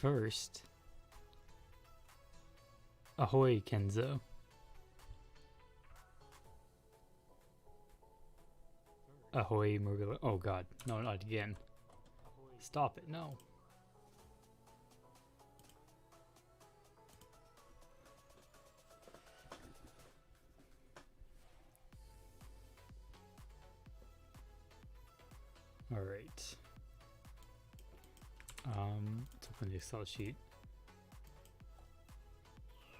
first. Ahoy, Kenzo. Ahoy, Marilla. Oh god, no, not again. Stop it, no. Alright. Let's open the Excel sheet.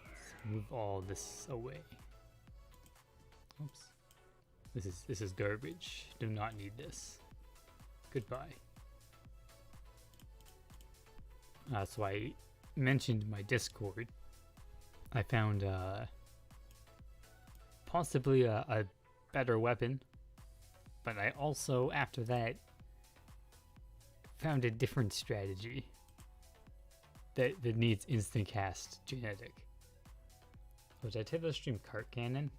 Let's move all this away. Oops. This is garbage. Do not need this. Goodbye. So I mentioned my Discord. I found possibly a better weapon, but I also after that found a different strategy that needs Instacast genetic. Oh, did I type the stream cart cannon?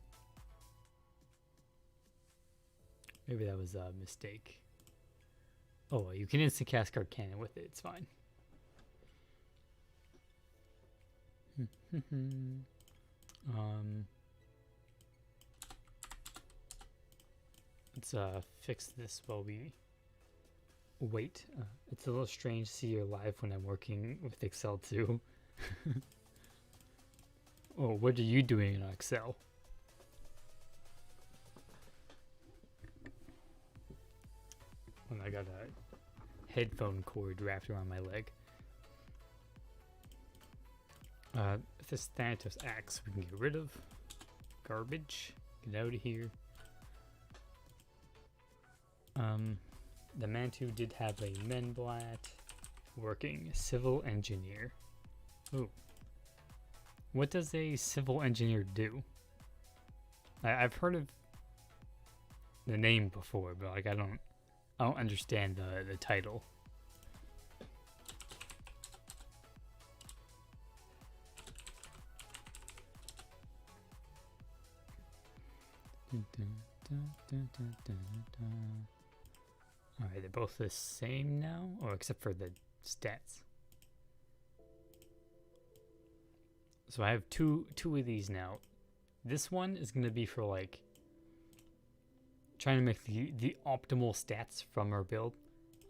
Maybe that was a mistake. Oh, well, you can Instacast cart cannon with it. It's fine. Let's fix this while we wait. It's a little strange to see you're live when I'm working with Excel too. Oh, what are you doing in Excel? When I got a headphone cord wrapped around my leg. This Thanatos axe we can get rid of. Garbage. Get out of here. The Mantu did have a Menblat working civil engineer. Ooh. What does a civil engineer do? I've heard of the name before, but like I don't understand the title. Alright, they're both the same now, or except for the stats. So I have two of these now. This one is gonna be for like trying to make the optimal stats from our build,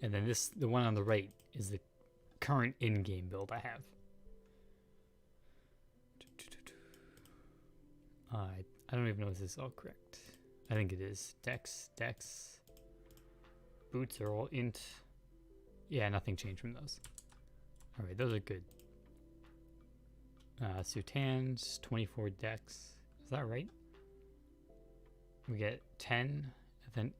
and then the one on the right is the current in-game build I have. I don't even know if this is all correct. I think it is. Dex. Boots are all int. Yeah, nothing changed from those. Alright, those are good. Sutans, 24 dex. Is that right? We get 10, and then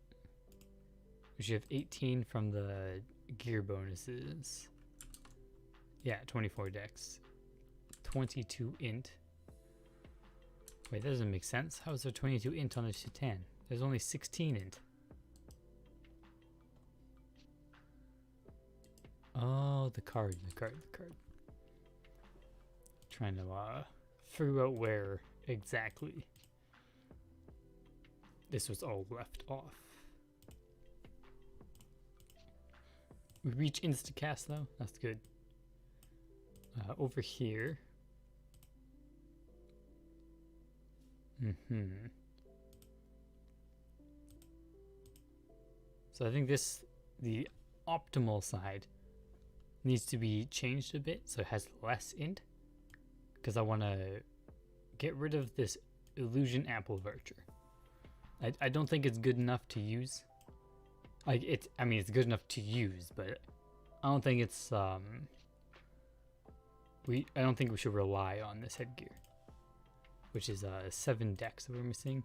we should have 18 from the gear bonuses. Yeah, 24 dex. 22 int. Wait, that doesn't make sense. How is there 22 int on a Sutan? There's only 16 int. Oh, the card. Trying to figure out where exactly this was all left off. We reach Instacast though. That's good. Over here. So I think the optimal side needs to be changed a bit so it has less int, because I want to get rid of this illusion apple virtue. I don't think it's good enough to use. Like I mean it's good enough to use, but I don't think it's I don't think we should rely on this headgear, which is 7 decks that we're missing.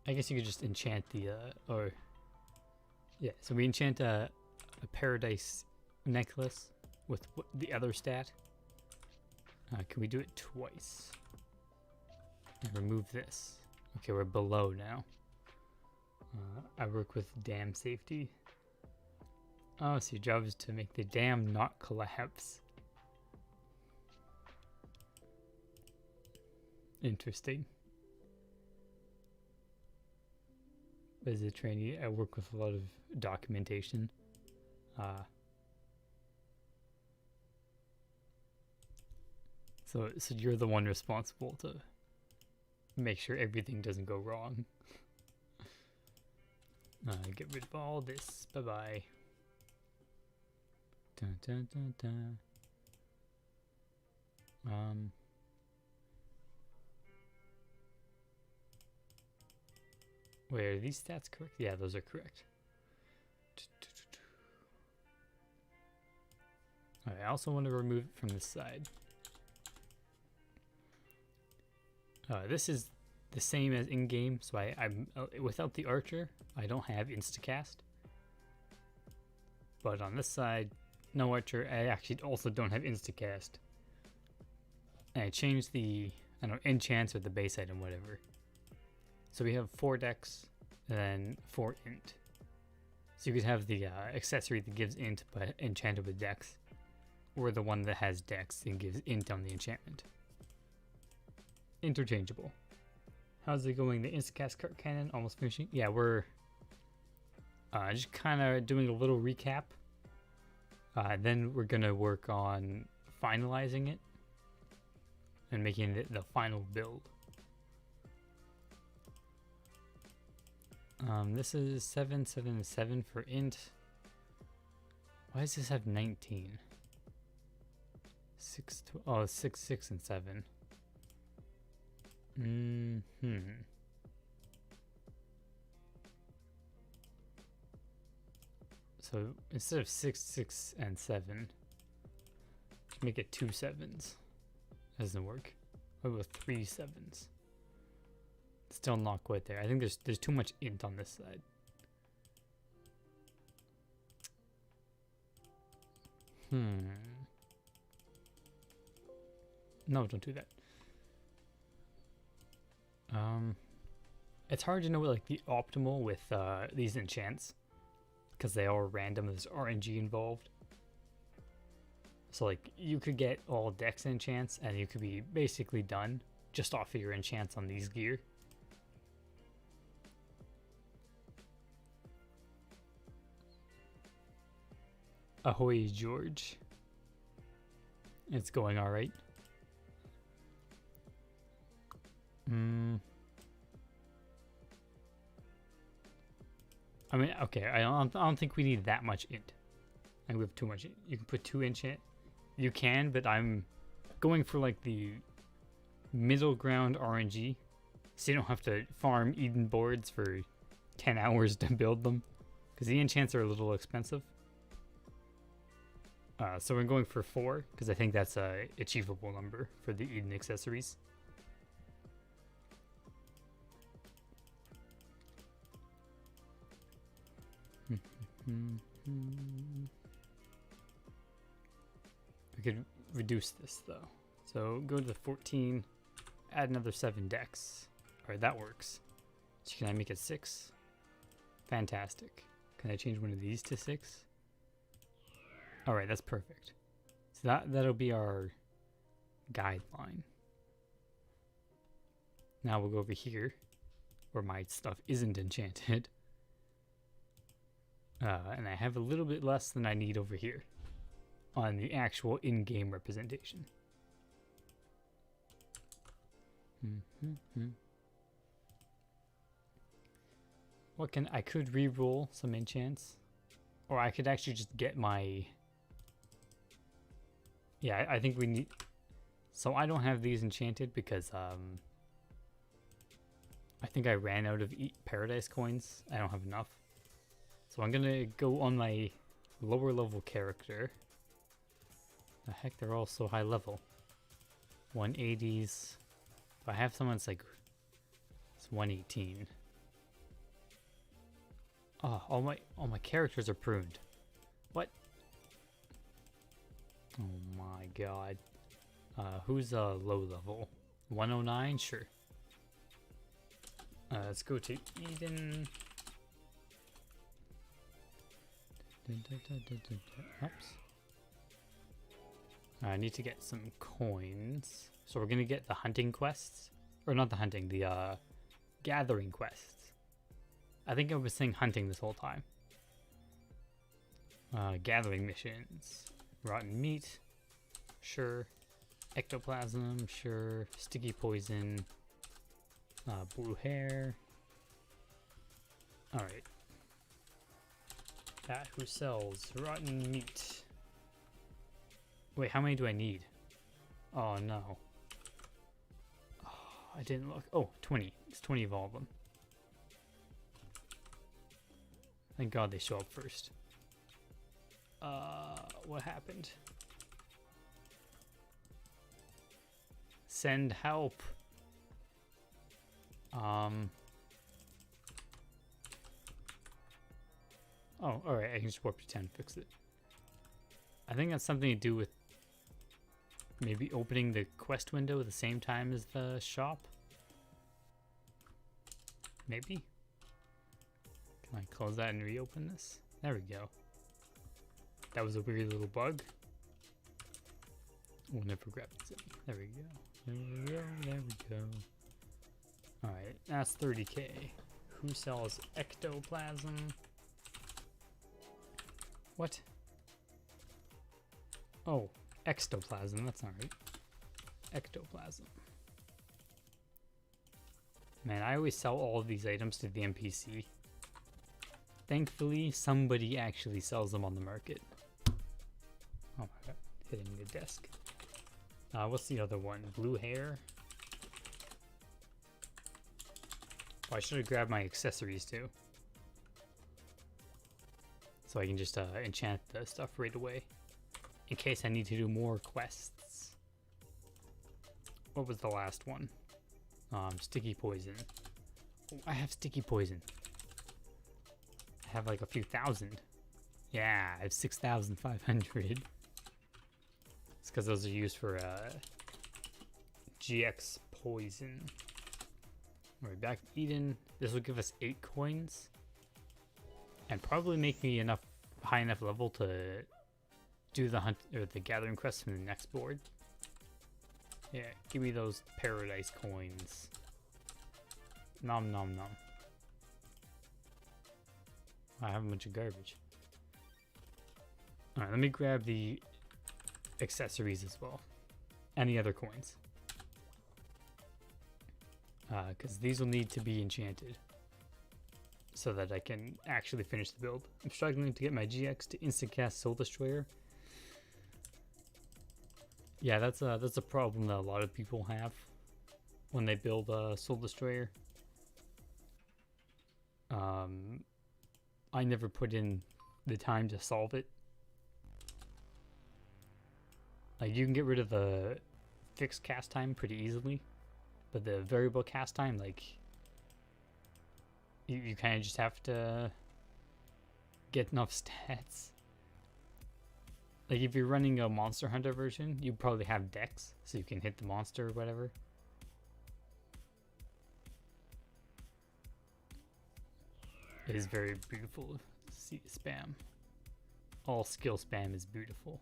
I guess you could just enchant the yeah, so we enchant a paradise necklace with the other stat. Can we do it twice? And remove this. Okay, we're below now. I work with dam safety. Oh, so your job is to make the dam not collapse. Interesting. as a trainee, I work with a lot of documentation. So you're the one responsible to make sure everything doesn't go wrong. Get rid of all this. Bye-bye. Dun, dun, dun, dun. Wait, are these stats correct? Yeah, those are correct. Alright, I also want to remove it from this side. This is the same as in-game, so I'm without the archer, I don't have Instacast. But on this side, no archer, I actually also don't have Instacast. And I changed the, I don't know, enchants or the base item, whatever. So we have 4 dex, and then 4 int. So you could have the accessory that gives int but enchanted with dex, or the one that has dex and gives int on the enchantment. Interchangeable. How's it going? The Instacast cart cannon almost finishing? Yeah, we're just kind of doing a little recap. Then we're gonna work on finalizing it and making it the final build. This is 777 for int. Why does this have 19? 6, 6, and 7. So instead of 6, 6, and 7, make it 2 7s. Doesn't work. What about 3 7s? Still not quite there. I think there's too much int on this side. No, don't do that. It's hard to know like the optimal with these enchants because they are random. There's RNG involved. So like you could get all dex enchants and you could be basically done just off of your enchants on these gear. Ahoy, George. It's going all right. I mean, okay, I don't think we need that much int. I think we have too much int. You can put 2 enchant. You can, but I'm going for like the middle ground RNG, so you don't have to farm Eden boards for 10 hours to build them, because the enchants are a little expensive. So we're going for 4, because I think that's a achievable number for the Eden accessories. We could reduce this though. So go to the 14, add another 7 dex. Alright, that works. So can I make it 6? Fantastic. Can I change one of these to 6? Alright, that's perfect. So that'll be our guideline. Now we'll go over here, where my stuff isn't enchanted. And I have a little bit less than I need over here on the actual in-game representation. What can I could re-roll some enchants, or I could actually just get my. Yeah, I think we need. So I don't have these enchanted because I think I ran out of paradise coins. I don't have enough. So I'm gonna go on my lower level character. The heck, they're all so high level. 180s. If I have someone that's like, it's 118. Oh, all my characters are pruned. What? Oh my god. Who's low level? 109? Sure. Let's go to Eden. Oops. I need to get some coins. So we're gonna get the hunting quests. Or not the hunting, the gathering quests. I think I was saying hunting this whole time. Gathering missions. Rotten meat. Sure. Ectoplasm. Sure. Sticky poison. Blue hair. Alright. Cat who sells rotten meat. Wait, how many do I need? Oh no. Oh, I didn't look. Oh, 20. It's 20 of all of them. Thank God they show up first. What happened? Send help. Oh, alright, I can just warp to 10 and fix it. I think that's something to do with maybe opening the quest window at the same time as the shop. Maybe? Can I close that and reopen this? There we go. That was a weird little bug. We'll never grab this in. There we go. There we go. There we go. Alright, that's 30k. Who sells ectoplasm? What? Oh, ectoplasm. That's not right. Ectoplasm. Man, I always sell all of these items to the NPC. Thankfully, somebody actually sells them on the market. Oh my god, hitting the desk. What's the other one? Blue hair? Oh, I should have grabbed my accessories too. So I can just enchant the stuff right away. In case I need to do more quests. What was the last one? Sticky poison. Oh, I have sticky poison. I have like a few thousand. Yeah, I have 6,500. It's because those are used for GX poison. Alright, back to Eden. This will give us 8 coins. And probably make me high enough level to do the hunt or the gathering quest from the next board. Yeah, give me those paradise coins. Nom nom nom. I have a bunch of garbage. Alright, let me grab the accessories as well. And the other coins. Because these will need to be enchanted. So that I can actually finish the build. I'm struggling to get my GX to Instacast Soul Destroyer. Yeah, that's a problem that a lot of people have when they build a Soul Destroyer. I never put in the time to solve it. Like, you can get rid of the fixed cast time pretty easily, but the variable cast time, like, you kind of just have to get enough stats. Like, if you're running a Monster Hunter version, you probably have Dex, so you can hit the monster or whatever. It is very beautiful. See spam. All skill spam is beautiful.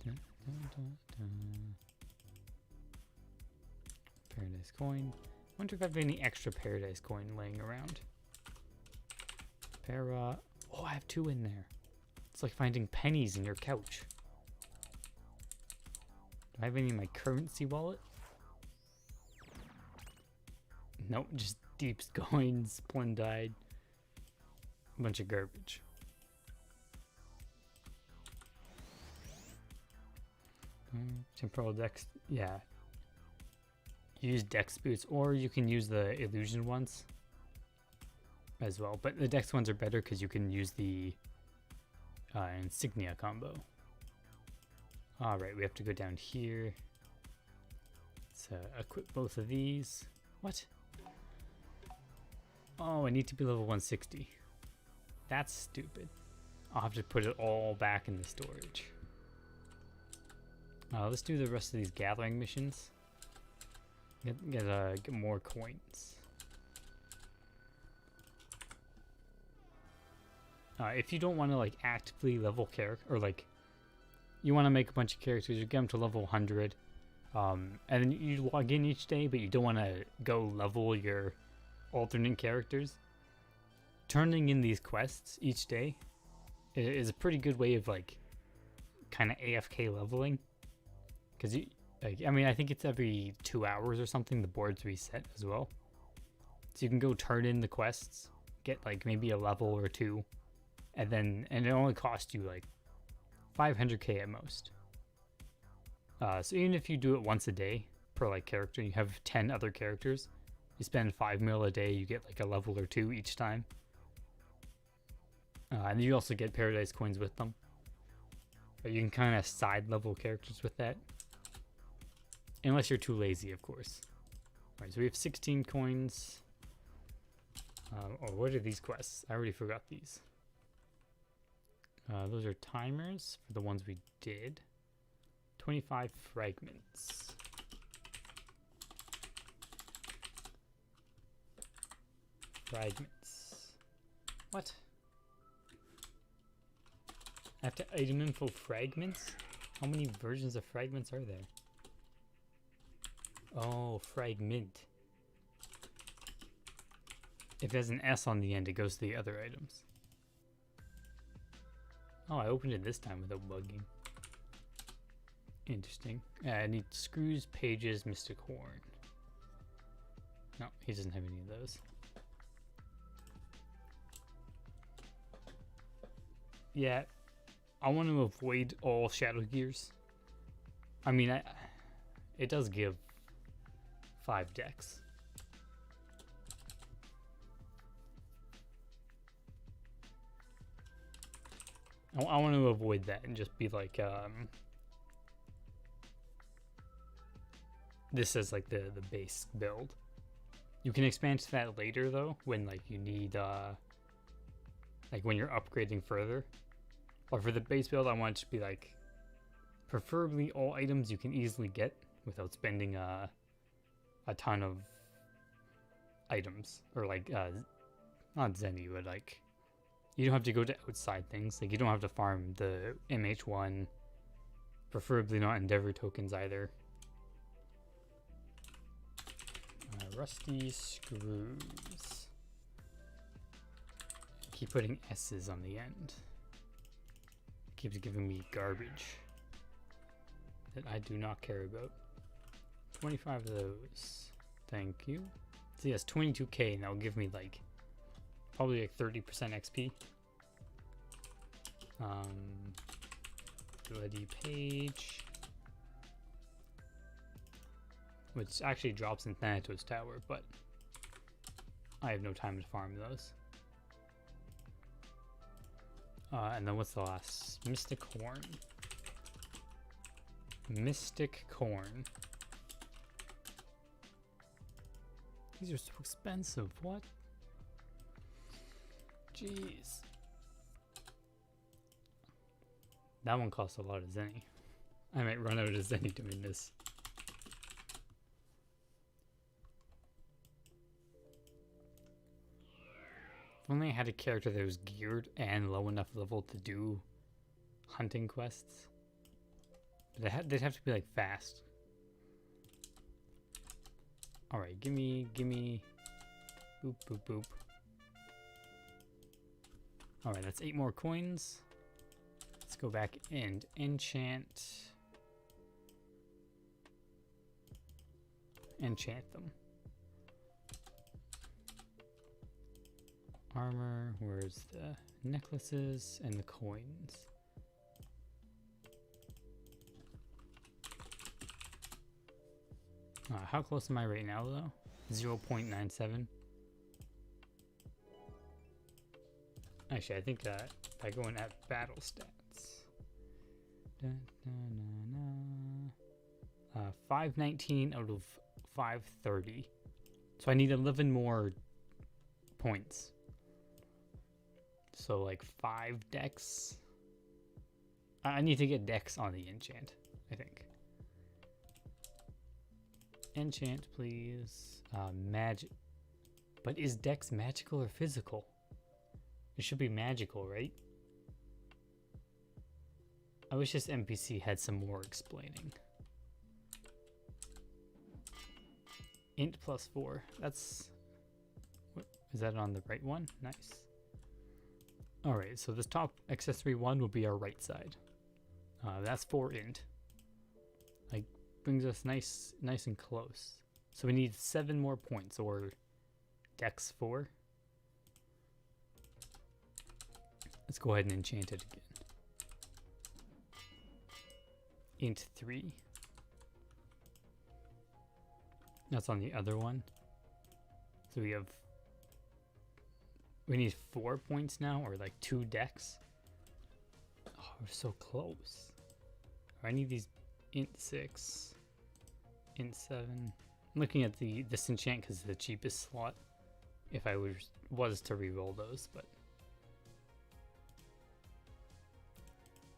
Dun, dun, dun, dun. Paradise coin. Wonder if I have any extra paradise coin laying around. Oh, I have 2 in there. It's like finding pennies in your couch. Do I have any in my currency wallet? Nope, just deep coins, Splendide. A bunch of garbage. Temporal Dex, yeah. Use Dex boots, or you can use the illusion ones as well. But the Dex ones are better because you can use the insignia combo. Alright, we have to go down here. So equip both of these. What? Oh, I need to be level 160. That's stupid. I'll have to put it all back in the storage. Let's do the rest of these gathering missions. Get more coins. If you don't want to like actively level character, or like you want to make a bunch of characters, you get them to level 100, and then you log in each day, but you don't want to go level your alternate characters, turning in these quests each day is a pretty good way of like kind of AFK leveling. Because you, like, I mean, I think it's every 2 hours or something the boards reset as well. So you can go turn in the quests, get like maybe a level or two, and it only costs you like 500k at most. So even if you do it once a day per like character, you have 10 other characters, you spend 5 mil a day, you get like a level or two each time. And you also get paradise coins with them. But you can kind of side level characters with that. Unless you're too lazy, of course. Alright, so we have 16 coins. What are these quests? I already forgot these. Those are timers for the ones we did. 25 fragments. Fragments. What? I have to item info fragments? How many versions of fragments are there? Oh, fragment. If there's an S on the end, it goes to the other items. Oh, I opened it this time without bugging. Interesting. I need screws, pages, mystic horn. No, he doesn't have any of those. Yeah, I want to avoid all shadow gears. I mean, it does give 5 decks. I want to avoid that and just be like, this is like the base build. You can expand to that later though, when like you need, like when you're upgrading further. But for the base build, I want it to be like, preferably all items you can easily get without spending a ton of items, or like not Zenny, but like you don't have to go to outside things. Like you don't have to farm the MH1, preferably not Endeavor tokens either. Rusty screws. Keep putting S's on the end. Keeps giving me garbage that I do not care about. 25 of those. Thank you. So yes, 22k, and that'll give me like probably like 30% XP. Bloody page, which actually drops in Thanatos Tower, but I have no time to farm those. And then what's the last? Mystic Horn. Mystic Corn. These are so expensive. What? Jeez. That one costs a lot of Zenny. I might run out of Zenny doing this. If only I had a character that was geared and low enough level to do hunting quests. But they'd have to be like fast. Alright, gimme. Boop, boop, boop. Alright, that's 8 more coins. Let's go back and enchant them. Armor, where's the necklaces and the coins? How close am I right now though? 0.97. Actually, I think that if I go in at battle stats, 519 out of 530. So I need 11 more points. So like 5 decks. I need to get decks on the enchant, I think. Enchant, please. Magic. But is dex magical or physical? It should be magical, right? I wish this NPC had some more explaining. Int +4. That's Is that on the right one? Nice. Alright, so this top accessory 1 will be our right side. That's 4 int. Like, brings us nice and close. So we need 7 more points, or dex 4. Let's go ahead and enchant it again. Int 3. That's on the other one. So we need 4 points now, or like 2 decks. Oh, we're so close. I need these int 6, int 7. I'm looking at this enchant because it's the cheapest slot. If I was to re-roll those, but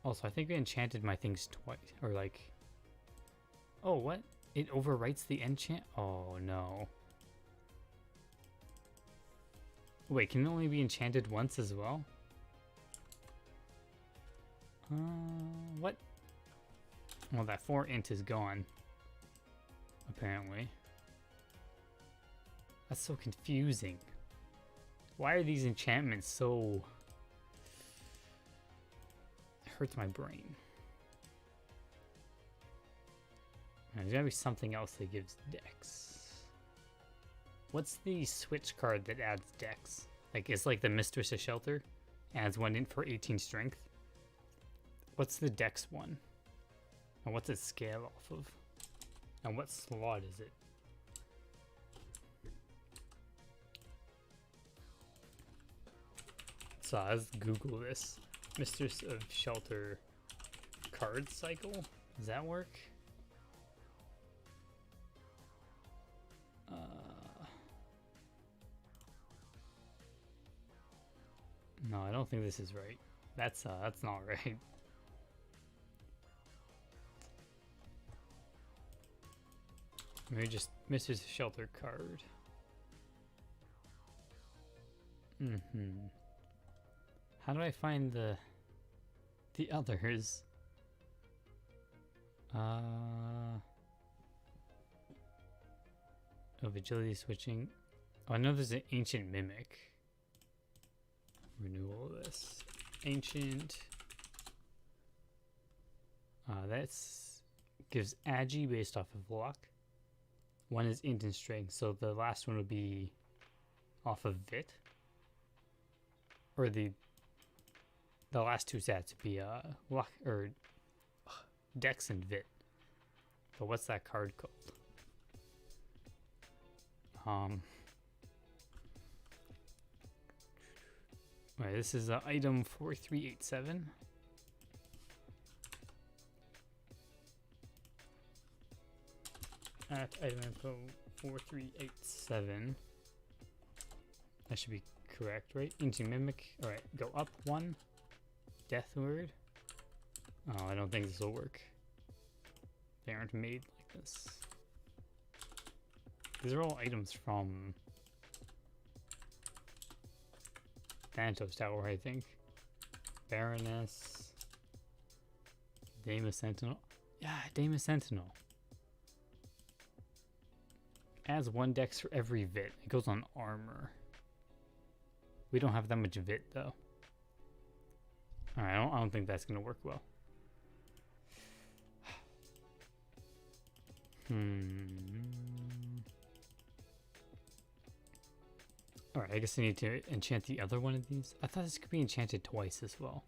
also I think I enchanted my things twice, or like. Oh, what? It overwrites the enchant? Oh no. Wait, can it only be enchanted once as well? What? Well, that 4 int is gone. Apparently. That's so confusing. Why are these enchantments so... It hurts my brain. There's gotta be something else that gives dex. What's the switch card that adds dex? Like, it's like the Mistress of Shelter. Adds 1 int for 18 strength. What's the dex one? And what's it scale off of? And what slot is it? So let's Google this. Mistress of Shelter card cycle? Does that work? No, I don't think this is right. That's not right. Maybe just Mistress of Shelter card. How do I find the others? Oh, agility switching. Oh, I know there's an ancient mimic. Renewal of this. Ancient. That's gives agi based off of luck. One is int and strength, so the last one would be off of vit. Or the last two stats would be luck or dex and vit. But what's that card called? Right, this is item 4387. At item info 4387. That should be correct, right? Ancient Mimic. Alright, go up 1. Death Word. Oh, I don't think this will work. They aren't made like this. These are all items from Thanatos Tower, I think. Baroness. Dame of Sentinel. Yeah, Dame of Sentinel. Adds 1 dex for every vit. It goes on armor. We don't have that much vit though. Alright, I don't think that's gonna work well. Alright, I guess I need to enchant the other one of these. I thought this could be enchanted twice as well.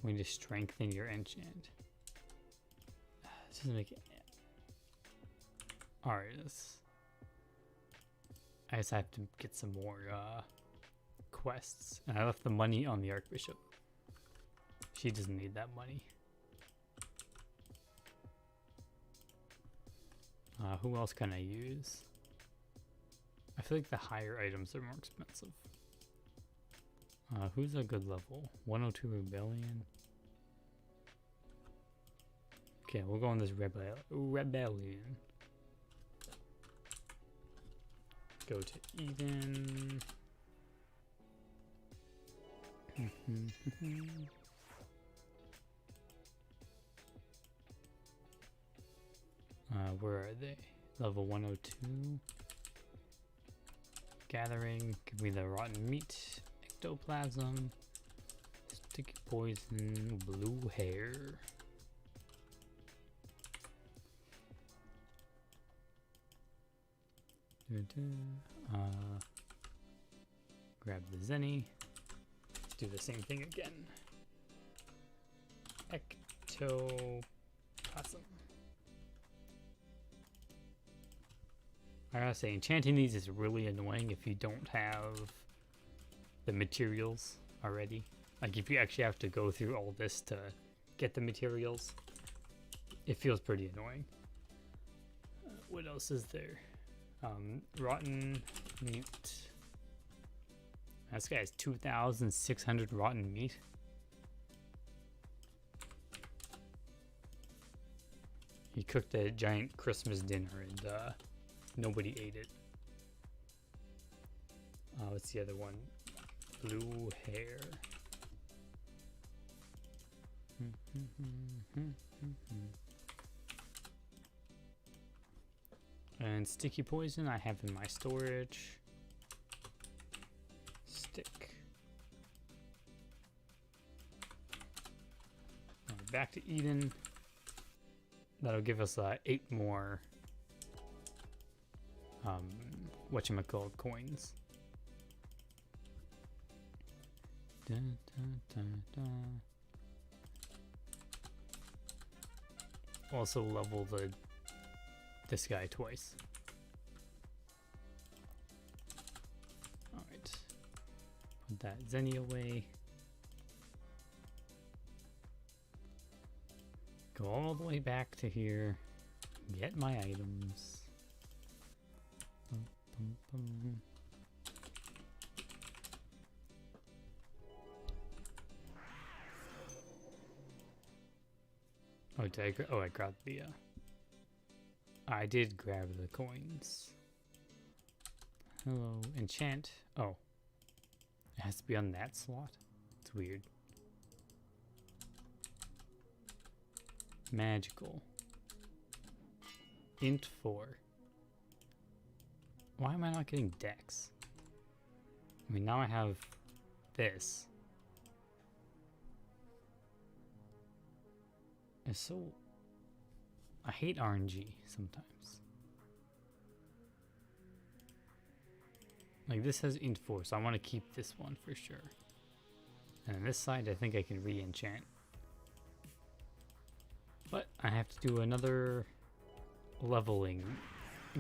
We need to strengthen your enchant. This doesn't make it. Alright, I just have to get some more quests. And I left the money on the Archbishop. She doesn't need that money. Who else can I use? I feel like the higher items are more expensive. Who's a good level? 102 Rebellion. Okay, we'll go on this Rebellion. Go to Eden. Where are they? Level 102. Gathering. Give me the rotten meat. Ectoplasm. Sticky poison. Blue hair. Grab the Zenny. Let's do the same thing again. Ectoplasm. I gotta say, enchanting these is really annoying if you don't have the materials already. Like if you actually have to go through all this to get the materials, it feels pretty annoying. What else is there? Rotten meat. This guy has 2,600 rotten meat. He cooked a giant Christmas dinner and nobody ate it. What's the other one? Blue hair. And sticky poison I have in my storage. Stick. Right, back to Eden. That'll give us 8 more whatchamacallit coins. Dun, dun, dun, dun. Also level this guy twice. Alright. Put that Zenny away. Go all the way back to here. Get my items. Bum, bum, bum. Oh, did I I grabbed the I did grab the coins. Hello, enchant. Oh. It has to be on that slot? It's weird. Magical. Int 4. Why am I not getting Dex? I mean, now I have this. It's so... I hate RNG sometimes. Like this has int 4, so I want to keep this one for sure. And on this side, I think I can re-enchant. But I have to do another leveling,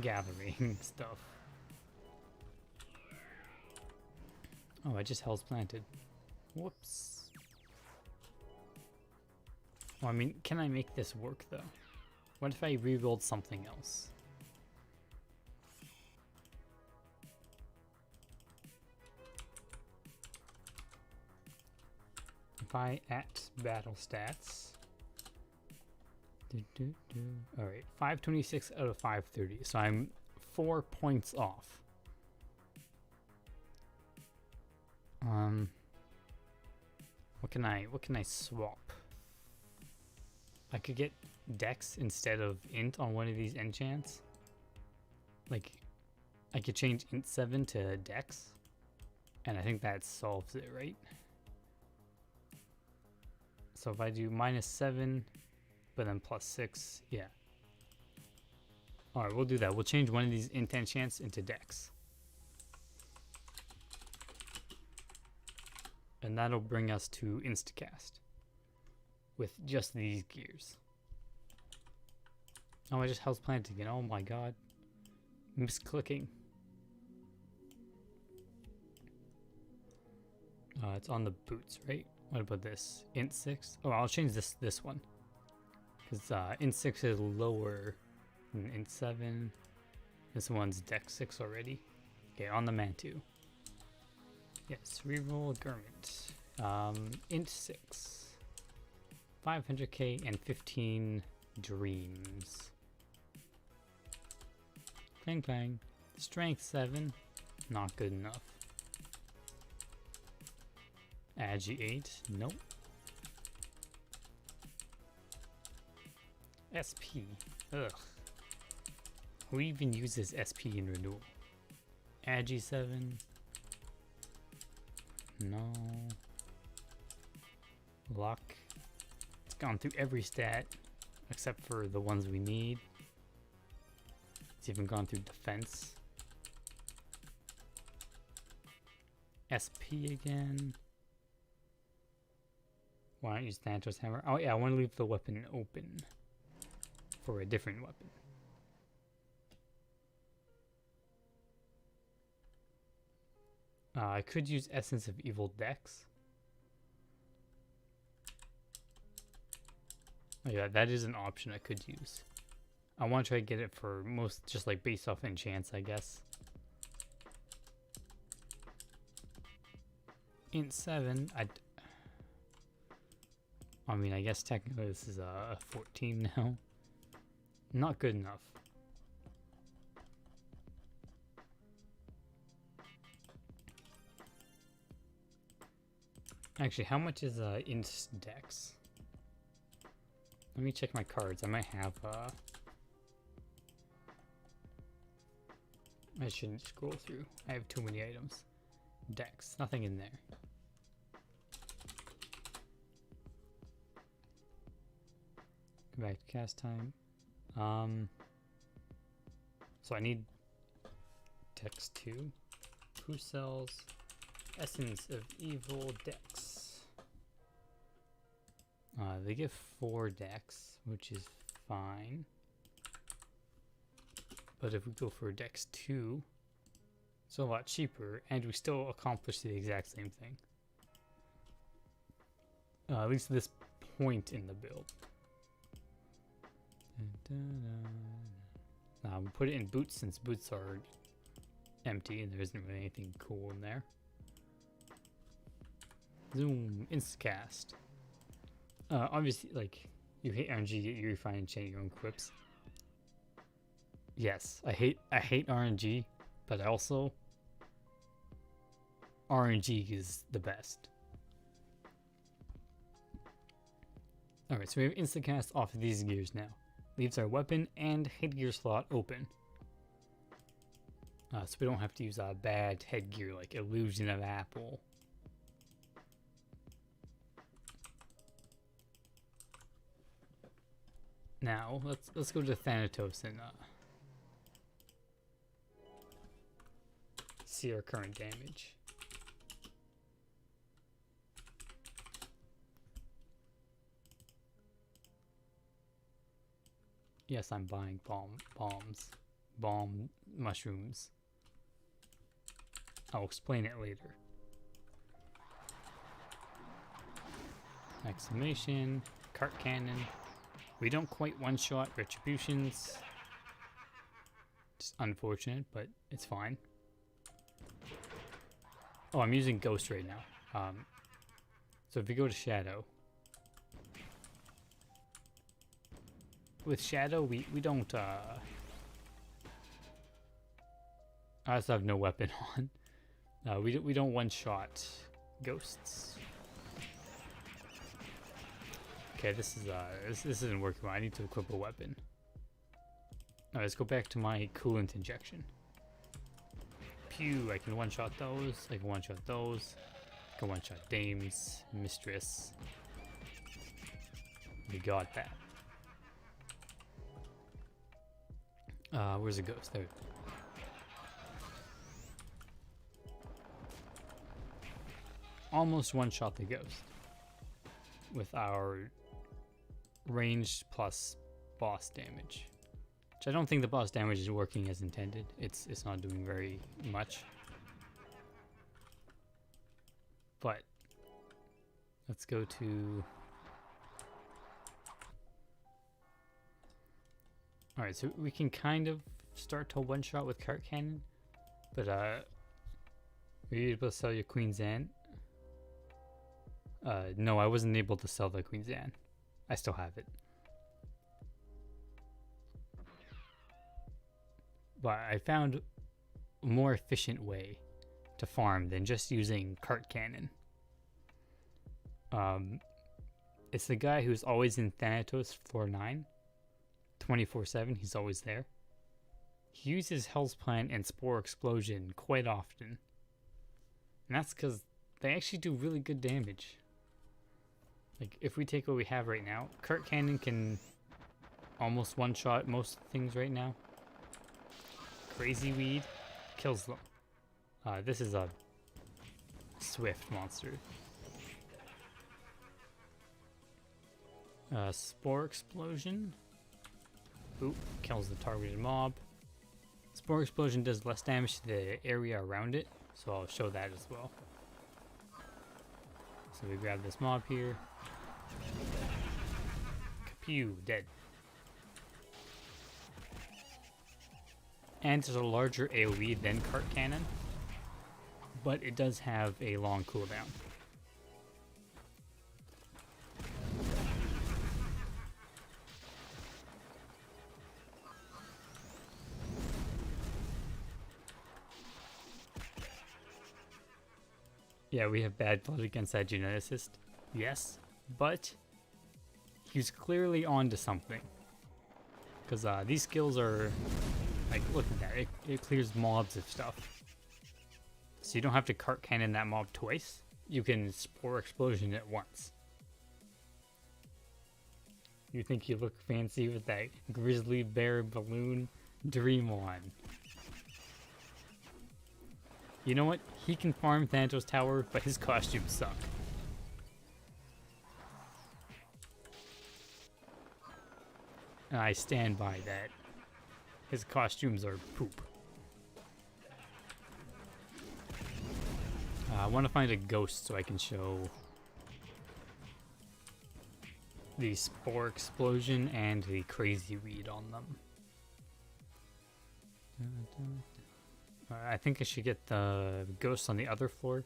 gathering stuff. Oh, I just hell's planted. Whoops. Well, I mean, can I make this work though? What if I rebuild something else? If I at battle stats. Alright, 526 out of 530. So I'm 4 points off. What can I swap? I could get Dex instead of int on one of these enchants. Like, I could change int 7 to Dex, and I think that solves it, right? So if I do -7, but then +6, yeah. Alright, we'll do that. We'll change one of these int enchants into Dex. And that'll bring us to Instacast with just these gears. Oh, I just house planted again. Oh my god. Misclicking. It's on the boots, right? What about this? Int 6? Oh, I'll change this one. Because int 6 is lower than int 7. This one's dex 6 already. Okay, on the Mantu. Yes, reroll garment. Int 6. 500k and 15 dreams. Clang clang. Strength 7. Not good enough. Agi 8. Nope. SP. Ugh. Who even uses SP in renewal? Agi7. No. Luck. It's gone through every stat except for the ones we need. It's even gone through defense. SP again. Why not use Thanatos hammer? Oh yeah, I want to leave the weapon open for a different weapon. I could use Essence of Evil Dex. Oh yeah, that is an option I could use. I want to try to get it for most, just like based off enchants, I guess. Int 7, I mean, I guess technically this is a 14 now. Not good enough. Actually, how much is int dex? Let me check my cards. I might have I shouldn't scroll through. I have too many items. Dex, nothing in there. Go back to cast time. So I need Dex 2. Who sells Essence of Evil Dex? They give 4 Dex, which is fine. But if we go for Dex 2, it's a lot cheaper, and we still accomplish the exact same thing. At least at this point in the build. We'll put it in boots since boots are empty and there isn't really anything cool in there. Zoom, Instacast. Obviously, like, you hate RNG, you refine and change your own quips. Yes, I hate RNG, but also RNG is the best. Alright, so we have Instacast off of these gears now. Leaves our weapon and headgear slot open. So we don't have to use a bad headgear like Illusion of Apple. Now let's go to Thanatos and see our current damage. Yes, I'm buying bomb mushrooms. I'll explain it later. Exclamation, cart cannon. We don't quite one-shot retributions. It's unfortunate, but it's fine. Oh, I'm using Ghost right now. So if we go to Shadow. With Shadow, we don't, I also have no weapon on. We don't one-shot ghosts. Okay, this isn't working well. I need to equip a weapon. Alright, let's go back to my coolant injection. Pew, I can one-shot those. I can one-shot those. I can one-shot dames, mistress. We got that. Where's the ghost? There. Almost one-shot the ghost with our ranged plus boss damage, which I don't think the boss damage is working as intended. It's not doing very much. But let's go to. Alright, so we can kind of start to one-shot with cart cannon, but were you able to sell your Queen's Ant? No, I wasn't able to sell the Queen's Ant. I still have it. But I found a more efficient way to farm than just using cart cannon. It's the guy who's always in Thanatos floor 9. 24/7, he's always there. he uses Hell's Plant and Spore Explosion quite often. And that's because they actually do really good damage. Like, if we take what we have right now, Cart Cannon can almost one-shot most things right now. Crazy Weed kills them. This is a swift monster. Spore Explosion. Oop, kills the targeted mob. Spore Explosion does less damage to the area around it, so I'll show that as well. So we grab this mob here. Kapew, dead. And it's a larger AoE than Cart Cannon, but it does have a long cooldown. Yeah, we have bad blood against that geneticist. Yes, but he's clearly onto something. Because these skills are, like, look at that. It clears mobs of stuff. So you don't have to Cart Cannon that mob twice. You can Spore Explosion it once. You think you look fancy with that grizzly bear balloon? Dream on. You know what? He can farm Thanatos Tower, but his costumes suck. And I stand by that. His costumes are poop. I want to find a ghost so I can show the Spore Explosion and the Crazy Weed on them. I think I should get the ghost on the other floor.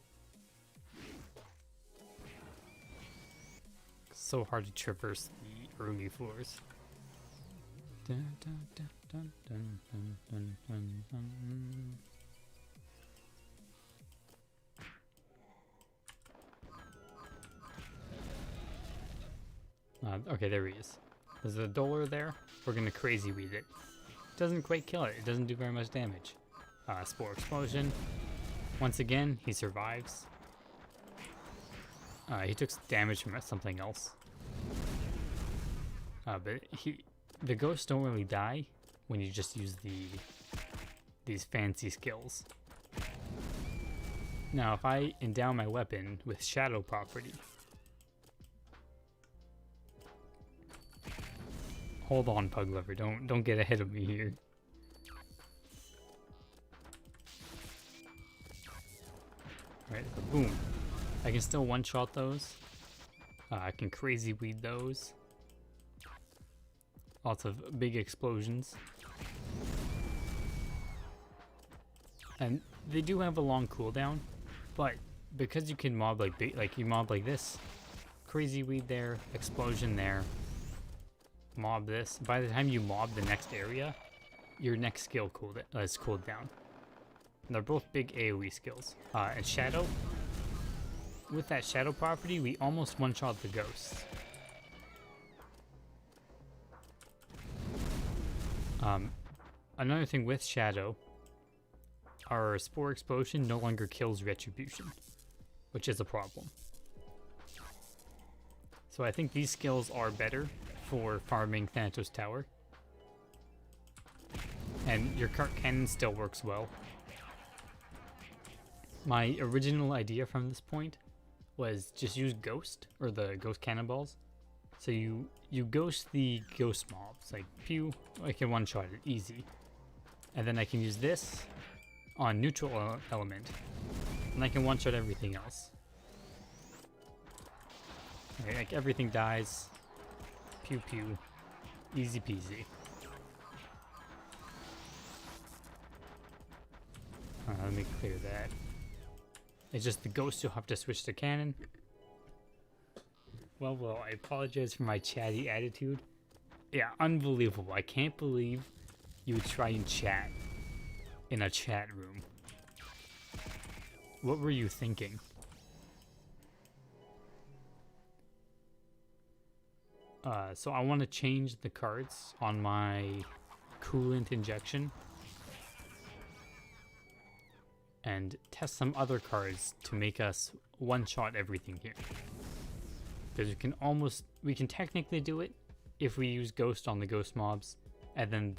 It's so hard to traverse the early floors. Okay, there he is. There's a Dollar there. We're gonna Crazy Weed it. Doesn't quite kill it. It doesn't do very much damage. Spore Explosion. Once again, he survives. He took damage from something else. But the ghosts don't really die when you just use these fancy skills. Now, if I endow my weapon with Shadow property, hold on, Pug Lover, don't get ahead of me here. Alright, boom. I can still one-shot those. I can Crazy Weed those. Lots of big explosions. And they do have a long cooldown, but because you can mob like you mob like this, Crazy Weed there, explosion there, mob this. By the time you mob the next area, your next skill is cooled down. And they're both big AoE skills. And Shadow, with that Shadow property, we almost one-shot the ghosts. Another thing with Shadow, our Spore Explosion no longer kills Retribution, which is a problem. So I think these skills are better for farming Thanatos Tower. And your Cart Cannon still works well. My original idea from this point was just use Ghost, or the Ghost Cannonballs. So you ghost the ghost mobs, like pew, I can one-shot it, easy. And then I can use this on neutral element, and I can one-shot everything else. Okay, like everything dies, pew pew, easy peasy. Let me clear that. It's just the ghost you'll have to switch to cannon. Well, I apologize for my chatty attitude. Yeah, unbelievable. I can't believe you would try and chat in a chat room. What were you thinking? So I want to change the cards on my coolant injection and test some other cards to make us one-shot everything here. Because we can technically do it if we use Ghost on the Ghost mobs, and then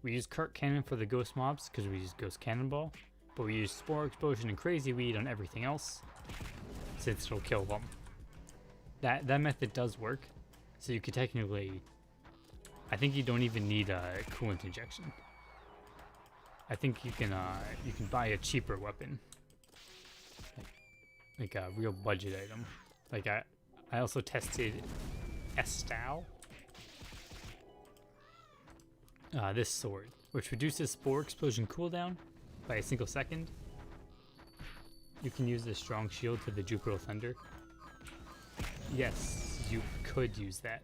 we use Cart Cannon for the Ghost mobs because we use Ghost Cannonball, but we use Spore Explosion and Crazy Weed on everything else since it'll kill them. That method does work, so you could technically, I think you don't even need a coolant injection. I think you can buy a cheaper weapon, like a real budget item. Like I also tested Estal, this sword, which reduces Spore Explosion cooldown by a single second. You can use the Strong Shield to the Jupiter Thunder. Yes, you could use that,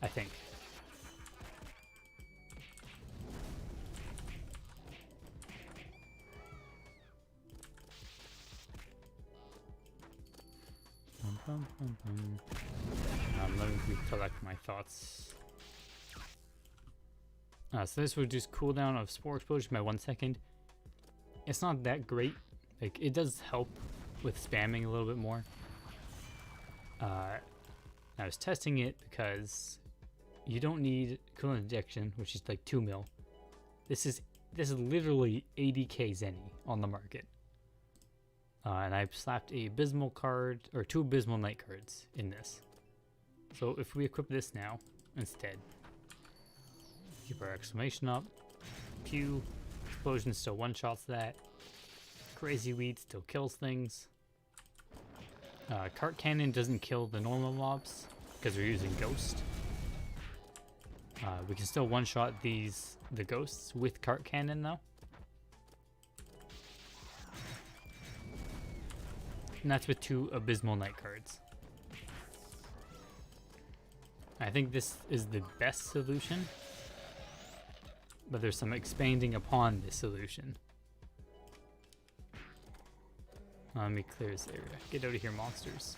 I think. Let me collect my thoughts. So this will reduce cooldown of Spore Explosion by 1 second. It's not that great. Like, it does help with spamming a little bit more. I was testing it because you don't need coolant injection, which is like 2 mil. This is literally 80k Zenny on the market. And I've slapped a Abysmal card, or 2 Abysmal Knight cards in this. So if we equip this now instead, keep our exclamation up, pew, explosion still one-shots that, Crazy Weed still kills things. Cart Cannon doesn't kill the normal mobs because we're using Ghost. We can still one-shot the ghosts with Cart Cannon though. And that's with 2 Abysmal Knight cards. I think this is the best solution, but there's some expanding upon this solution. Let me clear this area. Get out of here, monsters.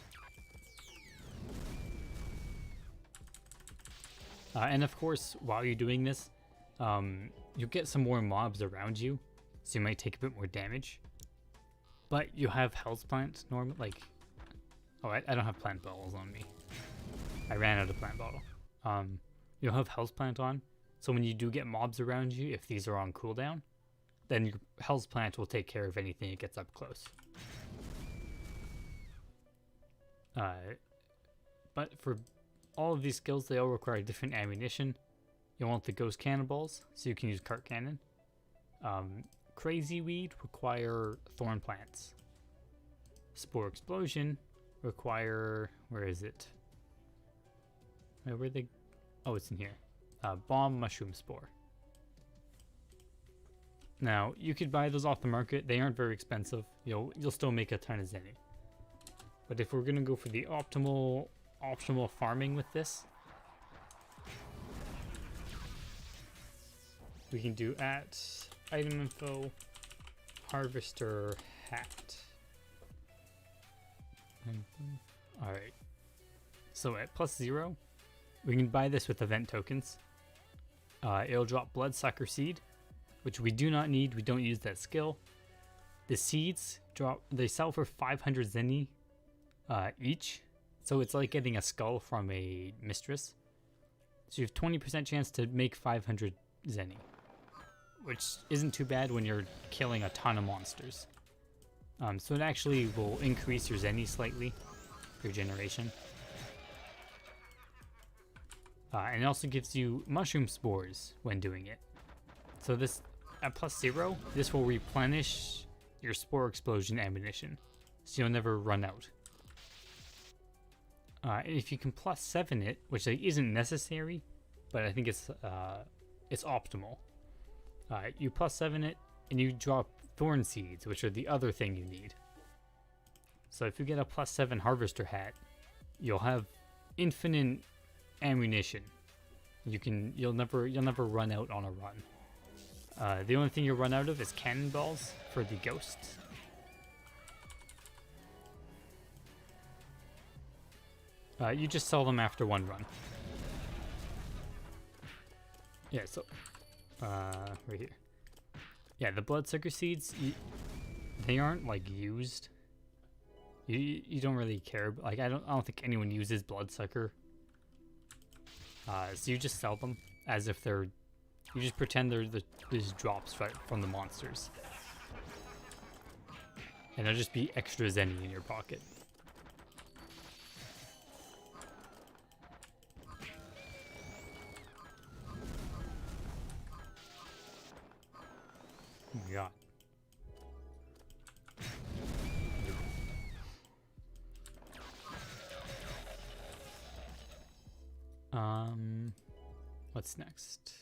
And of course, while you're doing this, you'll get some more mobs around you, so you might take a bit more damage. But you have health plant normal, like, oh, I don't have plant bottles on me. I ran out of plant bottle. You'll have health plant on, so when you do get mobs around you, if these are on cooldown, then your health plant will take care of anything that gets up close. But for all of these skills, they all require different ammunition. You want the Ghost Cannonballs, so you can use Cart Cannon. Crazy Weed require Thorn Plants. Spore Explosion require, where is it? Where they? Oh, it's in here. Bomb Mushroom Spore. Now, you could buy those off the market. They aren't very expensive. You'll still make a ton of Zenny. But if we're gonna go for the optimal farming with this, we can do at item info harvester hat. Alright. So at +0, we can buy this with event tokens. It'll drop Bloodsucker Seed, which we do not need. We don't use that skill. The seeds they sell for 500 Zenny each. So it's like getting a skull from a mistress. So you have 20% chance to make 500 Zenny, which isn't too bad when you're killing a ton of monsters. So it actually will increase your Zenny slightly, your generation. And it also gives you mushroom spores when doing it. So this, at +0, this will replenish your Spore Explosion ammunition, so you'll never run out. If you can +7 it, which isn't necessary, but I think it's optimal. You +7 it, and you drop Thorn Seeds, which are the other thing you need. So if you get a +7 Harvester Hat, you'll have infinite ammunition. You'll never run out on a run. The only thing you'll run out of is cannonballs for the ghosts. You just sell them after one run. Yeah, so right here. Yeah, the bloodsucker seeds, they aren't like used. You don't really care. Like I don't think anyone uses bloodsucker. So you just sell them as if they're. You just pretend they're these drops right from the monsters, and there'll just be extra zenny in your pocket. Oh my god. What's next?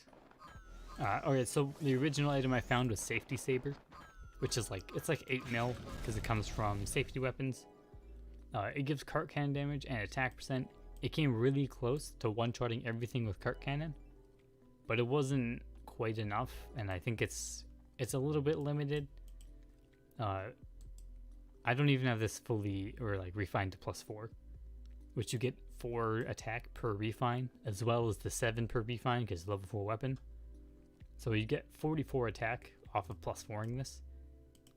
Okay, so the original item I found was Safety Saber, which is like, it's like 8 mil because it comes from safety weapons. It gives cart cannon damage and attack percent. It came really close to one-shotting everything with cart cannon, but it wasn't quite enough, and I think it's a little bit limited. I don't even have this fully or like refined to +4, which you get 4 attack per refine, as well as the 7 per refine because level 4 weapon. So you get 44 attack off of +4ing this,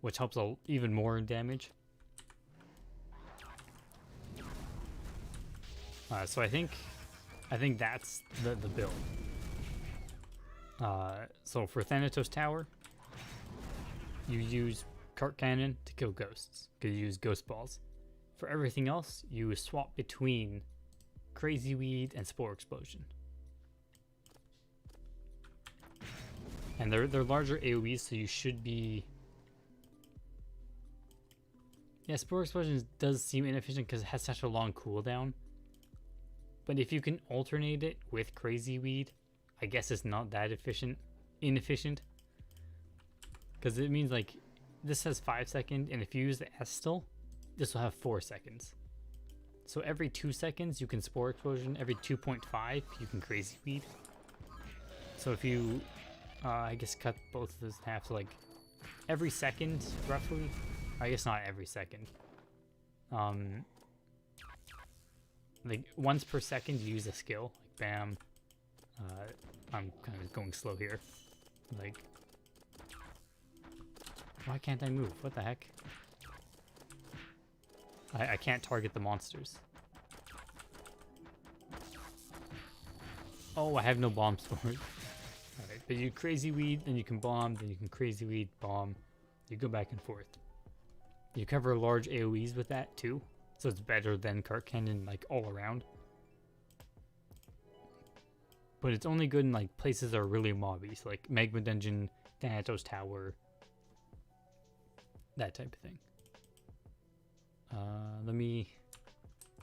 which helps even more in damage. So I think that's the build. So for Thanatos Tower, you use cart cannon to kill ghosts, because you use ghost balls. For everything else, you swap between Crazy Weed and Spore Explosion. And they're larger AoEs, so you should be... Yeah, Spore Explosion does seem inefficient because it has such a long cooldown. But if you can alternate it with Crazy Weed, I guess it's not that inefficient. Because it means like, this has 5 seconds, and if you use the S still, this will have 4 seconds. So every 2 seconds you can Spore Explosion, every 2.5 you can Crazy Weed. So if you, I guess cut both of those in half, so like every second roughly, I guess not every second. Like once per second you use a skill, like bam. I'm kind of going slow here. Like, why can't I move? What the heck? I can't target the monsters. Oh, I have no bomb stored. Alright, but you Crazy Weed, then you can bomb, then you can Crazy Weed, bomb. You go back and forth. You cover large AoEs with that too, so it's better than cart cannon like all around. But it's only good in like places that are really mobby, so like Magma Dungeon, Thanatos Tower, that type of thing. Let me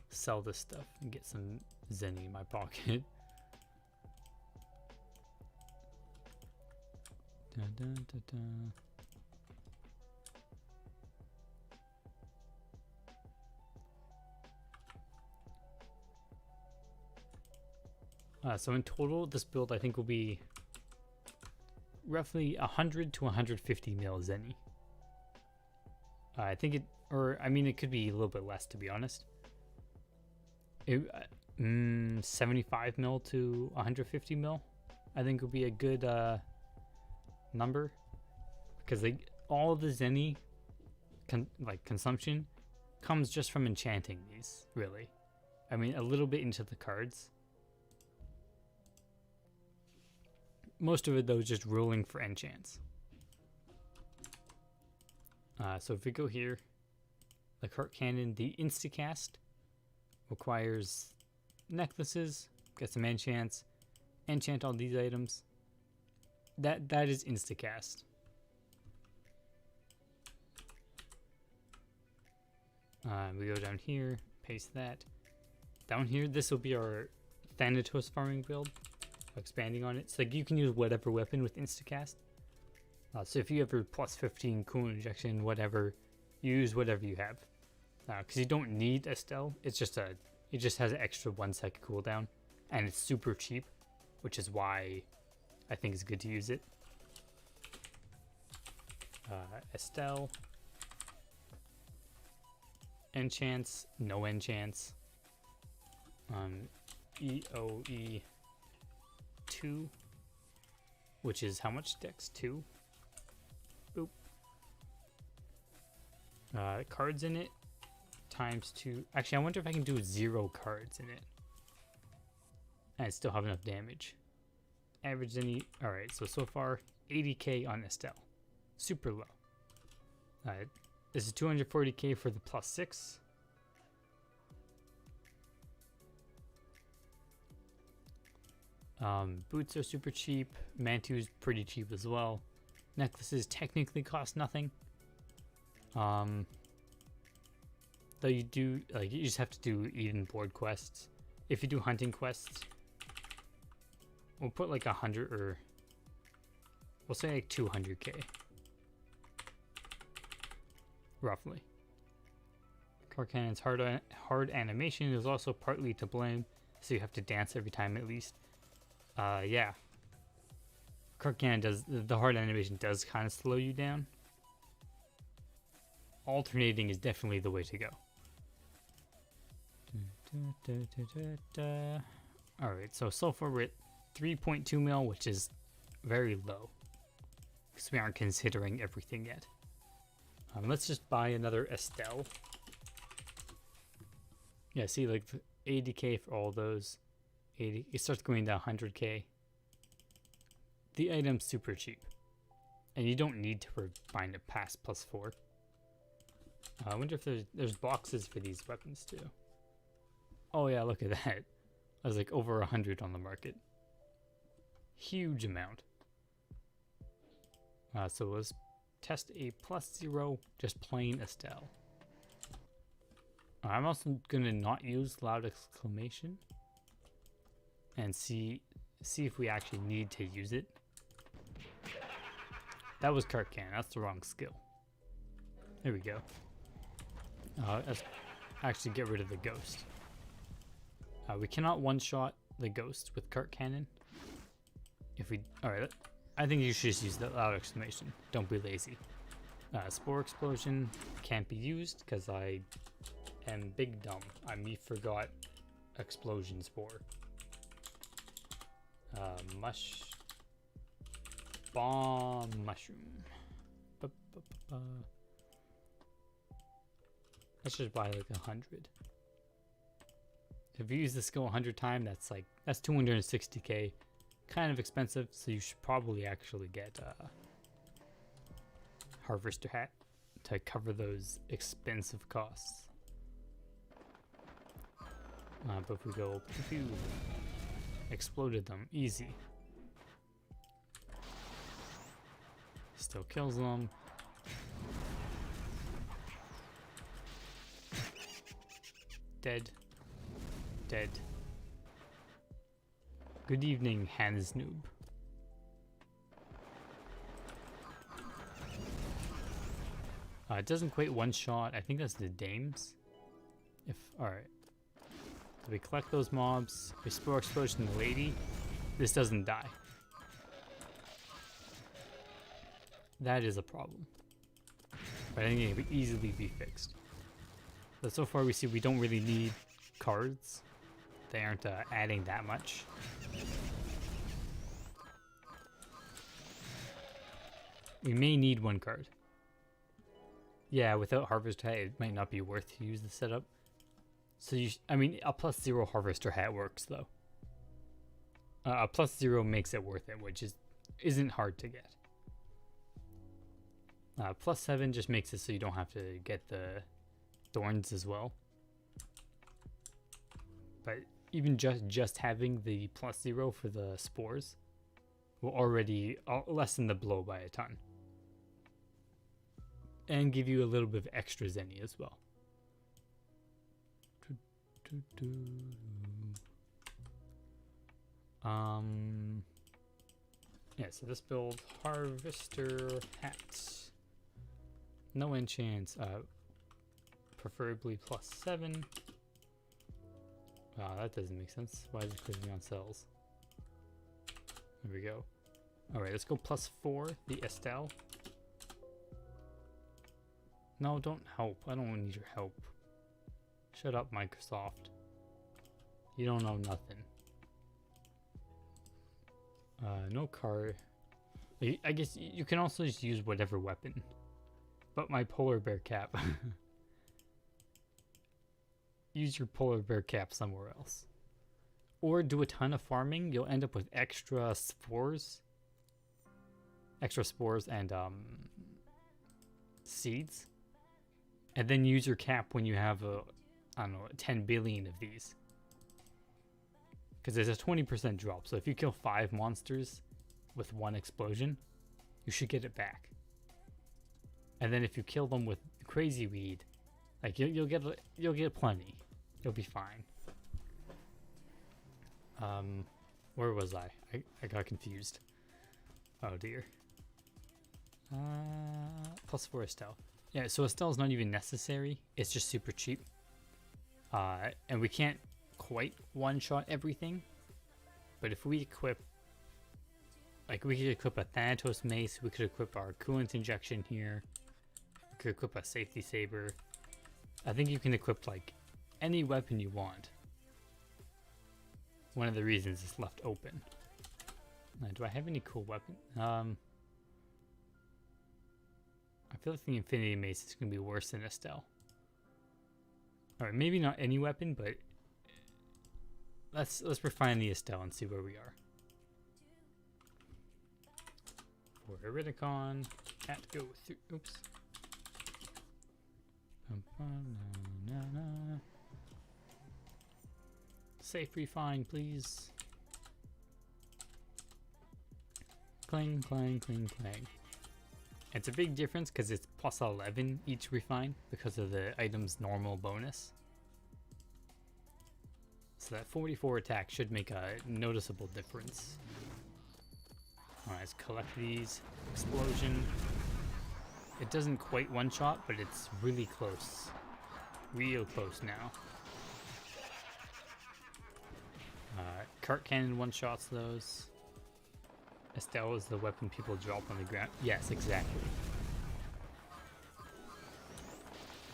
sell this stuff and get some zenny in my pocket. Dun, dun, dun, dun. So in total, this build I think will be roughly 100 to 150 mil zenny. I think it, or I mean, it could be a little bit less to be honest. 75 mil to 150 mil, I think would be a good number, because all of the zenny consumption comes just from enchanting these. Really, I mean, a little bit into the cards. Most of it though is just rolling for enchants. So if we go here, the cart cannon, the Instacast requires necklaces, get some enchants, enchant all these items. That is Instacast. We go down here, paste that. Down here, this will be our Thanatos farming build. Expanding on it, so like you can use whatever weapon with Instacast. So if you have your +15 cool injection, whatever, you use whatever you have, because you don't need Estelle. It just has an extra 1 second cooldown, and it's super cheap, which is why I think it's good to use it. Estelle, enchants, no enchants. EOE 2, which is how much dex? 2. cards in it times 2. Actually, I wonder if I can do 0 cards in it and still have enough damage. Average any. All right, so far 80k on Estelle, super low. This is 240k for the +6. Boots are super cheap. Mantu's pretty cheap as well. Necklaces technically cost nothing. Though you do, like, you just have to do even board quests. If you do hunting quests, we'll put like 100, or we'll say like 200k. Roughly. Card Cannon's hard animation is also partly to blame, so you have to dance every time at least. Yeah. Card Cannon does, the hard animation does kind of slow you down. Alternating is definitely the way to go. Alright, so far we're at 3.2 mil, which is very low, because we aren't considering everything yet. Let's just buy another Estelle. Yeah, see, like 80k for all those. 80. It starts going to 100k. The item's super cheap, and you don't need to find a pass +4. I wonder if there's boxes for these weapons too. Oh yeah, look at that. There's like over 100 on the market. Huge amount. So let's test a +0, just plain Estelle. I'm also gonna not use loud exclamation and see if we actually need to use it. That was Cart Cannon, that's the wrong skill. There we go. Let's actually get rid of the ghost. We cannot one-shot the ghost with Cart Cannon. Alright, I think you should just use the loud exclamation. Don't be lazy. Spore Explosion can't be used because I am big dumb. I forgot Explosion Spore. Bomb Mushroom. Let's just buy like 100. If you use the skill 100 times, that's 260k. Kind of expensive, so you should probably actually get Harvester Hat to cover those expensive costs. But if we go pew, exploded them, easy. Still kills them. Dead. Dead. Good evening, Hans Noob. It doesn't quite one shot. I think that's the dames. Alright. So we collect those mobs. We Spore Explosion the lady. This doesn't die. That is a problem. But I think it could easily be fixed. But so far we see we don't really need cards. They aren't adding that much. We may need one card. Yeah, without Harvester Hat, it might not be worth to use the setup. So I mean, a +0 Harvester Hat works though. A +0 makes it worth it, which isn't hard to get. +7 just makes it so you don't have to get the thorns as well. But even just having the +0 for the spores will already lessen the blow by a ton. And give you a little bit of extra zenny as well. Yeah, so this build Harvester Hats. No enchants. Preferably +7. Wow, that doesn't make sense. Why is it clicking on cells? There we go. Alright, let's go +4, the Estelle. No, don't help. I don't need your help. Shut up, Microsoft. You don't know nothing. No card. I guess you can also just use whatever weapon. but my polar bear cap. Use your polar bear cap somewhere else. Or do a ton of farming. You'll end up with extra spores. Extra spores and seeds. And then use your cap when you have I don't know, 10 billion of these. Because there's a 20% drop. So if you kill 5 monsters with 1 explosion, you should get it back. And then if you kill them with crazy weed, like you'll get plenty. You'll be fine. Where was I? I got confused. Oh dear. +4 Estelle. Yeah, so Estelle is not even necessary. It's just super cheap. And we can't quite one-shot everything. But if we equip, like we could equip a Thanatos mace, we could equip our coolant injection here. We could equip a safety saber. I think you can equip like any weapon you want. One of the reasons it's left open. Do I have any cool weapon? I feel like the Infinity Mace is going to be worse than Estelle. Alright, maybe not any weapon, but let's refine the Estelle and see where we are. For Iridicon, can't go through. Oops. Safe refine, please. Clang, clang, clang, clang. It's a big difference because it's +11 each refine because of the item's normal bonus. So that 44 attack should make a noticeable difference. Alright, let's collect these. Explosion. It doesn't quite one-shot, but it's really close. Real close now. Cart cannon one-shots those. Estelle is the weapon people drop on the ground. Yes, exactly.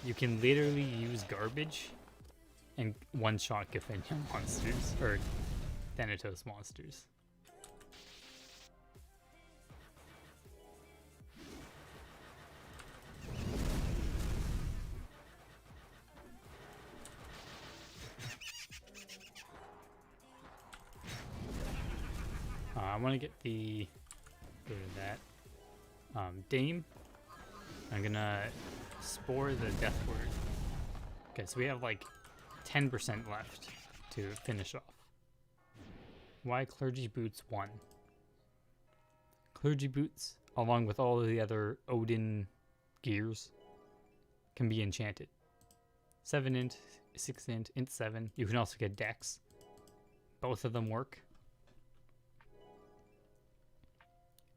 You can literally use garbage and one-shot Gafenia monsters, or Thanatos monsters. I want to get the, go to that, Dame. I'm gonna spore the Death Word. Okay, so we have like 10% left to finish off. Why Clergy Boots 1? Clergy Boots, along with all of the other Odin gears, can be enchanted. 7 int, 6 int, int 7. You can also get Dex. Both of them work.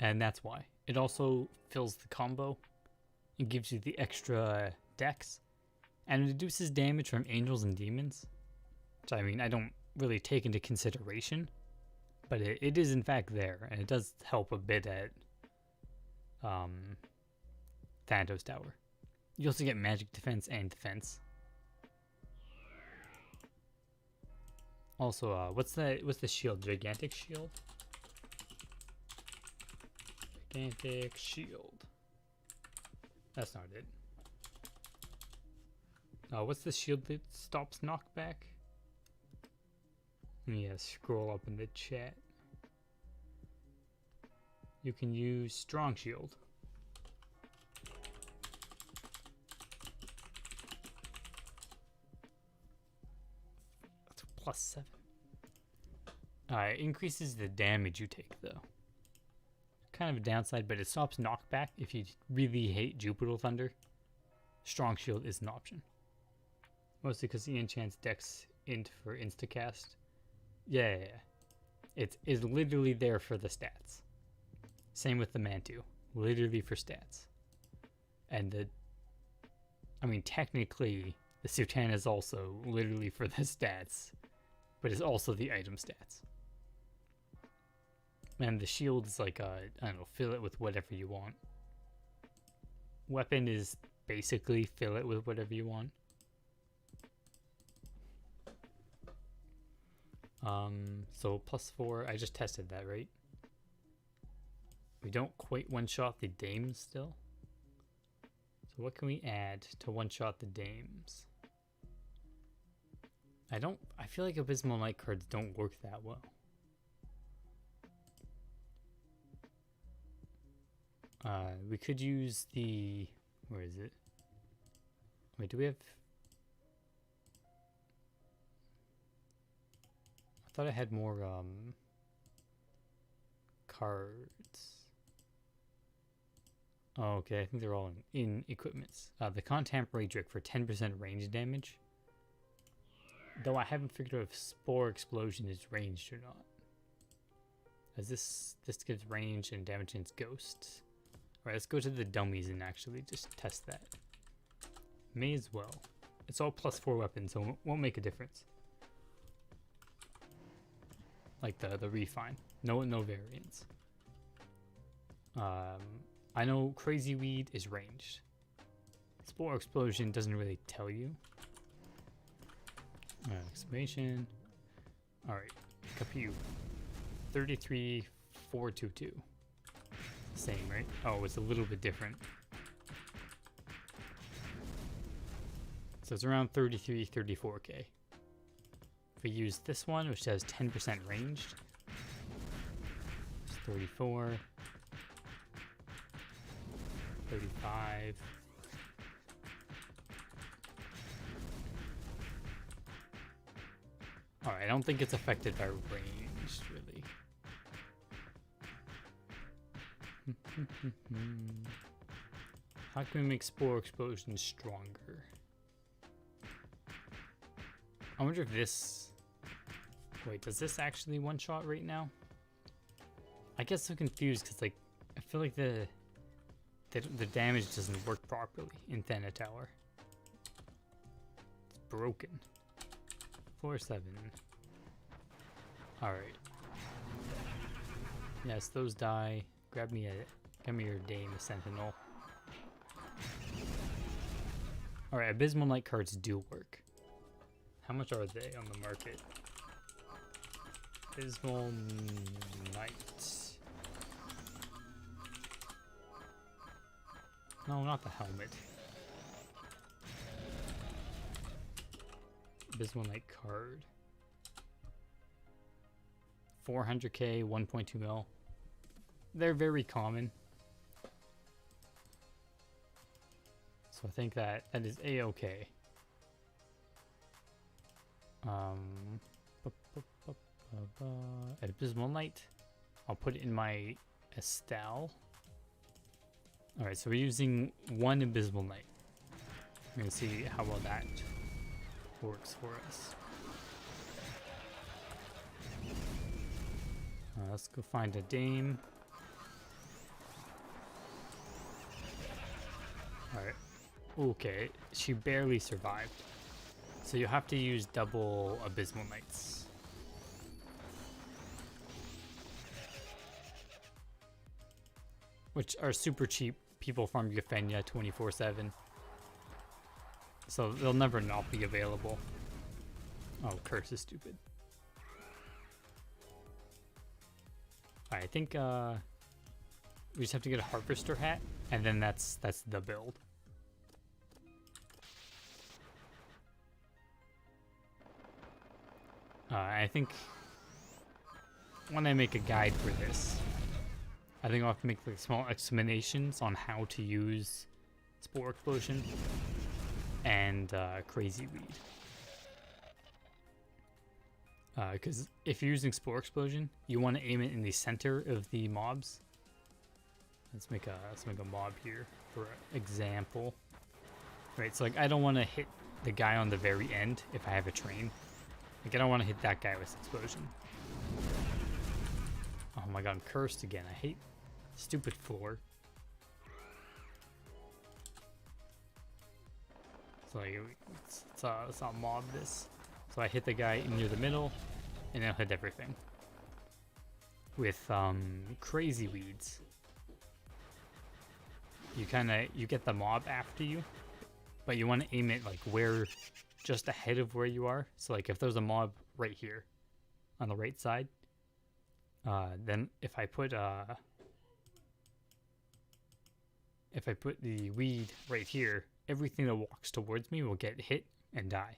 And that's why. It also fills the combo. It gives you the extra dex. And it reduces damage from angels and demons. Which, I mean, I don't really take into consideration. But it is in fact there. And it does help a bit at Thanatos Tower. You also get magic defense and defense. Also, what's the shield? Gigantic shield? Gigantic shield. That's not it. What's the shield that stops knockback? Yeah, scroll up in the chat. You can use strong shield. That's +7. It increases the damage you take though. Kind of a downside, but it stops knockback if you really hate Jupiter Thunder. Strong shield is an option. Mostly because he enchants Dex int for Instacast. Yeah. It's literally there for the stats. Same with the Mantu. Literally for stats. And I mean, technically, the Sultan is also literally for the stats. But it's also the item stats. And the shield is like, I don't know, fill it with whatever you want. Weapon is basically fill it with whatever you want. So +4, I just tested that, right? We don't quite one-shot the Dame still. So what can we add to one-shot the dames? I feel like Abysmal Light cards don't work that well. We could use the, where is it? Wait, do we have, I thought I had more cards. Oh, okay, I think they're all in equipments. The Contemporary Drake for 10% range damage. Though I haven't figured out if Spore Explosion is ranged or not. As this gives range and damage against ghosts. Alright, let's go to the dummies and actually just test that. May as well. It's all +4 weapons, so it won't make a difference. Like the refine. No variants. I know Crazy Weed is ranged. Spore Explosion doesn't really tell you. Exclamation. Alright, Capu. 33,422. Same, right? Oh, it's a little bit different. So it's around 33, 34k. If we use this one, which has 10% ranged, it's 34, 35. Alright, I don't think it's affected by range, really. How can we make Spore Explosion stronger? I wonder if this... Wait, does this actually one-shot right now? I get so confused because, like, I feel like the damage doesn't work properly in Thanatos. It's broken. 4-7. Alright. Yes, those die. Grab me your Dame, a Sentinel. Alright, Abysmal Light cards do work. How much are they on the market? Abysmal Light. No, not the helmet. Abysmal Light card. 400k, 1.2 mil. They're very common. So I think that is a-okay. Abysmal Light. I'll put it in my Estelle. Alright, so we're using one Abysmal Light. We're gonna see how well that works for us. Let's go find a Dame. Alright. Okay, she barely survived. So you have to use double Abysmal Lights. Which are super cheap. People farm Euphenia 24/7. So they'll never not be available. Oh, Curse is stupid. I think we just have to get a Harvester hat, and then that's the build. I think when I make a guide for this, I think I'll have to make like small explanations on how to use Spore Explosion and Crazy Weed. Because if you're using Spore Explosion, you want to aim it in the center of the mobs. Let's make a mob here for example. Right, so like I don't want to hit the guy on the very end if I have a train. Like I don't want to hit that guy with Explosion. Oh my god, I'm cursed again. I hate stupid floor. So like, let's not mob this. So I hit the guy near the middle, and I'll hit everything. With Crazy Weeds, you get the mob after you, but you want to aim it like just ahead of where you are. So like if there's a mob right here, on the right side, then if I put if I put the weed right here, everything that walks towards me will get hit and die.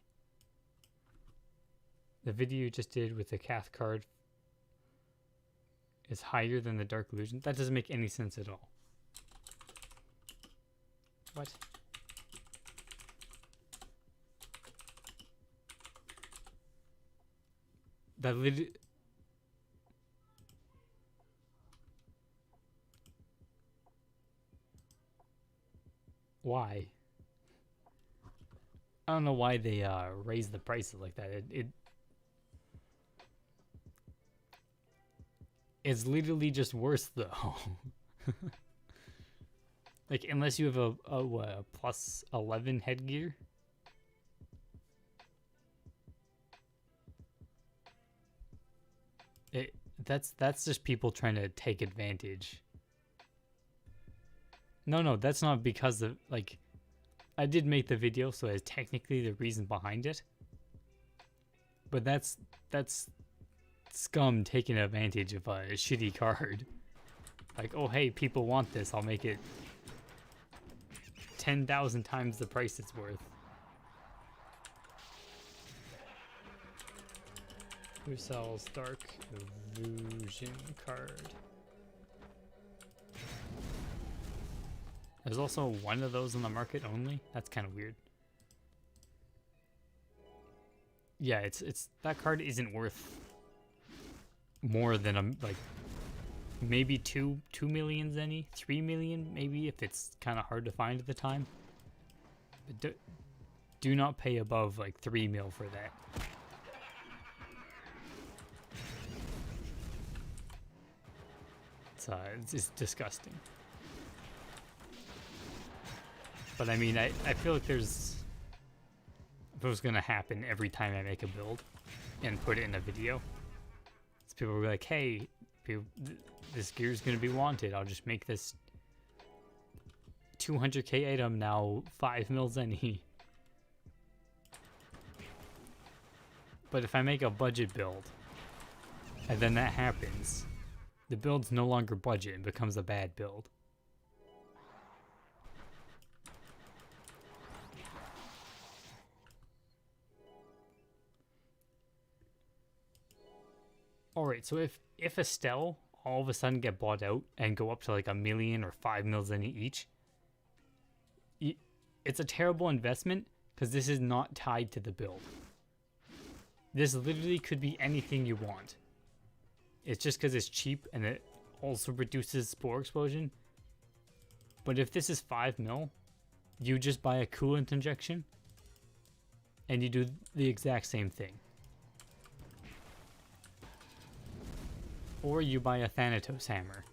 The video you just did with the Cath card is higher than the Dark Illusion. That doesn't make any sense at all. What? That literally... Why? I don't know why they raised the prices like that. It's literally just worse though. Like, unless you have a plus 11 headgear. That's just people trying to take advantage. No, that's not because of, like, I did make the video, so it's technically the reason behind it. But that's scum taking advantage of a shitty card. Like, oh hey, people want this, I'll make it 10,000 times the price it's worth. Who sells Dark Illusion card? There's also one of those on the market only. That's kind of weird. Yeah, it's that card isn't worth more than like maybe 2 million zenny, 3 million maybe if it's kind of hard to find at the time. But do not pay above like 3 mil for that. It's disgusting. But I mean, I feel like there's, if it was gonna happen every time I make a build and put it in a video, so people will be like, hey, this gear is gonna be wanted. I'll just make this 200k item now 5 mil zenny. But if I make a budget build and then that happens, the build's no longer budget and becomes a bad build. Alright, so if Estelle all of a sudden get bought out and go up to like 1 million or 5 mils in each, it's a terrible investment because this is not tied to the build. This literally could be anything you want. It's just because it's cheap and it also reduces spore explosion. But if this is 5 mil, you just buy a coolant injection and you do the exact same thing. Or you buy a Thanatos hammer.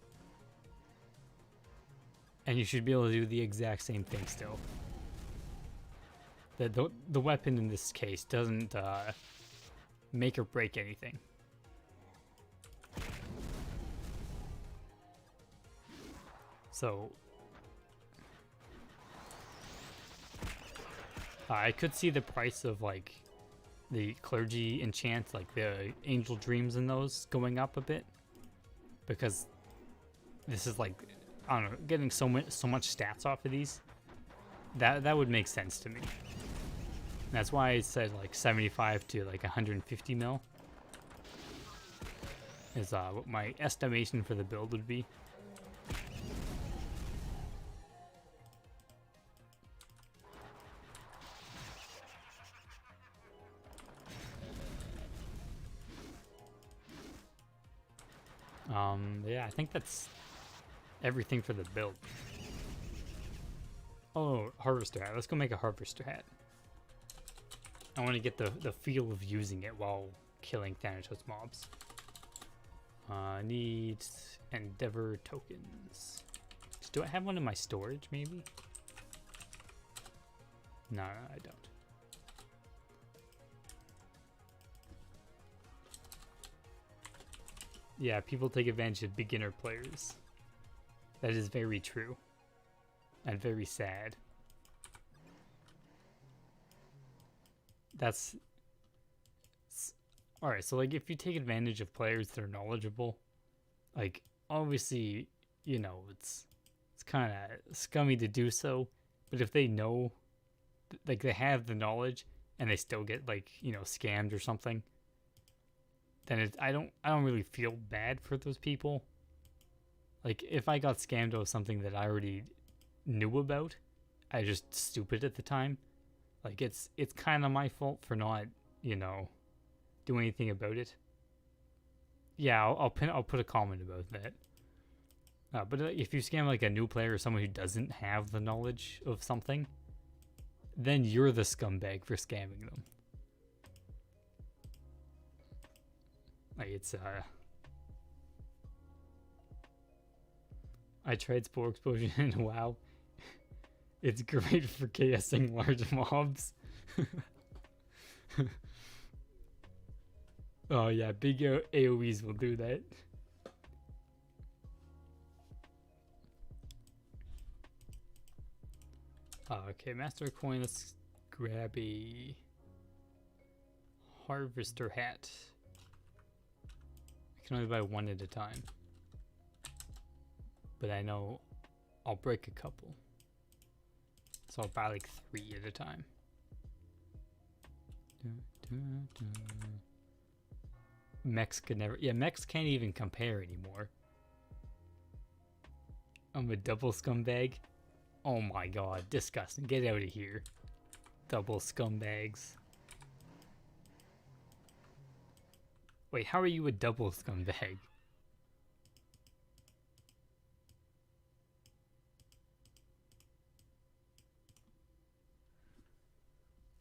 And you should be able to do the exact same thing still. The weapon in this case doesn't make or break anything. So I could see the price of like the clergy enchant, like the angel dreams and those going up a bit, because this is like, I don't know, getting so much stats off of these. That would make sense to me. That's why I said like 75 to like 150 mil is what my estimation for the build would be. Yeah, I think that's everything for the build. Oh, harvester hat. Let's go make a harvester hat. I want to get the feel of using it while killing Thanatos mobs. Need endeavor tokens. Do I have one in my storage, maybe? No, I don't. Yeah, people take advantage of beginner players. That is very true. And very sad. That's... Alright, so like if you take advantage of players that are knowledgeable, like obviously, you know, it's kind of scummy to do so. But if they know, like they have the knowledge, and they still get like, you know, scammed or something, then I don't really feel bad for those people. Like if I got scammed of something that I already knew about, I was just stupid at the time. Like it's kind of my fault for not, you know, doing anything about it. Yeah, I'll put a comment about that. But if you scam like a new player or someone who doesn't have the knowledge of something, then you're the scumbag for scamming them. Like it's I tried Spore Explosion and wow, it's great for KSing large mobs. Oh yeah, big AoEs will do that. Okay, Master Coin, let's grab a Harvester Hat. I can only buy one at a time. But I know I'll break a couple. So I'll buy like 3 at a time. Mechs could never... Yeah, mechs can't even compare anymore. I'm a double scumbag. Oh my god, disgusting. Get out of here. Double scumbags. Wait, how are you a double scumbag?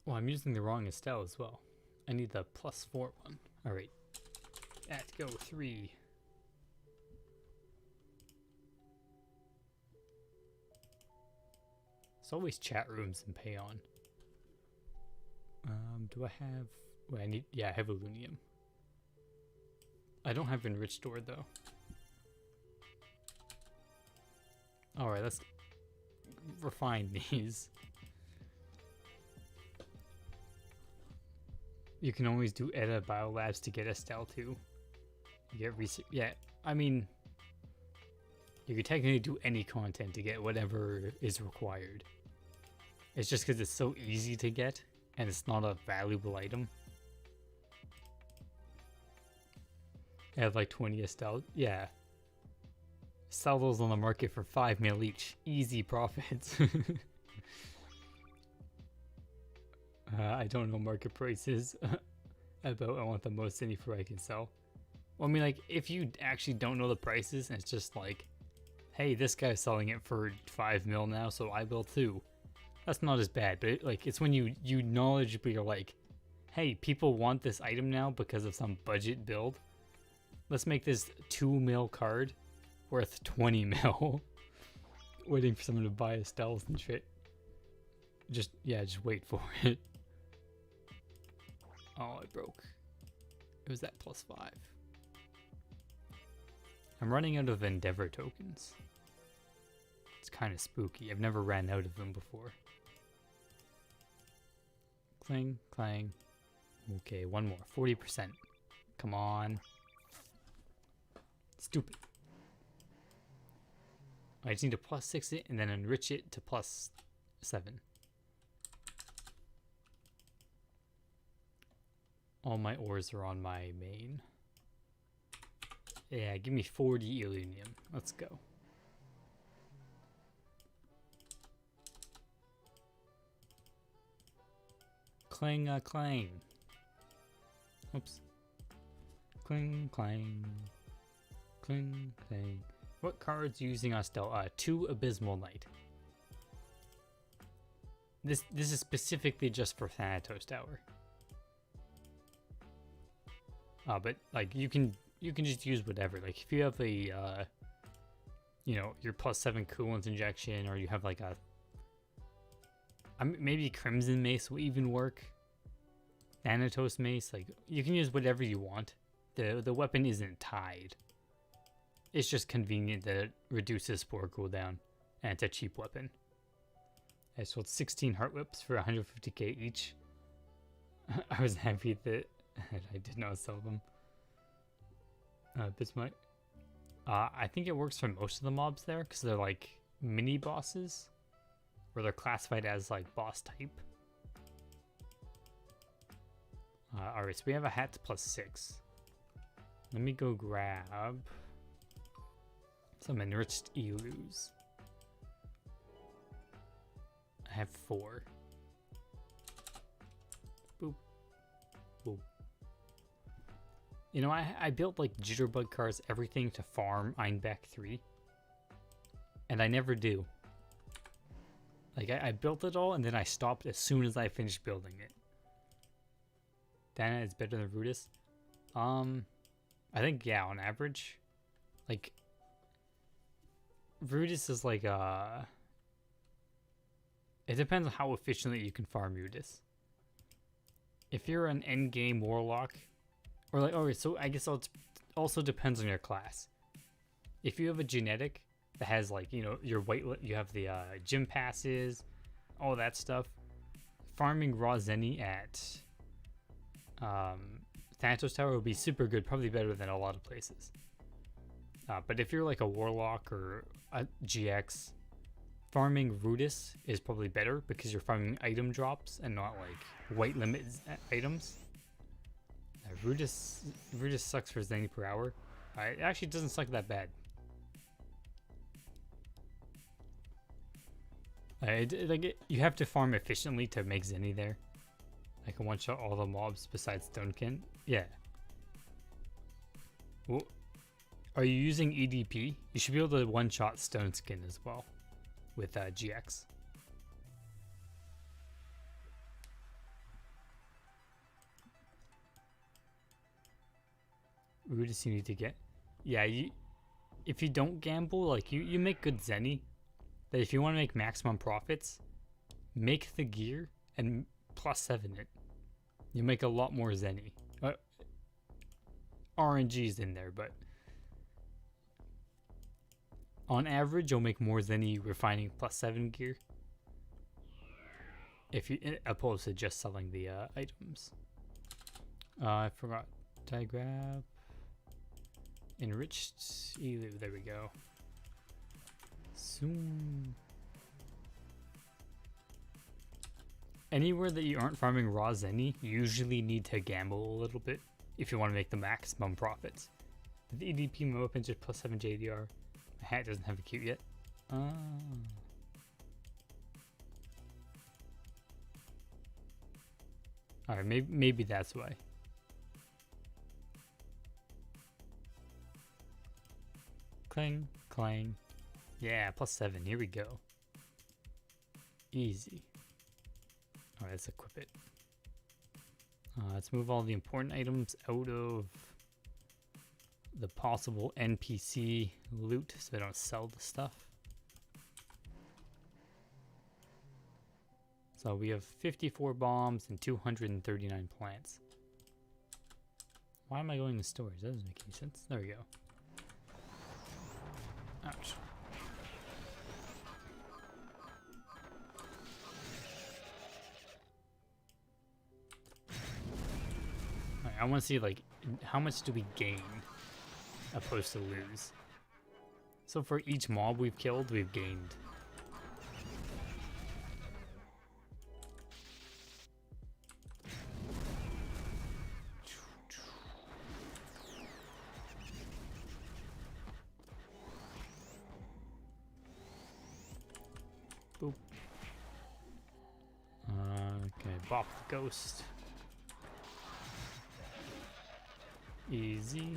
Well, I'm using the wrong Estelle as well. I need the +4 one. Alright. That go 3. It's always chat rooms and pay on. Do I have... Wait, I need... Yeah, I have Alunium. I don't have Enriched Ore, though. Alright, let's refine these. You can always do Edda Biolabs to get Estelle, too. You get research... Yeah, I mean... You could technically do any content to get whatever is required. It's just because it's so easy to get, and it's not a valuable item. I have like 20 Estelle. Yeah. Sell those on the market for 5 mil each. Easy profits. I don't know market prices. About I want the most info I can sell. Well, I mean, like, if you actually don't know the prices, and it's just like, hey, this guy's selling it for 5 mil now, so I will too. That's not as bad, but it's when you knowledgeably are like, hey, people want this item now because of some budget build. Let's make this 2 mil card worth 20 mil. Waiting for someone to buy Estelle and shit. Just wait for it. Oh, it broke. It was that +5. I'm running out of Endeavor tokens. It's kind of spooky. I've never ran out of them before. Clang, clang. Okay, one more. 40%. Come on. Stupid. I just need to +6 it and then enrich it to +7. All my ores are on my main. Yeah, give me 40 Illunium. Let's go. Clang, clang. Oops. Clang, clang. Clang, clang. What cards using Estelle? 2 Abysmal Knight. This is specifically just for Thanatos Tower. But like you can just use whatever. Like if you have a you know, your +7 coolant injection, or you have like a maybe Crimson Mace will even work. Thanatos Mace, like you can use whatever you want. The weapon isn't tied. It's just convenient that it reduces spore cooldown, and it's a cheap weapon. I sold 16 Heart Whips for 150k each. I was happy that I did not sell them. Bismuth. I think it works for most of the mobs there, because they're like mini bosses, where they're classified as like boss type. Alright, so we have a hat +6. Let me go grab some enriched elus. I have 4. Boop. Boop. You know, I built like jitterbug cars, everything to farm Einbeck 3. And I never do. Like, I built it all and then I stopped as soon as I finished building it. Dana is better than Rudis. I think, yeah, on average. Like, Rudis is like, it depends on how efficiently you can farm Rudis. If you're an endgame warlock, or like, okay, so I guess it also depends on your class. If you have a genetic that has like, you know, your white, you have the gym passes, all that stuff, farming raw Zenny at Thanatos Tower would be super good, probably better than a lot of places. But if you're like a warlock or a GX, farming Rudis is probably better because you're farming item drops and not like white limit items. Rudis sucks for Zenny per hour. It actually doesn't suck that bad. You have to farm efficiently to make Zenny there. I can one-shot all the mobs besides Stonekin. Yeah. Well, are you using EDP? You should be able to one-shot Stoneskin as well with GX. Rudis you need to get. Yeah, if you don't gamble, like you make good Zenny. That if you want to make maximum profits, make the gear and +7 it. You make a lot more Zenny. RNG's in there, but on average, you'll make more Zenny refining +7 gear. If you, opposed to just selling the items. I forgot. Did I grab enriched elu? There we go. Soon. Anywhere that you aren't farming raw Zenny, you usually need to gamble a little bit if you want to make the maximum profits. The EDP my weapons just +7 JDR. My hat doesn't have a cute yet. Alright, maybe that's why. Clang, clang. Yeah, +7. Here we go. Easy. Alright, let's equip it. Let's move all the important items out of the possible NPC loot so I don't sell the stuff. So we have 54 bombs and 239 plants. Why am I going to storage? That doesn't make any sense. There we go. Ouch. I want to see like how much do we gain opposed to lose. So for each mob we've killed, we've gained. Boop. Okay, bop the ghost. Easy.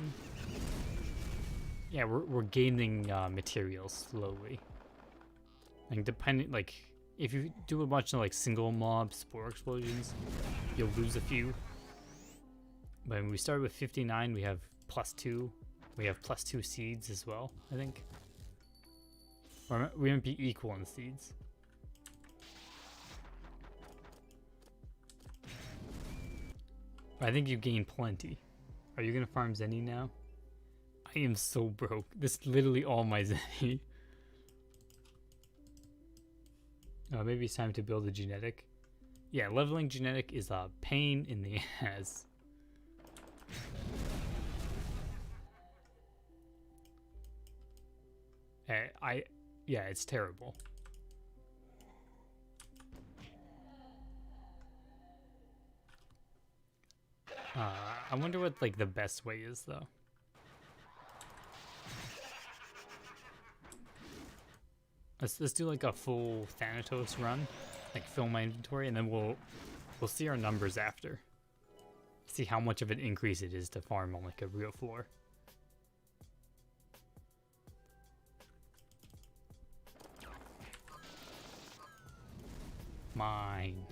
Yeah, we're gaining materials slowly. Like depending, like if you do a bunch of like single mob spore explosions, you'll lose a few. But when we start with 59, we have +2. We have +2 seeds as well, I think. Or we might be equal in seeds. I think you gain plenty. Are you gonna farm Zenny now? I am so broke. This is literally all my Zenny. Maybe it's time to build a genetic. Yeah, leveling genetic is a pain in the ass. Yeah, it's terrible. I wonder what like the best way is though. Let's do like a full Thanatos run, like fill my inventory, and then we'll see our numbers after. See how much of an increase it is to farm on like a real floor. Mine.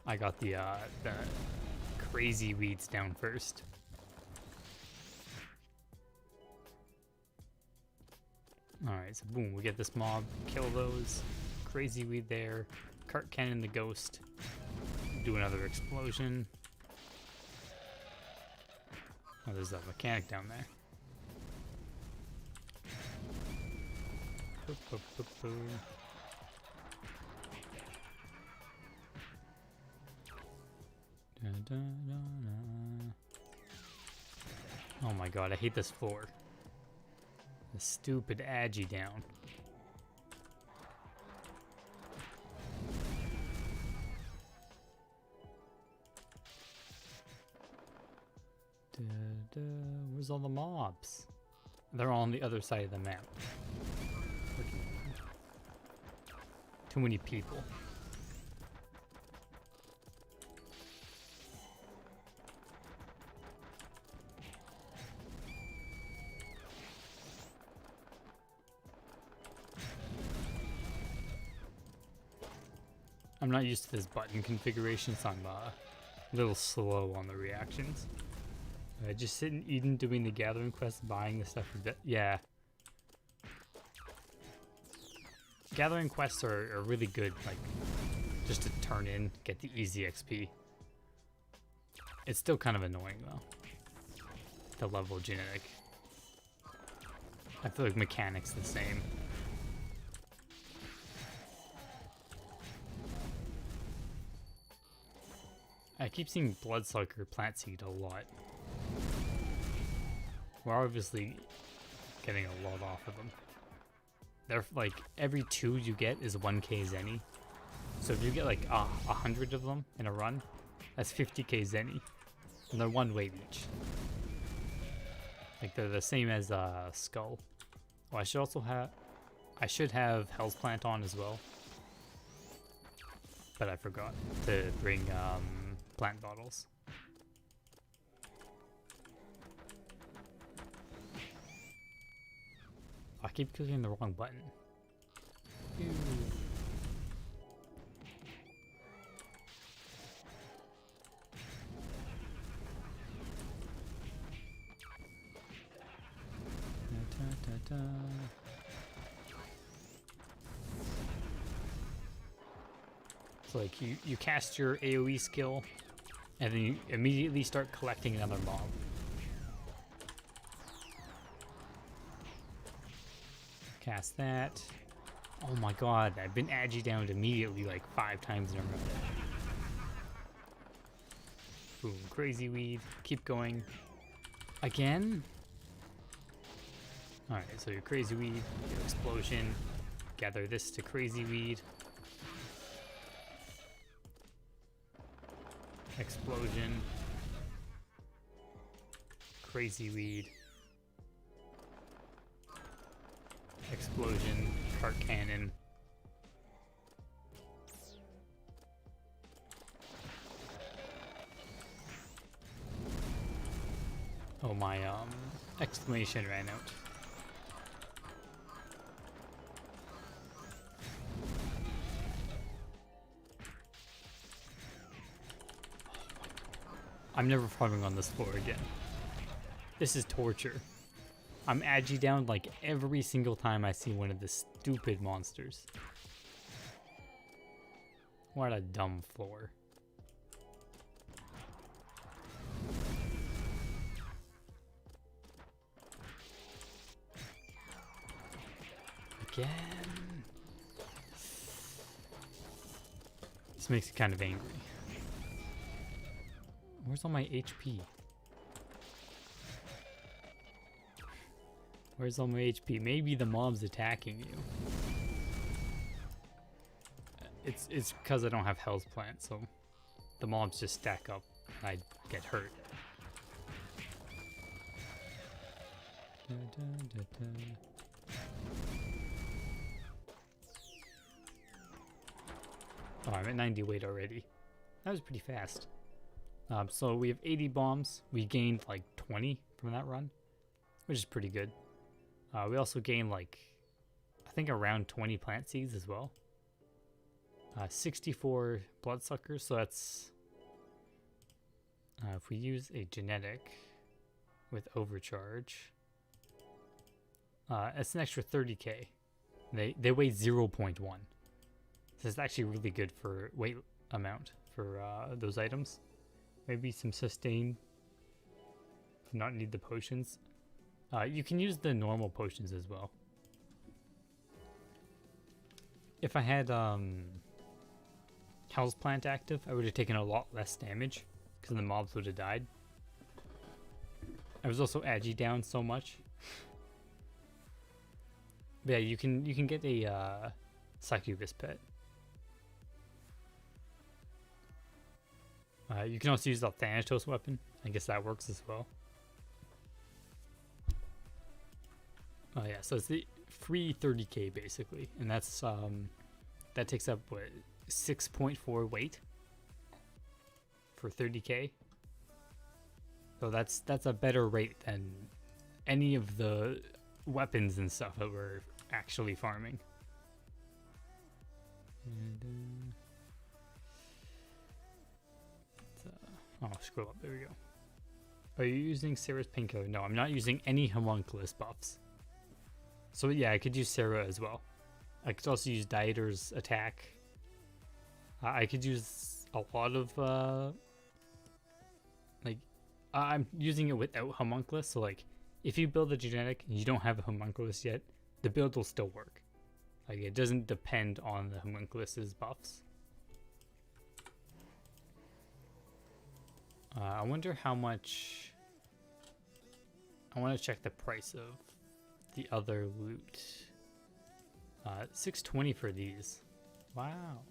I got the crazy weeds down first. Alright, so boom, we get this mob, kill those. Crazy weed there. Cart cannon the ghost. Do another explosion. Oh, there's a mechanic down there. Boop, boop, boop, boop. Da, da, da, da. Oh my god, I hate this floor. The stupid agi down. Da, da. Where's all the mobs? They're all on the other side of the map. Too many people. I'm not used to this button configuration, so I'm a little slow on the reactions. Just sitting, eating, doing the gathering quest, buying the stuff. Yeah. Gathering quests are really good, like, just to turn in, get the easy XP. It's still kind of annoying, though. The level genetic. I feel like mechanics the same. I keep seeing Bloodsucker plant seed a lot. We're obviously getting a lot off of them. They're like, every 2 you get is 1k zenny. So if you get like 100 of them in a run, that's 50k zenny. And they're 1 wave each. Like they're the same as Skull. Oh, I should also have, I should have Hell's Plant on as well. But I forgot to bring plant bottles. I keep clicking the wrong button. Ew. Da, da, da, da. So like you cast your AoE skill and then you immediately start collecting another mob. Cast that. Oh my god, I've been agi downed immediately like 5 times in a row. Boom, crazy weed. Keep going. Again? Alright, so your crazy weed, your explosion. Gather this to crazy weed. Explosion. Crazy weed. Explosion. Cart cannon. Oh, my exclamation ran out. I'm never farming on this floor again. This is torture. I'm agi down like every single time I see one of the stupid monsters. What a dumb floor. Again. This makes me kind of angry. Where's all my HP? Where's all my HP? Maybe the mob's attacking you. It's because I don't have health plant, so the mobs just stack up and I get hurt. Oh, I'm at 90 weight already. That was pretty fast. So we have 80 bombs. We gained like 20 from that run, which is pretty good. We also gained like, I think around 20 plant seeds as well. 64 bloodsuckers, so that's, if we use a genetic with overcharge, it's an extra 30k. They weigh 0.1. This is actually really good for weight amount for those items. Maybe some sustain to not need the potions. You can use the normal potions as well. If I had Hell's Plant active, I would have taken a lot less damage because the mobs would have died. I was also agi down so much. But yeah, you can get a succubus pet. You can also use the Thanatos weapon. I guess that works as well. Oh yeah, so it's the free 30k basically, and that's that takes up what, 6.4 weight for 30k. So that's a better rate than any of the weapons and stuff that we're actually farming. And, oh, scroll up. There we go. Are you using Sarah's Pinko? No, I'm not using any homunculus buffs. So yeah, I could use Sarah as well. I could also use Dieter's attack. I could use a lot of I'm using it without homunculus. So like, if you build a genetic and you don't have a homunculus yet, the build will still work. Like, it doesn't depend on the homunculus's buffs. I wonder how much. I want to check the price of the other loot. 620 for these. Wow.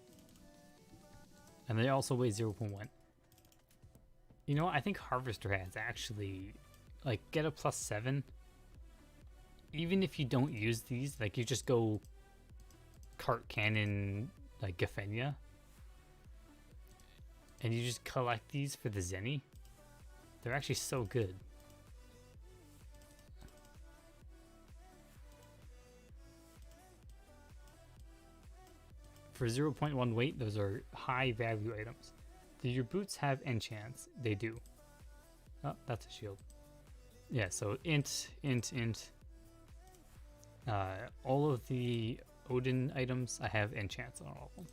And they also weigh 0.1. You know what? I think Harvester has actually, like, get a +7. Even if you don't use these, like, you just go cart cannon, like Gafenia, and you just collect these for the Zenny. They're actually so good. For 0.1 weight, those are high value items. Do your boots have enchants? They do. Oh, that's a shield. Yeah, so int. All of the Odin items, I have enchants on all of them.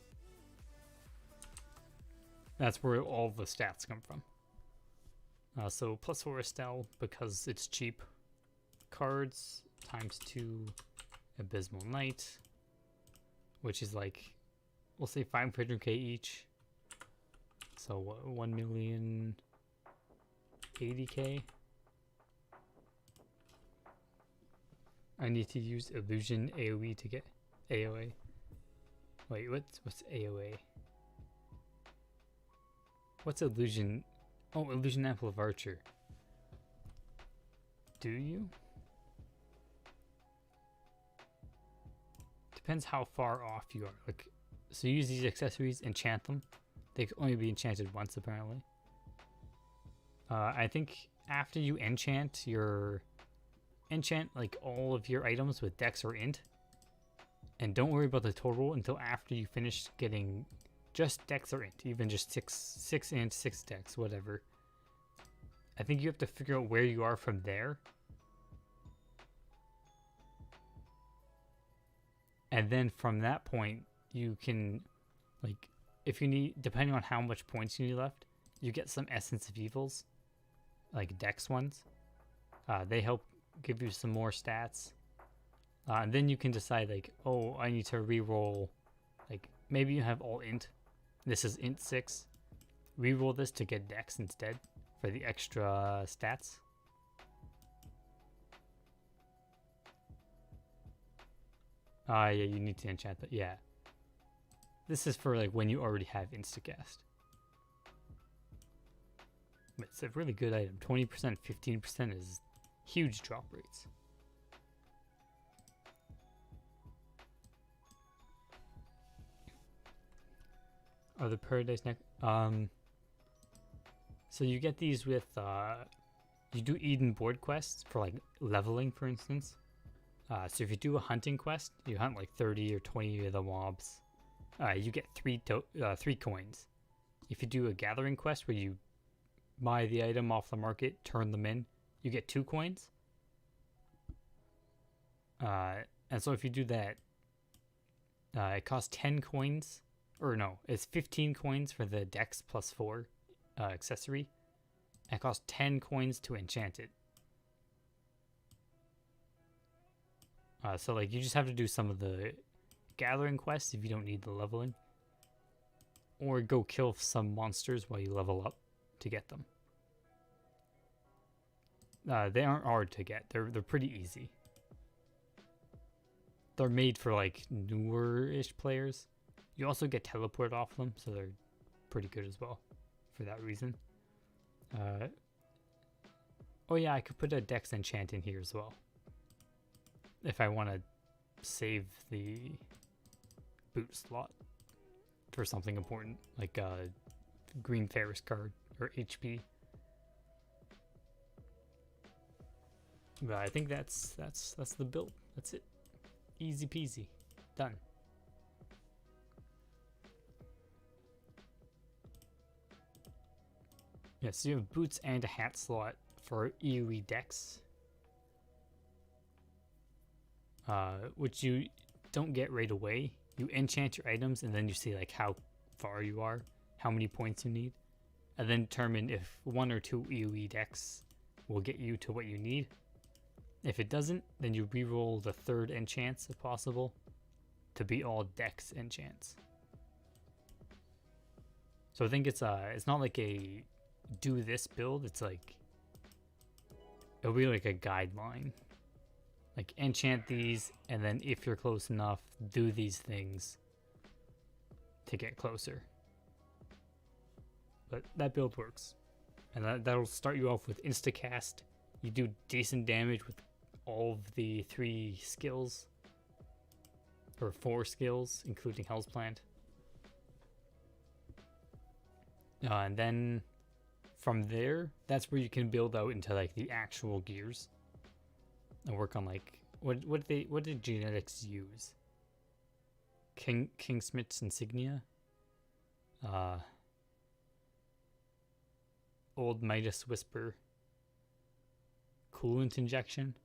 That's where all the stats come from. So +4 Estelle because it's cheap. Cards ×2 Abysmal Knight, which is like, we'll say 500k each. So what, 1,080,000. I need to use Illusion AoE to get AoA. Wait, what's AoA? What's Illusion? Oh, Illusion Apple of Archer. Do you? Depends how far off you are. Like, so you use these accessories, enchant them. They can only be enchanted once, apparently. I think after you enchant like all of your items with Dex or Int, and don't worry about the total until after you finish getting just Dex or Int, even just 6 Int, 6 Dex, whatever. I think you have to figure out where you are from there. And then from that point, you can, like, if you need, depending on how much points you need left, you get some Essence of Evils, like Dex ones. They help give you some more stats. And then you can decide, like, oh, I need to re-roll, like, maybe you have all Int. This is Int 6. Re-roll this to get Dex instead for the extra stats. Yeah, you need to enchant that. Yeah. This is for like when you already have Instacast. But it's a really good item. 20%, 15% is huge drop rates. Are the Paradise Neck? So you get these with you do Eden board quests for like leveling, for instance. So if you do a hunting quest, you hunt like 30 or 20 of the mobs. You get three coins. If you do a gathering quest where you buy the item off the market, turn them in, you get 2 coins. And so if you do that, it costs 10 coins. Or no, it's 15 coins for the Dex plus 4 accessory. It costs 10 coins to enchant it. So like you just have to do some of the gathering quests if you don't need the leveling. Or go kill some monsters while you level up to get them. They aren't hard to get. They're pretty easy. They're made for like newer-ish players. You also get teleport off them, so they're pretty good as well for that reason. Oh yeah, I could put a Dex enchant in here as well. If I want to save the boot slot for something important, like a green Ferris card or HP. But I think that's the build. That's it. Easy peasy. Done. Yeah, so you have boots and a hat slot for EOE Dex. Which you don't get right away. You enchant your items and then you see like how far you are, how many points you need, and then determine if 1 or 2 EOE Dex will get you to what you need. If it doesn't, then you reroll the 3rd enchants if possible to be all Dex enchants. So I think it's not like a do this build, it's like it'll be like a guideline. Like enchant these, and then if you're close enough, do these things to get closer. But that build works. And that'll start you off with Instacast. You do decent damage with all of the 3 skills. Or 4 skills, including Hell's Plant. And then from there, that's where you can build out into like the actual gears. And work on like what did genetics use? Kingsmith's insignia, old Midas whisper, coolant injection.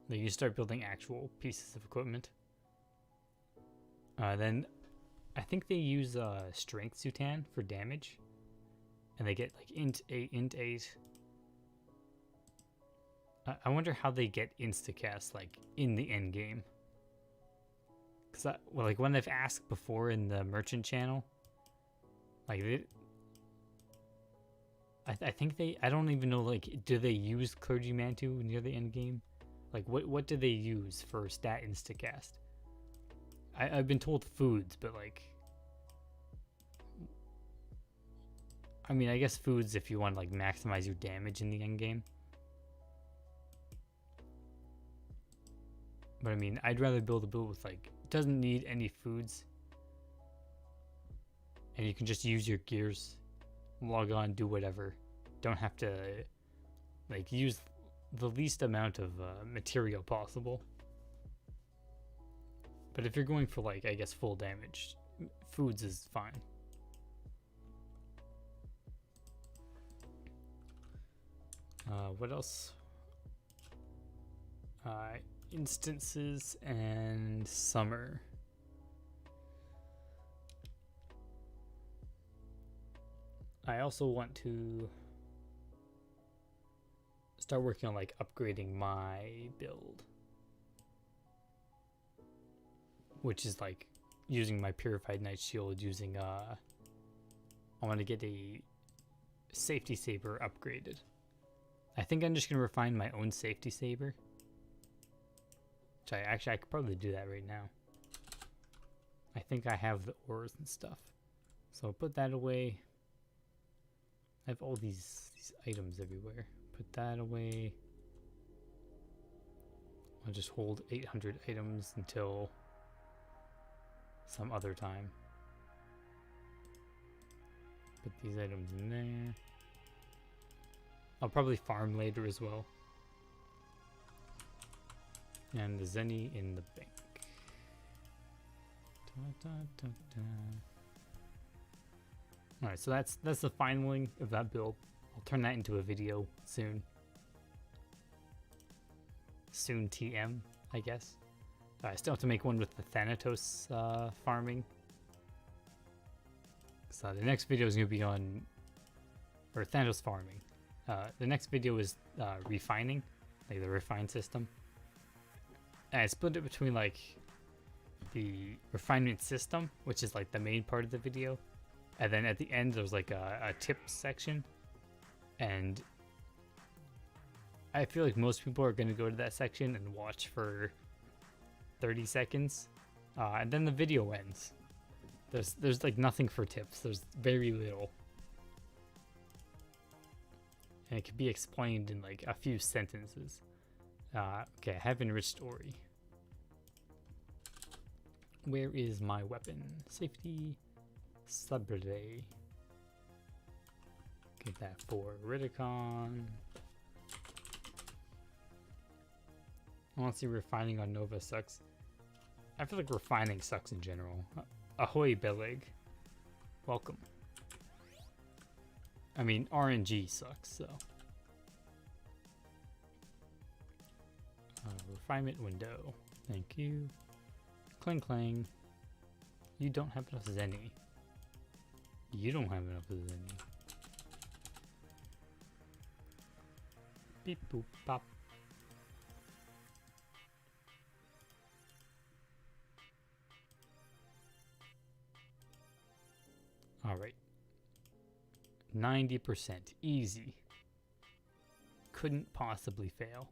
Then you start building actual pieces of equipment. Then I think they use strength Sutan for damage, and they get like int 8, int 8. I wonder how they get Instacast like in the end game. Cause like when they've asked before in the merchant channel, like I think I don't even know, like, do they use Clergy Mantu near the end game? Like what do they use for stat Instacast? I've been told foods, but like, I mean, I guess foods if you want to like maximize your damage in the end game. But I mean, I'd rather build a build with like, doesn't need any foods. And you can just use your gears, log on, do whatever. Don't have to like use the least amount of material possible. But if you're going for like, I guess full damage, foods is fine. What else? Instances and summer. I also want to start working on like upgrading my build, which is like using my purified night shield, using I want to get a safety saber upgraded. I think I'm just gonna refine my own safety saber. Which I could probably do that right now. I think I have the ores and stuff. So I'll put that away. I have all these items everywhere. Put that away. I'll just hold 800 items until some other time. Put these items in there. I'll probably farm later as well. And the Zenny in the bank. Alright, so that's the finaling of that build. I'll turn that into a video soon. Soon TM, I guess. I still have to make one with the Thanatos farming. So the next video is going to be on, or Thanatos farming. The next video is refining, like the refine system. And I split it between like the refinement system, which is like the main part of the video. And then at the end, there's like a tips section. And I feel like most people are going to go to that section and watch for 30 seconds. And then the video ends. There's like nothing for tips. There's very little. And it can be explained in like a few sentences. Okay, I have enriched Ori. Where is my weapon? Safety. Sabre. Get that for Ridicon. Honestly, refining on Nova sucks. I feel like refining sucks in general. Ahoy, Beleg. Welcome. I mean, RNG sucks, so. Refinement window. Thank you. Clang clang. You don't have enough Zenny. You don't have enough Zenny. Beep boop pop. Alright. 90%. Easy. Couldn't possibly fail.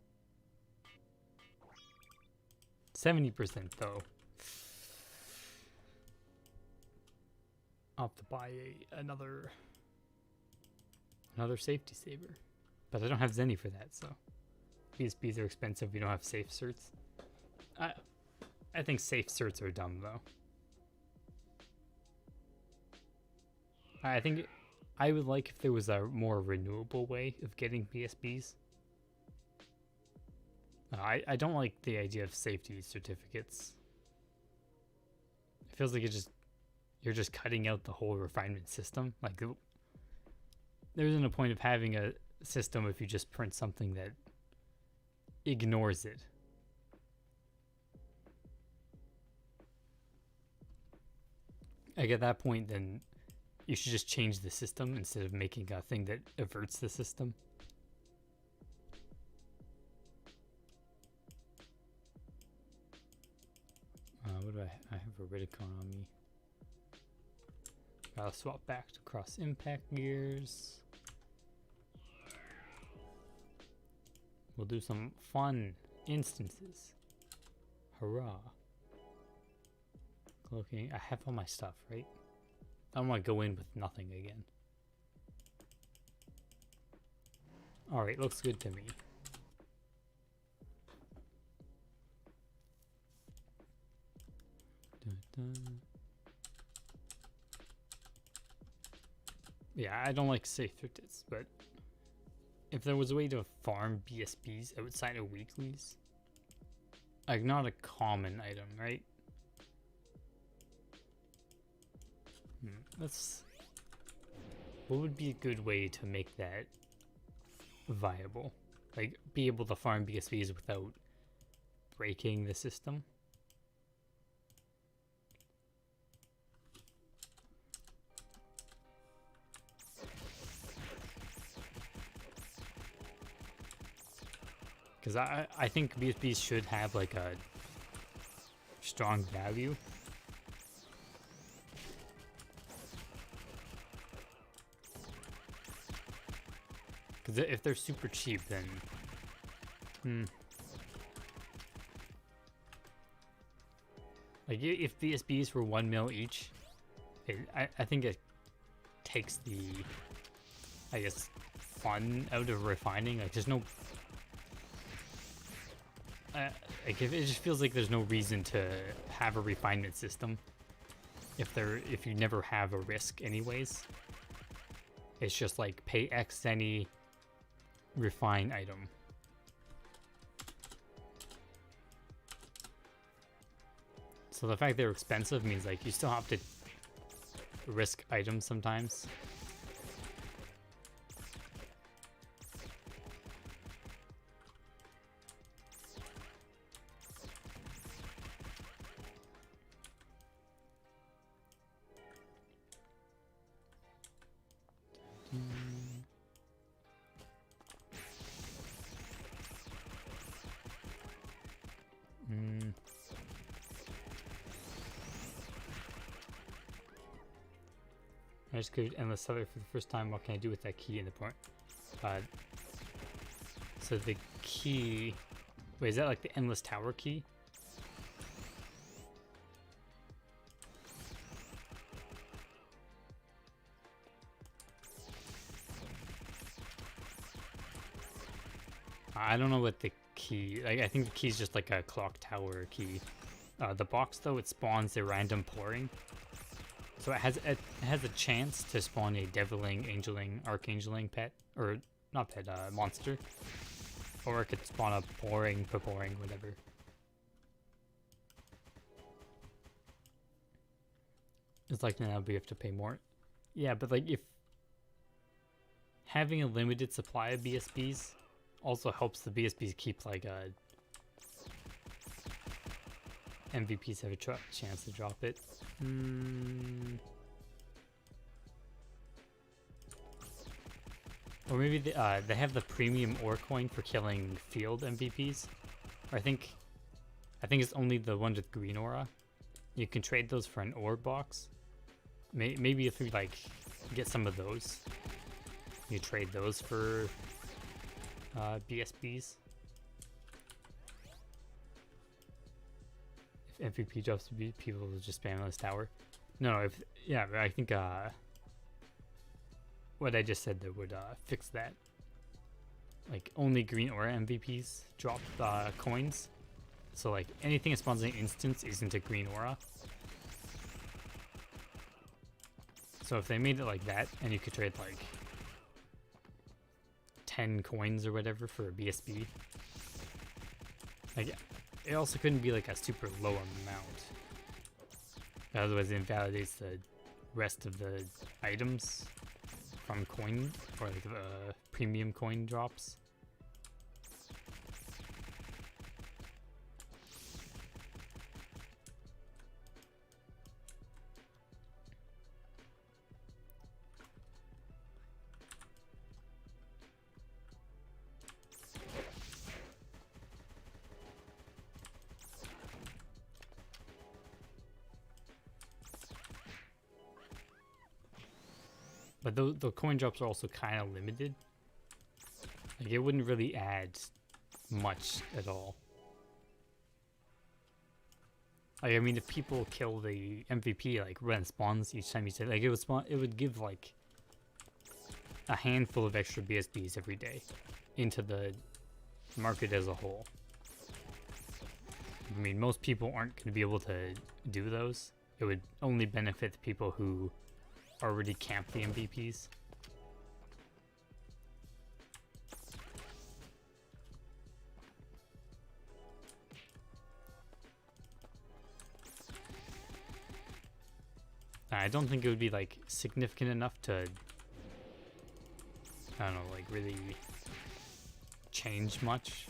70% though. I'll have to buy another safety saber. But I don't have Zenny for that, so. PSPs are expensive if you don't have safe certs. I think safe certs are dumb though. I think I would like if there was a more renewable way of getting PSPs. I don't like the idea of safety certificates. It feels like you're just cutting out the whole refinement system. Like there isn't a point of having a system if you just print something that ignores it. Like at that point, then you should just change the system instead of making a thing that averts the system. What do I have a Ridicon on me. Gotta swap back to cross impact gears. We'll do some fun instances. Hurrah. Looking, I have all my stuff, right? I don't want to go in with nothing again. Alright, looks good to me. Dun, dun. Yeah, I don't like safe certificates, but if there was a way to farm BSBs outside of weeklies, like not a common item, right? What would be a good way to make that viable? Like, be able to farm BSBs without breaking the system? Because I think BSBs should have like a strong value. Because if they're super cheap, then Like if BSBs were 1 mil each, I think it takes the, I guess, fun out of refining. Like there's no, like it just feels like there's no reason to have a refinement system if you never have a risk anyways. It's just like pay X any refine item. So the fact they're expensive means like you still have to risk items sometimes. I just could endless seller for the first time. What can I do with that key in the point? So the key, wait, is that like the endless tower key? I don't know what the key, like I think the key is just like a clock tower key. The box though, it spawns a random pouring. So it has a chance to spawn a deviling, angeling, archangeling pet, or not pet, monster, or it could spawn a pouring, whatever. It's like now we have to pay more. Yeah, but like if having a limited supply of BSBs also helps the BSBs keep like MVPs have a chance to drop it. Or maybe they have the premium ore coin for killing field MVPs. Or I think it's only the ones with green aura. You can trade those for an ore box. Maybe if you like get some of those, you trade those for BSBs. If MVP drops, people will just spam on this tower. No, I think what I just said that would fix that. Like only green aura MVPs drop coins, so like anything that spawns in an instance isn't a green aura. So if they made it like that, and you could trade like 10 coins or whatever for a BSB, like it also couldn't be like a super low amount. Otherwise it invalidates the rest of the items from coin, or like premium coin drops. But the coin drops are also kind of limited. Like it wouldn't really add much at all. Like I mean, if people kill the MVP like when it spawns each time you say, like it would give like a handful of extra BSBs every day into the market as a whole. I mean, most people aren't going to be able to do those. It would only benefit the people who already camp the MVPs. I don't think it would be like significant enough to, I don't know, like really change much.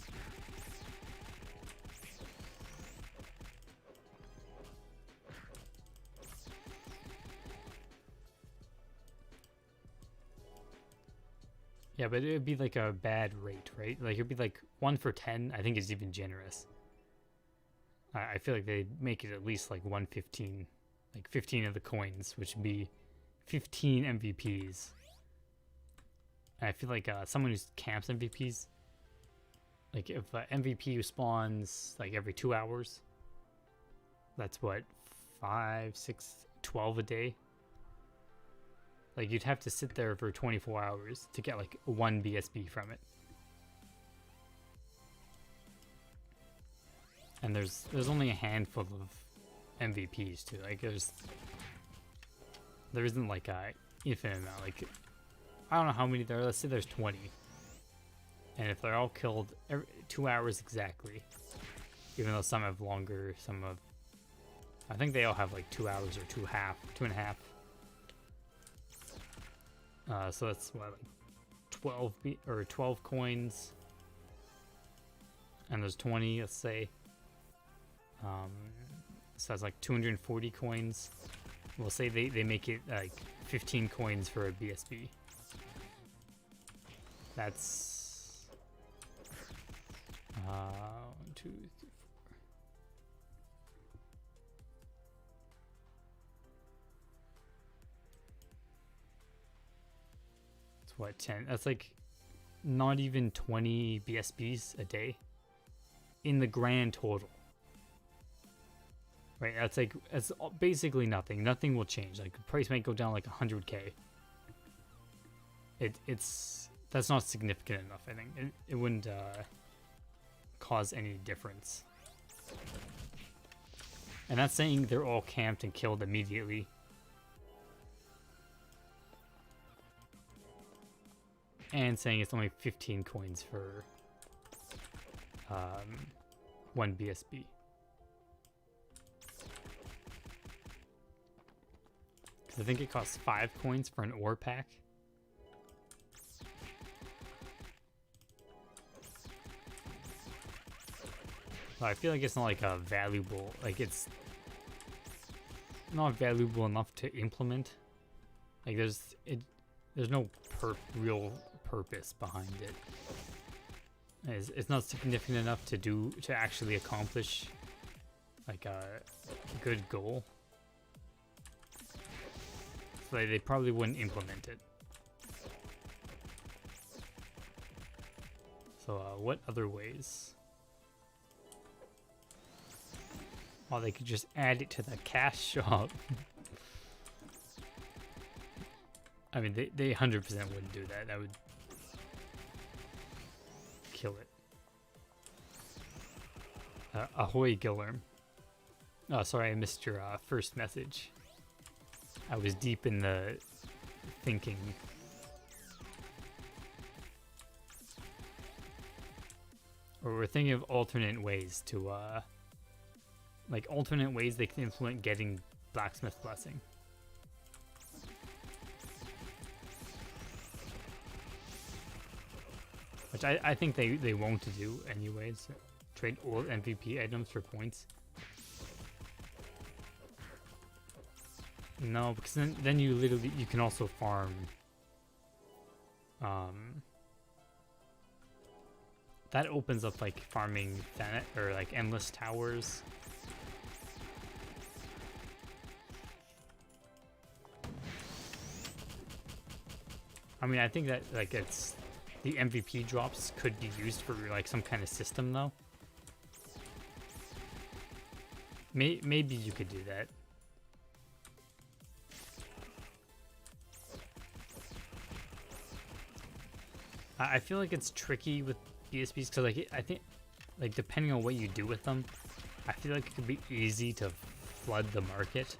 Yeah, but it would be like a bad rate, right? Like it'd be like 1 for 10. I think is even generous. I feel like they'd make it at least like 115, like 15 of the coins, which would be 15 MVPs. And I feel like someone who camps MVPs, like if MVP spawns like every 2 hours, That's what, 5, 6, 12 a day. Like you'd have to sit there for 24 hours to get like 1 BSB from it. And there's only a handful of MVPs too. Like there isn't like a infinite amount. Like I don't know how many there are. Let's say there's 20. And if they're all killed 2 hours exactly, even though some have longer, some have, I think they all have like 2 hours or 2.5. So that's what, like 12 coins, and there's 20. Let's say, so that's like 240 coins. We'll say they make it like 15 coins for a BSB. That's 1, 2, 3, 4. It's what, 10? That's like not even 20 BSBs a day in the grand total. Right, that's like, it's basically nothing. Nothing will change. Like the price might go down like 100K. That's not significant enough. I think it wouldn't cause any difference. And that's saying they're all camped and killed immediately. And saying it's only 15 coins for 1 BSB. Because I think it costs 5 coins for an ore pack. So I feel like it's not like a valuable, like it's not valuable enough to implement. Like there's no real purpose behind it. It's not significant enough to actually accomplish like a good goal. So they probably wouldn't implement it. So what other ways? Oh, they could just add it to the cash shop. I mean, they 100% wouldn't do that. That would kill it. Ahoy, Gillerm. Oh, sorry, I missed your first message. I was deep in the thinking. Or we're thinking of alternate ways to, like alternate ways they can implement getting Blacksmith Blessing. Which I think they won't do anyways. Trade old MVP items for points. No, because then you can also farm. That opens up like farming Thanatos or like endless towers. I mean, I think that like it's the MVP drops could be used for like some kind of system though. Maybe you could do that. I feel like it's tricky with BSBs because like I think like depending on what you do with them, I feel like it could be easy to flood the market.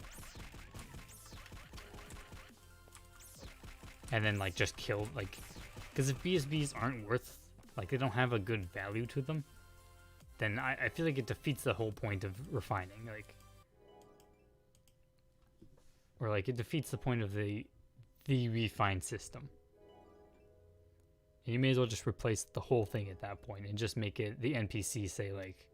And then like just kill like, because if BSBs aren't worth, like they don't have a good value to them, then I feel like it defeats the whole point of refining, like, or like it defeats the point of the refined system. And you may as well just replace the whole thing at that point and just make it the NPC say like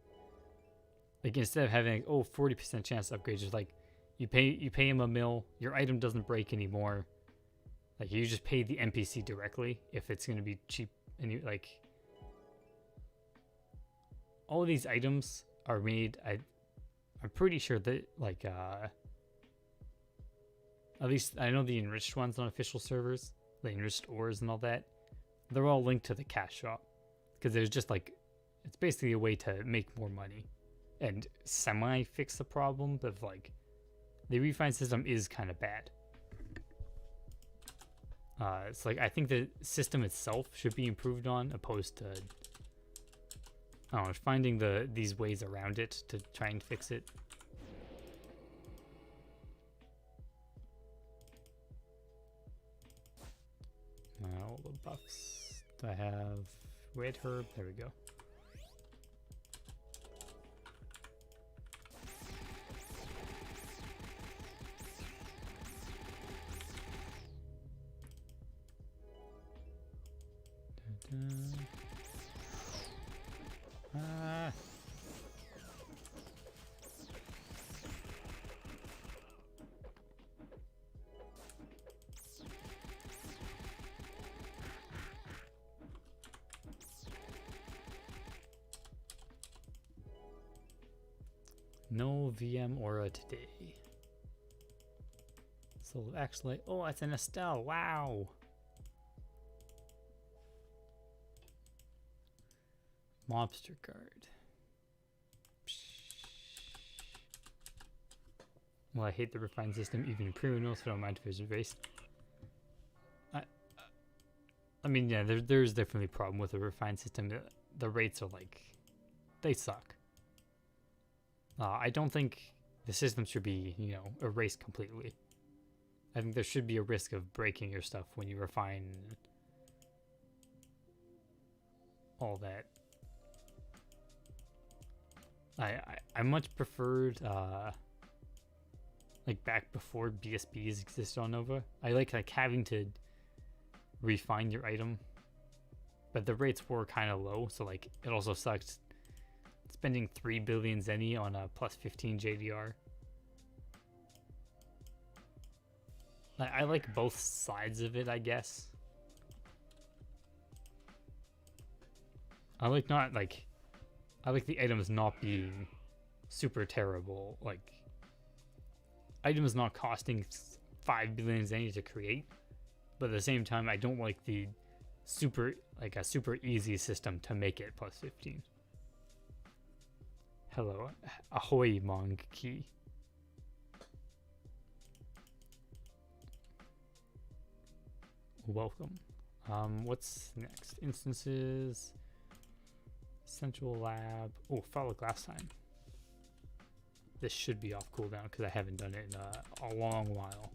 instead of having like, oh 40% chance to upgrade, just like you pay him a mil, your item doesn't break anymore. Like you just pay the NPC directly if it's gonna be cheap, and you like all of these items are made. I'm pretty sure that like at least I know the enriched ones on official servers, the enriched ores and all that, they're all linked to the cash shop because there's just like it's basically a way to make more money and semi-fix the problem, but like the refine system is kind of bad. It's like I think the system itself should be improved on, opposed to I don't know, finding these ways around it to try and fix it. All the buffs. Do I have red herb? There we go. No VM aura today. So actually, oh, it's an Estelle. Wow. Mobster card. Well, I hate the refined system, even in criminals, so I don't mind if it's erased. I mean, yeah, there's definitely a problem with the refined system. The rates are like, they suck. I don't think the system should be, you know, erased completely. I think there should be a risk of breaking your stuff when you refine all that. I much preferred like back before BSBs existed on Nova. I like having to refine your item, but the rates were kind of low, so like it also sucked spending 3 billion Zenny on a plus 15 JDR. I like both sides of it, I guess. I like the items not being super terrible. Like, items not costing 5 billion Zenny to create, but at the same time, I don't like a super easy system to make it plus 15. Hello, ahoy, monkey. Welcome. What's next? Instances. Central lab. Oh, follow glass time. This should be off cooldown because I haven't done it in a long while.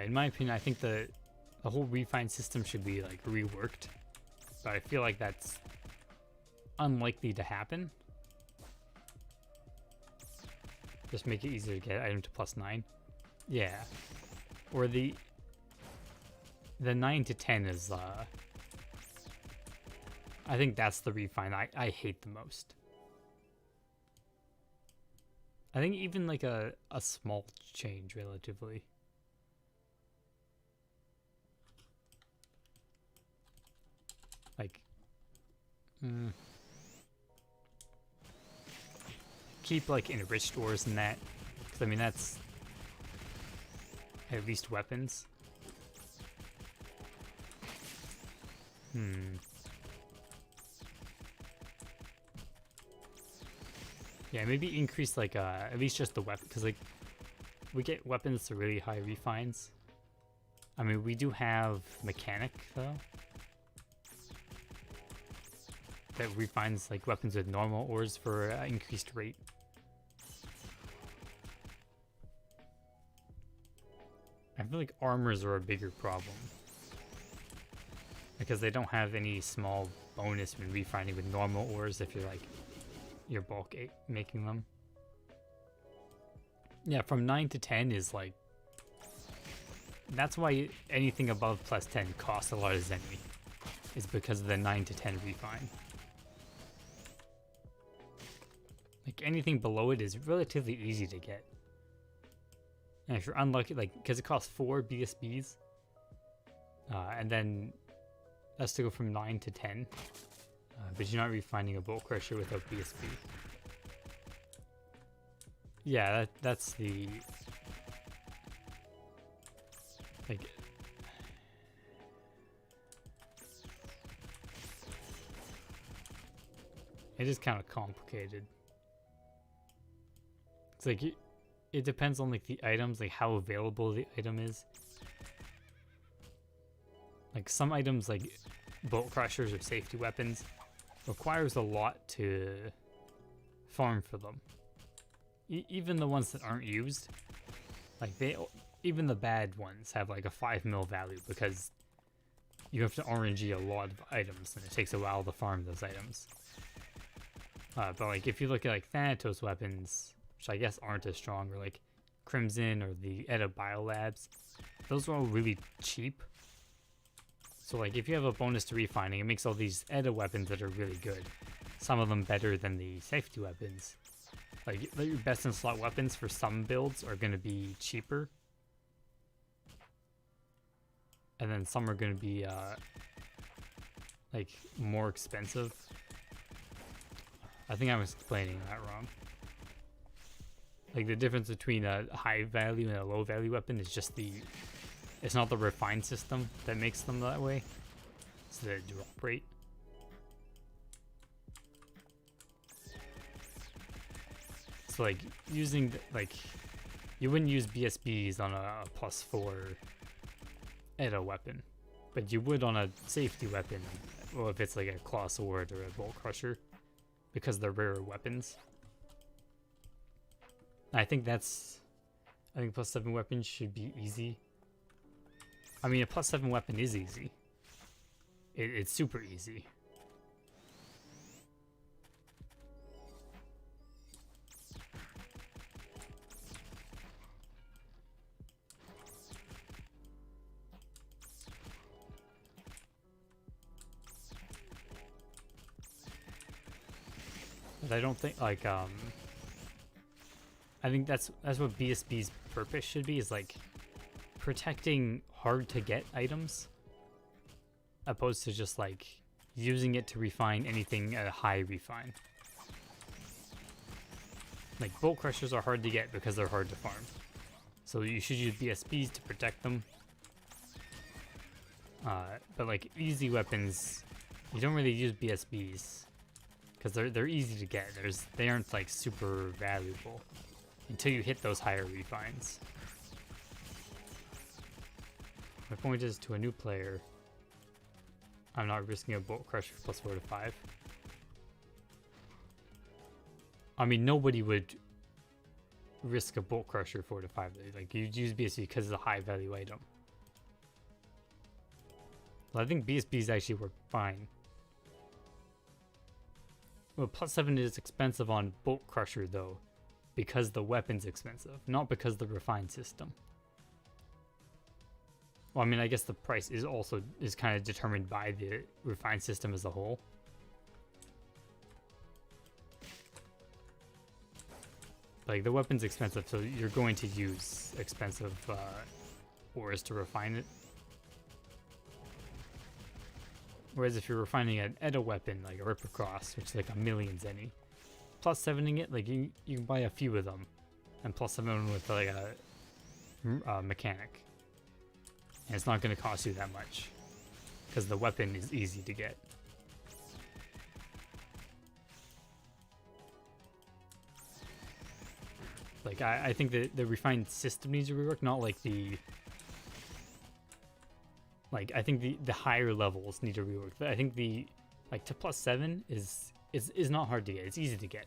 In my opinion, I think the whole refine system should be like reworked, but I feel like that's unlikely to happen. Just make it easier to get item to +9. Yeah, or the 9 to 10 is I think that's the refine I hate the most. I think even like a small change relatively. Like, keep like enriched ores in that, because I mean that's at least weapons. Yeah, maybe increase like at least just the weapon, because like we get weapons to really high refines. I mean, we do have mechanic though that refines like weapons with normal ores for increased rate. I feel like armors are a bigger problem because they don't have any small bonus when refining with normal ores if you're like your bulk making them. Yeah, from 9 to 10 is like, that's why anything above +10 costs a lot of Zenny, is because of the 9 to 10 refine. Like anything below it is relatively easy to get. And if you're unlucky, like, because it costs 4 BSBs, and then that's to go from 9 to 10, but you're not refining a bolt crusher without BSB. Yeah, that's the, like, it is kind of complicated. It's like, it depends on like the items, like how available the item is. Like some items, like bolt crushers or safety weapons, requires a lot to farm for them. Even the ones that aren't used, like even the bad ones have like a 5 mil value because you have to RNG a lot of items and it takes a while to farm those items. But like if you look at like Thanatos weapons, which I guess aren't as strong, or like Crimson or the Edda Biolabs, those are all really cheap. So like if you have a bonus to refining, it makes all these Edda weapons that are really good. Some of them better than the safety weapons. Like your best in slot weapons for some builds are going to be cheaper. And then some are going to be like more expensive. I think I'm explaining that wrong. Like the difference between a high value and a low value weapon is just it's not the refined system that makes them that way. It's the drop rate. So like using, like, you wouldn't use BSBs on a +4 Edda weapon, but you would on a safety weapon, well, if it's like a claw sword or a bolt crusher, because they're rarer weapons. I think +7 weapons should be easy. I mean, a +7 weapon is easy. It's super easy. But I don't think, like, I think that's what BSB's purpose should be, is like protecting hard to get items, opposed to just like using it to refine anything at a high refine. Like bolt crushers are hard to get because they're hard to farm, so you should use BSBs to protect them. But like easy weapons, you don't really use BSBs because they're easy to get. They aren't like super valuable until you hit those higher refines. My point is, to a new player, I'm not risking a bolt crusher +4 to 5. I mean, nobody would risk a bolt crusher 4 to 5. Like, you'd use BSB because it's a high value item. Well, I think BSBs actually work fine. Well, +7 is expensive on bolt crusher though, because the weapon's expensive, not because the refined system. Well, I mean, I guess the price is kind of determined by the refined system as a whole. Like, the weapon's expensive, so you're going to use expensive ores to refine it. Whereas if you're refining an Edda weapon, like a Ripper Cross, which is like a million zenny, +7ing it, like you can buy a few of them, and +7 with like a mechanic. And it's not going to cost you that much, because the weapon is easy to get. Like, I think that the refined system needs to rework, not like the... Like, I think the higher levels need to rework. But I think the, like, to +7 is not hard to get. It's easy to get.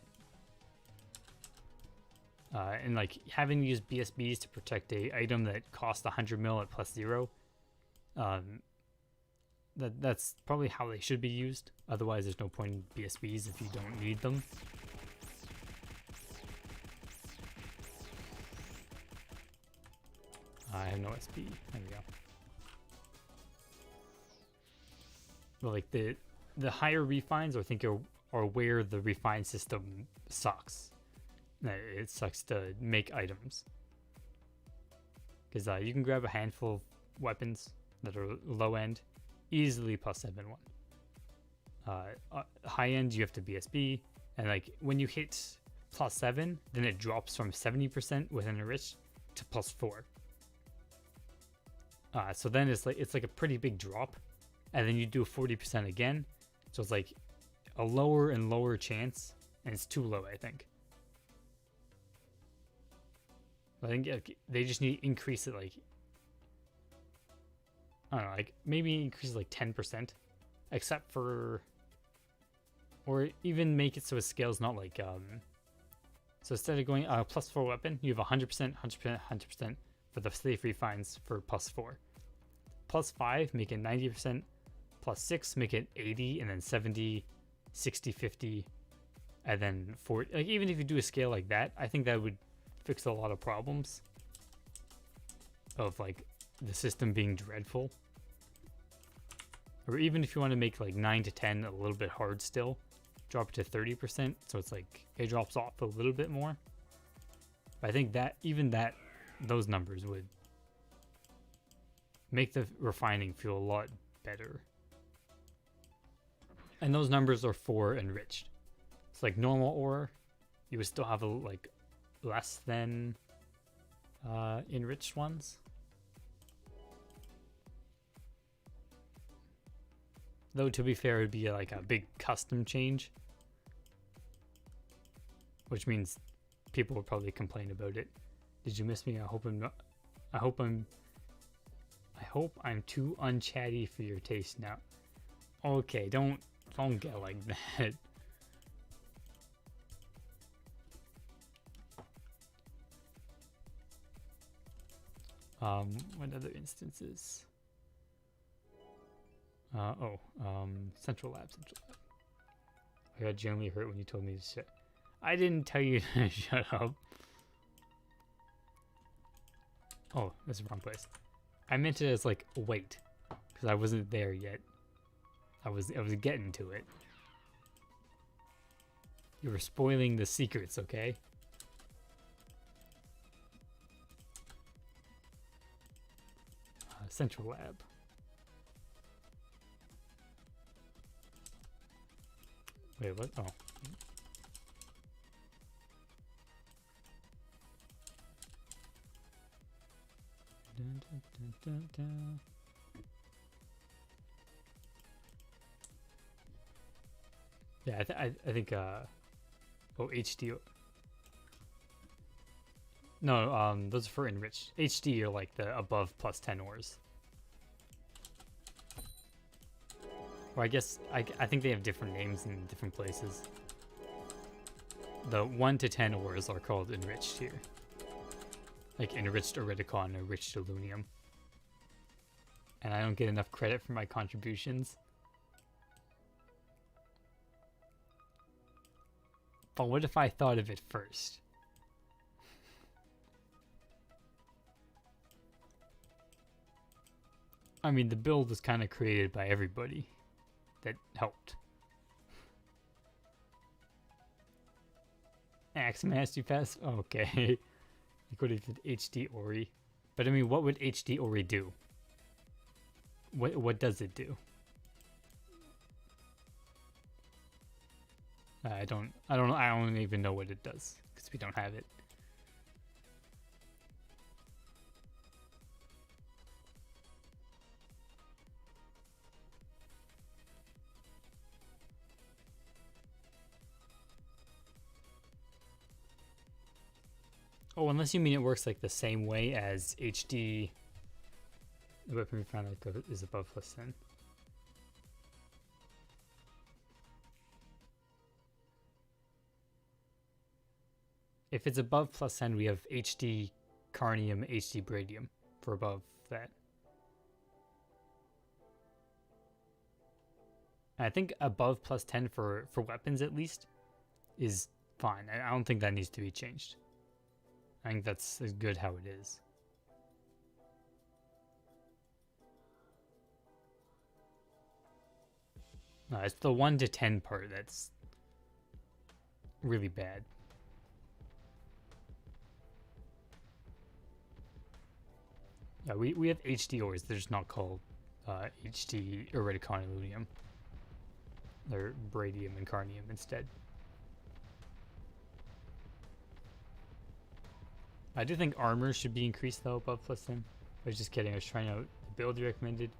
And like having to use BSBs to protect a item that costs 100 mil at +0, that's probably how they should be used. Otherwise, there's no point in BSBs if you don't need them. I have no SP. There we go. But like the higher refines, I think, are where the refine system sucks. It sucks to make items. because you can grab a handful of weapons that are low end, easily +7 1. High end, you have to BSB, and like when you hit +7, then it drops from 70% with an enriched to +4. So then it's like a pretty big drop, and then you do 40% again, so it's like a lower and lower chance, and it's too low, I think. I think they just need to increase it, like, I don't know, like maybe increase it like 10%, except for, or even make it so it scales not like, so instead of going +4 weapon, you have 100%, 100%, 100% for the safe refines for +4. +5, make it 90%, +6, make it 80, and then 70, 60, 50, and then 40. Like, even if you do a scale like that, I think that would fix a lot of problems of like the system being dreadful. Or even if you want to make like 9 to 10 a little bit hard still, drop it to 30%, so it's like it drops off a little bit more. But I think that even that, those numbers would make the refining feel a lot better. And those numbers are for enriched. It's like normal ore, you would still have a like less than enriched ones. Though to be fair, it would be like a big custom change, which means people will probably complain about it. Did you miss me? I hope I'm not. I hope I'm too unchatty for your taste now. Okay, don't get like that. What other instances? Central Lab. I got genuinely hurt when you told me to shut. I didn't tell you to shut up. Oh, that's the wrong place. I meant it as like wait, because I wasn't there yet. I was getting to it. You were spoiling the secrets, okay? Central Lab. Wait, what? Oh. Dun, dun, dun, dun, dun. Yeah, I think oh, HD. No, those are for enriched. HD are like the above +10 ores. Or I guess I think they have different names in different places. The 1 to 10 ores are called enriched here. Like enriched Iridicon, enriched Alunium. And I don't get enough credit for my contributions. But what if I thought of it first? I mean, the build was kind of created by everybody that helped. Axe Master Pass? Okay. You could have did HD Ori. But I mean, what would HD Ori do? What does it do? I don't even know what it does because we don't have it. Oh, unless you mean it works like the same way as HD. The weapon we found is above +10. If it's above +10, we have HD Carnium, HD Bradium for above that. And I think above +10 for weapons at least is fine. I don't think that needs to be changed. I think that's as good how it is. No, it's the 1 to 10 part that's really bad. Yeah, we have HD ores. They're just not called HD Iridicon Illudium. They're Bradium and Carnium instead. I do think armor should be increased though above +10. I was just kidding. I was trying out the build you recommended.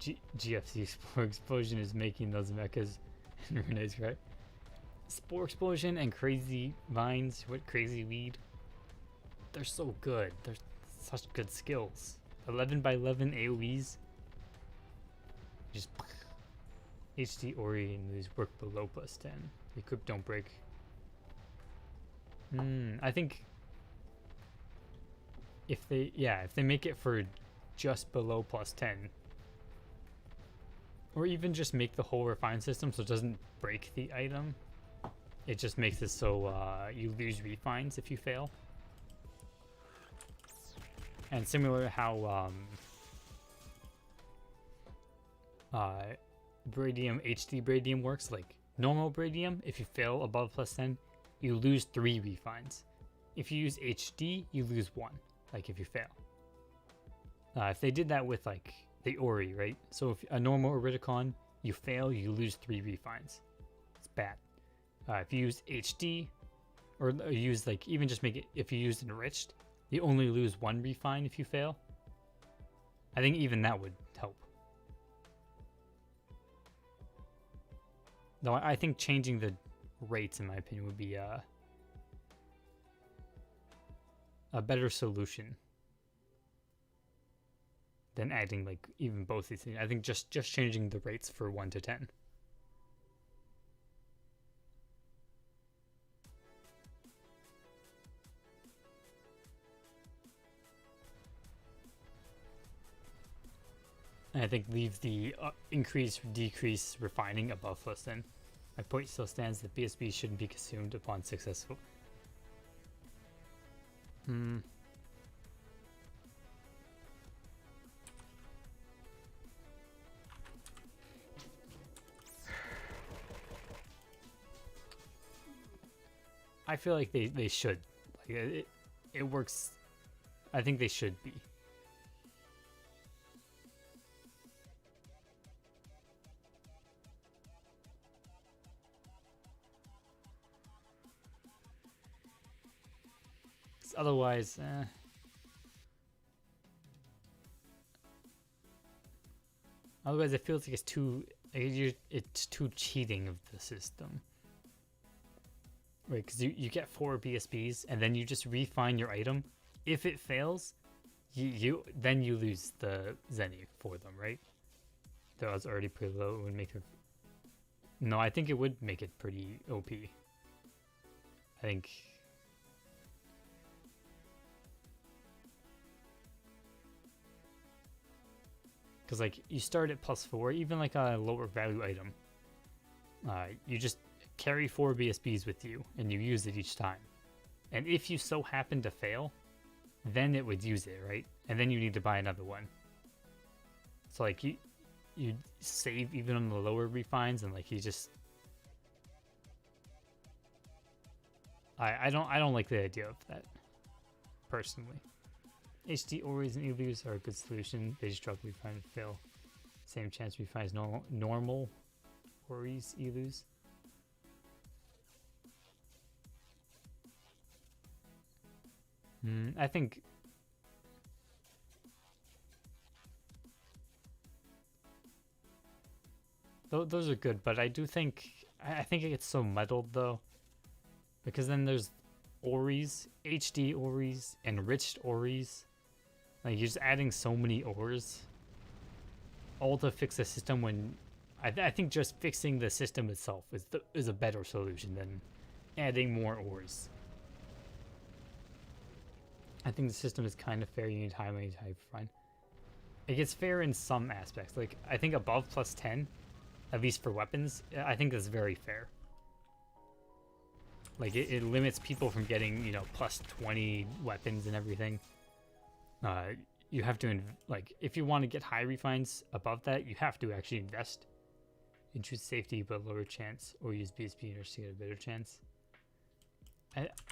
GFC Explosion is making those mechas and Renee's right. Spore Explosion and Crazy Vines. What Crazy Weed? They're so good. They're such good skills. 11 by 11 AoEs. Just HD Ori and these work below +10. Equip don't break. I think if they make it for just below +10, or even just make the whole refine system so it doesn't break the item, it just makes it so you lose refines if you fail. And similar to how Bradium HD Bradium works, like normal Bradium, if you fail above +10, you lose 3 refines. If you use HD, you lose 1. Like if you fail. If they did that with like the Ori, right? So if a normal Iridicon, you fail, you lose 3 refines. It's bad. If you use HD, or use like, even just make it, if you use enriched, you only lose 1 refine if you fail. I think even that would help. Though I think changing the rates, in my opinion, would be a better solution than adding like even both these things. I think just changing the rates for 1 to 10. And I think leave the increase, decrease, refining above +10. My point still stands that BSB shouldn't be consumed upon successful. I feel like they should. Like it works. I think they should be. Otherwise, otherwise it feels like it's too cheating of the system, right? Because you get 4 BSBs and then you just refine your item. If it fails, then you lose the Zenny for them, right? That was already pretty low. It would make it. No, I think it would make it pretty OP. I think. Because like you start at +4, even like a lower value item, you just carry 4 BSBs with you and you use it each time. And if you so happen to fail, then it would use it, right? And then you need to buy another one. So like you save even on the lower refines, and like you just I don't like the idea of that personally. HD Oris and Elus are a good solution. They just drop refine and fail. Same chance refines normal Oris, Elus. I think those are good, but I do think I think it gets so muddled though, because then there's Oris, HD Oris, enriched Oris. Like you're just adding so many ores, all to fix the system. When I think just fixing the system itself is a better solution than adding more ores. I think the system is kind of fair. You need highway type fine. It gets fair in some aspects. Like I think above +10, at least for weapons, I think that's very fair. Like it limits people from getting, you know, +20 weapons and everything. You have to like if you want to get high refines above that, you have to actually invest. Choose safety but lower chance, or use BSP to get a better chance.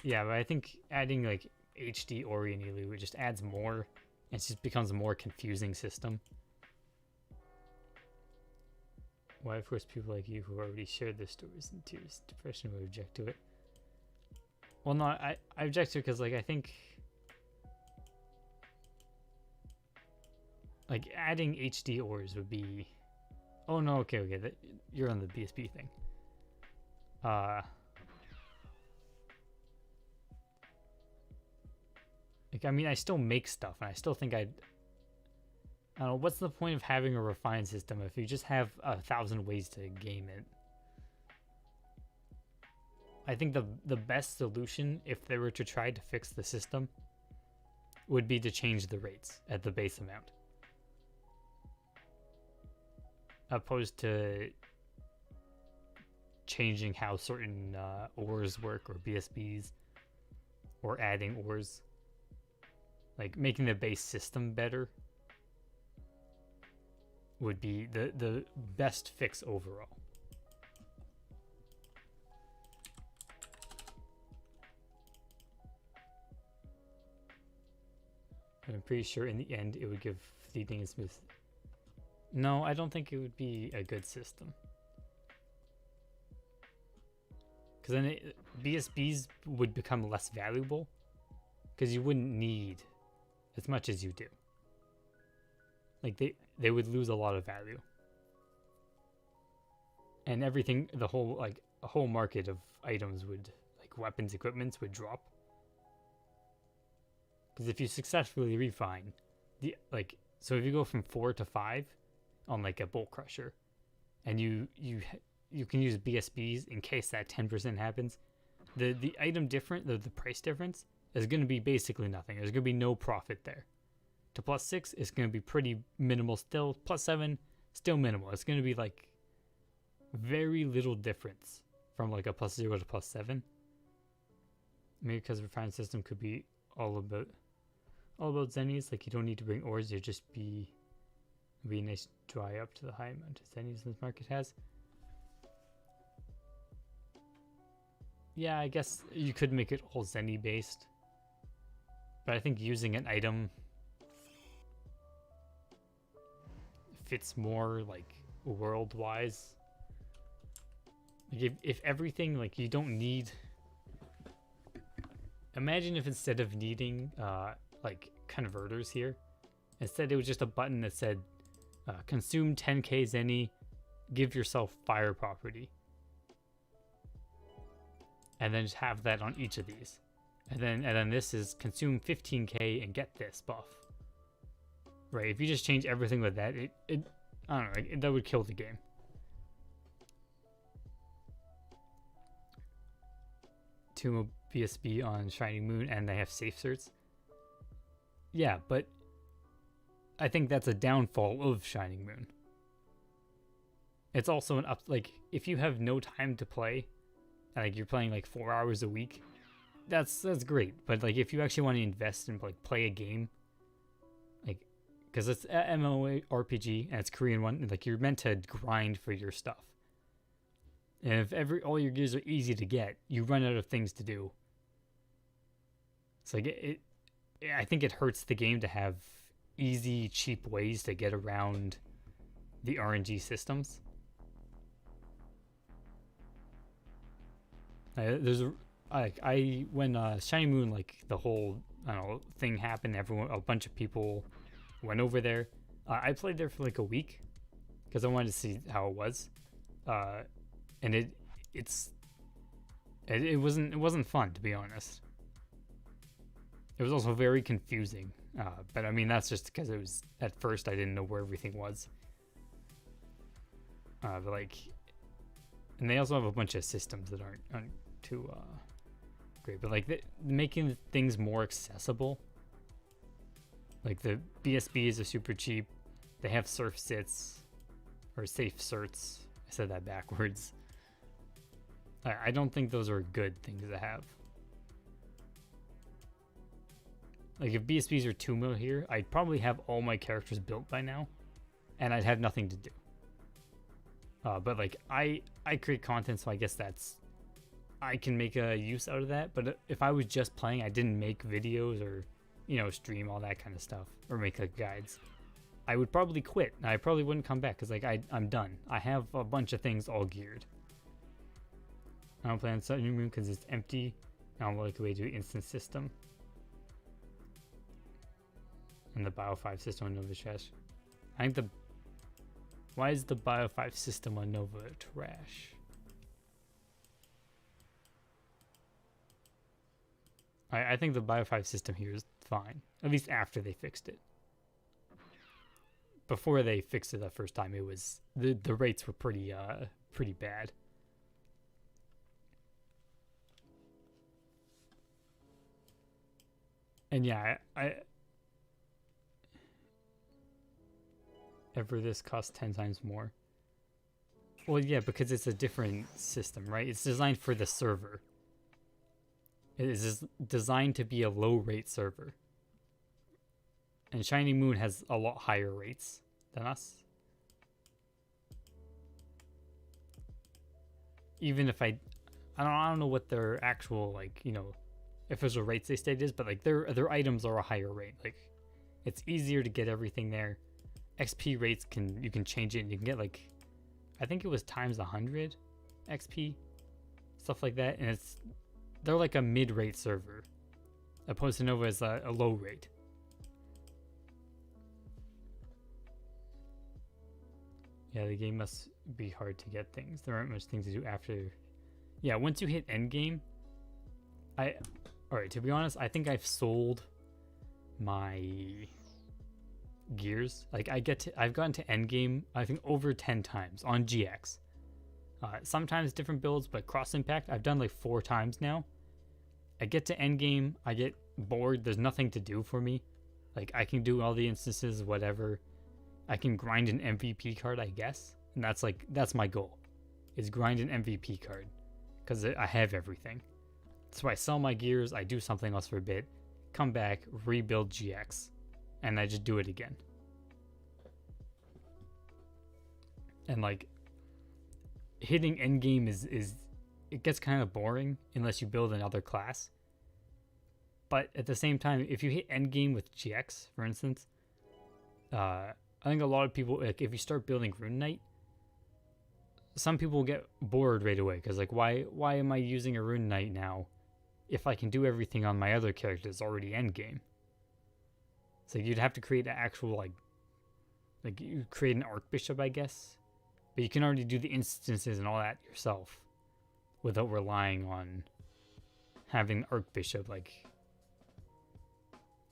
Yeah, but I think adding like HD Ori and Elu, it just adds more It just becomes a more confusing system. Why, of course, people like you who already shared their stories and tears, depression would object to it. Well, no, I object to it because, like, I think, like, adding HD ores would be... Oh, no, okay, you're on the BSB thing. Like, I mean, I still make stuff, and I still think I don't know, what's the point of having a refined system if you just have 1,000 ways to game it? I think the best solution, if they were to try to fix the system, would be to change the rates at the base amount. Opposed to changing how certain ores work, or BSBs, or adding ores. Like, making the base system better would be the best fix overall. I'm pretty sure in the end it would give fleeting and smooth. No, I don't think it would be a good system. Because then BSBs would become less valuable. Because you wouldn't need as much as you do. Like, they would lose a lot of value. And everything, a whole market of items would, like weapons, equipments would drop. Because if you successfully refine, so if you go from 4 to 5 on like a bolt crusher, and you can use BSBs in case that 10% happens, the item different, the price difference is going to be basically nothing. There's going to be no profit there. To +6, it's going to be pretty minimal still. +7, still minimal. It's going to be like very little difference from like a +0 to +7. Maybe because the refined system could be all about zennies. Like, you don't need to bring ores. You just be nice dry up to the high amount of zennies this market has. Yeah, I guess you could make it all zenny based. But I think using an item fits more like world-wise. Like, if everything, like, you don't need... Imagine if instead of needing like converters here, instead it was just a button that said consume 10k zenny, give yourself fire property. And then just have that on each of these. And then this is consume 15k and get this buff. Right, if you just change everything with that, I don't know, that would kill the game. Tomb BSB on Shining Moon, and they have safe certs. Yeah, but I think that's a downfall of Shining Moon. It's also an if you have no time to play, like you're playing like 4 hours a week, that's great. But like, if you actually want to invest and like play a game, like, because it's an MMORPG and it's Korean one, like, you're meant to grind for your stuff. And if all your gears are easy to get, you run out of things to do. It's like I think it hurts the game to have easy, cheap ways to get around the RNG systems. When Shiny Moon, like, the whole, I don't know, thing happened, a bunch of people went over there. I played there for like a week because I wanted to see how it was. And it wasn't fun, to be honest. It was also very confusing. But I mean, that's just because it was, at first I didn't know where everything was. But like, and they also have a bunch of systems that aren't too great. But like, making things more accessible. Like, the BSBs are super cheap. They have surf sits or safe certs. I said that backwards. I don't think those are good things to have. Like, if BSBs are 2 mil here, I'd probably have all my characters built by now, and I'd have nothing to do. But like, I create content, so I guess I can make a use out of that. But if I was just playing, I didn't make videos or stream all that kind of stuff or make like guides, I would probably quit. I probably wouldn't come back because like I'm done. I have a bunch of things all geared. I don't play on Sun Moon because it's empty. I don't like the way to do instant system. And the Bio 5 system on Nova trash. I think why is the Bio 5 system on Nova trash? I think the Bio 5 system here is fine. At least after they fixed it. Before they fixed it the first time, it was the rates were pretty bad. And yeah, ever this costs 10 times more. Well, yeah, because it's a different system, right? It's designed for the server. It is designed to be a low rate server. And Shining Moon has a lot higher rates than us. Even if I don't know what their actual official rates they stated is, but like their items are a higher rate. Like it's easier to get everything there. XP rates you can change it and you can get like, I think it was times 100 XP, stuff like that, and they're like a mid-rate server, opposed to Nova is a low rate. Yeah, the game must be hard to get things. There aren't much things to do after. Yeah, once you hit endgame, alright, to be honest, I think I've sold my gears. Like I've gotten to endgame, I think over 10 times on GX. Sometimes different builds, but cross impact, I've done like 4 times now. I get to endgame, I get bored, there's nothing to do for me. Like I can do all the instances, whatever. I can grind an MVP card, I guess. And that's my goal. Is grind an MVP card. Because I have everything. So I sell my gears, I do something else for a bit, come back, rebuild GX. And I just do it again. And like hitting endgame is it gets kind of boring unless you build another class. But at the same time, if you hit endgame with GX, for instance, I think a lot of people, like if you start building Rune Knight, some people will get bored right away because like why am I using a Rune Knight now if I can do everything on my other characters already endgame? So you'd have to create an actual like you create an Archbishop, I guess, but you can already do the instances and all that yourself without relying on having an Archbishop. Like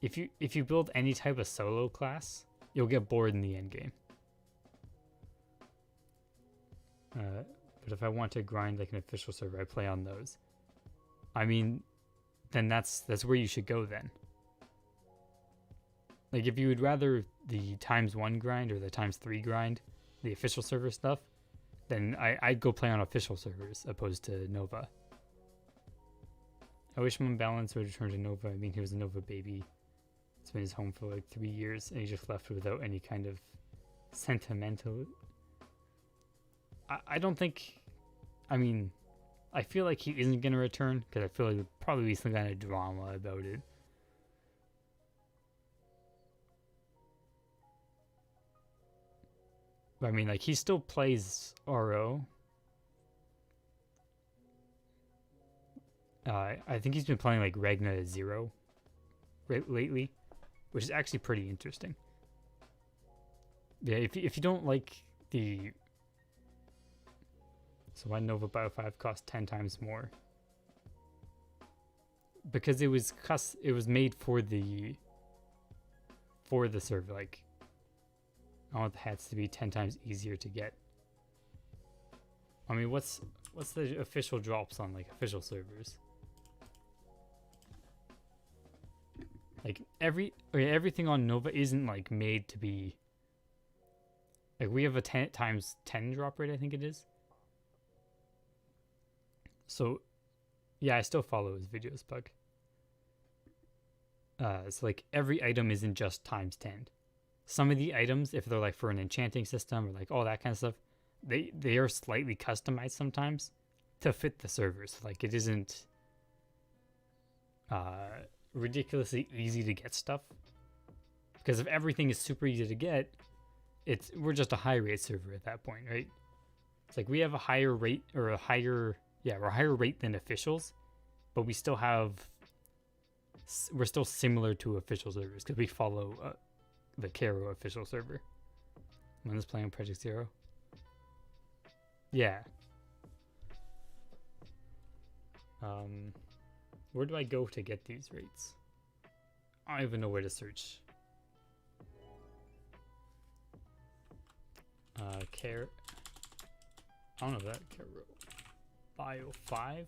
if you build any type of solo class, you'll get bored in the end game. But if I want to grind like an official server, I play on those. I mean, then that's where you should go then. Like if you would rather the ×1 grind or the ×3 grind, the official server stuff, then I'd go play on official servers opposed to Nova. I wish Mom Balance would return to Nova. I mean, he was a Nova baby. It's been his home for like 3 years, and he just left without any kind of sentimental. I don't think. I mean, I feel like he isn't gonna return because I feel like there'll probably be some kind of drama about it. But I mean, like he still plays RO. I think he's been playing like Ragna 0 lately, which is actually pretty interesting. Yeah, if you don't like the... So why Nova Bio 5 cost 10 times more? Because it was made for the server. Like, I want the hats to be 10 times easier to get. I mean, what's the official drops on like official servers? Like everything on Nova isn't like made to be like, we have a 10 times 10 drop rate, I think it is. So yeah, I still follow his videos, Pug. So like every item isn't just ×10. Some of the items, if they're like for an enchanting system or like all that kind of stuff, they are slightly customized sometimes to fit the servers. Like it isn't ridiculously easy to get stuff. Because if everything is super easy to get, we're just a high rate server at that point, right? It's like we have a higher rate or a higher rate than officials, but we still we're still similar to official servers because we follow the Caro official server. When is playing Project Zero? Yeah. Where do I go to get these rates? I don't even know where to search. I don't know that. Caro. Bio 5.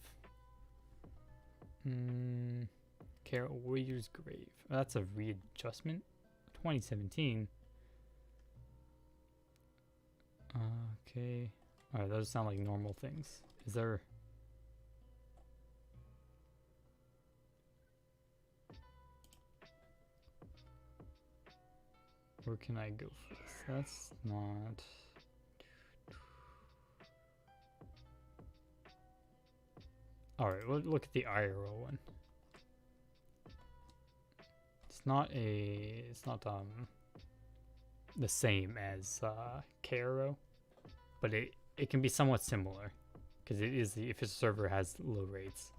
Caro Warrior's Grave. Oh, that's a readjustment. 2017. Okay. Alright, those sound like normal things. Is there... Where can I go for this? That's not... Alright, we'll look at the IRL one. It's not the same as Caro, but it can be somewhat similar because it is the official server has low rates.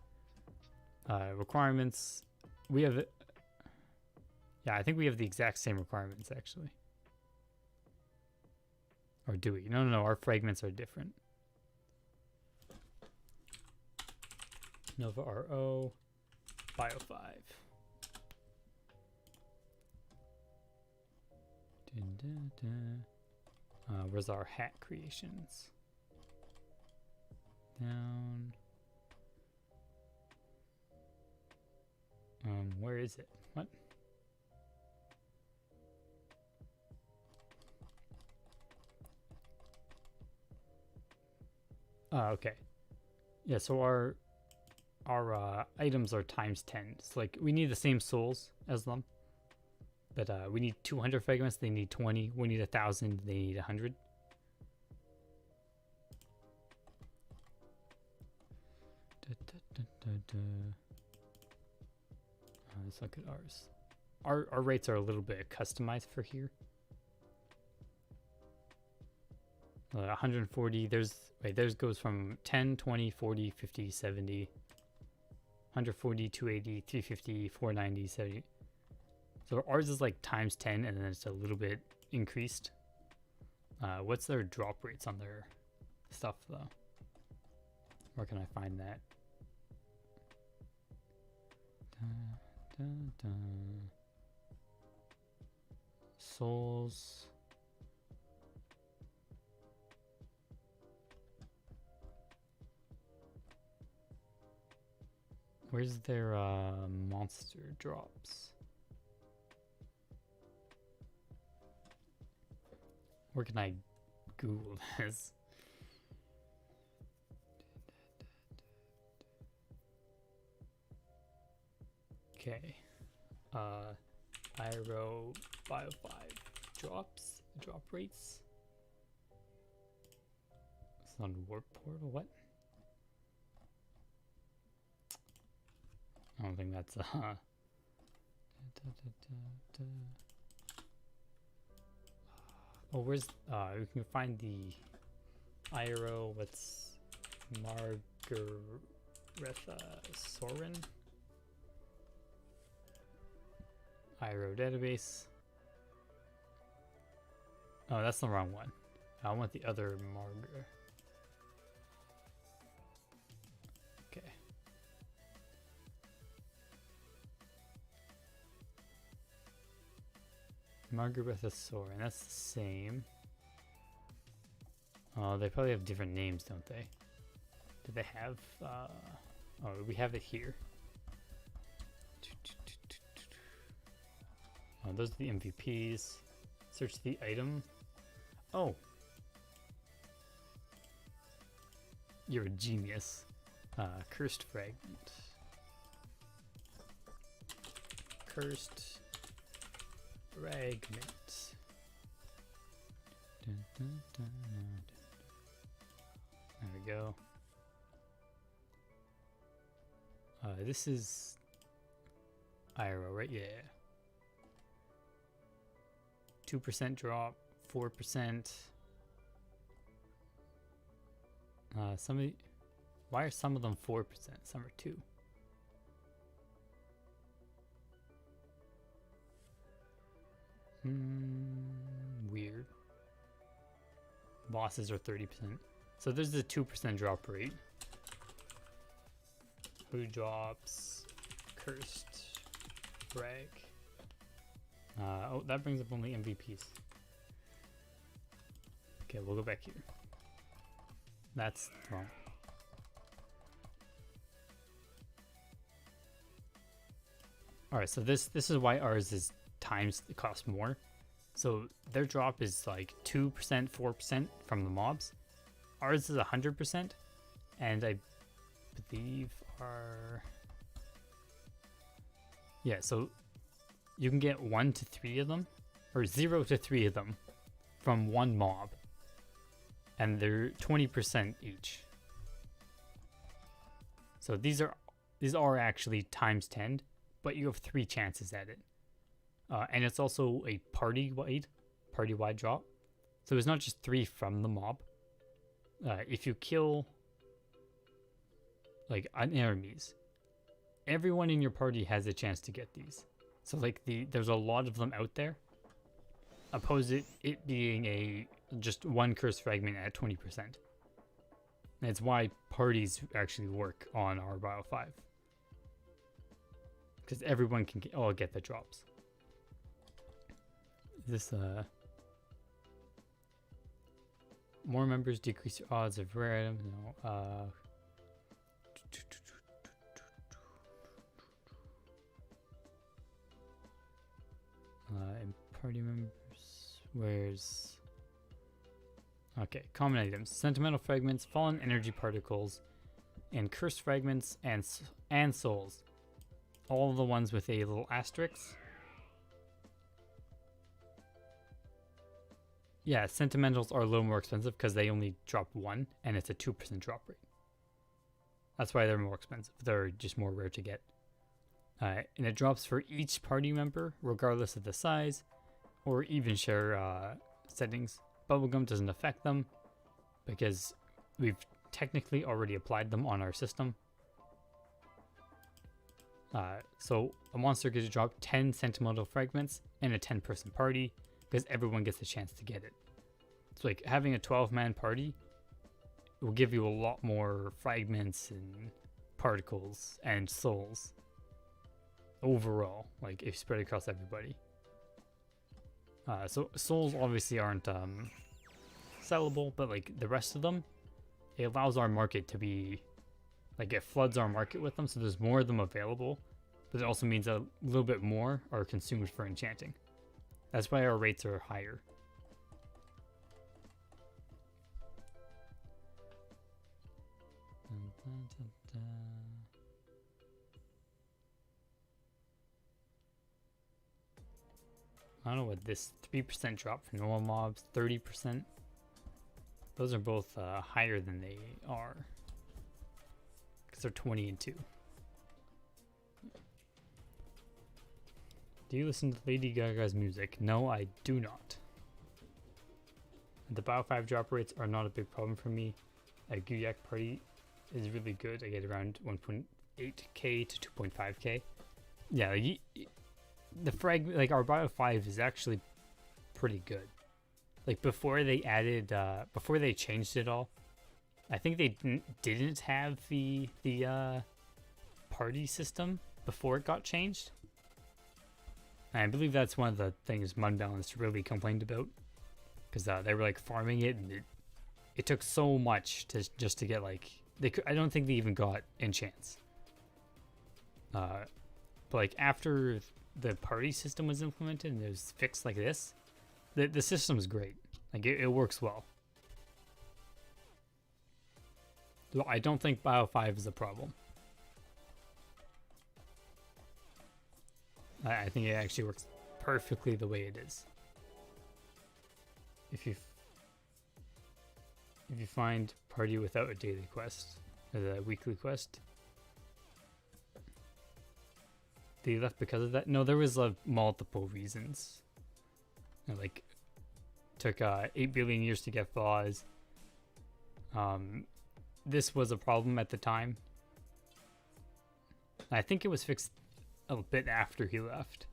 Requirements, we have yeah, I think we have the exact same requirements actually. Or do we? No, our fragments are different. NovaRO, Bio 5. Where's our hat creations? Down. Where is it? What? Okay. Yeah, so our items are times 10. It's like we need the same souls as them. But we need 200 fragments, they need 20. We need 1,000, they need 100. Let's look at ours. Our rates are a little bit customized for here. 140, theirs goes from 10, 20, 40, 50, 70, 140, 280, 350, 490, 70. So ours is like times 10 and then it's a little bit increased. What's their drop rates on their stuff though? Where can I find that? Souls. Where's their monster drops? Where can I Google this? Okay. IRO Bio 5 drops, drop rates. It's on Warp Portal, what? I don't think that's Oh, where's we can find the IRO, what's Margaretha Soren? IRO database. Oh, that's the wrong one. I want the other Margaret. Okay. Margaretha Soren, that's the same. Oh, they probably have different names, don't they? Do they have, oh, we have it here. Oh, those are the MVPs. Search the item. Oh. You're a genius. Cursed fragment. Cursed fragment. Dun, dun, dun, dun. There we go. This is IRO, right? Yeah. 2% drop, 4%. Why are some of them 4%? Some are 2. Weird. Bosses are 30%. So there's the 2% drop rate. Who drops? Cursed. Rag. Oh, that brings up only MVPs. Okay, we'll go back here. That's wrong. Alright, so this is why ours is times it costs more. So their drop is like 2%, 4% from the mobs. Ours is 100%, and I believe our... Yeah, so you can get 1 to 3 of them, or 0 to 3 of them from one mob. And they're 20% each. So these are actually times 10, but you have 3 chances at it. And it's also a party-wide drop. So it's not just 3 from the mob. If you kill like enemies, everyone in your party has a chance to get these. So like there's a lot of them out there. Opposed it being just one curse fragment at 20%. That's why parties actually work on our Bio 5. Because everyone can all get the drops. Is this more members decrease your odds of rare items? No. And party members. Where's... Okay, common items. Sentimental fragments, fallen energy particles, and cursed fragments, and souls. All the ones with a little asterisk. Yeah, sentimentals are a little more expensive because they only drop 1, and it's a 2% drop rate. That's why they're more expensive. They're just more rare to get. And it drops for each party member, regardless of the size, or even share settings. Bubblegum doesn't affect them because we've technically already applied them on our system. So a monster gets to drop 10 sentimental fragments in a 10-person party because everyone gets a chance to get it. So like having a 12-man party will give you a lot more fragments and particles and souls overall, like if spread across everybody. So souls obviously aren't sellable, but like the rest of them, it allows our market to be, like it floods our market with them, so there's more of them available, but it also means a little bit more are consumed for enchanting. That's why our rates are higher. I don't know what this 3% drop for normal mobs, 30%. Those are both higher than they are. Because they're 20 and 2. Do you listen to Lady Gaga's music? No, I do not. The Bio 5 drop rates are not a big problem for me. A Guyak party is really good. I get around 1.8k to 2.5k. Yeah, the fragment, like our Bio 5 is actually pretty good. Like before they added, before they changed it all, I think they didn't have the party system before it got changed. And I believe that's one of the things Munbalance really complained about, because they were like farming it, and it took so much just to get like I don't think they even got enchants. But like after the party system was implemented and it was fixed like this, the system is great. Like it works well. So I don't think Bio 5 is a problem. I think it actually works perfectly the way it is. If you find party without a daily quest, or the weekly quest, they left because of that? No, there was multiple reasons. Like, took 8 billion years to get flaws. This was a problem at the time. I think it was fixed a bit after he left.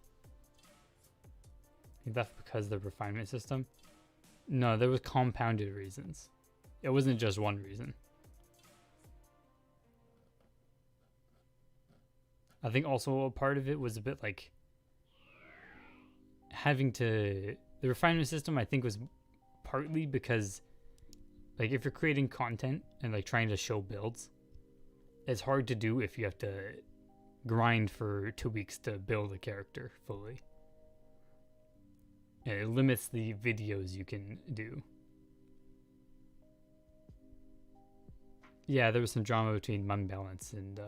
He left because of the refinement system. No, there was compounded reasons. It wasn't just one reason. I think also a part of it was a bit like having to... The refinement system, I think, was partly because, like, if you're creating content and, like, trying to show builds, it's hard to do if you have to grind for 2 weeks to build a character fully. And it limits the videos you can do. Yeah, there was some drama between Munbalance and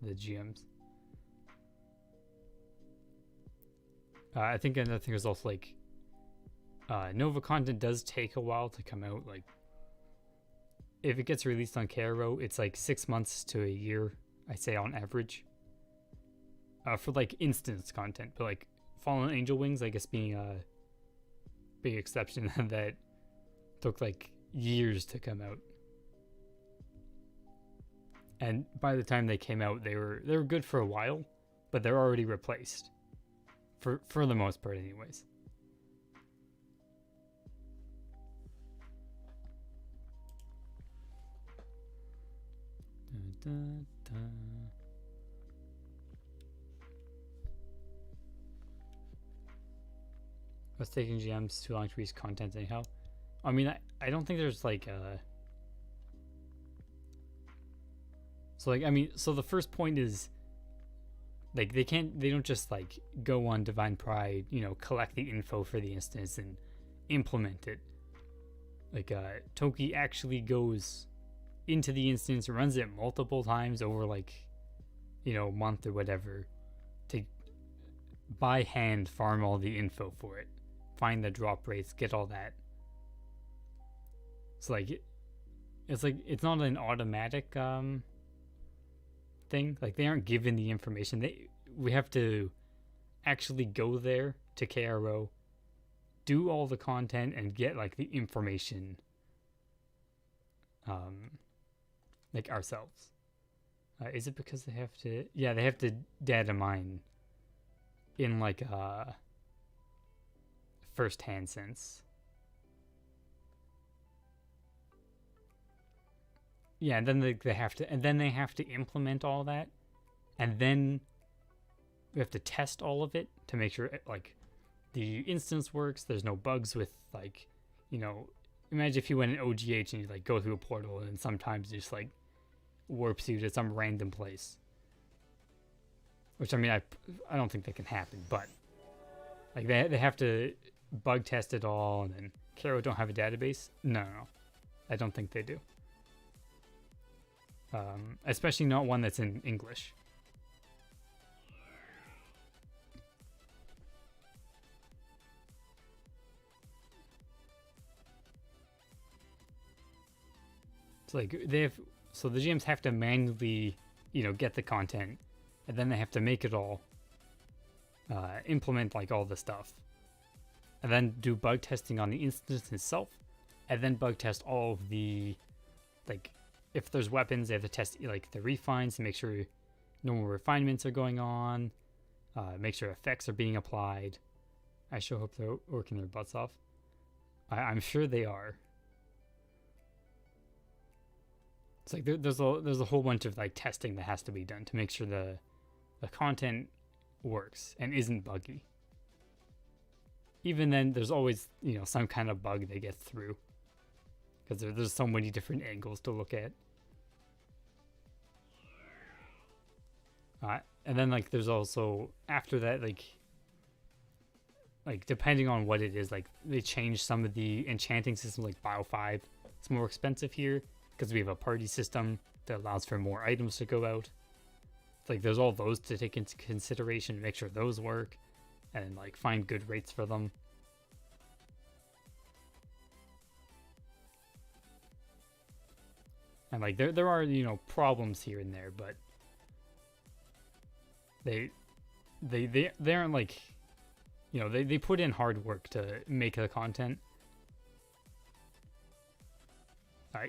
the GMs. I think another thing is also like Nova content does take a while to come out. Like, if it gets released on KRO, it's like 6 months to a year, I say, on average. For like instance content, but like Fallen Angel Wings, I guess, being a big exception that took like years to come out. And by the time they came out, they were good for a while, but they're already replaced. For the most part, anyways. Dun, dun, dun. What's taking GMs too long to release content anyhow? I mean, I don't think there's like so like, I mean, so the first point is like they don't just like go on Divine Pride, you know, collect the info for the instance and implement it. Like Toki actually goes into the instance, runs it multiple times over like, you know, a month or whatever, to by hand farm all the info for it, find the drop rates, get all that. So like it's not an automatic thing. Like, they aren't given the information. We have to actually go there to KRO, do all the content, and get like the information like ourselves. Is it because they have to? Yeah, they have to data mine in like a first-hand sense. Yeah, and then they have to implement all that, and then we have to test all of it to make sure like the instance works. There's no bugs with, like, you know, imagine if you went in OGH and you like go through a portal and sometimes it just like warps you to some random place. Which, I mean, I don't think that can happen, but like they have to bug test it all, and then Caro don't have a database. No, I don't think they do. Especially not one that's in English. So like the GMs have to manually, you know, get the content, and then they have to make it all, implement like all the stuff, and then do bug testing on the instance itself, and then bug test all of the, like, if there's weapons, they have to test like the refines to make sure normal refinements are going on, make sure effects are being applied. I sure hope they're working their butts off. I'm sure they are. It's like there's a whole bunch of like testing that has to be done to make sure the content works and isn't buggy. Even then, there's always, you know, some kind of bug that gets through, because there's so many different angles to look at. And then like there's also, after that, like depending on what it is, like they change some of the enchanting systems. Like Bio 5, it's more expensive here because we have a party system that allows for more items to go out. It's like there's all those to take into consideration, make sure those work, and like find good rates for them. And like there are, you know, problems here and there, but They aren't like, you know, they put in hard work to make the content.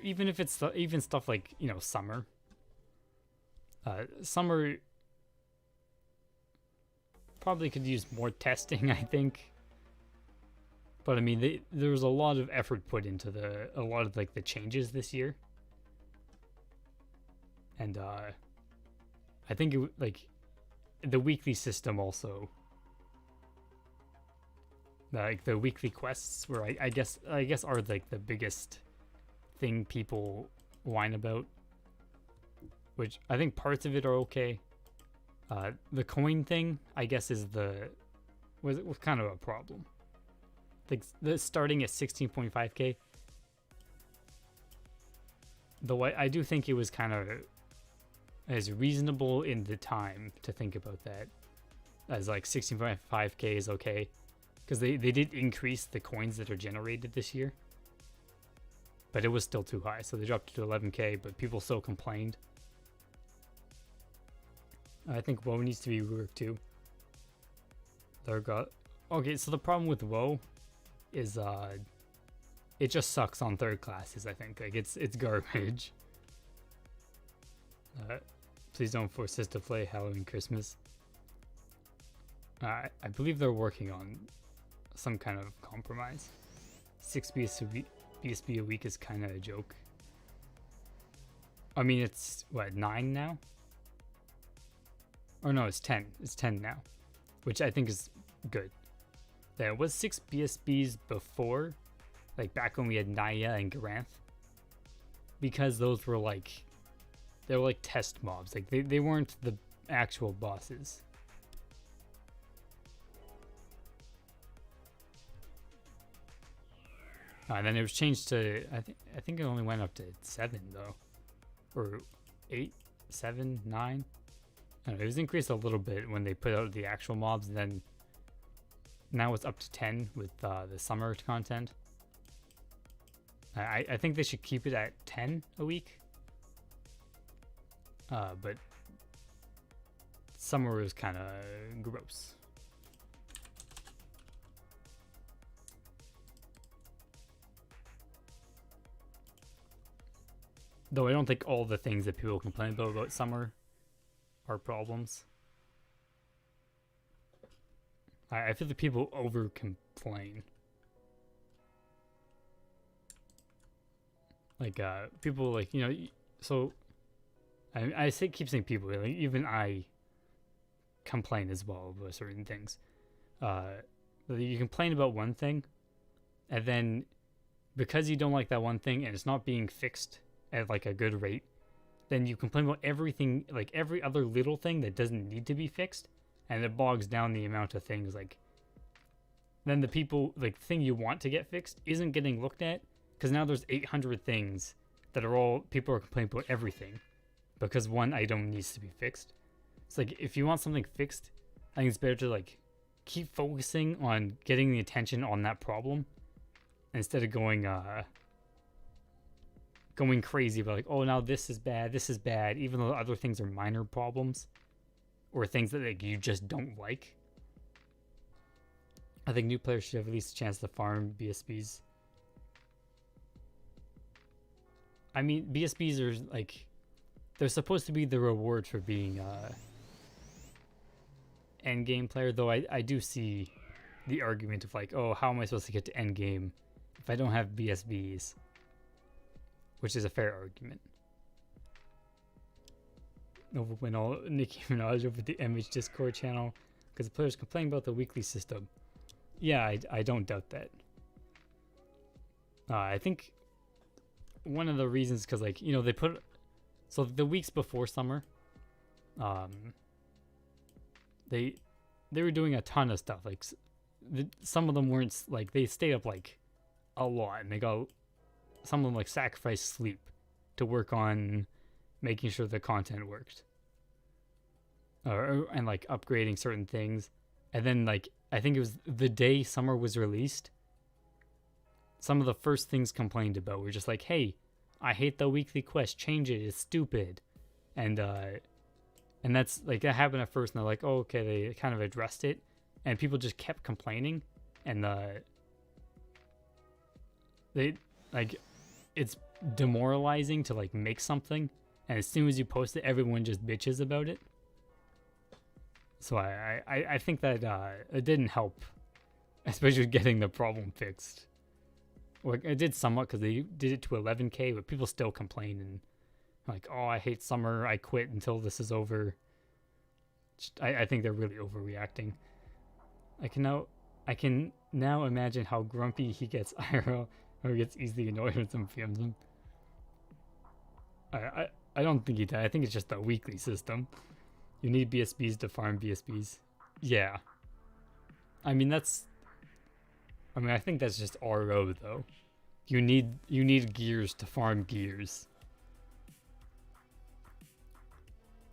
Even if it's even stuff like, you know, summer. Summer probably could use more testing, I think. But I mean, there was a lot of effort put into a lot of like the changes this year, and I think like the weekly system also, like the weekly quests, where I guess are like the biggest thing people whine about, which I think parts of it are okay. The coin thing, I guess, was kind of a problem. Like the starting at 16.5k. Though I do think it was kind of as reasonable in the time to think about that, as like 16.5k is okay, because they did increase the coins that are generated this year, but it was still too high, so they dropped it to 11k, but people still complained. I think WoW needs to be reworked too. Okay, so the problem with WoW is it just sucks on third classes. I think like it's garbage. Please don't force us to play Halloween Christmas. I believe they're working on some kind of compromise. 6 BSB a week is kind of a joke. I mean, it's what, 9 now? Or no, it's 10. It's 10 now, which I think is good. There was 6 BSBs before, like back when we had Naya and Garanth, because those were like, they were like test mobs. Like they weren't the actual bosses. And then it was changed to, I think it only went up to 7 though, or 8, 7, 9. I don't know, it was increased a little bit when they put out the actual mobs, and then now it's up to 10 with the summer content. I think they should keep it at 10 a week. But summer was kind of gross. Though I don't think all the things that people complain about summer are problems. I feel that people over complain. Like people, like, you know, so keep saying people, like even I complain as well about certain things. You complain about one thing, and then because you don't like that one thing and it's not being fixed at like a good rate, then you complain about everything, like every other little thing that doesn't need to be fixed, and it bogs down the amount of things. Like then the thing you want to get fixed isn't getting looked at, because now there's 800 things that are all, people are complaining about everything because one item needs to be fixed. It's like, if you want something fixed, I think it's better to like keep focusing on getting the attention on that problem instead of going crazy about like, oh, now this is bad, even though other things are minor problems or things that like you just don't like. I think new players should have at least a chance to farm BSBs. I mean, BSBs are like, they're supposed to be the reward for being end game player, though I do see the argument of like, oh, how am I supposed to get to end game if I don't have BSBs? Which is a fair argument. Nova went all Nicki Minaj over the MH Discord channel because the players complain about the weekly system. Yeah, I don't doubt that. I think one of the reasons, because like, you know, they put, so the weeks before summer, they were doing a ton of stuff. Like some of them weren't, like, they stayed up like a lot, and they got, some of them like sacrificed sleep to work on making sure the content worked, and like upgrading certain things. And then like, I think it was the day summer was released, some of the first things complained about were just like, hey, I hate the weekly quest, change it, it's stupid. And And that's like that happened at first, and they're like, oh, okay, they kind of addressed it, and people just kept complaining, and they like it's demoralizing to like make something, and as soon as you post it, everyone just bitches about it. So I think that it didn't help, especially getting the problem fixed. Like it did somewhat because they did it to 11K, but people still complain and like, oh, I hate summer. I quit until this is over. I think they're really overreacting. I can now imagine how grumpy he gets IRL, or he gets easily annoyed when someone PMs him. I don't think he does. I think it's just a weekly system. You need BSBs to farm BSBs. Yeah. I think that's just RO though. You need gears to farm gears.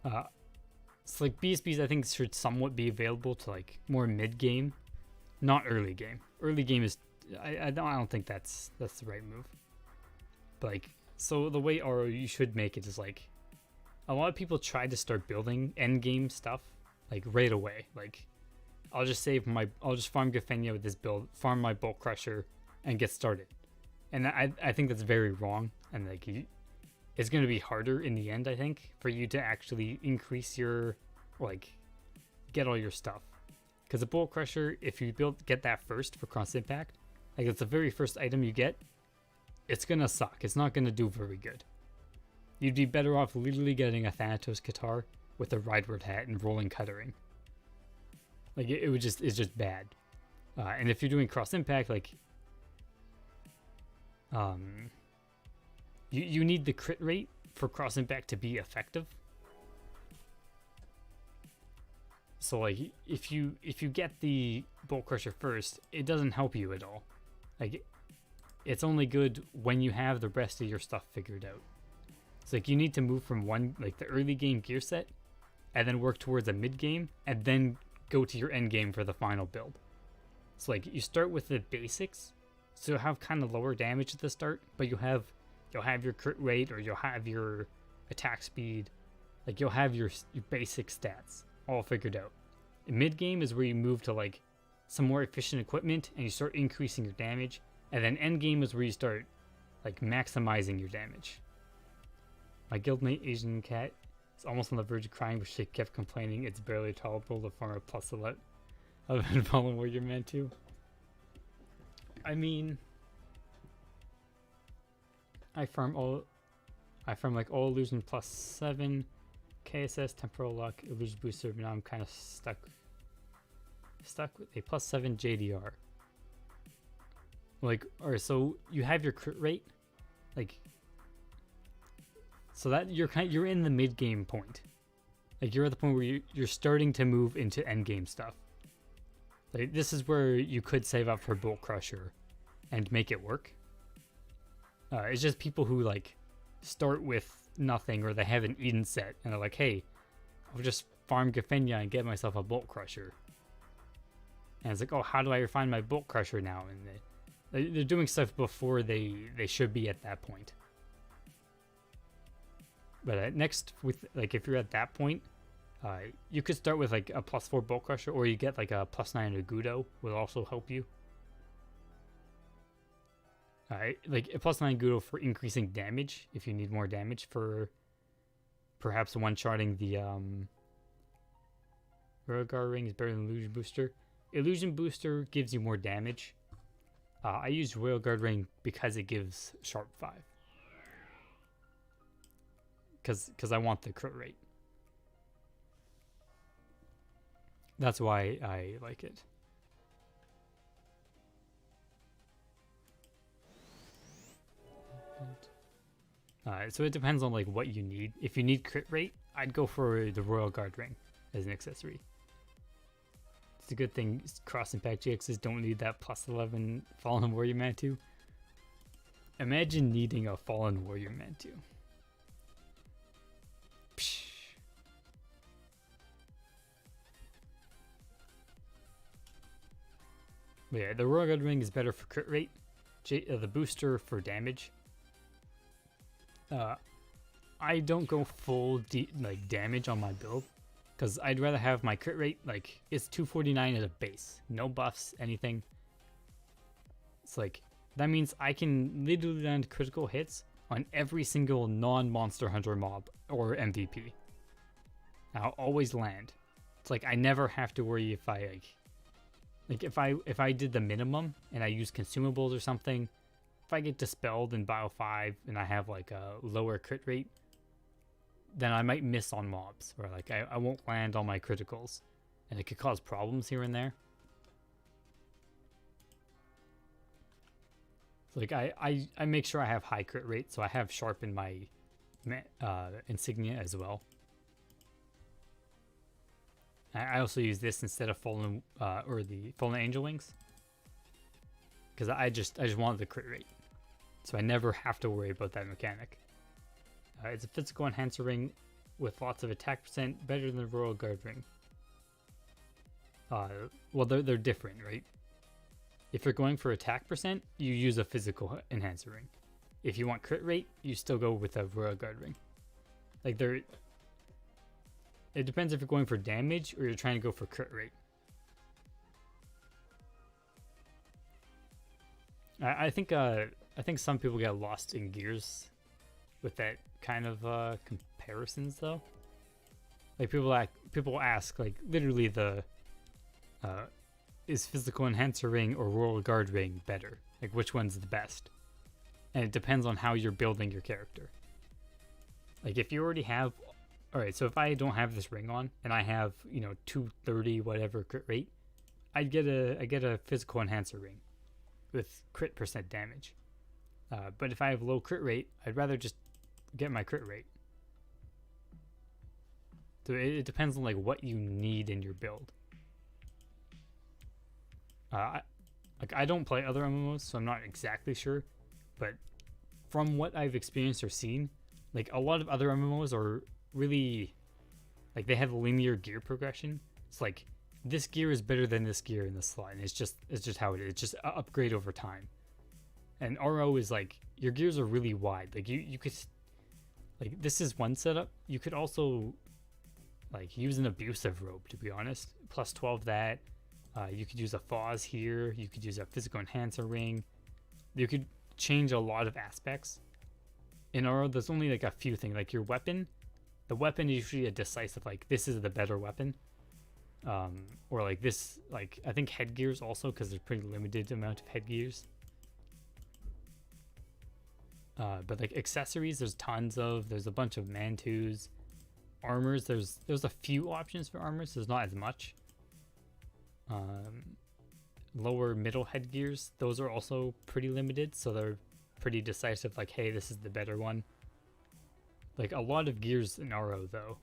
So like BSBs I think should somewhat be available to like more mid game, not early game. Early game is I don't think that's the right move. But like so the way RO you should make it is like a lot of people try to start building end game stuff like right away. Like I'll just farm Gafenia with this build, farm my Bolt Crusher, and get started. And I think that's very wrong. And like it's going to be harder in the end, I think, for you to actually increase your, like, get all your stuff. Because the Bolt Crusher, if you get that first for Cross Impact, like it's the very first item you get, it's going to suck. It's not going to do very good. You'd be better off literally getting a Thanatos Guitar with a Rideward hat and rolling Cuttering. Like it's just bad. And if you're doing Cross Impact, like you need the crit rate for Cross Impact to be effective. So like if you get the Bolt Crusher first, it doesn't help you at all. Like it's only good when you have the rest of your stuff figured out. So like you need to move from the early game gear set and then work towards a mid game and then go to your end game for the final build. So like you start with the basics, so you'll have kind of lower damage at the start, but you'll have your crit rate, or you'll have your attack speed, like you'll have your basic stats all figured out. In mid game is where you move to like some more efficient equipment and you start increasing your damage, and then end game is where you start like maximizing your damage. My guildmate Asian Cat is almost on the verge of crying, but she kept complaining it's barely tolerable to farm a plus 11 Fallen Warrior Man too. I mean, I farm like all illusion plus 7, KSS, temporal luck, illusion booster, but now I'm kind of stuck with a plus 7 JDR. Like, alright, so you have your crit rate, like, so that you're in the mid game point. Like you're at the point where you're starting to move into end game stuff. Like this is where you could save up for Bolt Crusher and make it work. It's just people who like start with nothing, or they have an Eden set and they're like, hey, I'll just farm Gafenia and get myself a Bolt Crusher. And it's like, oh, how do I refine my Bolt Crusher now? And they're doing stuff before they should be at that point. But next, with like if you're at that point, you could start with like a plus 4 Bolt Crusher, or you get like a plus 9 Agudo will also help you. Like a plus 9 Agudo for increasing damage if you need more damage, for perhaps one-shotting the Railguard Ring is better than Illusion Booster. Illusion Booster gives you more damage. I use Railguard Ring because it gives Sharp 5. Because I want the crit rate. That's why I like it. So it depends on like what you need. If you need crit rate, I'd go for the Railguard Ring as an accessory. It's a good thing Cross Impact GXs don't need that plus 11 Fallen Warrior Mantu. Imagine needing a Fallen Warrior Mantu. Psh. But yeah, the Railguard Ring is better for crit rate. The booster for damage. I don't go full damage on my build. because I'd rather have my crit rate, like, it's 249 as a base. No buffs, anything. It's like, that means I can literally land critical hits on every single non-Monster Hunter mob or MVP. I'll always land. It's like I never have to worry if I like if I did the minimum and I use consumables or something, if I get dispelled in Bio 5 and I have like a lower crit rate, then I might miss on mobs, or like I won't land on my criticals, and it could cause problems here and there. So like I make sure I have high crit rate, so I have sharp in my insignia as well. I also use this instead of fallen or the fallen angel wings, because I just wanted the crit rate, so I never have to worry about that mechanic. It's a physical enhancer ring with lots of attack percent, better than the Royal Guard ring. Well, they're different, right? If you're going for attack percent, you use a physical enhancer ring. If you want crit rate, you still go with a Royal Guard ring. Like it depends if you're going for damage or you're trying to go for crit rate. I think some people get lost in gears with that kind of comparisons though. Like people ask like literally the is physical enhancer ring or Royal Guard ring better? Like which one's the best? And it depends on how you're building your character. Like if you already have, alright, so if I don't have this ring on and I have, 230 whatever crit rate, I get a physical enhancer ring with crit percent damage. But if I have low crit rate, I'd rather just get my crit rate. So it depends on like what you need in your build. I don't play other MMOs, so I'm not exactly sure, but from what I've experienced or seen, like a lot of other MMOs are really like they have linear gear progression. It's like this gear is better than this gear in this slot, and it's just how it is. It's just an upgrade over time. And RO is like your gears are really wide. Like you could like this is one setup. You could also like use an abusive robe, to be honest. Plus 12 that. You could use a Foz here. You could use a physical enhancer ring. You could change a lot of aspects. In RO, there's only like a few things. Like your weapon, the weapon is usually a decisive, like this is the better weapon. Or like this, like I think headgears also, because there's pretty limited amount of headgears. But like accessories, there's tons of. There's a bunch of mantus. Armors, there's a few options for armors. There's not as much. Lower middle headgears, those are also pretty limited, so they're pretty decisive, like hey, this is the better one. Like a lot of gears in RO though,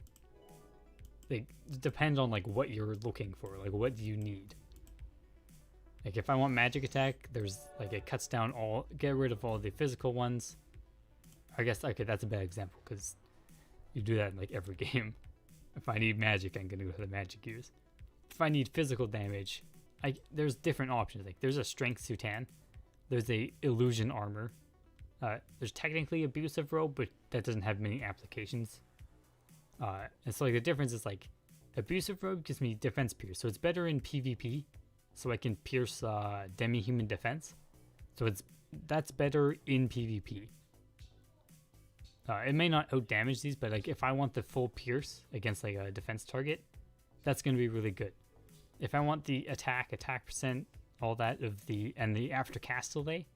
they depend on like what you're looking for, like what do you need. Like if I want magic attack, there's like it cuts down get rid of all the physical ones. I guess okay, that's a bad example because you do that in like every game. If I need magic, I'm gonna go to the magic gears. If I need physical damage, there's different options. Like there's a strength Sutan, there's a illusion armor, there's technically abusive robe, but that doesn't have many applications. And so like the difference is like abusive robe gives me defense pierce, so it's better in PvP, so I can pierce demi-human defense. So that's better in PvP. It may not out damage these, but like if I want the full pierce against like a defense target, that's going to be really good. If I want the attack percent, all that and the after cast delay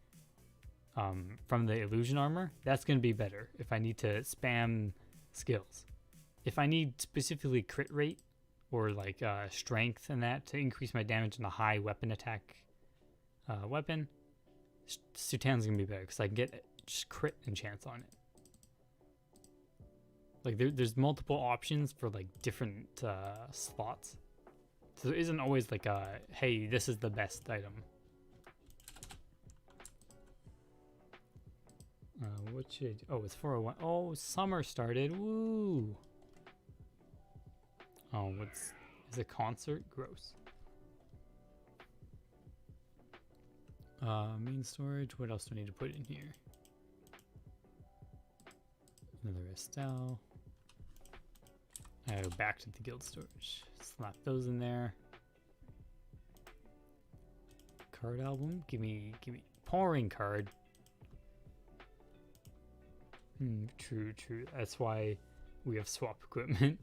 from the illusion armor, that's going to be better if I need to spam skills. If I need specifically crit rate or like strength and that to increase my damage in a high weapon attack weapon, Sutan's going to be better because I can get just crit enchants on it. Like there's multiple options for like different slots. So there isn't always like a, hey, this is the best item. What should, it's 401. Oh, summer started, woo! Oh, is a concert? Gross. Main storage, what else do I need to put in here? Another Estelle. I go back to the guild storage. Slap those in there. Card album. Give me pouring card. True. That's why we have swap equipment.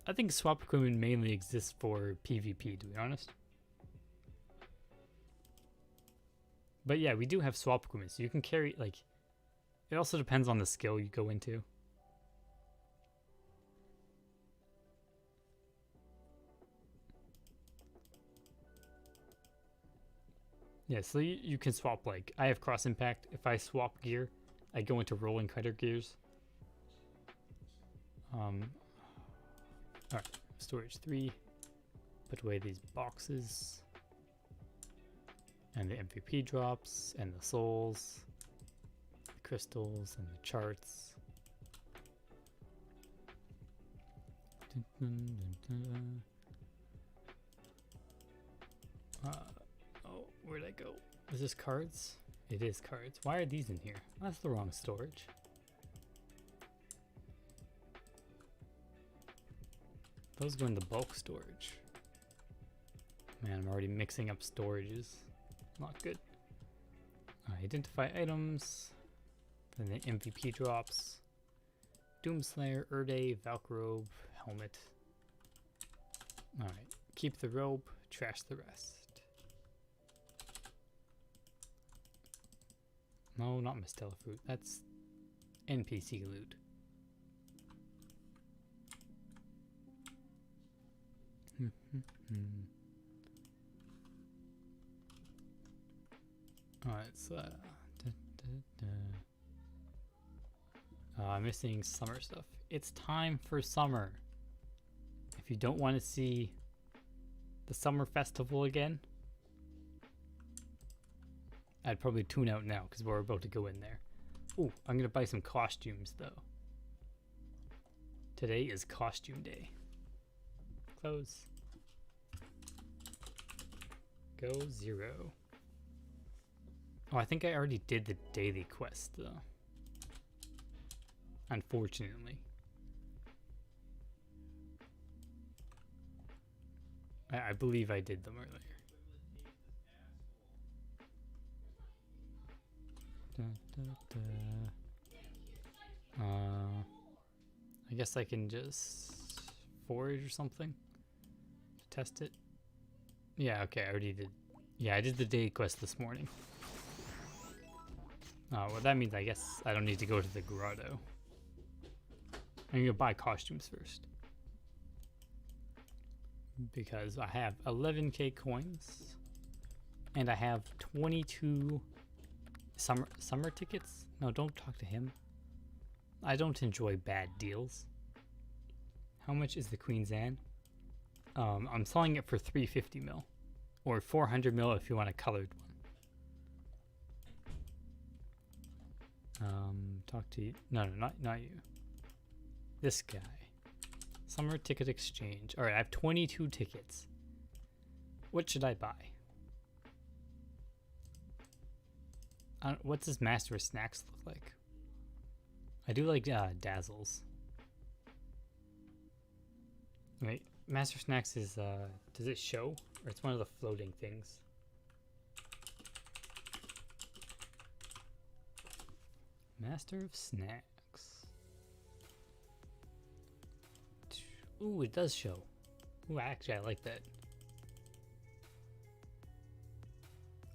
I think swap equipment mainly exists for PvP, to be honest. But yeah, we do have swap equipment, so you can carry, like, it also depends on the skill you go into. Yeah, so you can swap, like, I have cross impact. If I swap gear, I go into rolling cutter gears. Alright, storage 3. Put away these boxes. And the MVP drops, and the souls, the crystals, and the charts. Oh, where'd I go? Is this cards? It is cards. Why are these in here? That's the wrong storage. Those go in the bulk storage. Man, I'm already mixing up storages. Not good. Identify items. Then the MVP drops. Doomslayer, Erde, Valkyrobe, helmet. Alright. Keep the robe, trash the rest. No, not Mistella fruit. That's NPC loot. Alright, so I'm missing summer stuff. It's time for summer. If you don't want to see the summer festival again, I'd probably tune out now because we're about to go in there. Oh, I'm gonna buy some costumes though. Today is costume day. Close. Go 0. Oh, I think I already did the daily quest though. Unfortunately. I believe I did them earlier. I guess I can just forage or something to test it. Yeah, okay, I already did. Yeah, I did the day quest this morning. Well, that means I guess I don't need to go to the grotto. I'm gonna buy costumes first. Because I have 11k coins. And I have 22 summer tickets. No, don't talk to him. I don't enjoy bad deals. How much is the Queen's Anne? I'm selling it for 350 mil. Or 400 mil if you want a colored one. Talk to you. No, not you. This guy. Summer ticket exchange. Alright, I have 22 tickets. What should I buy? What's this Master of Snacks look like? I do like Dazzles. Wait, Master of Snacks is, does it show? Or it's one of the floating things? Master of Snacks. Ooh, it does show. Ooh, actually, I like that.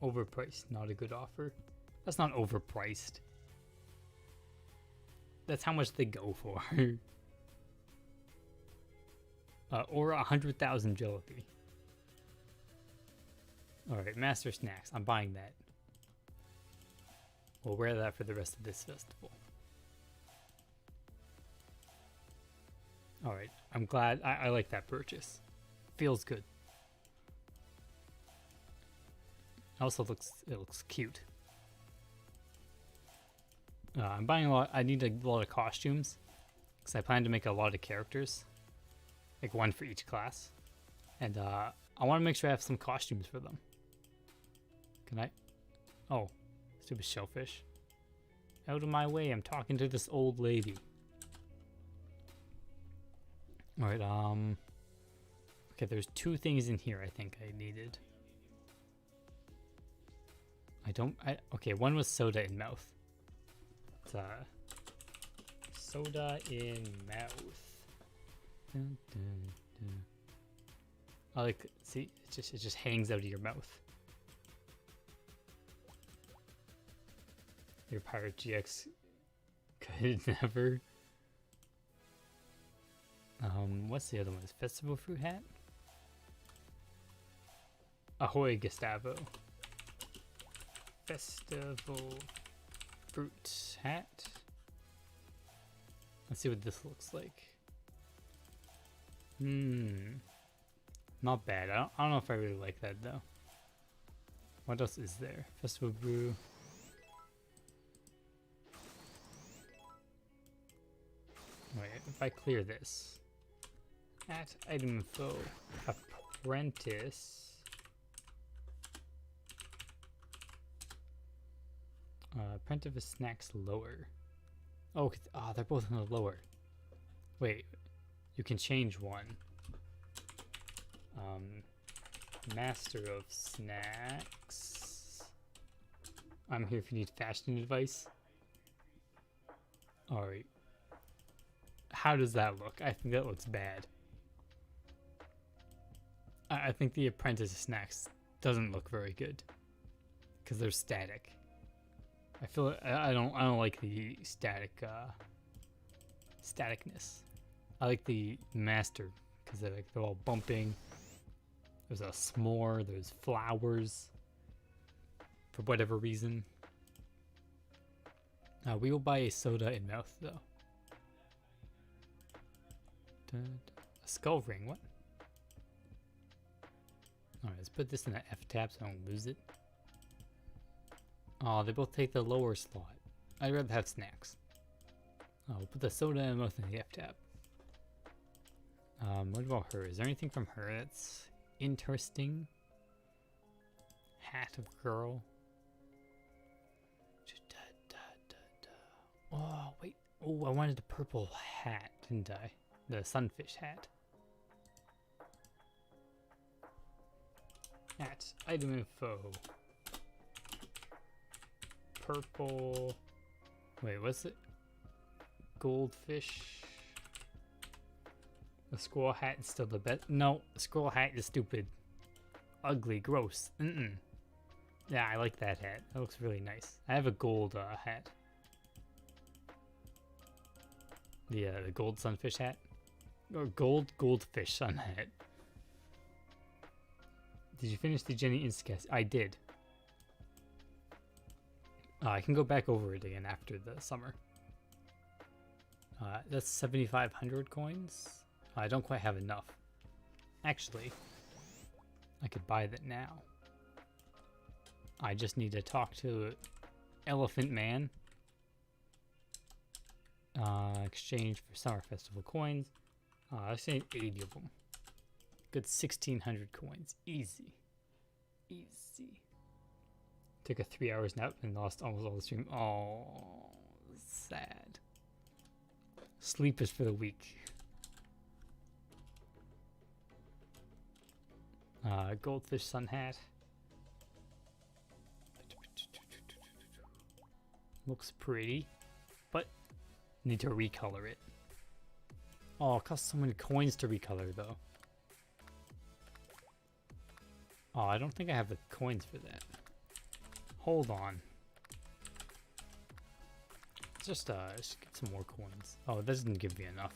Overpriced, not a good offer. That's not overpriced. That's how much they go for. Or 100,000 Jollibee. Alright, Master Snacks. I'm buying that. We'll wear that for the rest of this festival. Alright, I'm glad. I like that purchase. Feels good. Also it looks cute. I'm buying a lot. I need a lot of costumes because I plan to make a lot of characters, like one for each class, and I want to make sure I have some costumes for them. Can I? Oh, stupid shellfish! Out of my way! I'm talking to this old lady. Alright, okay, there's 2 things in here I think I needed. Okay, one was soda in mouth. It's, soda in mouth. Dun, dun, dun. I like, see, it just hangs out of your mouth. Your Pirate GX could never. What's the other one? Festival fruit hat? Ahoy Gustavo. Festival fruit hat. Let's see what this looks like. Not bad. I don't know if I really like that though. What else is there? Festival brew. Wait, if I clear this. At item info, apprentice. Apprentice snacks lower. Oh, they're both on the lower. Wait, you can change one. Master of snacks. I'm here if you need fashion advice. Alright. How does that look? I think that looks bad. I think the apprentice snacks doesn't look very good because they're static. I feel I don't like the staticness. I like the master because they're all bumping. There's a s'more. There's flowers. For whatever reason, we will buy a soda in mouth though. A skull ring. What? Alright, let's put this in the F tab so I don't lose it. Oh, they both take the lower slot. I'd rather have snacks. Oh, we'll put the soda and both in the F tab. What about her? Is there anything from her that's interesting? Hat of girl. Oh, wait. Oh, I wanted the purple hat, didn't I? The sunfish hat. At item info. Purple. Wait, what's it? Goldfish. The squirrel hat is still the best. No, the squirrel hat is stupid. Ugly, gross. Yeah, I like that hat. That looks really nice. I have a gold hat. The gold sunfish hat. Or goldfish sun hat. Did you finish the Jenny Instacast? I did. I can go back over it again after the summer. That's 7,500 coins. I don't quite have enough. Actually, I could buy that now. I just need to talk to Elephant Man. Exchange for Summer Festival coins. I say 80 of them. Good 1,600 coins. Easy. Easy. Took a 3 hours nap and lost almost all the stream. Oh, sad. Sleep is for the weak. Goldfish sun hat. Looks pretty, but need to recolor it. Oh, it costs so many coins to recolor though. Oh, I don't think I have the coins for that. Hold on. Let's just get some more coins. Oh, it doesn't give me enough.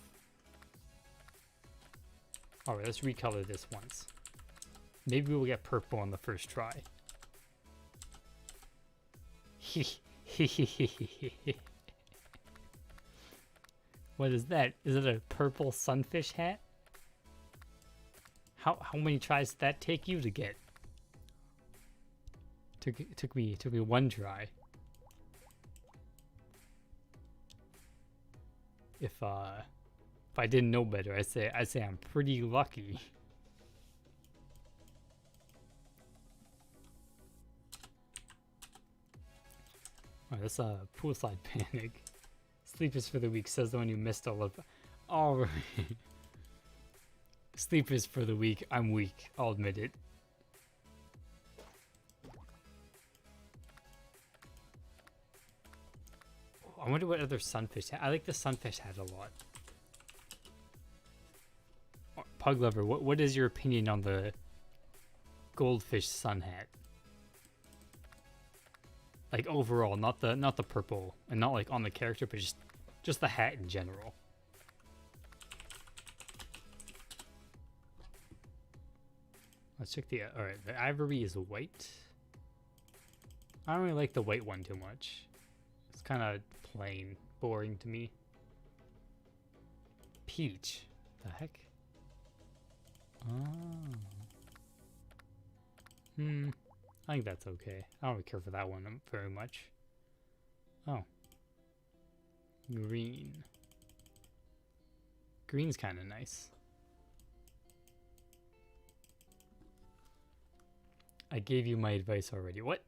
Alright, let's recolor this once. Maybe we'll get purple on the first try. What is that? Is it a purple sunfish hat? How many tries did that take you to get? Took me one try. If I didn't know better, I'd say I'm pretty lucky. Alright, that's a poolside panic. Sleep is for the weak, says the one who missed all of. Alright. Sleep is for the weak. I'm weak. I'll admit it. I wonder what other sunfish hat. I like the sunfish hat a lot. Pug lover, what is your opinion on the goldfish sun hat? Like overall, not the purple, and not like on the character, but just the hat in general. Let's check the alright, the ivory is white. I don't really like the white one too much. It's kind of plain, boring to me. Peach. The heck? Oh. I think that's okay. I don't really care for that one very much. Oh. Green. Green's kind of nice. I gave you my advice already. What?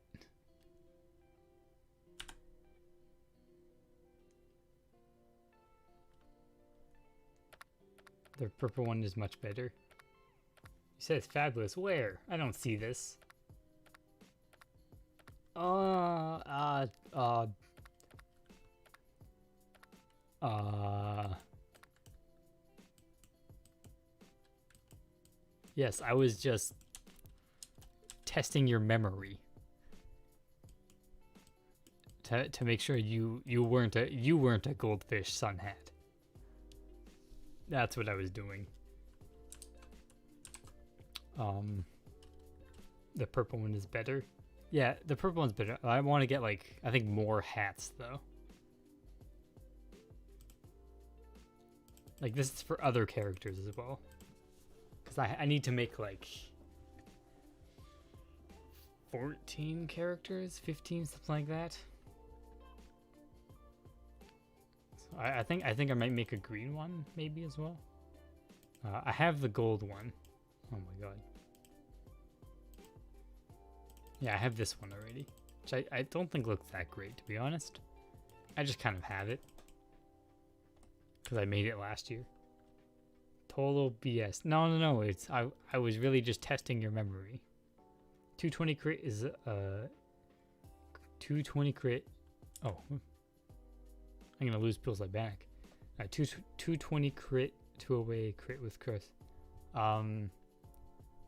The purple one is much better. You said it's fabulous. Where? I don't see this. Yes, I was just testing your memory to make sure you weren't a goldfish sun hat. That's what I was doing. The purple one is better. Yeah, the purple one's better. I want to get like I think more hats though. Like this is for other characters as well. Because I need to make like 14 characters, 15, something like that. So I think I might make a green one maybe as well. I have the gold one. Oh my god. Yeah, I have this one already, which I don't think looks that great to be honest. I just kind of have it because I made it last year. Total BS. No. It's I was really just testing your memory. 220 crit is 220 crit. Oh, I'm gonna lose pills like back. 220 crit, 2 away crit with curse. To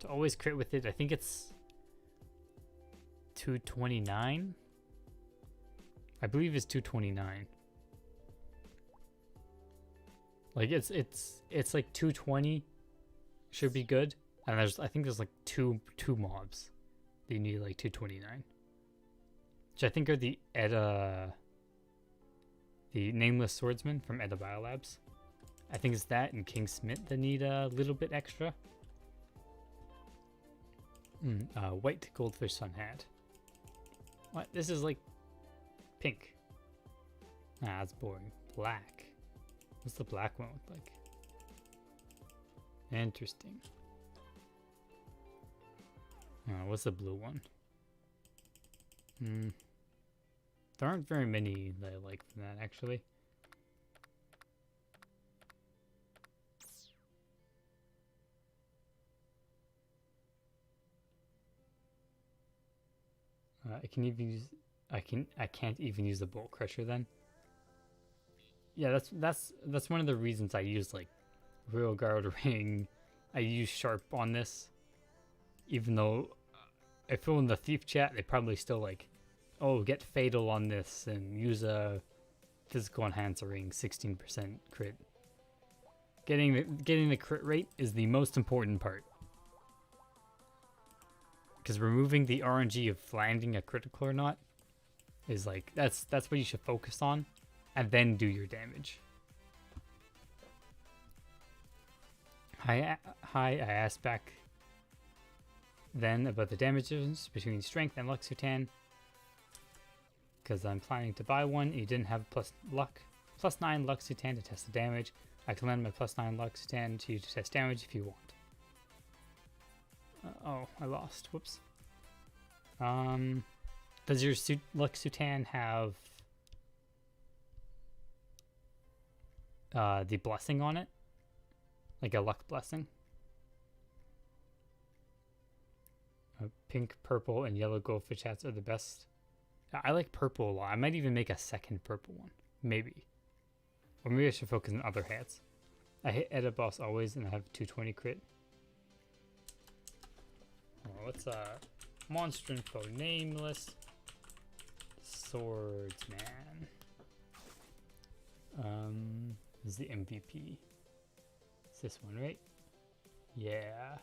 always crit with it, I think it's 229. I believe it's 229. Like it's like 220 should be good, and I think there's like two mobs that you need like 229, which I think are the Nameless Swordsman from Edda Biolabs. I think it's that and King Smith that need a little bit extra. White goldfish sun hat. What? This is like pink. Ah, that's boring. Black. What's the black one look like? Interesting. What's the blue one? There aren't very many that I like from that actually. I can even use. I can't even use the bolt crusher then. Yeah, that's one of the reasons I use like Royal Guard Ring. I use Sharp on this, even though if it were in the Thief chat, they probably still like, oh, get Fatal on this and use a Physical Enhancer Ring, 16% crit. Getting the crit rate is the most important part. Because removing the RNG of landing a critical or not is like that's what you should focus on, and then do your damage. Hi, I asked back then about the damage difference between Strength and Luxutan, because I'm planning to buy one. You didn't have plus 9 Luxutan to test the damage. I can lend my plus 9 Luxutan to you to test damage if you want. Oh, I lost. Whoops. Does your Luxutan have the blessing on it? Like a luck blessing? Pink, purple, and yellow goldfish hats are the best. I like purple a lot. I might even make a second purple one. Maybe. Or maybe I should focus on other hats. I hit edit boss always and I have 220 crit. Oh, what's monster info? Nameless swordsman. This is the MVP. It's this one, right? Yeah.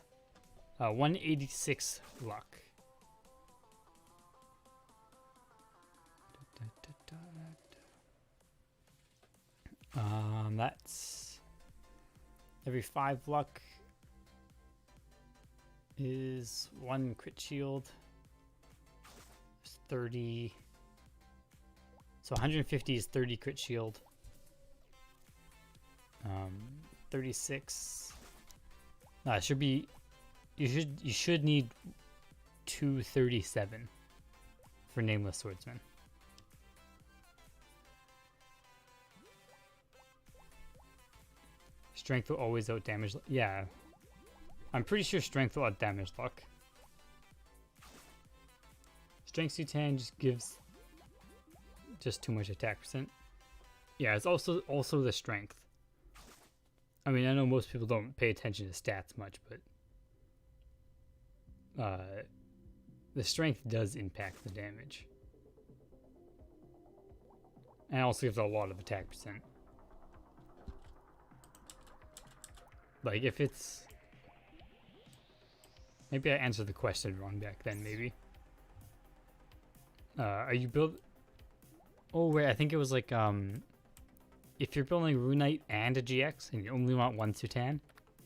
186 luck. That's every 5 luck is 1 crit shield. There's 30. So 150 is 30 crit shield. 36. It should be. You should need 237 for Nameless Swordsman. Strength will always out damage. Yeah, I'm pretty sure strength will out damage luck. Strength C10 just gives just too much attack percent. Yeah, it's also the strength. I mean, I know most people don't pay attention to stats much, but the strength does impact the damage. And also gives a lot of attack percent. Like, if it's... Maybe I answered the question wrong back then, maybe. Are you build... Oh, wait, I think it was like, if you're building Rune Knight and a GX, and you only want 1 Sutan,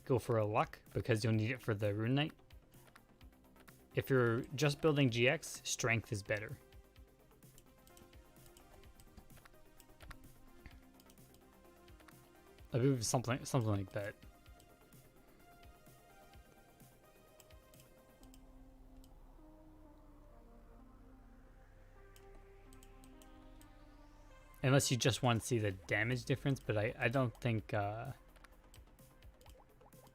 go for a luck, because you'll need it for the Rune Knight. If you're just building GX, strength is better. I believe something like that. Unless you just want to see the damage difference, but I don't think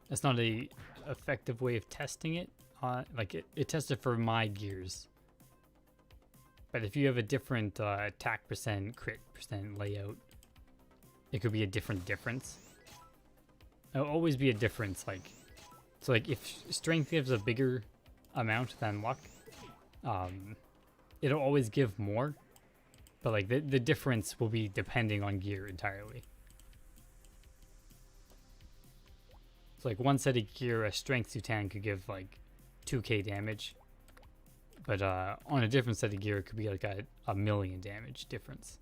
that's not a effective way of testing it. Like it tested for my gears. But if you have a different attack percent, crit percent, layout, it could be a different difference. It'll always be a difference. Like, so like if strength gives a bigger amount than luck, it'll always give more. But like the difference will be depending on gear entirely. So like one set of gear, a strength Sutan could give like 2k damage. But on a different set of gear, it could be like a million damage difference.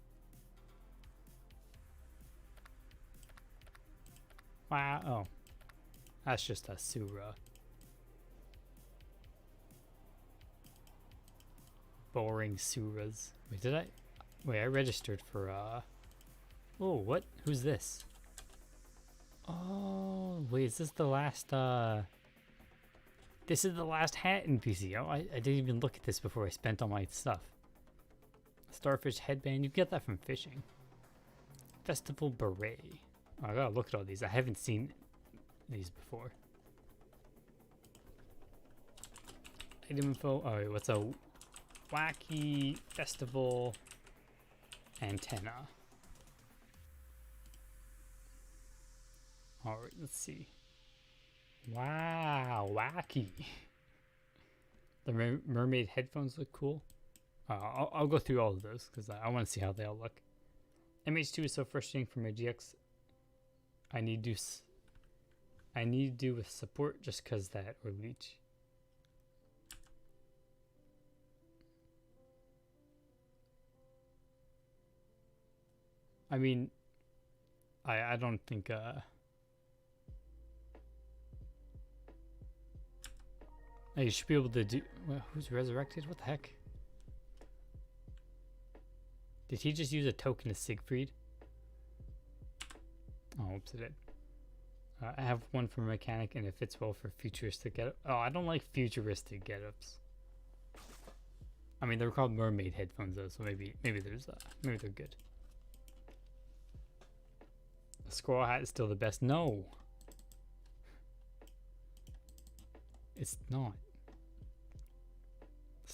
Wow. Oh. That's just a Sura. Boring Suras. Wait, I registered for, Oh, what? Who's this? Oh, wait, is this the last, This is the last hat in PC. Oh, I didn't even look at this before I spent all my stuff. Starfish headband. You get that from fishing. Festival beret. Oh, I gotta look at all these. I haven't seen these before. Item info. Oh, wait, what's a wacky festival antenna? All right, let's see. Wow, wacky. The mermaid headphones look cool. I'll go through all of those because I want to see how they all look. MH2 is so frustrating for my GX. I need to do with support just because that, or leech. I mean, I don't think you should be able to do. Well, who's resurrected? What the heck? Did he just use a token of Siegfried? Oh, oops, it did. I have one for mechanic, and it fits well for futuristic get. Oh, I don't like futuristic get-ups. I mean, they're called mermaid headphones though, so maybe there's maybe they're good. The squirrel hat is still the best. No, it's not.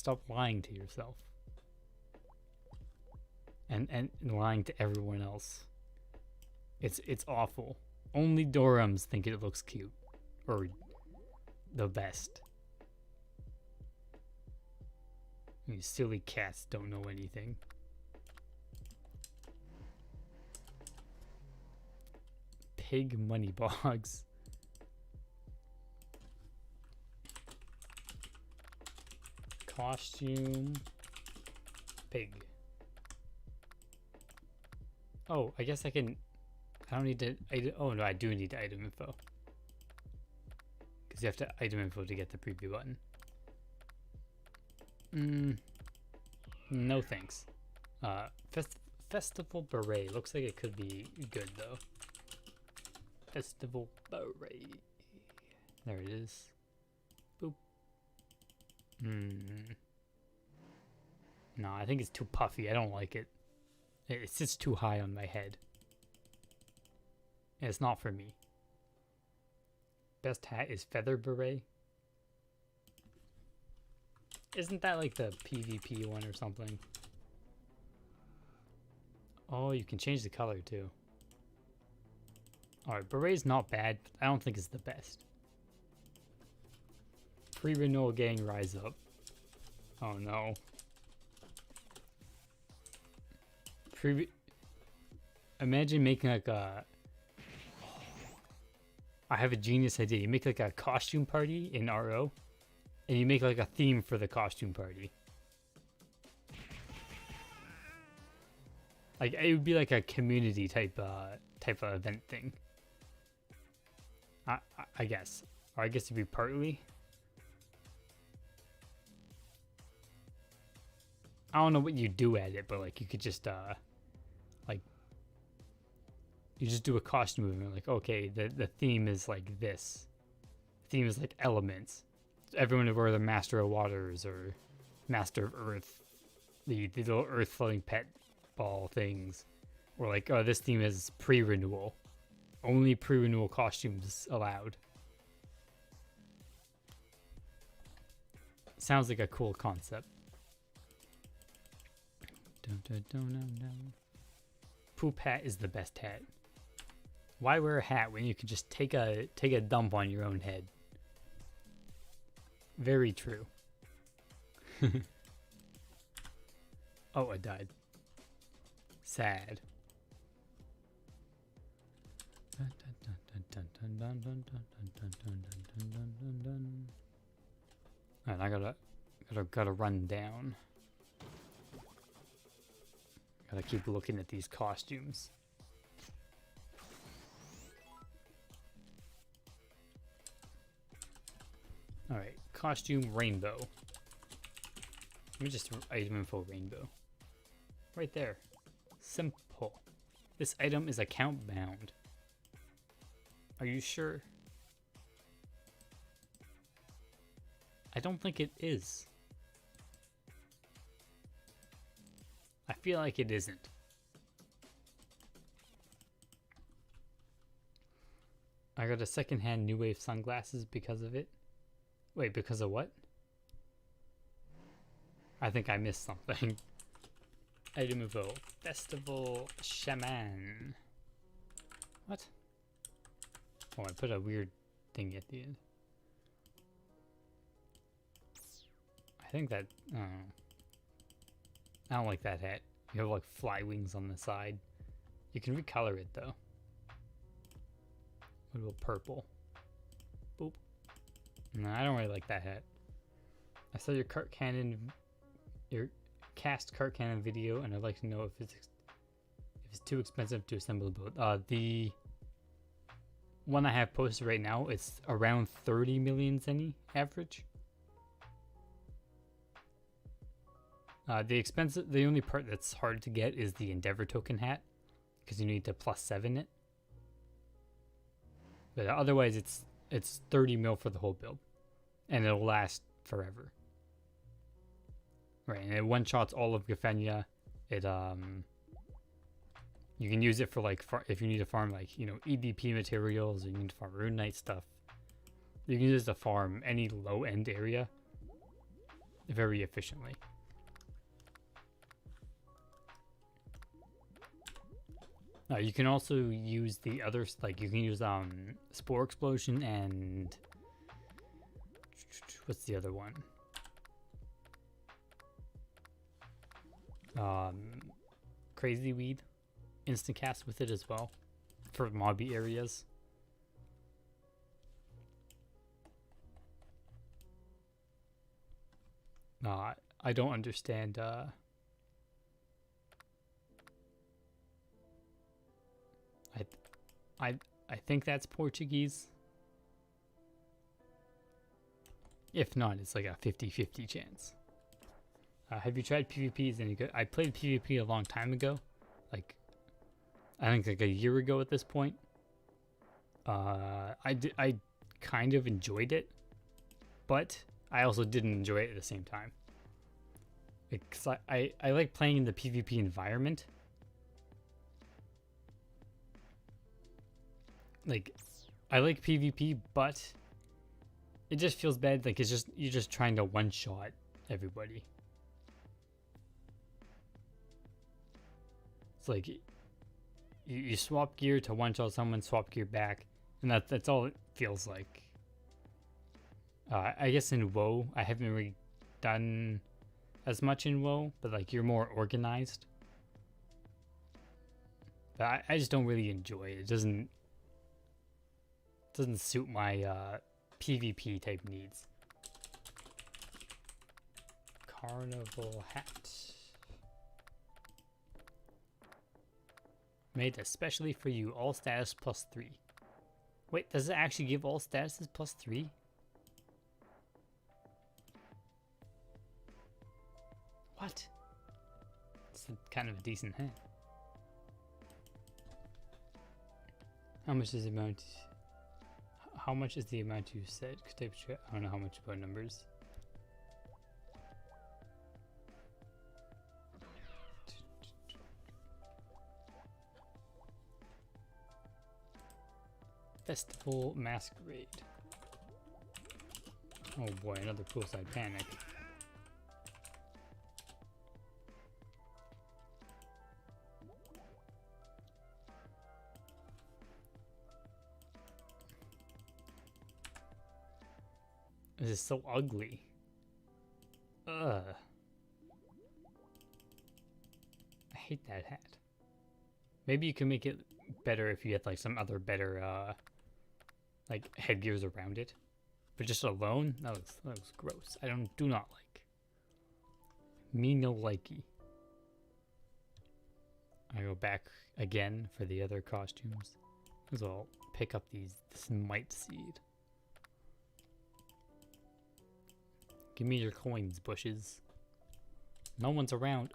Stop lying to yourself. And lying to everyone else. It's awful. Only Dorums think it looks cute. Or the best. You silly cats don't know anything. Pig money bogs. Costume. Pig. Oh, I guess I can... I don't need to... oh, no, I do need item info. Because you have to item info to get the preview button. No thanks. Festival Beret. Looks like it could be good, though. Festival Beret. There it is. Boop. No, I think it's too puffy. I don't like it. It sits too high on my head. And it's not for me. Best hat is Feather Beret. Isn't that like the PvP one or something? Oh, you can change the color too. Alright, Beret's not bad, but I don't think it's the best. Pre-renewal gang rise up. Oh no. Imagine making like a... I have a genius idea. You make like a costume party in RO, and you make like a theme for the costume party. Like it would be like a community type of event thing. I guess, or I guess it'd be partly. I don't know what you do at it, but like you could just like you just do a costume movement. Like okay, the theme is like this. The theme is like elements. Everyone would wear the Master of Waters or Master of Earth, the little Earth floating pet ball things, or like oh this theme is pre-renewal. Only pre-renewal costumes allowed. Sounds like a cool concept. Poop hat is the best hat. Why wear a hat when you can just take a dump on your own head? Very true. Oh, I died. Sad. Alright, I gotta run down. Gotta keep looking at these costumes. Alright, costume rainbow. Let me just item info rainbow. Right there. Simple. This item is account bound. Are you sure? I don't think it is. I feel like it isn't. I got a secondhand New Wave sunglasses because of it. Wait, because of what? I think I missed something. Item info. Festival Shaman. What? Oh, I put a weird thing at the end. I think that... I don't like that hat. You have like fly wings on the side. You can recolor it though. What about purple? Boop. No, I don't really like that hat. I saw your cast cart cannon video, and I'd like to know if it's too expensive to assemble a boat. The one I have posted right now, it's around 30 million zenny average. The only part that's hard to get is the Endeavor token hat, because you need to +7 it. But otherwise, it's 30 mil for the whole build, and it'll last forever. Right, and it one-shots all of Gafenia. It you can use it for like if you need to farm like EDP materials, or you need to farm Rune Knight stuff. You can use it to farm any low-end area. very efficiently. You can also use the others, like you can use Spore Explosion and what's the other one? Crazy Weed, Instacast with it as well for mobby areas. I don't understand. I think that's Portuguese. If not, it's like a 50-50 chance. Have you tried PvP? Is any good? I played PvP a long time ago, like I think like a year ago at this point. I kind of enjoyed it, but I also didn't enjoy it at the same time. Because I like playing in the PvP environment. Like, I like PvP, but it just feels bad. Like, you're just trying to one-shot everybody. It's like you swap gear to one-shot someone, swap gear back, and that's all it feels like. I guess in WoW, I haven't really done as much in WoW, but like you're more organized. But I just don't really enjoy it. It doesn't suit my PvP type needs. Carnival hat. Made especially for you, all status +3. Wait, does it actually give all statuses +3? What? It's kind of a decent hat. How much is the amount? How much is the amount you said? I don't know how much about numbers. Festival Masquerade. Oh boy, another poolside panic. This is so ugly. Ugh. I hate that hat. Maybe you can make it better if you had like some other better like headgears around it. But just alone, that looks gross. I do not like. Me no likey. I go back again for the other costumes. So I'll pick up this mite seed. Give me your coins, bushes. No one's around.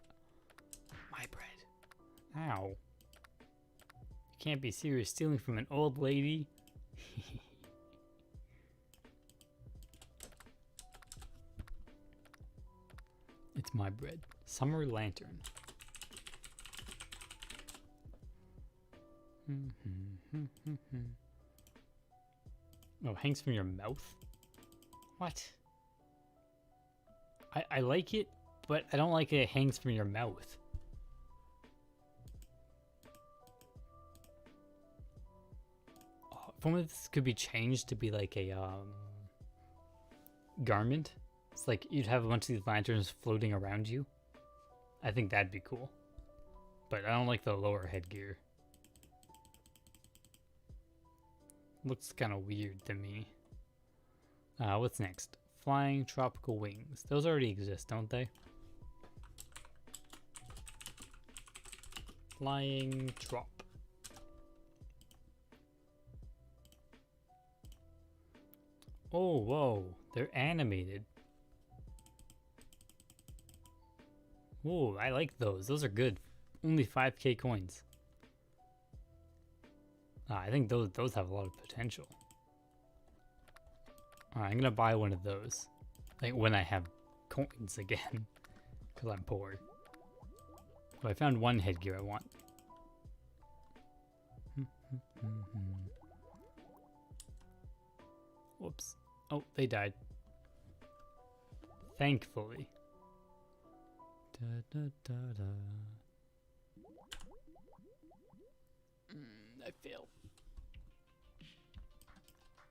My bread. Ow. You can't be serious stealing from an old lady. It's my bread. Summer lantern. Oh, hangs from your mouth? What? I like it, but I don't like it hangs from your mouth. Oh, if only this could be changed to be like a garment. It's like you'd have a bunch of these lanterns floating around you. I think that'd be cool. But I don't like the lower headgear. Looks kind of weird to me. What's next? Flying tropical wings. Those already exist, don't they? Flying trop. Oh, whoa. They're animated. Ooh, I like those. Those are good. Only 5k coins. I think those have a lot of potential. Alright, I'm gonna buy one of those. Like when I have coins again. Because I'm poor. So I found one headgear I want. Whoops. Oh, they died. Thankfully. Da, da, da, da. I failed.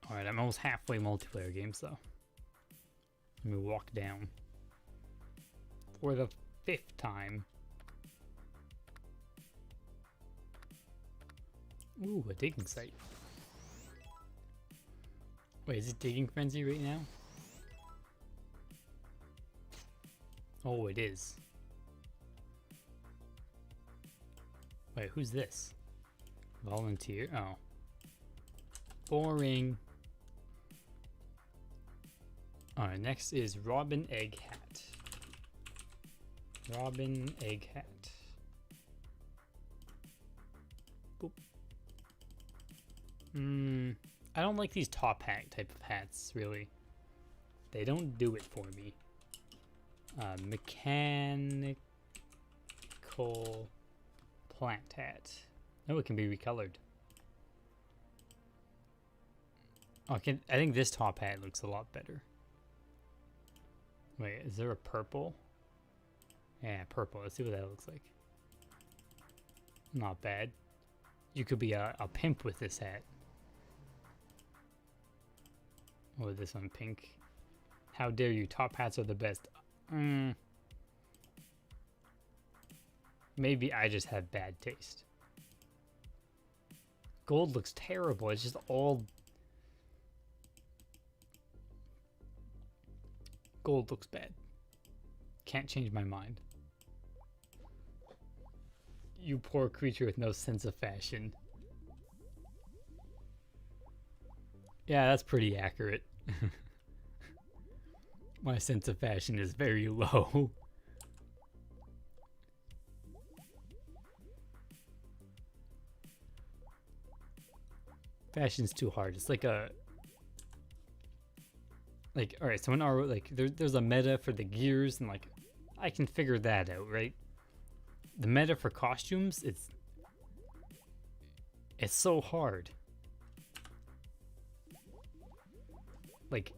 Alright, I'm almost halfway multiplayer games though. Let me walk down. For the 5th time. Ooh, a digging site. Wait, is it digging frenzy right now? Oh, it is. Wait, who's this? Volunteer? Oh. Boring. Alright, next is Robin Egg Hat. Robin Egg Hat. Boop. I don't like these top hat type of hats, really. They don't do it for me. Mechanical plant hat. Oh, it can be recolored. Oh, I think this top hat looks a lot better. Wait, is there a purple? Yeah, purple. Let's see what that looks like. Not bad. You could be a pimp with this hat. Oh, this one pink. How dare you? Top hats are the best. Maybe I just have bad taste. Gold looks terrible. It's just all... Gold looks bad. Can't change my mind. You poor creature with no sense of fashion. Yeah, that's pretty accurate. My sense of fashion is very low. Fashion's too hard. It's like a... Like, alright, so in our... Like, there's a meta for the gears, and like, I can figure that out, right? The meta for costumes, it's so hard. Like,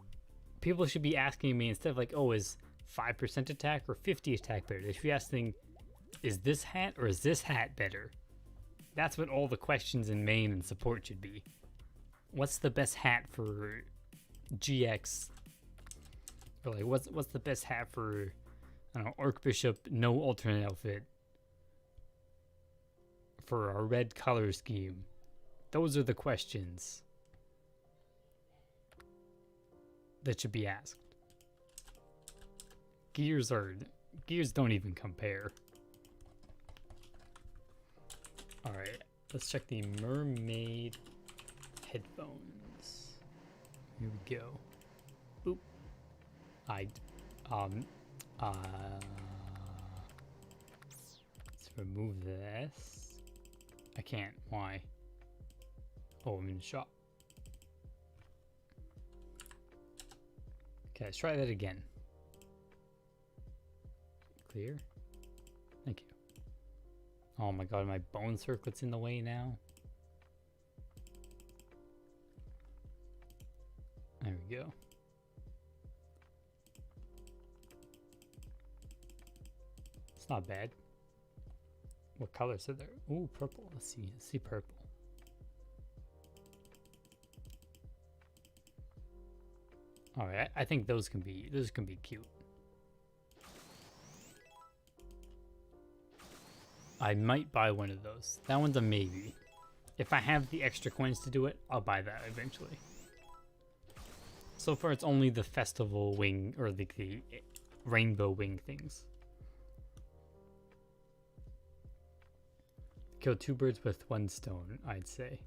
people should be asking me instead of like, oh, is 5% attack or 50 attack better? They should be asking, is this hat or is this hat better? That's what all the questions in main and support should be. What's the best hat for GX? Or like, what's the best hat for, I don't know, Archbishop, no alternate outfit? For our red color scheme. Those are the questions that should be asked. Gears don't even compare. Alright, let's check the mermaid headphones. Here we go. Oop. Let's remove this. I can't. Why? Oh, I'm in the shop. Okay, let's try that again. Clear. Thank you. Oh my god, my bone circlet's in the way now. There we go. It's not bad. What colors are there? Ooh, purple. Let's see purple. All right, I think those can be cute. I might buy one of those. That one's a maybe. If I have the extra coins to do it, I'll buy that eventually. So far, it's only the festival wing or the rainbow wing things. Kill 2 birds with 1 stone, I'd say.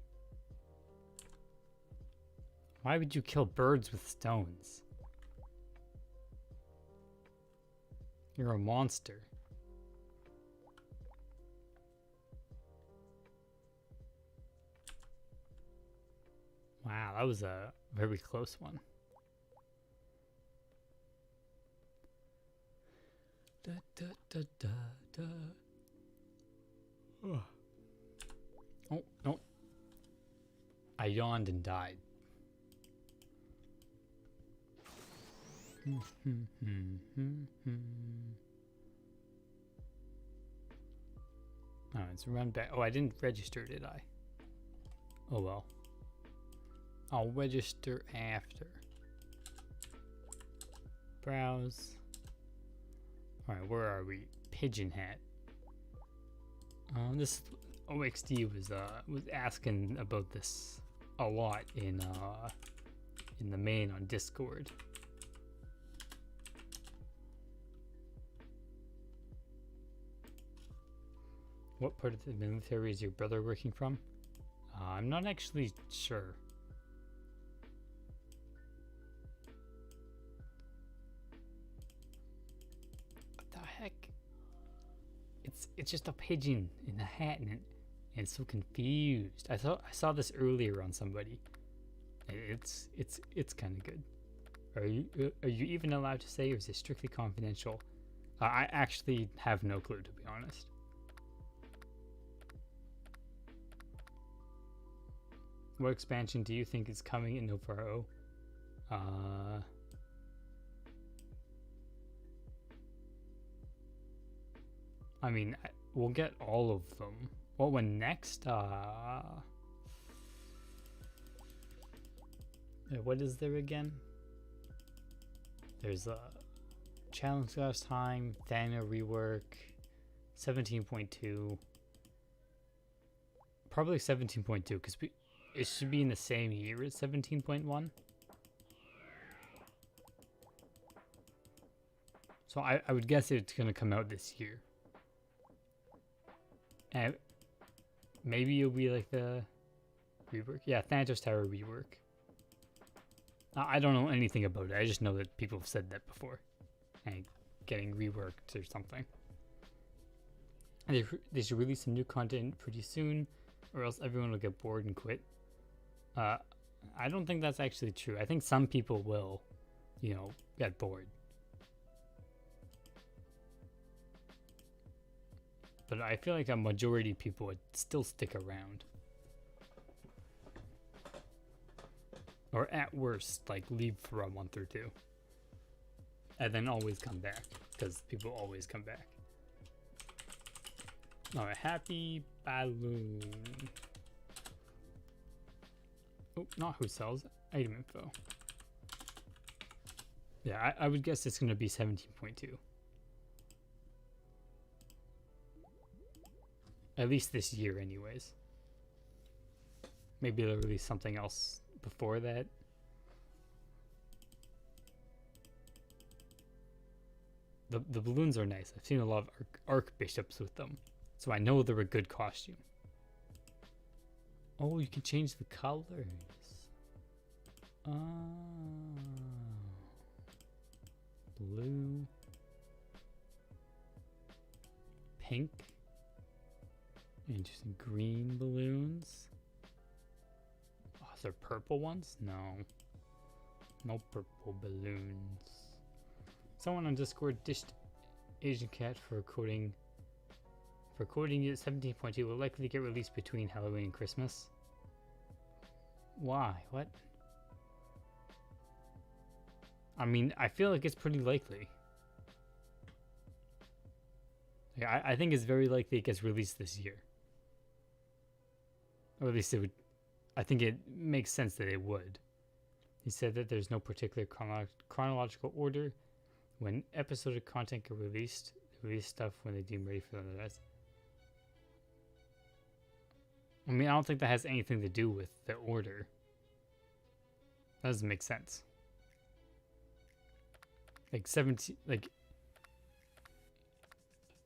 Why would you kill birds with stones? You're a monster. Wow, that was a very close one. Da, da, da, da, da. Oh, no. I yawned and died. Oh, it's run back. Oh, I didn't register, did I? Oh well. I'll register after. Browse. Alright, where are we? Pigeon Hat. This OXD was asking about this a lot in the main on Discord. What part of the military is your brother working from? I'm not actually sure. What the heck? It's just a pigeon in a hat, and it's so confused. I saw this earlier on somebody. It's kind of good. Are you even allowed to say, or is it strictly confidential? I actually have no clue, to be honest. What expansion do you think is coming in NovaRO? I mean, we'll get all of them. What one next? What is there again? There's a challenge last time, Thanatos rework, 17.2. Probably 17.2 because it should be in the same year as 17.1. So I would guess it's going to come out this year. And maybe it'll be like the rework. Yeah, Thanatos Tower rework. I don't know anything about it. I just know that people have said that before. And getting reworked or something. They should release some new content pretty soon, or else everyone will get bored and quit. I don't think that's actually true. I think some people will, get bored. But I feel like a majority of people would still stick around. Or at worst, like leave for a month or two. And then always come back, because people always come back. Alright, happy balloon. Oh, not who sells, item info. Yeah, I would guess it's going to be 17.2. At least this year anyways. Maybe they'll release something else before that. The balloons are nice. I've seen a lot of archbishops with them. So I know they're a good costume. Oh, you can change the colors. Oh. Blue. Pink. Interesting. Green balloons. Oh, is there purple ones? No. No purple balloons. Someone on Discord dished Asian Cat for coding it 17.2 will likely get released between Halloween and Christmas. Why? What? I mean, I feel like it's pretty likely. Yeah, I think it's very likely it gets released this year. Or at least it would. I think it makes sense that it would. He said that there's no particular chronological order when episodic content get released. They release stuff when they deem ready for the rest. I mean, I don't think that has anything to do with the order. That doesn't make sense. Like 17, like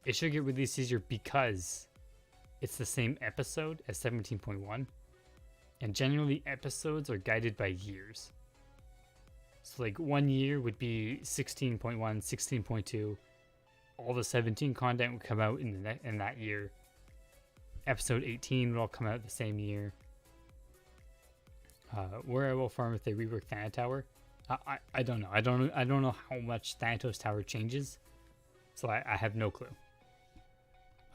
it should get released this year because it's the same episode as 17.1, and generally episodes are guided by years. So like 1 year would be 16.1, 16.2. All the 17 content would come out in that year. Episode 18 would all come out the same year. Where I will farm if they rework Thanatos Tower. I don't know. I don't know how much Thanatos Tower changes, so I have no clue.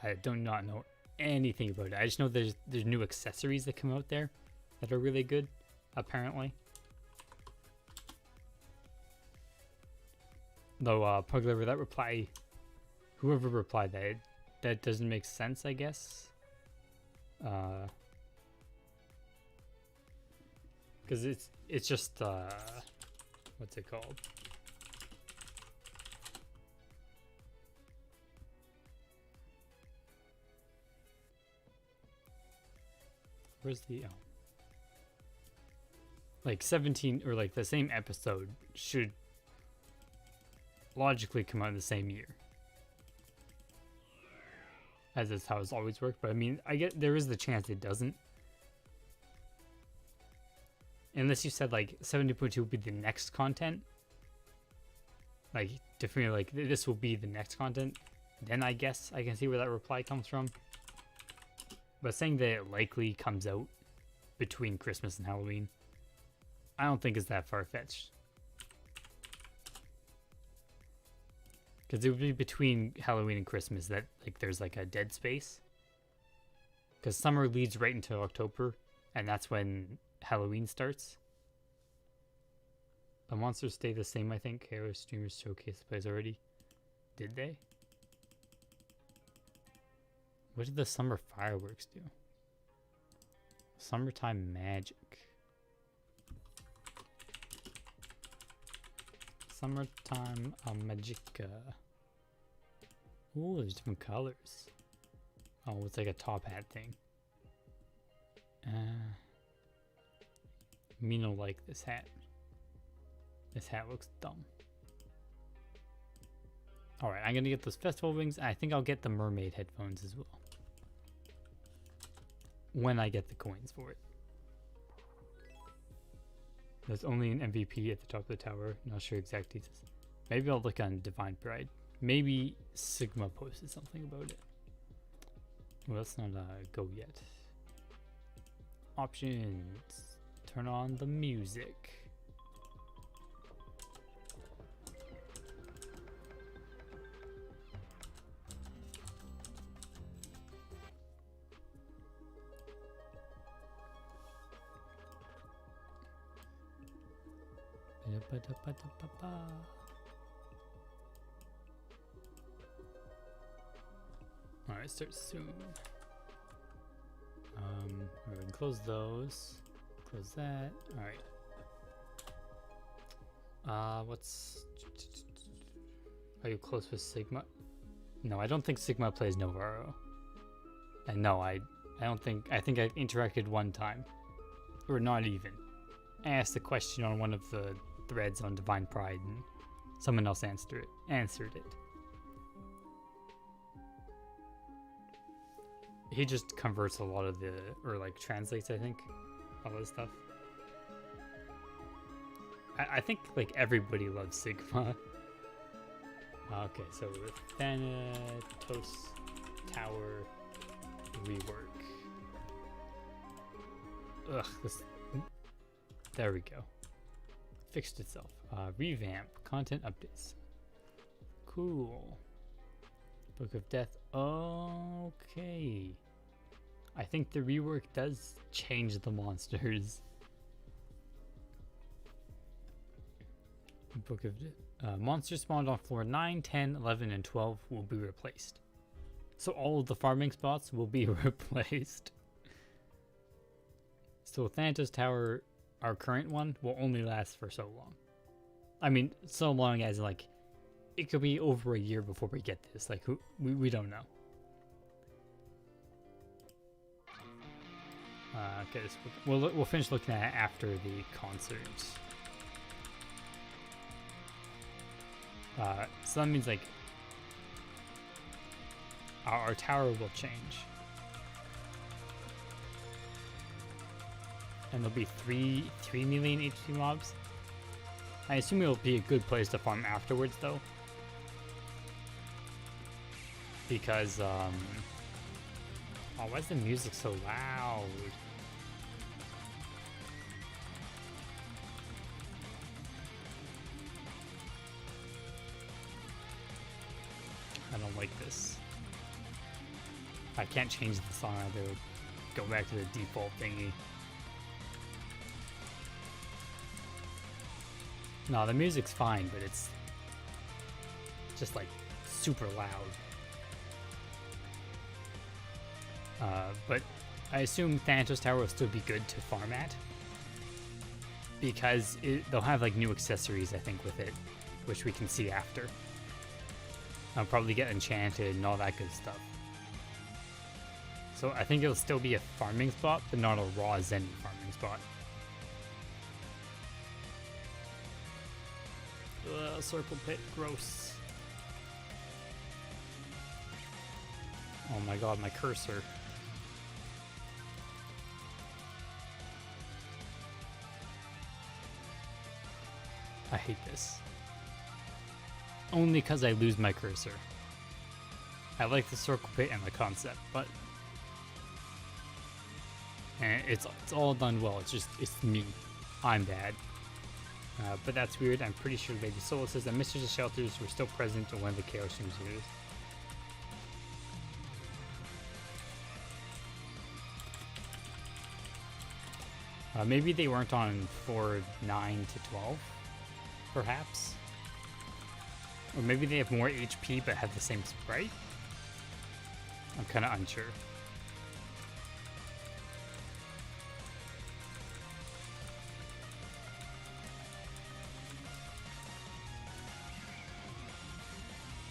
I do not know anything about it. I just know there's new accessories that come out there that are really good, apparently. Though, Puglover, that reply, whoever replied that, that doesn't make sense, I guess. Because it's just, what's it called? Where's the, oh. Like 17, or like the same episode should logically come out in the same year. As is how it's always worked, but I mean, I get there is the chance it doesn't. Unless you said like 70.2 will be the next content. Like, definitely like this will be the next content. Then I guess I can see where that reply comes from. But saying that it likely comes out between Christmas and Halloween, I don't think it's that far-fetched. Because it would be between Halloween and Christmas that like there's like a dead space. Because summer leads right into October, and that's when Halloween starts. The monsters stay the same, I think. Halo streamers showcase plays already. Did they? What did the summer fireworks do? Summertime magic. Summertime Magica. Ooh, there's different colors. Oh, it's like a top hat thing. Me no like this hat. This hat looks dumb. Alright, I'm gonna get those festival wings. I think I'll get the mermaid headphones as well. When I get the coins for it. There's only an MVP at the top of the tower. Not sure exact details. Maybe I'll look on Divine Pride. Maybe Sigma posted something about it. Well, let's not go yet. Options. Turn on the music. Alright, start soon. We can close those. Close that. Alright. What's... Are you close with Sigma? No, I don't think Sigma plays NovaRO. And no, I don't think... I think I interacted one time. Or not even. I asked a question on one of the threads on Divine Pride and someone else answered it. He just converts a lot of the, or like translates, I think, all this stuff. I think like everybody loves Sigma. Okay, so with Thanatos Tower rework. Ugh, this. There we go. Fixed itself. Revamp. Content updates. Cool. Book of Death. Okay. I think the rework does change the monsters. Book of Death. Monsters spawned on floor 9, 10, 11, and 12 will be replaced. So all of the farming spots will be replaced. So Thanatos Tower, our current one, will only last for so long. I mean, so long as like, it could be over a year before we get this. Like, we don't know. Okay, we'll finish looking at it after the concert. So that means like our tower will change, and there'll be three million HP mobs. I assume it'll be a good place to farm afterwards, though, because oh, why is the music so loud? I don't like this. I can't change the song either. Go back to the default thingy. No, the music's fine, but it's just like super loud. But I assume Thanatos Tower will still be good to farm at, because they'll have like new accessories, I think, with it, which we can see after. I'll probably get enchanted and all that good stuff. So I think it'll still be a farming spot, but not a raw Zen farming spot. Circle pit, gross. Oh my god, my cursor. I hate this. Only because I lose my cursor. I like the circle pit and the concept, but it's all done well. It's me. I'm bad. But that's weird. I'm pretty sure Lady Soul says that Misters of Shelters were still present in one of the Chaos Stream series. Maybe they weren't on 4, 9 to 12, perhaps. Or maybe they have more HP but have the same sprite? I'm kind of unsure.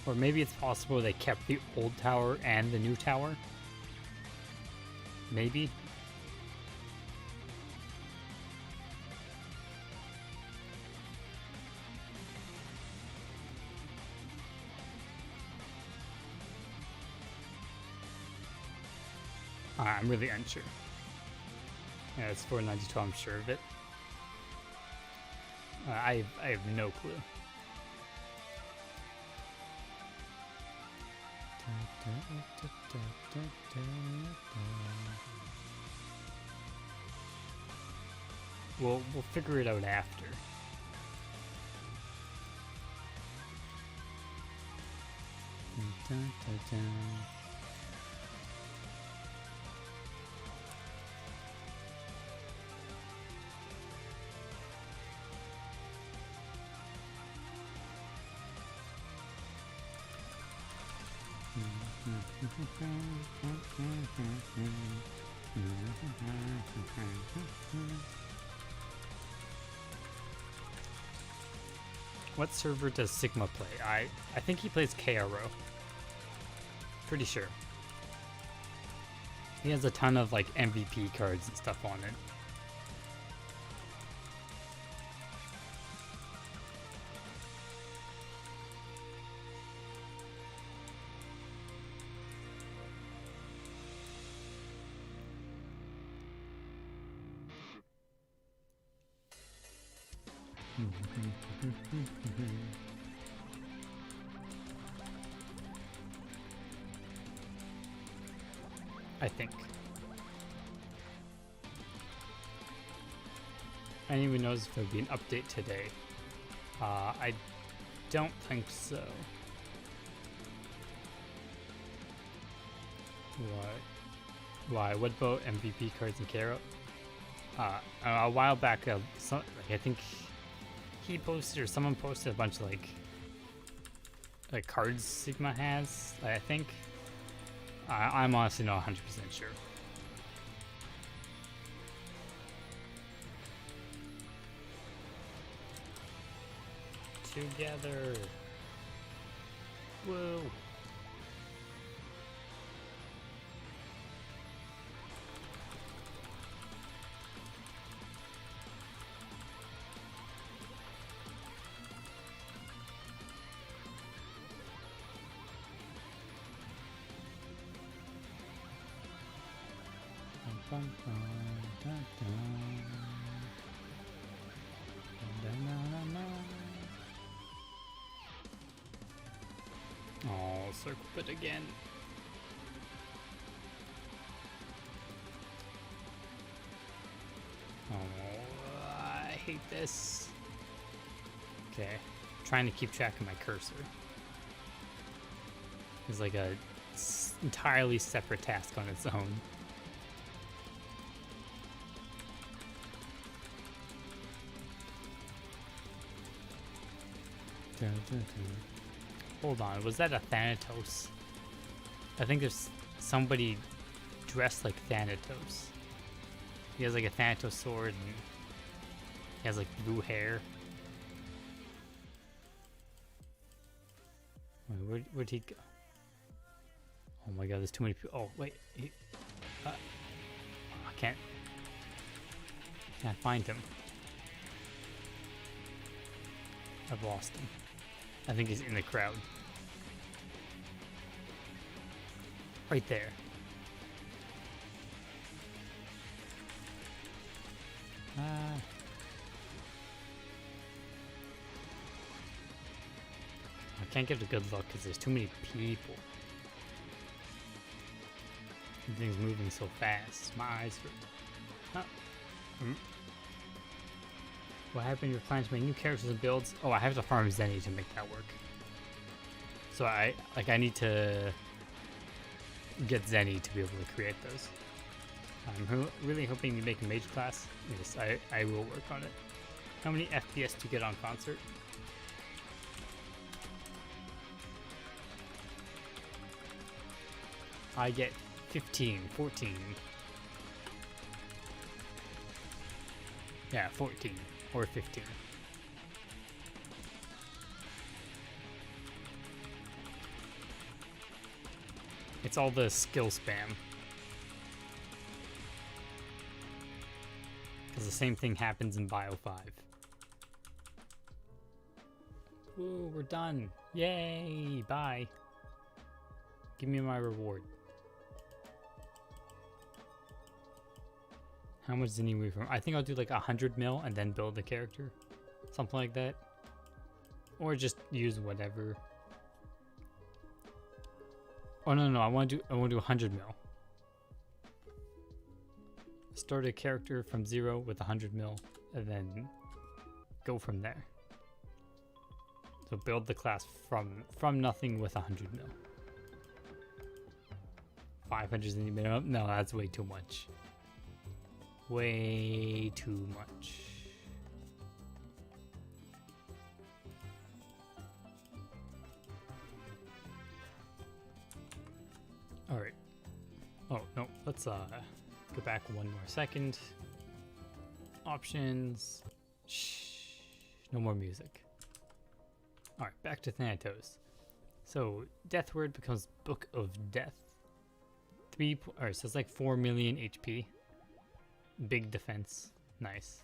Or maybe it's possible they kept the old tower and the new tower? Maybe? I'm really unsure. Yeah, it's 492, I'm sure of it. I have no clue. We'll figure it out after. What server does Sigma play? I think he plays KRO. Pretty sure. He has a ton of like MVP cards and stuff on it. I think. Anyone knows if there'll be an update today? I don't think so. Why? What about MVP cards and Karo? A while back, I think he posted or someone posted a bunch of like cards Sigma has. I think. I'm honestly not 100% sure. Together. Whoa. Oh, circle pit again. Oh, I hate this. Okay, trying to keep track of my cursor. It's like a entirely separate task on its own. Hold on, was that a Thanatos? I think there's somebody dressed like Thanatos. He has like a Thanatos sword and he has like blue hair. Wait, where'd he go? Oh my god, there's too many people. Oh, wait. I can't find him. I've lost him. I think he's in the crowd. Right there. I can't get a good look because there's too many people. Everything's moving so fast. My eyes hurt. What happened? You're planning to make new characters and builds? Oh, I have to farm Zenny to make that work. So I need to get Zenny to be able to create those. I'm really hoping you make a mage class. Yes, I will work on it. How many FPS do you get on concert? I get 15, 14. Yeah, 14 or 15. It's all the skill spam. Because the same thing happens in Bio 5. Ooh, we're done. Yay, bye. Give me my reward. How much does it need from? I think I'll do like 100 mil and then build the character. Something like that. Or just use whatever. Oh no, I want to do 100 mil. Start a character from 0 with 100 mil and then go from there. So build the class from nothing with 100 mil. 500 is the minimum? No, that's way too much. Way too much. All right. Oh, no, let's go back one more second. Options. Shh. No more music. All right, back to Thanatos. So, Death Word becomes Book of Death. Alright, so it's like 4 million HP. Big defense. Nice.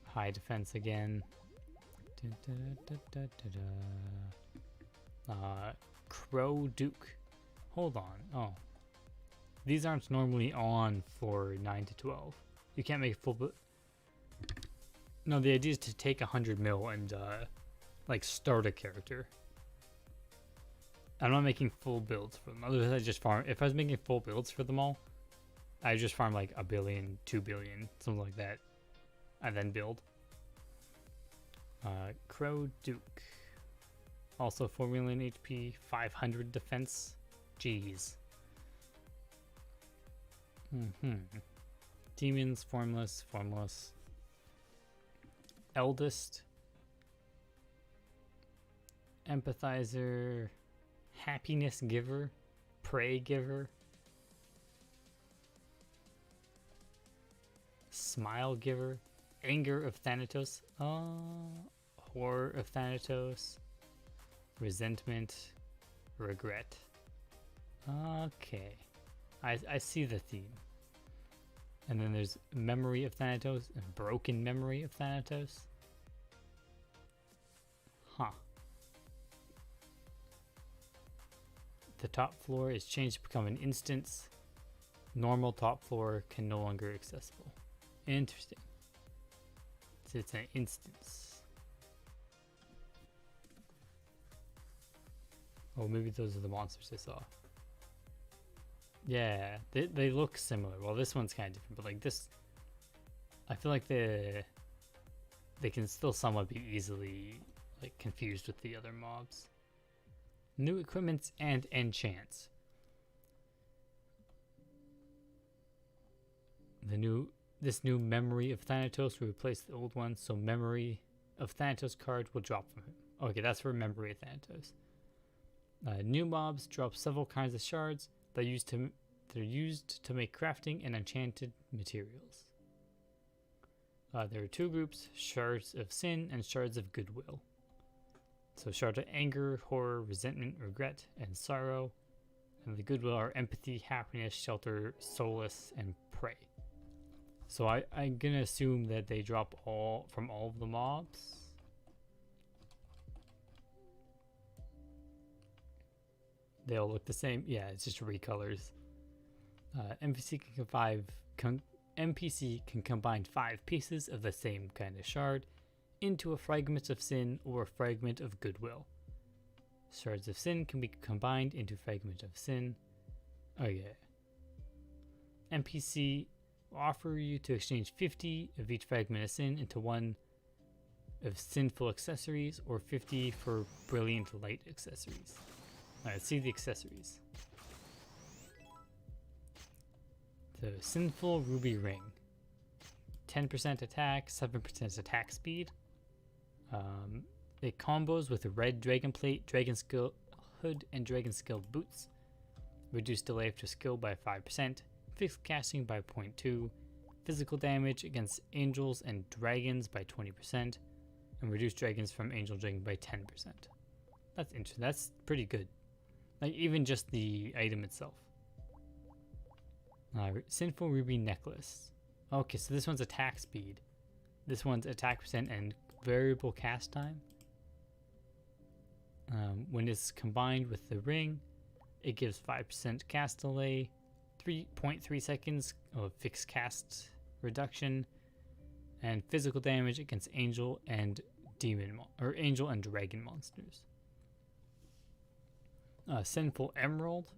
High defense again. Crow Duke. Hold on. Oh. These aren't normally on for 9 to 12. You can't make full... No, the idea is to take 100 mil and like start a character. I'm not making full builds for them. Otherwise, I just farm. If I was making full builds for them all, I just farm like 1 billion, 2 billion, something like that, and then build. Crow Duke. Also 4 million HP, 500 defense. Jeez. Demons, formless. Eldest. Empathizer. Happiness giver. Prey giver. Smile giver. Anger of Thanatos. Horror of Thanatos. Resentment. Regret. Okay. I see the theme. And then there's Memory of Thanatos and Broken Memory of Thanatos. Huh. The top floor is changed to become an instance. Normal top floor can no longer accessible. Interesting. So it's an instance. Oh, maybe those are the monsters I saw. Yeah, they look similar. Well, this one's kind of different, but like this, I feel like they can still somewhat be easily like confused with the other mobs. New equipments and enchants. This new Memory of Thanatos will replace the old one, so Memory of Thanatos card will drop from him. Okay, that's for Memory Thanatos. New mobs drop several kinds of shards that they're used to make crafting and enchanted materials. There are two groups, shards of sin and shards of goodwill. So shards of anger, horror, resentment, regret, and sorrow. And the goodwill are empathy, happiness, shelter, solace, and prey. So I'm gonna assume that they drop all from all of the mobs. They all look the same. Yeah, it's just recolors. NPC can combine 5 pieces of the same kind of shard into a fragment of sin or a fragment of goodwill. Shards of sin can be combined into fragment of sin. Oh yeah. NPC will offer you to exchange 50 of each fragment of sin into 1 of sinful accessories or 50 for brilliant light accessories. Alright, let's see the accessories. So, Sinful Ruby Ring. 10% attack, 7% attack speed. It combos with a red dragon plate, dragon skill hood, and dragon skill boots. Reduce delay after skill by 5%. Fixed casting by 0.2. Physical damage against angels and dragons by 20%. And reduce dragons from angel dragon by 10%. That's interesting. That's pretty good. Like, even just the item itself. Sinful Ruby Necklace. Okay, so this one's attack speed. This one's attack percent and variable cast time. When it's combined with the ring, it gives 5% cast delay, 3.3 seconds of fixed cast reduction, and physical damage against angel and angel and dragon monsters. Sinful Emerald.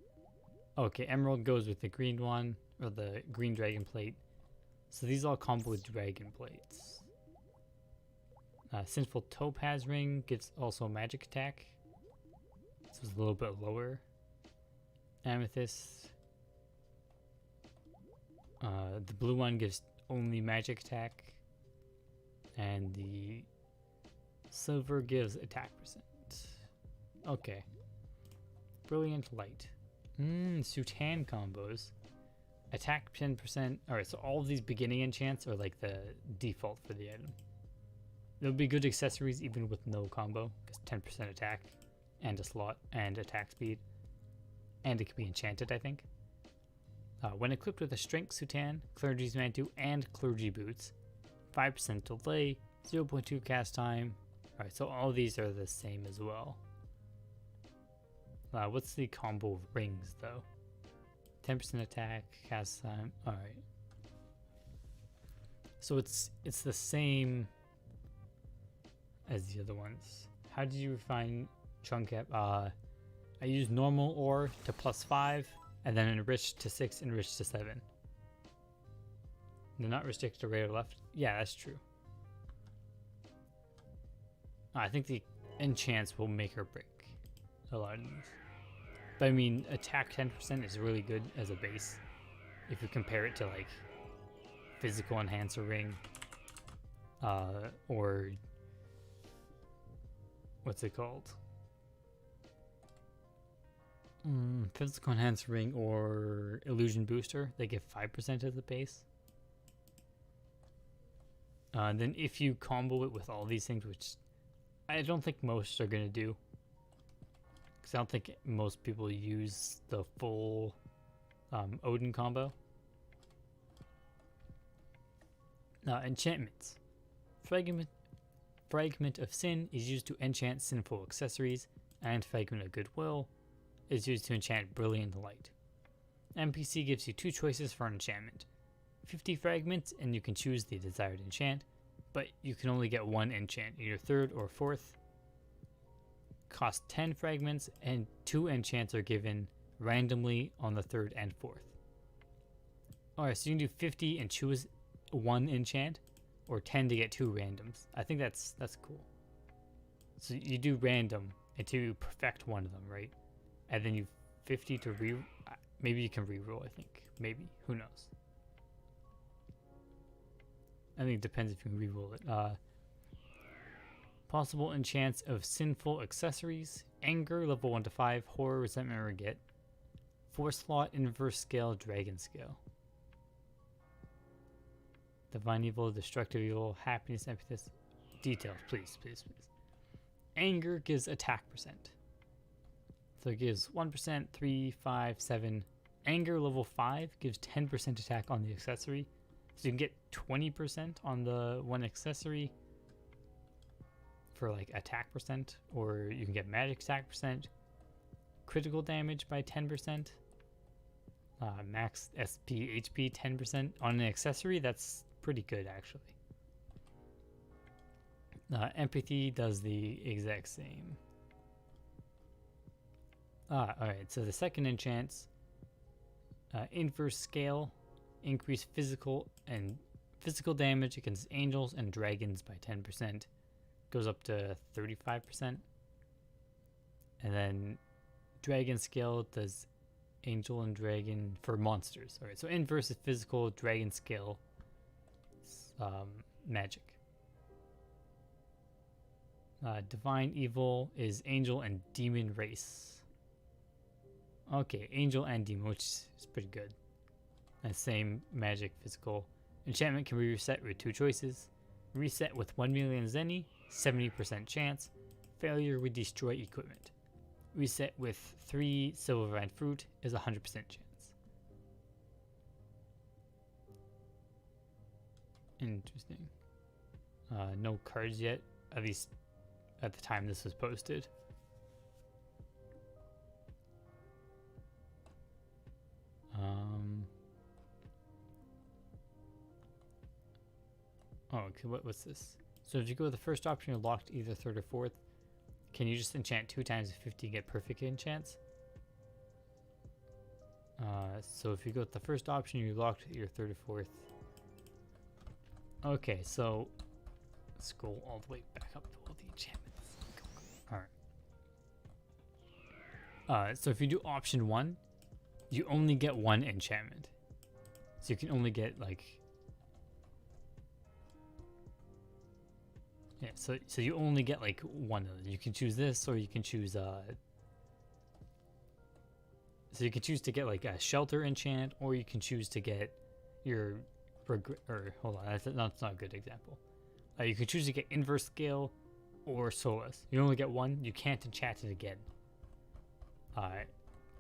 Okay, Emerald goes with the green one, or the green dragon plate. So these all combo with dragon plates. Sinful Topaz Ring gives also magic attack. This was a little bit lower. Amethyst. The blue one gives only magic attack. And the silver gives attack percent. Okay. Brilliant Light. Sutan combos. Attack 10%. Alright, so all of these beginning enchants are like the default for the item. There would be good accessories even with no combo, because 10% attack and a slot and attack speed. And it can be enchanted, I think. When equipped with a Strength Sutan, Clergy's Mantle, and Clergy Boots, 5% delay, 0.2 cast time. Alright, so all these are the same as well. What's the combo of rings, though? 10% attack, cast time. Alright. So it's the same as the other ones. How did you refine chunk cap? I use normal ore to +5, and then enriched to 6, enriched to 7. They're not restricted to right or left. Yeah, that's true. I think the enchants will make or break a lot of these. But I mean, attack 10% is really good as a base. If you compare it to like Physical Enhancer Ring, or what's it called? Physical Enhancer Ring or Illusion Booster, they give 5% as the base. Then if you combo it with all these things, which I don't think most are gonna do, because I don't think most people use the full Odin combo. Enchantments. Fragment of Sin is used to enchant sinful accessories, and Fragment of Goodwill is used to enchant Brilliant Light. NPC gives you 2 choices for an enchantment. 50 fragments, and you can choose the desired enchant, but you can only get 1 enchant, either 3rd or 4th. Cost 10 fragments, and 2 enchants are given randomly on the 3rd and 4th. Alright, so you can do 50 and choose 1 enchant, or 10 to get 2 randoms. I think that's cool. So you do random until you perfect one of them, right? And then you 50 to maybe you can reroll, I think. Maybe. Who knows? I think it depends if you can reroll it. Possible enchants of sinful accessories. Anger, level 1 to 5. Horror, resentment, regret. Force slot, inverse scale, dragon scale. Divine evil, destructive evil, happiness, empathy. Details, please, please, please. Anger gives attack percent. So it gives 1%, 3, 5, 7. Anger level 5 gives 10% attack on the accessory. So you can get 20% on the one accessory for like attack percent, or you can get magic attack percent, critical damage by 10%, max SP HP 10% on an accessory. That's pretty good actually. Empathy does the exact same. Alright, so the second enchants, inverse scale, increase physical damage against angels and dragons by 10%, goes up to 35%. And then dragon scale does angel and dragon for monsters. Alright, so inverse is physical, dragon scale, magic. Divine evil is angel and demon race. Okay, angel and demon, which is pretty good. And same magic, physical. Enchantment can be reset with 2 choices. Reset with 1 million zenny, 70% chance. Failure would destroy equipment. Reset with 3 silver vine fruit is 100% chance. Interesting. No cards yet, at least at the time this was posted. Oh, okay, what's this? So if you go with the first option, you're locked either 3rd or 4th. Can you just enchant 2 times 50 and get perfect enchants? So if you go with the first option, you're locked either 3rd or 4th. Okay, so let's scroll all the way back up to all the enchantments. Alright. So if you do option 1, you only get 1 enchantment. So you can only get like... Yeah, so you only get like 1 of them. You can choose this, or you can choose so you can choose to get like a shelter enchant, or you can choose to get your hold on, that's not a good example. You can choose to get inverse scale or solace. You only get 1. You can't enchant it again.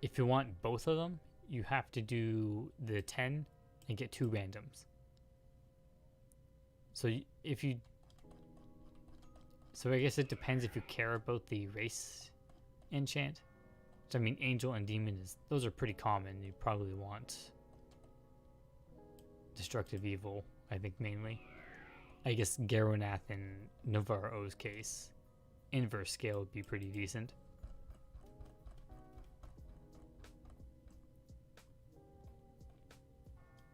If you want both of them, you have to do the 10 and get 2 randoms. So So I guess it depends if you care about the race enchant. So I mean, angel and demon those are pretty common. You probably want destructive evil, I think mainly. I guess Garonath in NovaRO's case, inverse scale would be pretty decent.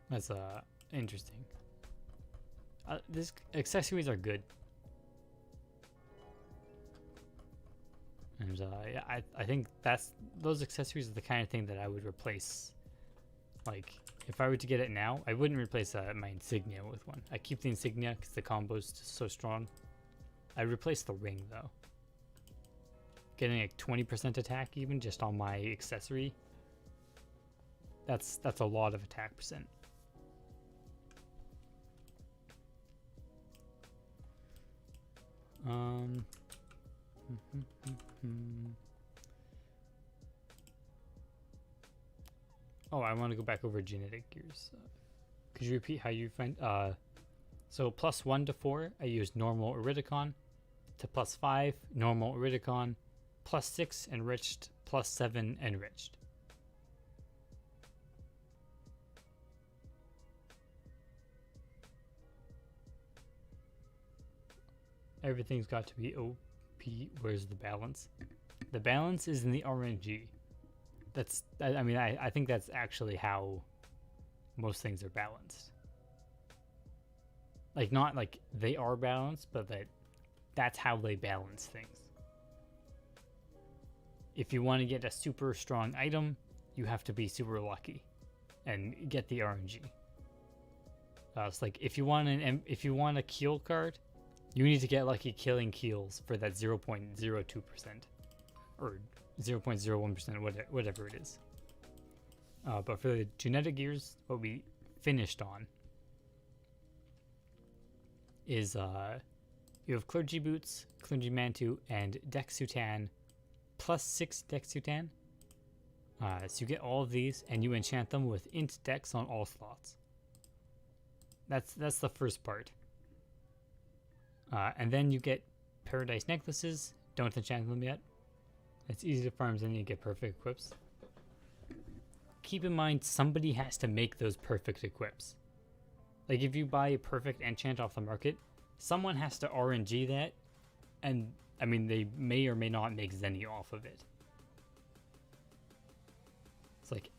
That's interesting. These accessories are good. And yeah, I think those accessories are the kind of thing that I would replace. Like, if I were to get it now, I wouldn't replace my insignia with one. I keep the insignia because the combo's just so strong. I'd replace the ring though. Getting like 20% attack even just on my accessory. That's a lot of attack percent. Oh, I want to go back over genetic gears. Could you repeat how you find? So +1 to 4, I use normal Iridicon. To +5, normal Iridicon. +6, enriched. +7, enriched. Everything's got to be OP. Where's the balance? The balance is in the RNG. I think that's actually how most things are balanced. Like, not like they are balanced, but that's how they balance things. If you want to get a super strong item, you have to be super lucky and get the RNG. It's like if you want a Keel card, You need to get lucky killing Keels for that 0.02% or 0.01%, whatever it is. But for the genetic gears, what we finished on is you have Clergy Boots, Clergy Mantu, and Dexutan plus 6 Dexutan. So you get all of these, and you enchant them with Int Dex on all slots. That's the first part. And then you get Paradise Necklaces. Don't enchant them yet. It's easy to farm, then you get perfect equips. Keep in mind, somebody has to make those perfect equips. Like, if you buy a perfect enchant off the market, someone has to RNG that, and, I mean, they may or may not make Zenny off of it. It's like,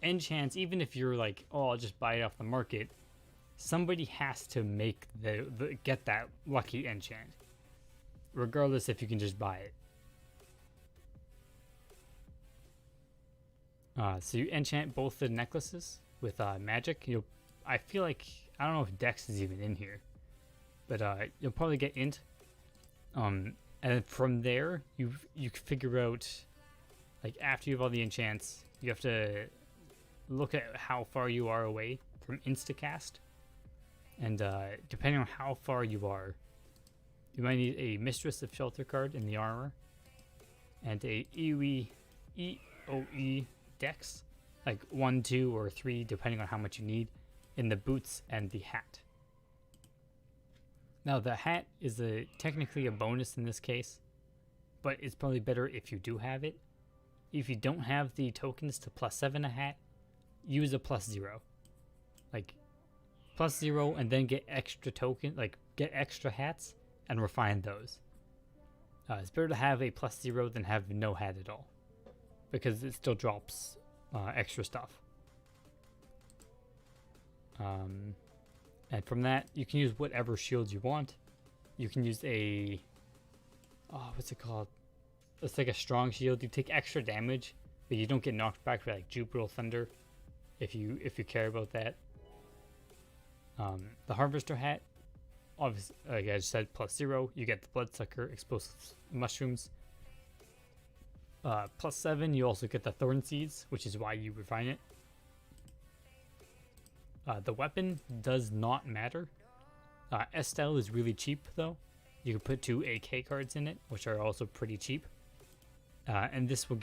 enchants, even if you're like, oh, I'll just buy it off the market, somebody has to make get that lucky enchant, regardless if you can just buy it. So you enchant both the necklaces with magic. I feel like, I don't know if Dex is even in here, but you'll probably get Int. And then from there, you figure out, like, after you have all the enchants, you have to look at how far you are away from Instacast. And depending on how far you are, you might need a Mistress of Shelter card in the armor, and a EOE Dex, like 1, 2, or 3, depending on how much you need, in the boots and the hat. Now, the hat is technically a bonus in this case, but it's probably better if you do have it. If you don't have the tokens to +7 a hat, use a +0. Like, +0 and then get extra get extra hats and refine those. It's better to have a +0 than have no hat at all, because it still drops extra stuff. And from that, you can use whatever shields you want. You can use what's it called? It's like a strong shield. You take extra damage, but you don't get knocked back by like Jupiter Thunder, if you care about that. The Harvester hat, obviously, like I just said, +0. You get the Bloodsucker, Explosive Mushrooms. +7, you also get the Thorn Seeds, which is why you refine it. The weapon does not matter. Estelle is really cheap, though. You can put 2 AK cards in it, which are also pretty cheap. And this will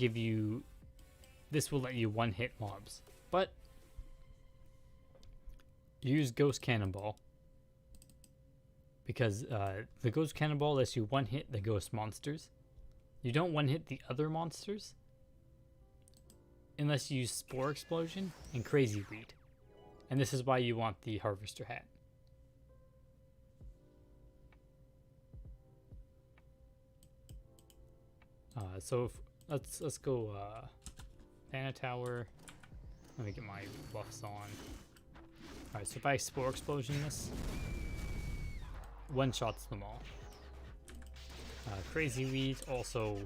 let you one-hit mobs. But use Ghost Cannonball, because the Ghost Cannonball lets you one-hit the ghost monsters. You don't one-hit the other monsters unless you use Spore Explosion and Crazy Weed. And this is why you want the Harvester hat. Let's go Thanatos. Let me get my buffs on. Alright, so if I Spore Explosion this, one-shots them all. Crazy Weed also,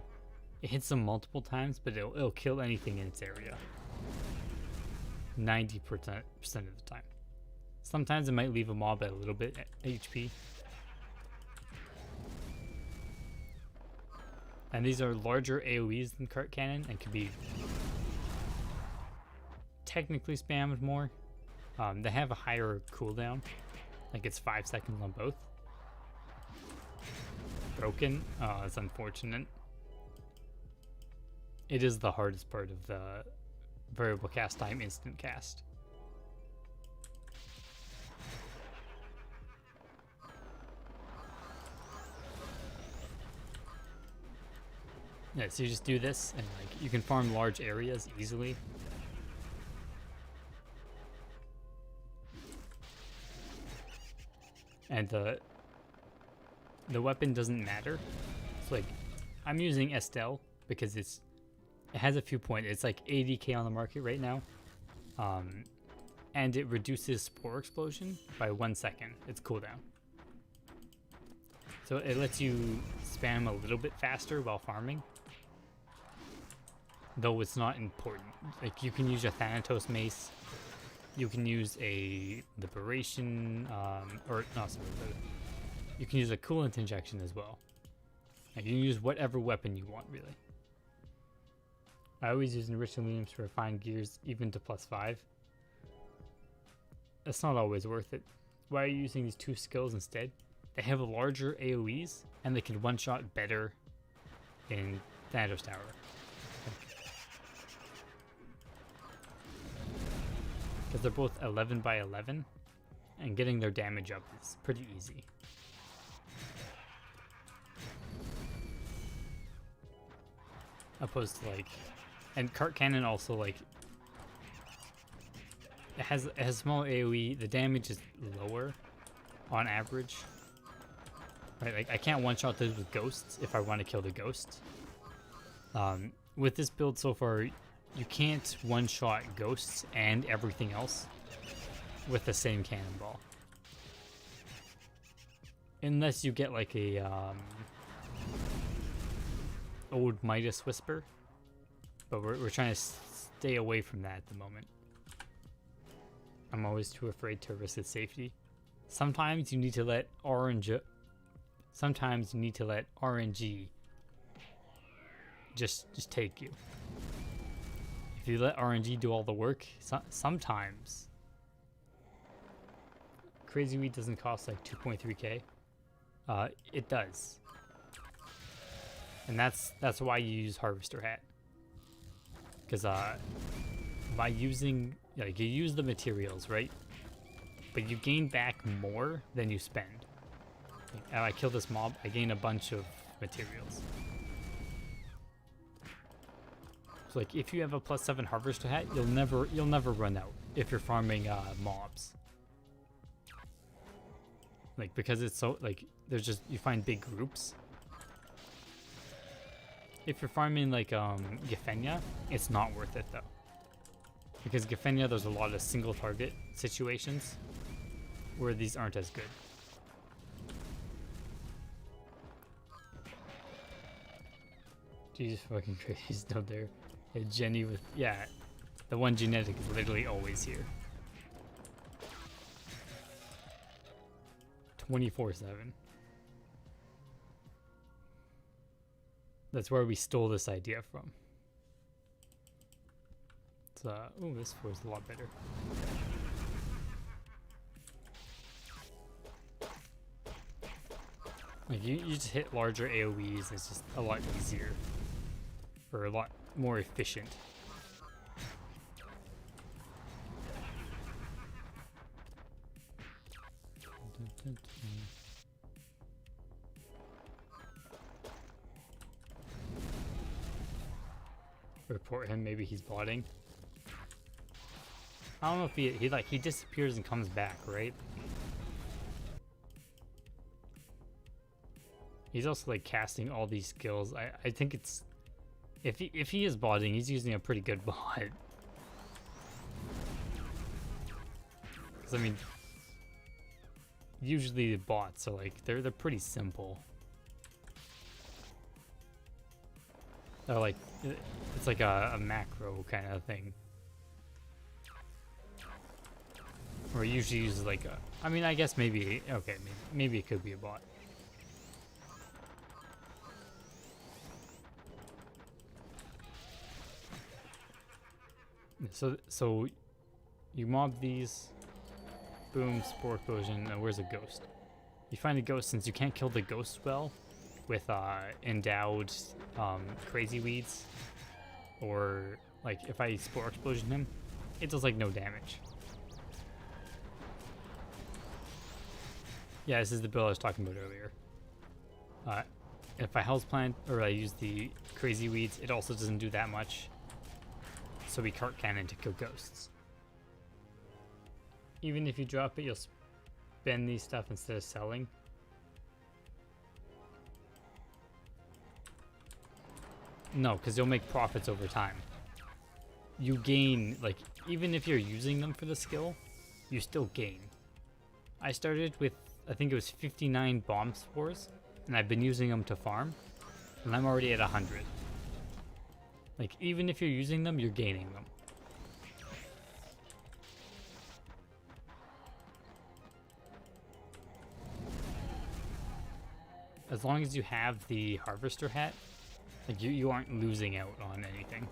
it hits them multiple times, but it'll kill anything in its area. 90% of the time. Sometimes it might leave a mob at a little bit HP. And these are larger AoEs than Cart Cannon and can be technically spammed more. They have a higher cooldown, like it's 5 seconds on both. Broken, it's unfortunate. It is the hardest part of the variable cast time instant cast. Yeah, so you just do this, and like you can farm large areas easily. And the weapon doesn't matter. It's like, I'm using Estelle because it has a few points. It's like 80k on the market right now. And it reduces Spore Explosion by 1 second. It's cooldown. So it lets you spam a little bit faster while farming. Though it's not important. Like, you can use your Thanatos Mace. You can use a Liberation, you can use a coolant injection as well. Like, you can use whatever weapon you want, really. I always use enriched aluminum to refine gears even to +5. That's not always worth it. Why are you using these 2 skills instead? They have larger AoEs, and they can one-shot better in Thanatos Tower. Because they're both 11 by 11, and getting their damage up is pretty easy. Opposed to like, and cart cannon also like, it has small AoE. The damage is lower on average. Right, like I can't one-shot those with ghosts if I want to kill the ghost. With this build so far, you can't one-shot ghosts and everything else with the same cannonball. Unless you get like a old Midas Whisper. But we're trying to stay away from that at the moment. I'm always too afraid to risk its safety. Sometimes you need to let RNG just take you. If you let RNG do all the work, sometimes. Crazy Weed doesn't cost like 2.3k. It does. And that's why you use Harvester Hat. Because by using, like, you use the materials, right? But you gain back more than you spend. Like, I kill this mob, I gain a bunch of materials. So like, if you have a +7 Harvester Hat, you'll never run out if you're farming mobs. Like, because it's so, like, there's just, you find big groups. If you're farming like Gefenia, it's not worth it though. Because Gefenia, there's a lot of single target situations where these aren't as good. Jesus fucking Christ, still there. Hey, Jenny with, yeah, the one genetic is literally always here. 24/7. That's where we stole this idea from. It's, oh, this floor is a lot better. Like, you just hit larger AoEs, it's just a lot easier. Or a lot more efficient. Report him, maybe he's botting. I don't know if he disappears and comes back, right? He's also like casting all these skills. I think it's, if he is botting, he's using a pretty good bot. Cause I mean, usually the bots are like, they're pretty simple. They're like, it's like a macro kind of thing. Or it usually uses like a, I mean, I guess maybe, okay, maybe it could be a bot. So you mob these, boom, spore explosion, and where's a ghost? You find a ghost, since you can't kill the ghost well with endowed crazy weeds, or like if I spore explosion him, it does like no damage. Yeah, this is the build I was talking about earlier. If I house plant or I use the crazy weeds, it also doesn't do that much. So we cart cannon to kill ghosts. Even if you drop it, you'll spend these stuff instead of selling. No, because you'll make profits over time. You gain, like, even if you're using them for the skill, you still gain. I started with, I think it was 59 bomb spores, and I've been using them to farm, and I'm already at 100. Like, even if you're using them, you're gaining them. as long as you have the harvester hat, like you aren't losing out on anything.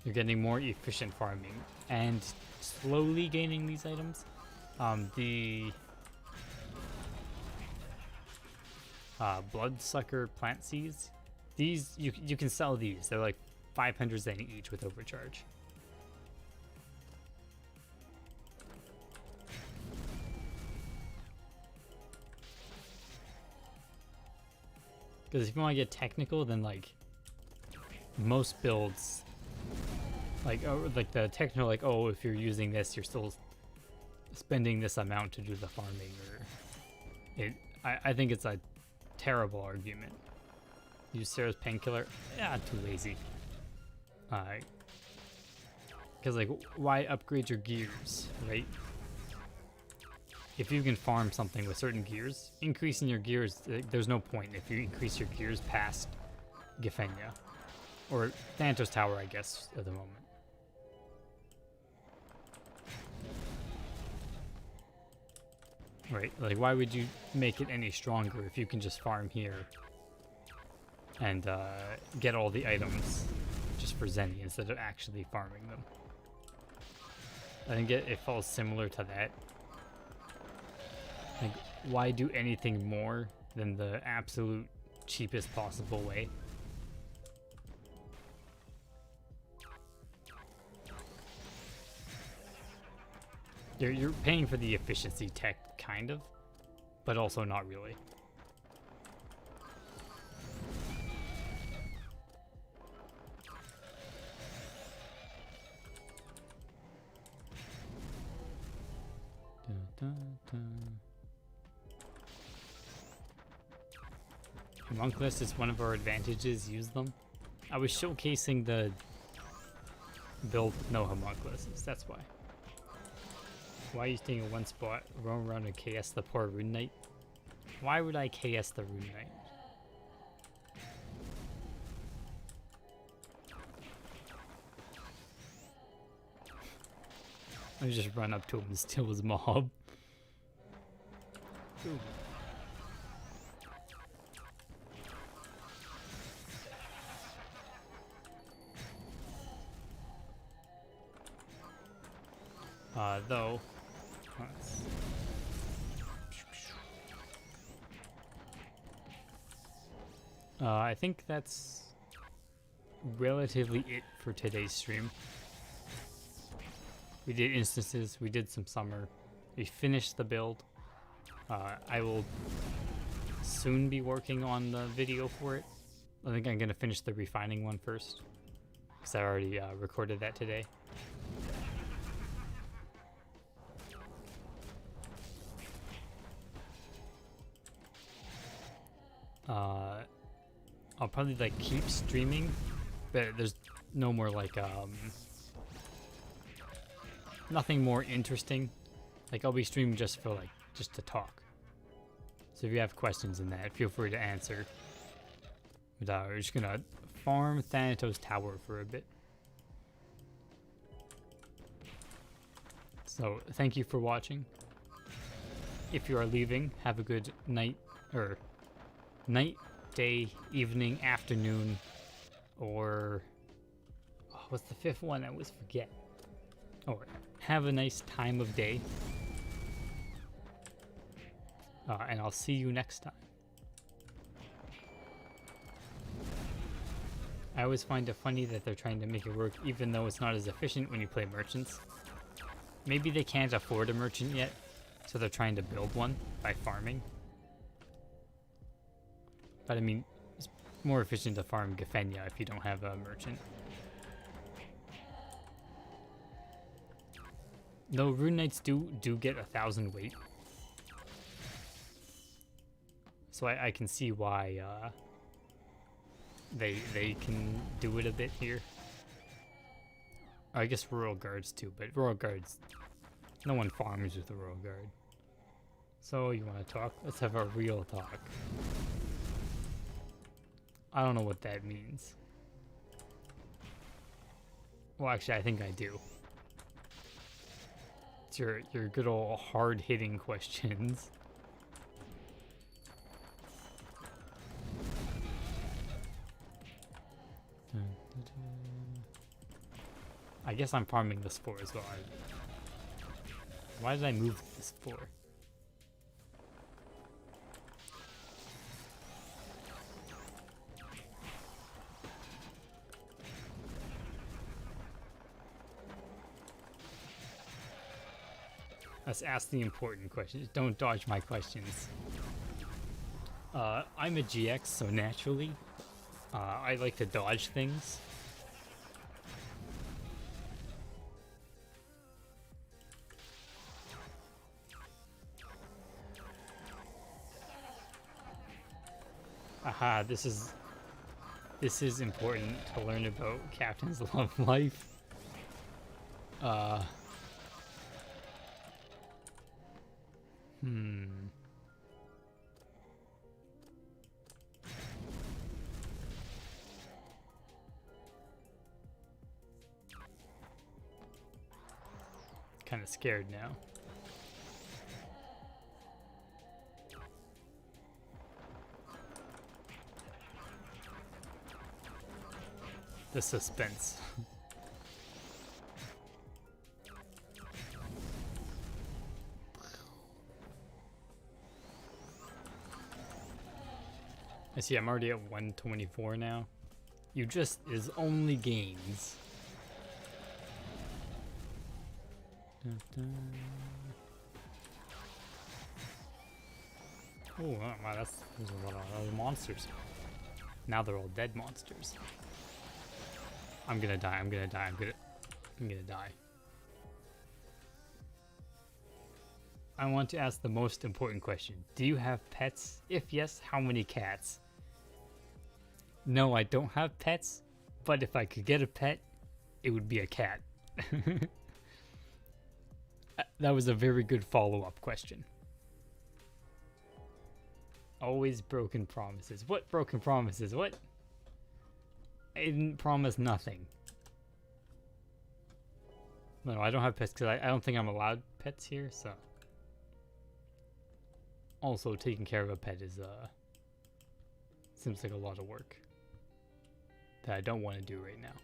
You're getting more efficient farming and slowly gaining these items. The bloodsucker plant seeds, these you can sell these. They're like 500 zen each with overcharge. Because if you want to get technical, then like most builds, like the technical, like, oh, if you're using this, you're still spending this amount to do the farming, or I think it's a terrible argument. Use Sarah's painkiller? Yeah, too lazy. Because like, why upgrade your gears, right? If you can farm something with certain gears, increasing your gears, there's no point if you increase your gears past Gefenia. Or Thanatos Tower, I guess, at the moment. Right, like why would you make it any stronger if you can just farm here and get all the items just for Zenny instead of actually farming them? I think it falls similar to that. Like, why do anything more than the absolute cheapest possible way? You're paying for the efficiency tech, kind of, but also not really. Homunculus is one of our advantages, use them. I was showcasing the build with no homunculuses, that's why. Why are you staying in one spot, roam around and KS the poor Rune Knight? Why would I KS the Rune Knight? I just run up to him and steal his mob. Ooh. Though, I think that's relatively it for today's stream. We did instances, we did some summer, we finished the build. I will soon be working on the video for it. I think I'm gonna finish the refining one first, because I already recorded that today. I'll probably like keep streaming, but there's no more like nothing more interesting. Like I'll be streaming just for like just to talk. So if you have questions in that, feel free to answer. But we're just gonna farm Thanatos Tower for a bit. So thank you for watching. If you are leaving, have a good night, or night, day, evening, afternoon, or what's the fifth one? I always forget. Oh, have a nice time of day. And I'll see you next time. I always find it funny that they're trying to make it work even though it's not as efficient when you play merchants. Maybe they can't afford a merchant yet, so they're trying to build one by farming. But I mean, it's more efficient to farm Gefenia if you don't have a merchant. Though Rune Knights do get 1,000 weight. So I can see why they can do it a bit here. I guess Royal Guards too, but Royal Guards, no one farms with the Royal Guard. So you want to talk? Let's have a real talk. I don't know what that means. Well, actually, I think I do. It's your good old hard-hitting questions. I guess I'm farming this for as well. Why did I move this for? Let's ask the important questions. Don't dodge my questions. I'm a GX, so naturally, I like to dodge things. Aha, this is important to learn about Captain's love life. Kind of scared now. The suspense. I see I'm already at 124 now. You just is only gains. Oh wow, there's a lot of monsters. Now they're all dead monsters. I'm gonna die, I'm gonna die. I want to ask the most important question. Do you have pets? If yes, how many cats? No, I don't have pets, but if I could get a pet, it would be a cat. That was a very good follow-up question. Always broken promises. What broken promises? What? I didn't promise nothing. No, I don't have pets because I don't think I'm allowed pets here, so. Also, taking care of a pet is, seems like a lot of work that I don't want to do right now.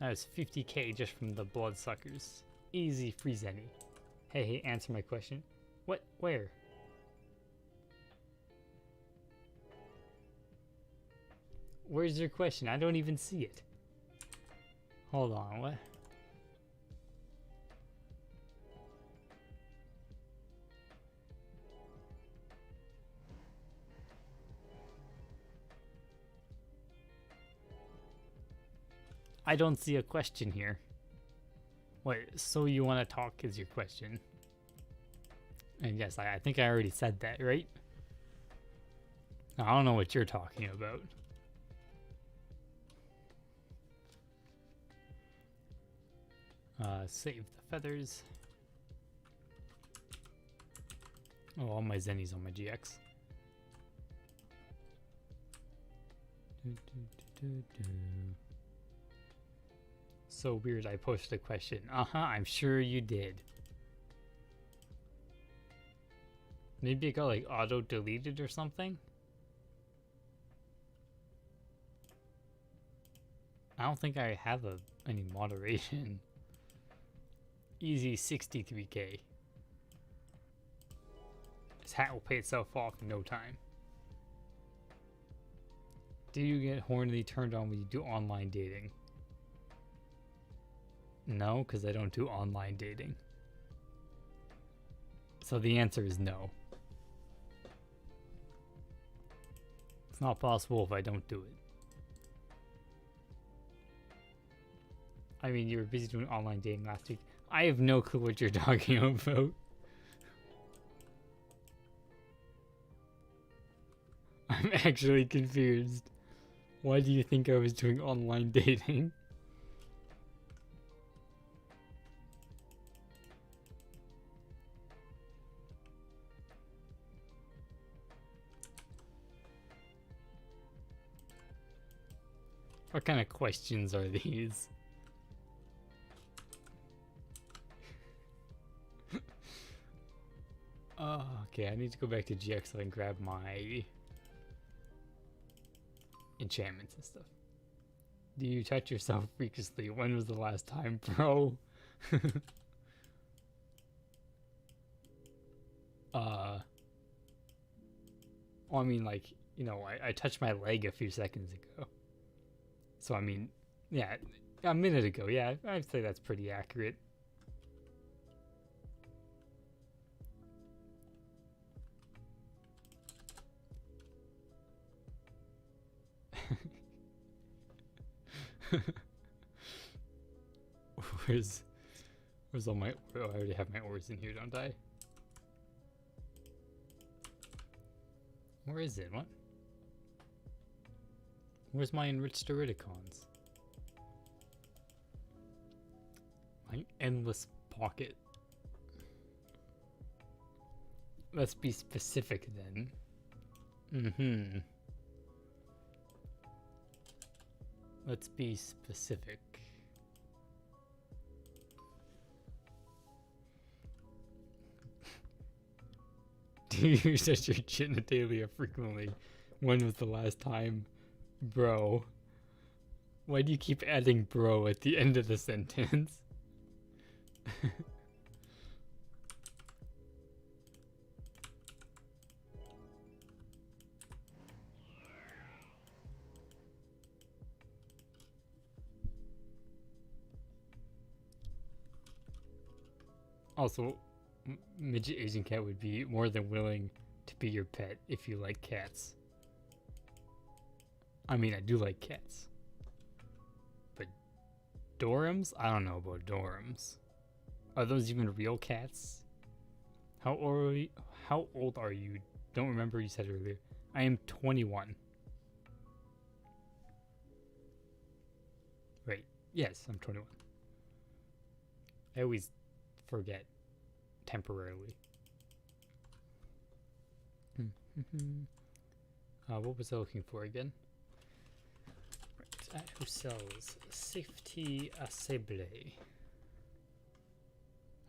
That was 50k just from the bloodsuckers. Easy freeze any. Hey, answer my question. What? Where? Where's your question? I don't even see it. Hold on, what? I don't see a question here. Wait, so you want to talk is your question? And yes, I think I already said that, right? I don't know what you're talking about. Save the feathers. Oh, all my zennies on my GX. So weird, I posted a question. I'm sure you did. Maybe it got like auto-deleted or something? I don't think I have any moderation. Easy 63k. This hat will pay itself off in no time. Do you get hornily turned on when you do online dating? No, because I don't do online dating. So the answer is no. It's not possible if I don't do it. I mean, you were busy doing online dating last week. I have no clue what you're talking about. I'm actually confused. Why do you think I was doing online dating? What kind of questions are these? Oh, okay, I need to go back to GX so I can grab my enchantments and stuff. Do you touch yourself freakishly? When was the last time, bro? Well, I mean, like, you know, I touched my leg a few seconds ago. So, I mean, yeah, a minute ago, yeah, I'd say that's pretty accurate. Where's all my... Oh, I already have my ores in here, don't I? Where is it? What? Where's my enriched Eridicons? My endless pocket. Let's be specific then. Let's be specific. Do you use your genitalia frequently? When was the last time? Bro. Why do you keep adding bro at the end of the sentence? Also, Midget Asian Cat would be more than willing to be your pet if you like cats. I mean, I do like cats. But Dorams? I don't know about Dorams. Are those even real cats? How old are you? Don't remember, you said earlier. I am 21. Right. Yes, I'm 21. I always forget temporarily. What was I looking for again? Right. Who sells safety sable?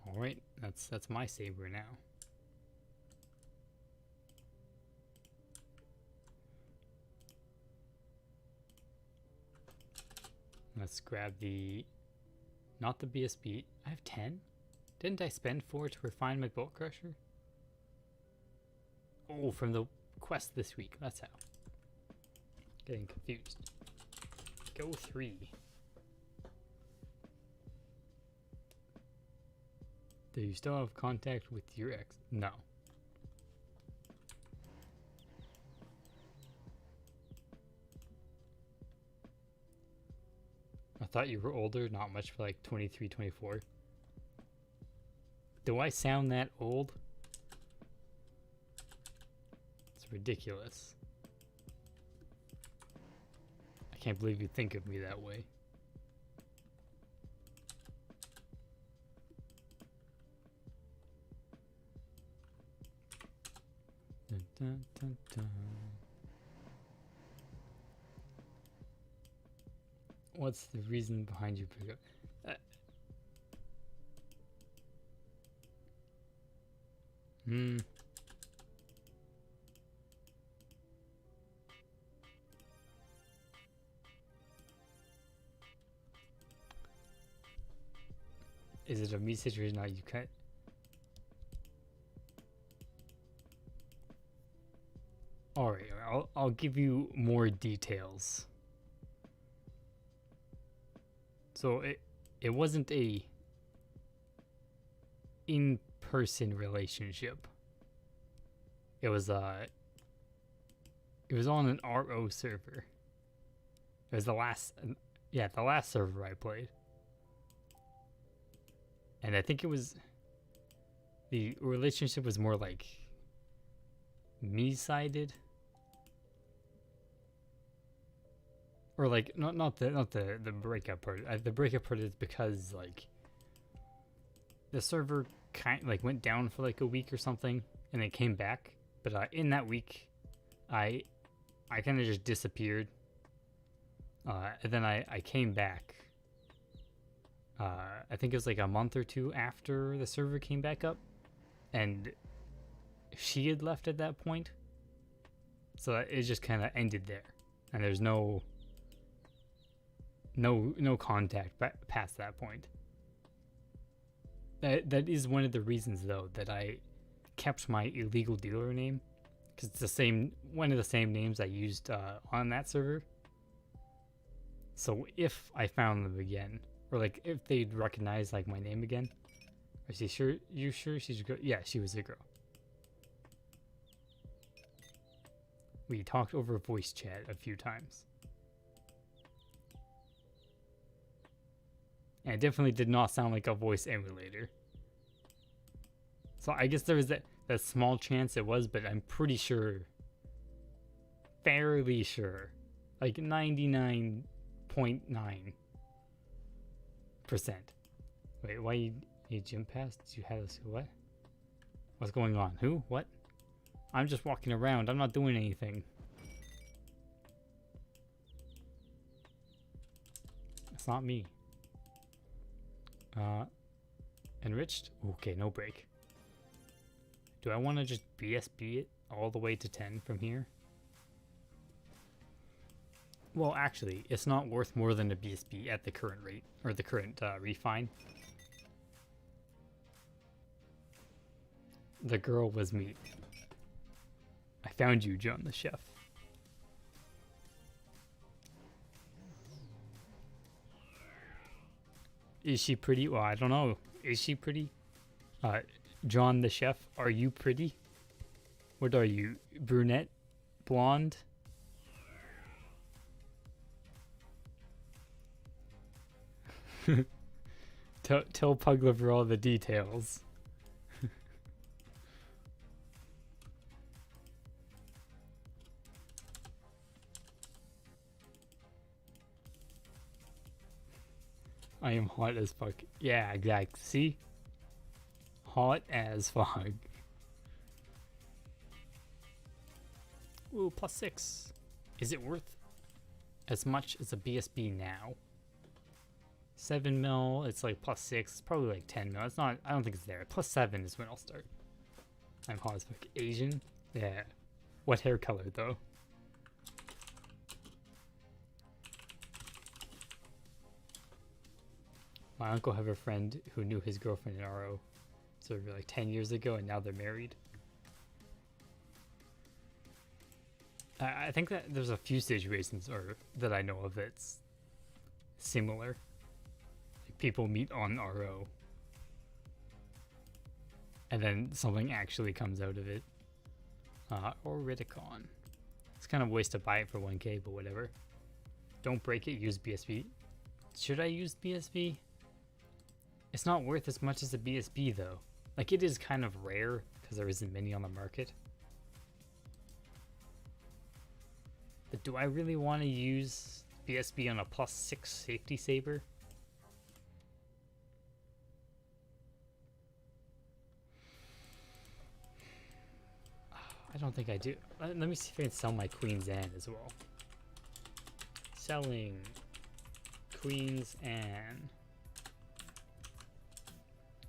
All right, that's my saber now. Let's grab the, not the BSB. I have 10. Didn't I spend 4 to refine my bolt crusher? Oh, from the quest this week. That's how. Getting confused. Go 3. Do you still have contact with your ex? No. I thought you were older, not much, for like 23, 24. Do I sound that old? It's ridiculous. I can't believe you think of me that way. Dun, dun, dun, dun. What's the reason behind your pickup? Is it a me situation? Now you can't. All right, I'll give you more details. So it wasn't a in-person relationship. It was on an RO server. It was the last server I played. And I think it was, the relationship was more like me-sided. Or like not the breakup part. The breakup part is because like the server went down for like a week or something, and it came back. But in that week, I kind of just disappeared. And then I came back. I think it was like a month or two after the server came back up, and she had left at that point. So it just kind of ended there. and there's no contact past that point. That is one of the reasons, though, that I kept my illegal dealer name, because it's one of the same names I used on that server. So if I found them again, or like if they'd recognize like my name again, is she sure? You sure she's a girl? Yeah, she was a girl. We talked over voice chat a few times. And it definitely did not sound like a voice emulator. So I guess there was that small chance it was, but I'm pretty sure, fairly sure, like 99.9%. Wait, why you gym pass? Did you have this? What? What's going on? Who? What? I'm just walking around. I'm not doing anything. It's not me. Enriched? Okay, no break. Do I want to just BSB it all the way to 10 from here? Well, actually, it's not worth more than a BSB at the current rate, or the current refine. The girl was me. I found you, John the chef. Is she pretty? Well, I don't know. Is she pretty? John the chef, are you pretty? What are you? Brunette? Blonde? Tell Pugliver all the details. I am hot as fuck. Yeah, exactly. See? Hot as fuck. Ooh, +6. Is it worth as much as a BSB now? 7 mil, it's like +6. It's probably like 10 mil. It's not, I don't think it's there. +7 is when I'll start. I'm hot as fuck. Asian? Yeah. What hair color though? My uncle have a friend who knew his girlfriend in RO, so like 10 years ago, and now they're married. I think that there's a few situations that I know of that's similar. Like people meet on RO, and then something actually comes out of it. Or Ridicon. It's kind of a waste to buy it for 1K, but whatever. Don't break it, use BSB. Should I use BSB? It's not worth as much as a BSB though. Like it is kind of rare because there isn't many on the market. But do I really want to use BSB on a +6 safety saber? I don't think I do. Let me see if I can sell my Queen's Anne as well. Selling Queen's Anne.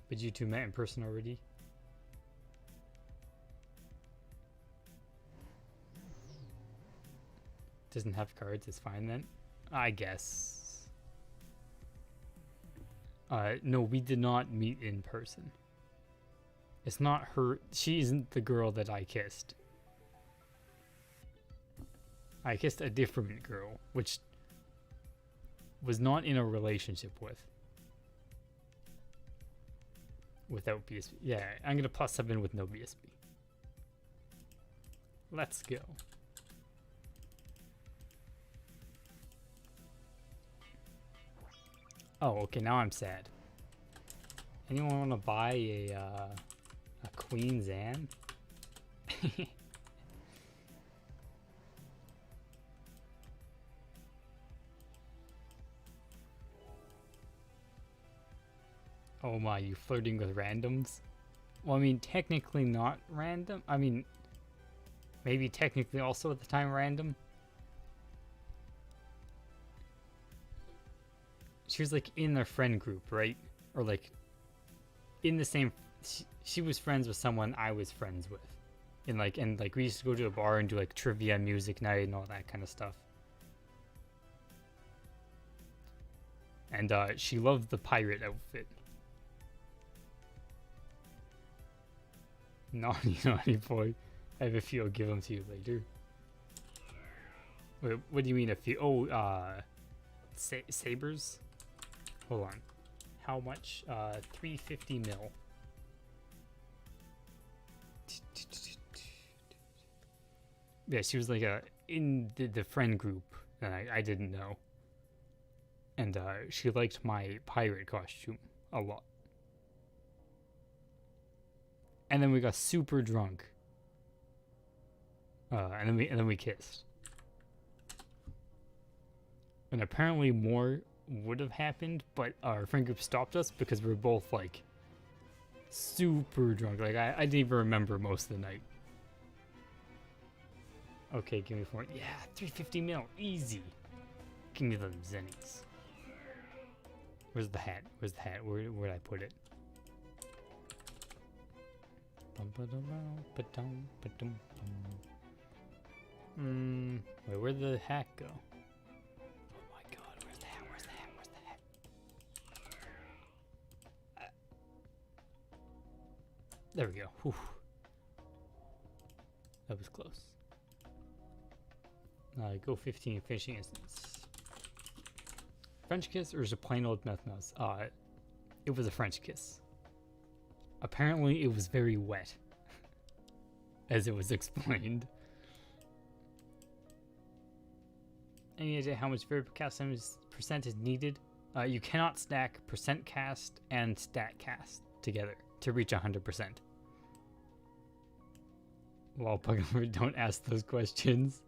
But you two met in person already? Doesn't have cards, it's fine then? I guess. No, we did not meet in person. It's not her. She isn't the girl that I kissed. I kissed a different girl, which was not in a relationship with. Without BSB. Yeah, I'm gonna +7 with no BSB. Let's go. Oh, okay, now I'm sad. Anyone want to buy a Queen's Anne? Oh my, you flirting with randoms? Well, I mean, technically not random. I mean, maybe technically also at the time random. She was like in their friend group, right? Or like in the same. She was friends with someone I was friends with, and like we used to go to a bar and do like trivia, music night, and all that kind of stuff. and she loved the pirate outfit. Naughty, naughty boy. I have a few. I'll give them to you later. Wait, what do you mean a few? Oh, sabers? Hold on. How much? 350 mil. Yeah, she was like in the friend group, and I didn't know. And she liked my pirate costume a lot. And then we got super drunk. And then we kissed. And apparently more would have happened, but our friend group stopped us because we were both like super drunk. Like I didn't even remember most of the night. Okay, give me 4. Yeah, 350 mil, easy. Give me them zennies. Where's the hat? Where's the hat? Where'd I put it? Wait, where'd the hat go? Oh my god, where's the hat? Where's the hat? Where's the hat? There we go. Whew. That was close. Go 15, finishing instance. French kiss or is a plain old meth mouse? It was a French kiss. Apparently it was very wet, as it was explained. Any idea how much variable cast percent is needed? You cannot stack percent cast and stat cast together to reach 100%. Well, Pokemon, don't ask those questions.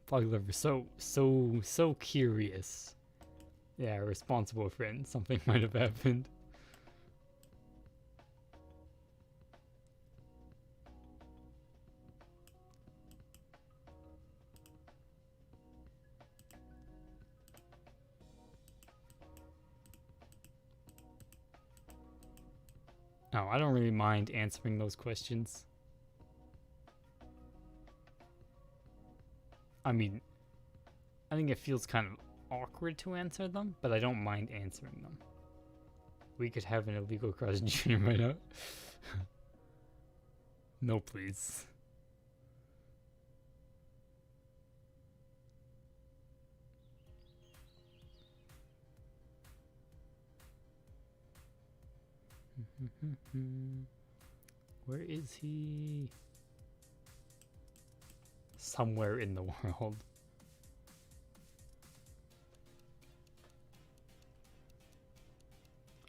Puglover, so curious. Yeah, responsible friend. Something might have happened. No, I don't really mind answering those questions. I mean, I think it feels kind of awkward to answer them, but I don't mind answering them. We could have an illegal cross junior right now. No, please. Where is he? Somewhere in the world.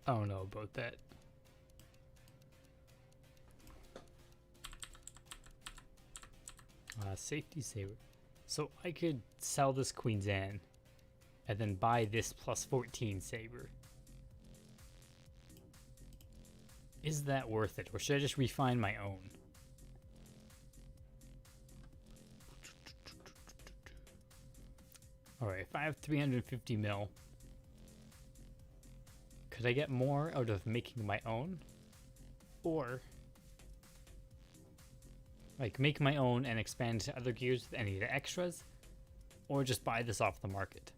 I don't know about that. Safety saver. So I could sell this Queen's Anne and then buy this plus 14 saber. Is that worth it, or should I just refine my own? Alright, if I have 350 mil, could I get more out of making my own? Or, like, make my own and expand to other gears with any of the extras? Or just buy this off the market?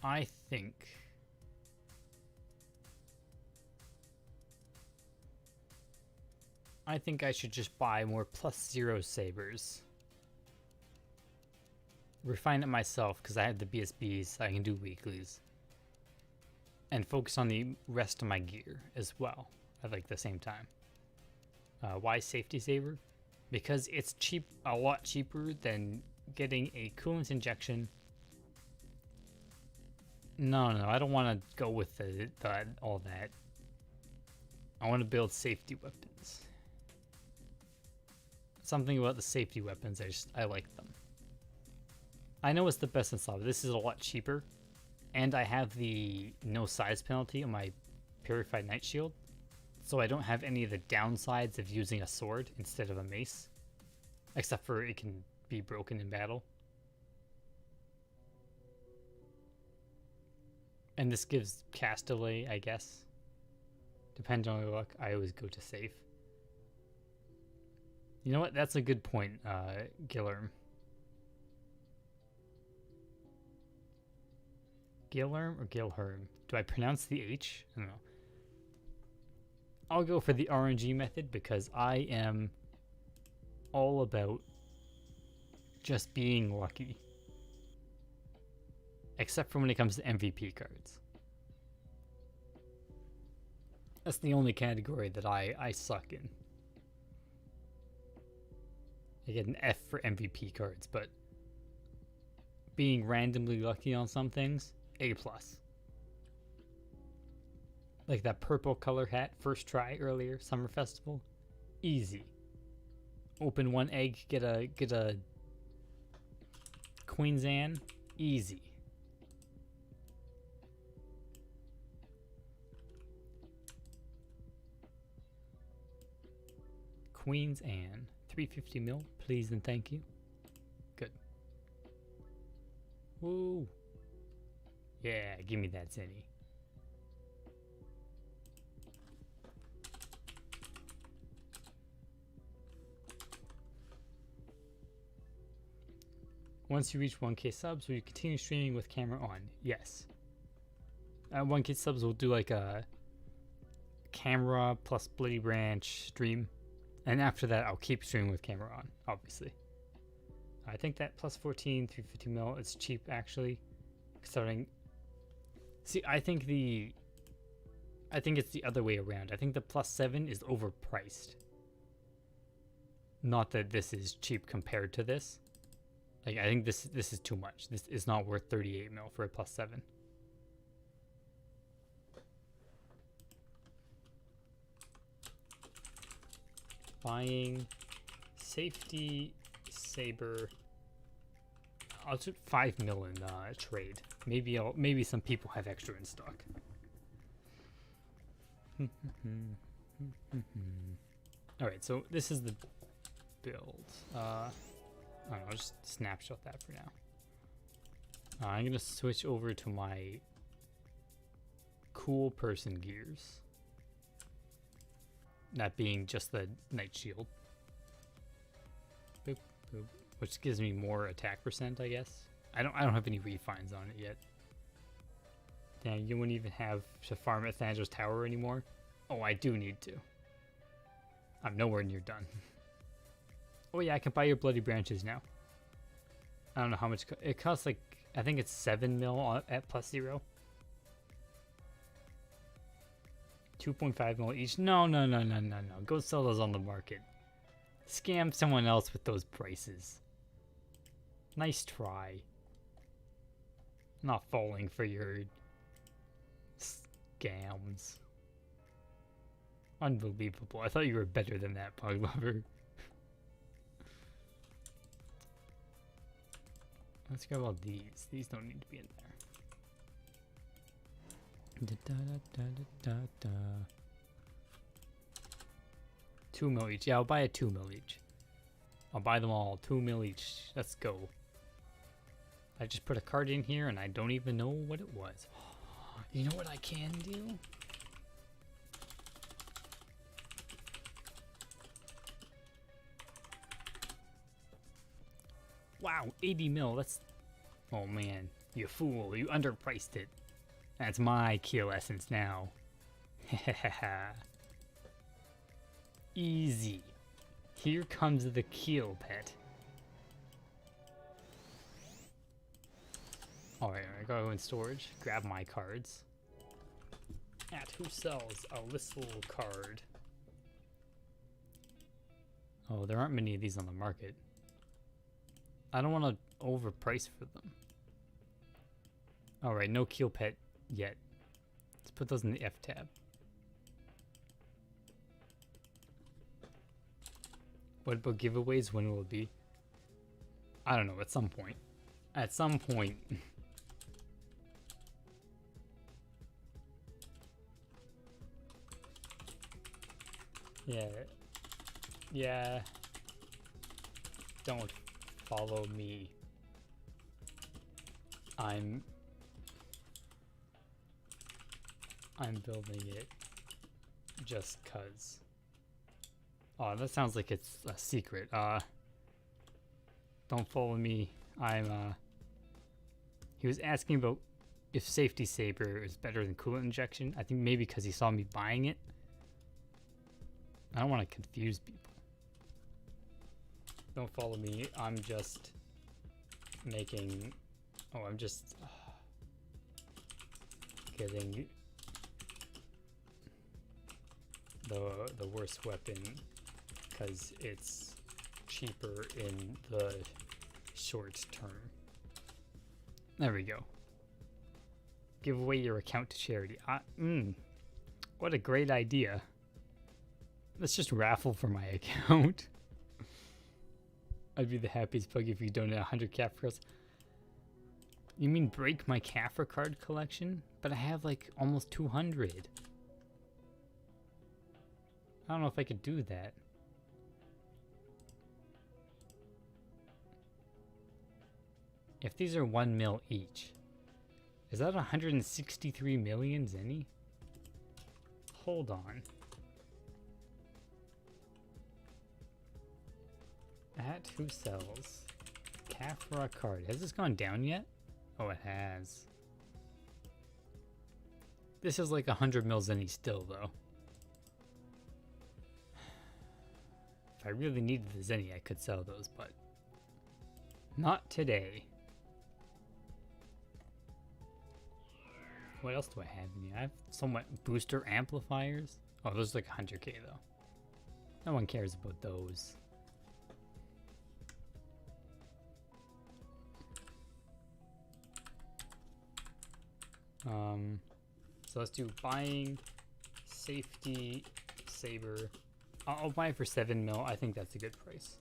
I think I should just buy more +0 sabers. Refine it myself because I have the BSBs, so I can do weeklies. And focus on the rest of my gear as well at like the same time. Why safety saver? Because it's a lot cheaper than getting a coolant injection. No, I don't want to go with all that. I want to build safety weapons. Something about the safety weapons, I like them. I know it's the best in slot, but this is a lot cheaper. And I have the no size penalty on my Purified Night Shield. So I don't have any of the downsides of using a sword instead of a mace. Except for it can be broken in battle. And this gives cast delay, I guess. Depending on your luck, I always go to safe. You know what? That's a good point, Gillerm. Gillerm or Gilherm? Do I pronounce the H? I don't know. I'll go for the RNG method because I am all about just being lucky. Except for when it comes to MVP cards. That's the only category that I suck in. I get an F for MVP cards, but being randomly lucky on some things, A+. Like that purple color hat, first try earlier, Summer Festival, easy. Open one egg, get a Queen's Anne, easy. Queen's Anne, 350 mil, please and thank you. Good. Woo. Yeah, give me that Zinni. Once you reach 1K subs, will you continue streaming with camera on? Yes. 1K subs will do like a camera plus Bloody Branch stream. And after that, I'll keep streaming with camera on, obviously. I think that plus 14, 350 mil is cheap, actually. Starting... See, I think it's the other way around. I think the plus 7 is overpriced. Not that this is cheap compared to this. Like, I think this is too much. This is not worth 38 mil for a plus 7. Buying safety saber. I'll do 5 mil in trade. Maybe some people have extra in stock. All right, so this is the build. I don't know, I'll just snapshot that for now. I'm gonna switch over to my cool person gears. That being just the Knight Shield. Boop, boop. Which gives me more attack percent, I guess. I don't have any refines on it yet. Damn, you wouldn't even have to farm at Thanatos Tower anymore? Oh, I do need to. I'm nowhere near done. Oh yeah, I can buy your Bloody Branches now. I don't know how much it costs. Like, I think it's 7 mil at plus 0. 2.5 mil each. No. Go sell those on the market. Scam someone else with those prices. Nice try. Not falling for your scams. Unbelievable. I thought you were better than that, Pug Lover. Let's grab all these. These don't need to be in there. 2 mil each. Yeah, I'll buy a 2 mil each. I'll buy them all 2 mil each. Let's go. I just put a card in here and I don't even know what it was. You know what I can do? Wow, 80 mil. That's... Oh man, you fool. You underpriced it. That's my Keel Essence now. Easy. Here comes the Keel pet. Alright, I gotta go in storage. Grab my cards. At who sells a Lissel card? Oh, there aren't many of these on the market. I don't want to overprice for them. Alright, no Keel pet yet. Let's put those in the F tab. What about giveaways? When will it be? I don't know, at some point. At some point. Yeah. Don't follow me. I'm building it just cuz. Oh, that sounds like it's a secret. Don't follow me. He was asking about if Safety Saber is better than coolant injection. I think maybe because he saw me buying it. I don't want to confuse people. Don't follow me. I'm just making... Oh, I'm just getting the worst weapon because it's cheaper in the short term. There we go. Give away your account to charity. What a great idea. Let's just raffle for my account. I'd be the happiest pug if you donate 100 Kafras. You mean break my Kafra card collection? But I have like almost 200. I don't know if I could do that. If these are 1 mil each, is that 163 million Zenny? Hold on. At who sells Kafra card? Has this gone down yet? Oh, it has. This is like 100 mil Zenny still, though. If I really needed the Zenny, I could sell those, but not today. What else do I have in here? I have somewhat booster amplifiers. Oh, those are like 100k though. No one cares about those. So let's do buying Safety Saber. I'll buy it for 7 mil. I think that's a good price.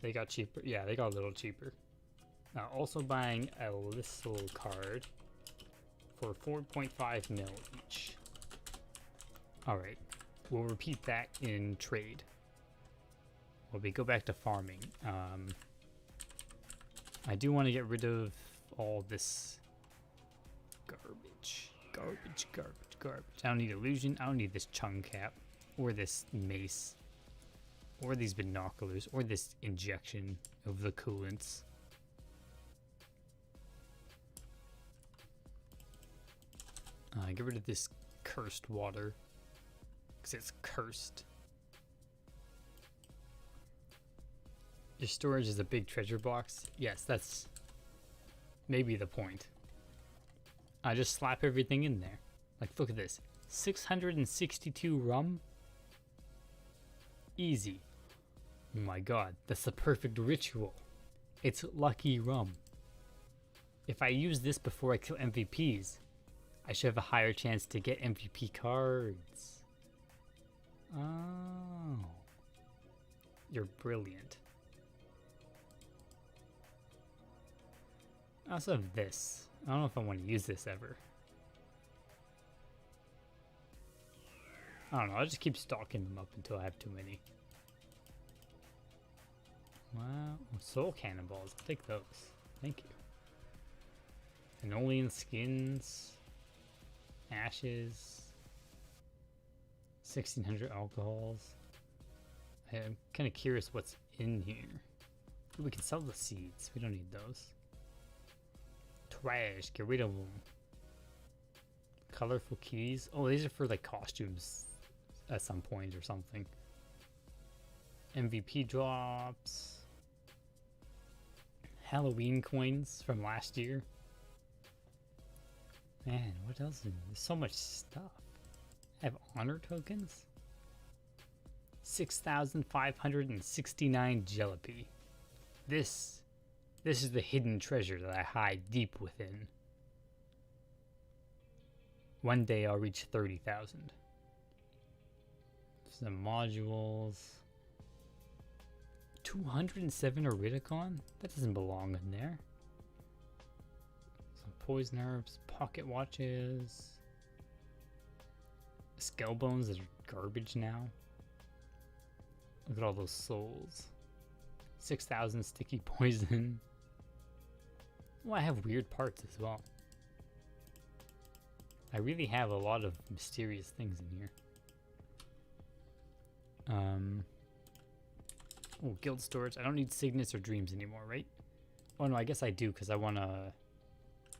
They got cheaper. Yeah, they got a little cheaper. Also buying a Lissel card for 4.5 mil each. Alright, we'll repeat that in trade. When we go back to farming, I do want to get rid of all this garbage. I don't need illusion. I don't need this chung cap, or this mace, or these binoculars, or this injection of the coolants. Get rid of this cursed water, because it's cursed. Your storage is a big treasure box. Yes, that's maybe the point. I just slap everything in there. Like, look at this. 662 rum? Easy. Oh my god, that's the perfect ritual. It's lucky rum. If I use this before I kill MVPs, I should have a higher chance to get MVP cards. Oh. You're brilliant. I also have this. I don't know if I want to use this ever. I don't know, I'll just keep stocking them up until I have too many. Wow, soul cannonballs, I'll take those. Thank you. Anolean skins. Ashes. 1600 alcohols. I'm kind of curious what's in here. Ooh, we can sell the seeds. We don't need those. Trash. Get rid of them. Colorful keys. Oh, these are for like costumes at some point or something. MVP drops. Halloween coins from last year. Man, what else? There's so much stuff. I have honor tokens. 6,569 Jalopy. This is the hidden treasure that I hide deep within. One day I'll reach 30,000. Some modules. 207 Iridicon? That doesn't belong in there. Some poison herbs, pocket watches. Skull bones that are garbage now. Look at all those souls. 6,000 sticky poison. Oh, I have weird parts as well. I really have a lot of mysterious things in here. Oh, guild storage. I don't need signets or dreams anymore, right? Oh no, I guess I do because I want to...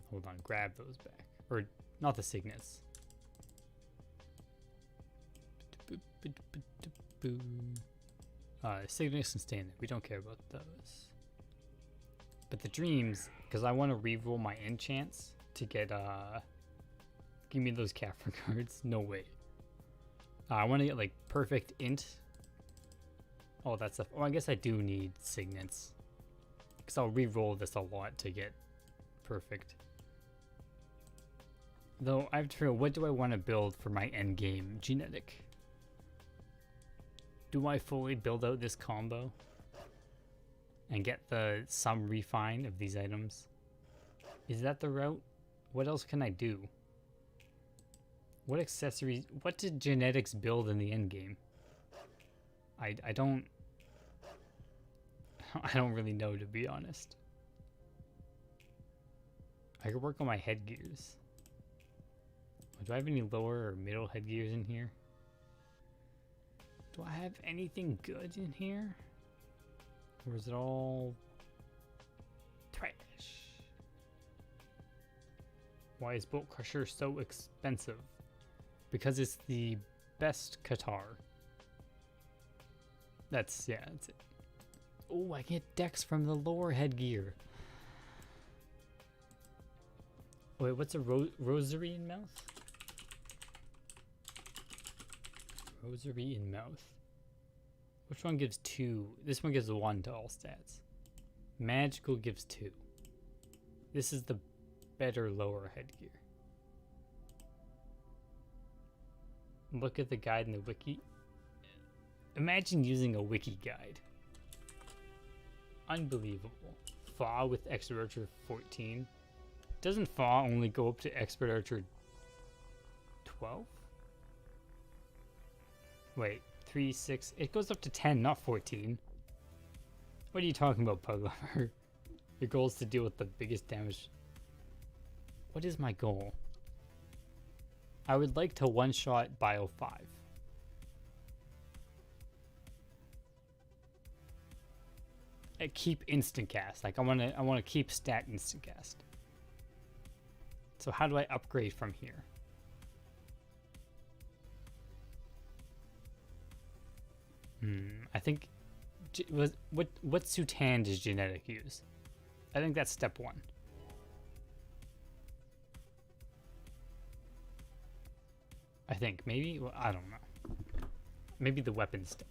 Hold on, grab those back. Or, not the signets. Signets can stay in there. We don't care about those. But the dreams, because I want to reroll my enchants to get, give me those Caffra cards. No way. I want to get, like, perfect int. Oh, that's a... Oh, I guess I do need signets. Because I'll re-roll this a lot to get perfect. Though, I have to figure out, what do I want to build for my endgame genetic? Do I fully build out this combo? And get some refine of these items? Is that the route? What else can I do? What accessories... What did genetics build in the endgame? I don't really know, to be honest. I could work on my headgears. Do I have any lower or middle headgears in here? Do I have anything good in here? Or is it all trash? Why is Bolt Crusher so expensive? Because it's the best Qatar. That's it. Oh, I get decks from the lower headgear. Wait, what's a rosary in mouth? Rosary in mouth. Which one gives 2? This one gives 1 to all stats. Magical gives 2. This is the better lower headgear. Look at the guide in the wiki. Imagine using a wiki guide. Unbelievable. Fa with Expert Archer 14. Doesn't Fa only go up to Expert Archer 12? Wait, 3, 6. It goes up to 10, not 14. What are you talking about, Pug Lover? Your goal is to deal with the biggest damage. What is my goal? I would like to one-shot Bio 5. Keep Instacast. Like I wanna keep stat Instacast. So how do I upgrade from here? I think what Sutan does genetic use? I think that's step 1. I think maybe, well, I don't know. Maybe the weapon step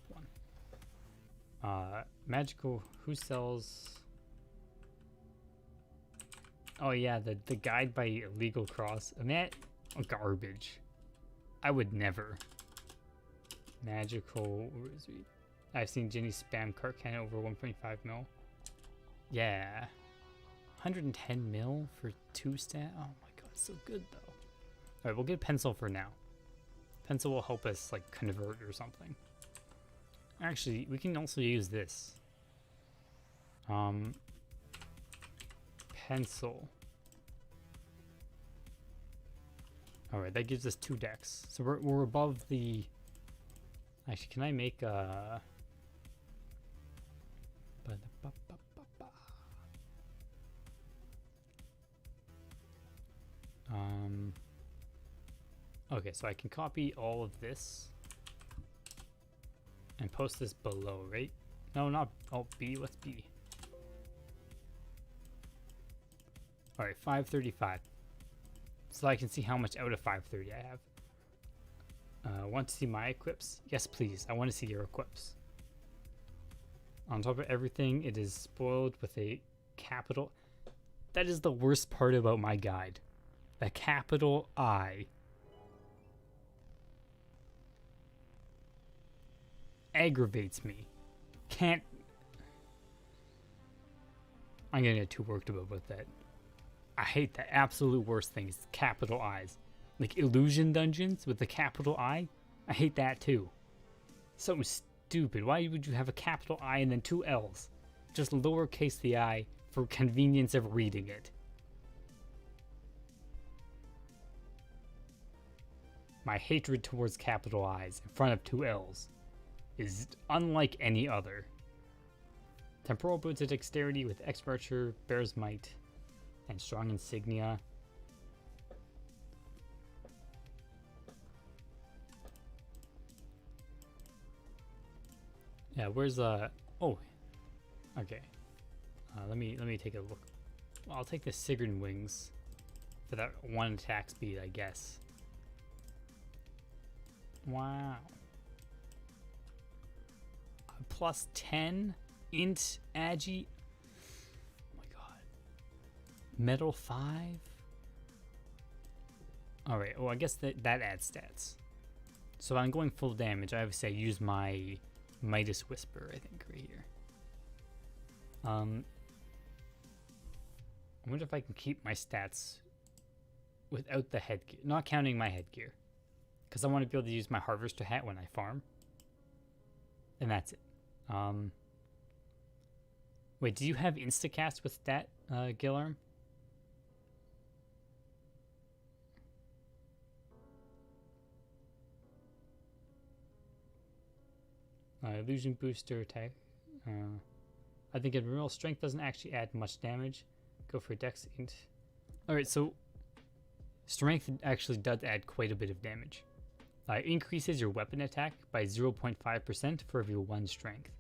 1. Magical, who sells? Oh yeah, the guide by Illegal Cross. And that garbage. I would never. Magical rosary. I've seen Jenny spam cart cannon over 1.5 mil. Yeah. 110 mil for 2 stat? Oh my god, so good though. Alright, we'll get pencil for now. Pencil will help us like convert or something. Actually, we can also use this. Pencil. Alright, that gives us 2 decks. So we're above the... Actually, can I make a... Okay, so I can copy all of this and post this below, right? No, not B. What's B? All right, 535. So I can see how much out of 530 I have. Want to see my equips? Yes, please. I want to see your equips. On top of everything, it is spoiled with a capital. That is the worst part about my guide. The capital I. Aggravates me. Can't. I'm gonna get too worked up about that. I hate the absolute worst thing is capital I's. Like illusion dungeons with the capital I. I hate that too. So stupid. Why would you have a capital I and then 2 L's? Just lowercase the I for convenience of reading it. My hatred towards capital I's in front of 2 L's. is unlike any other. Temporal boots of dexterity with expert archer, bear's might, and strong insignia. Yeah, where's oh, okay. Let me take a look. Well, I'll take the Sigrun wings for that one attack speed, I guess. Wow. Plus 10 int agi. Oh my god. Metal 5. All right. Well, I guess that adds stats. So I'm going full damage. I obviously use my Midas Whisper, I think, right here. I wonder if I can keep my stats without the headgear, not counting my headgear, because I want to be able to use my harvester hat when I farm, and that's it. Wait, do you have Instacast with stat, Gillarm? Illusion booster attack. I think in real strength doesn't actually add much damage. Go for dex int. Alright, so strength actually does add quite a bit of damage. Increases your weapon attack by 0.5% for every 1 strength.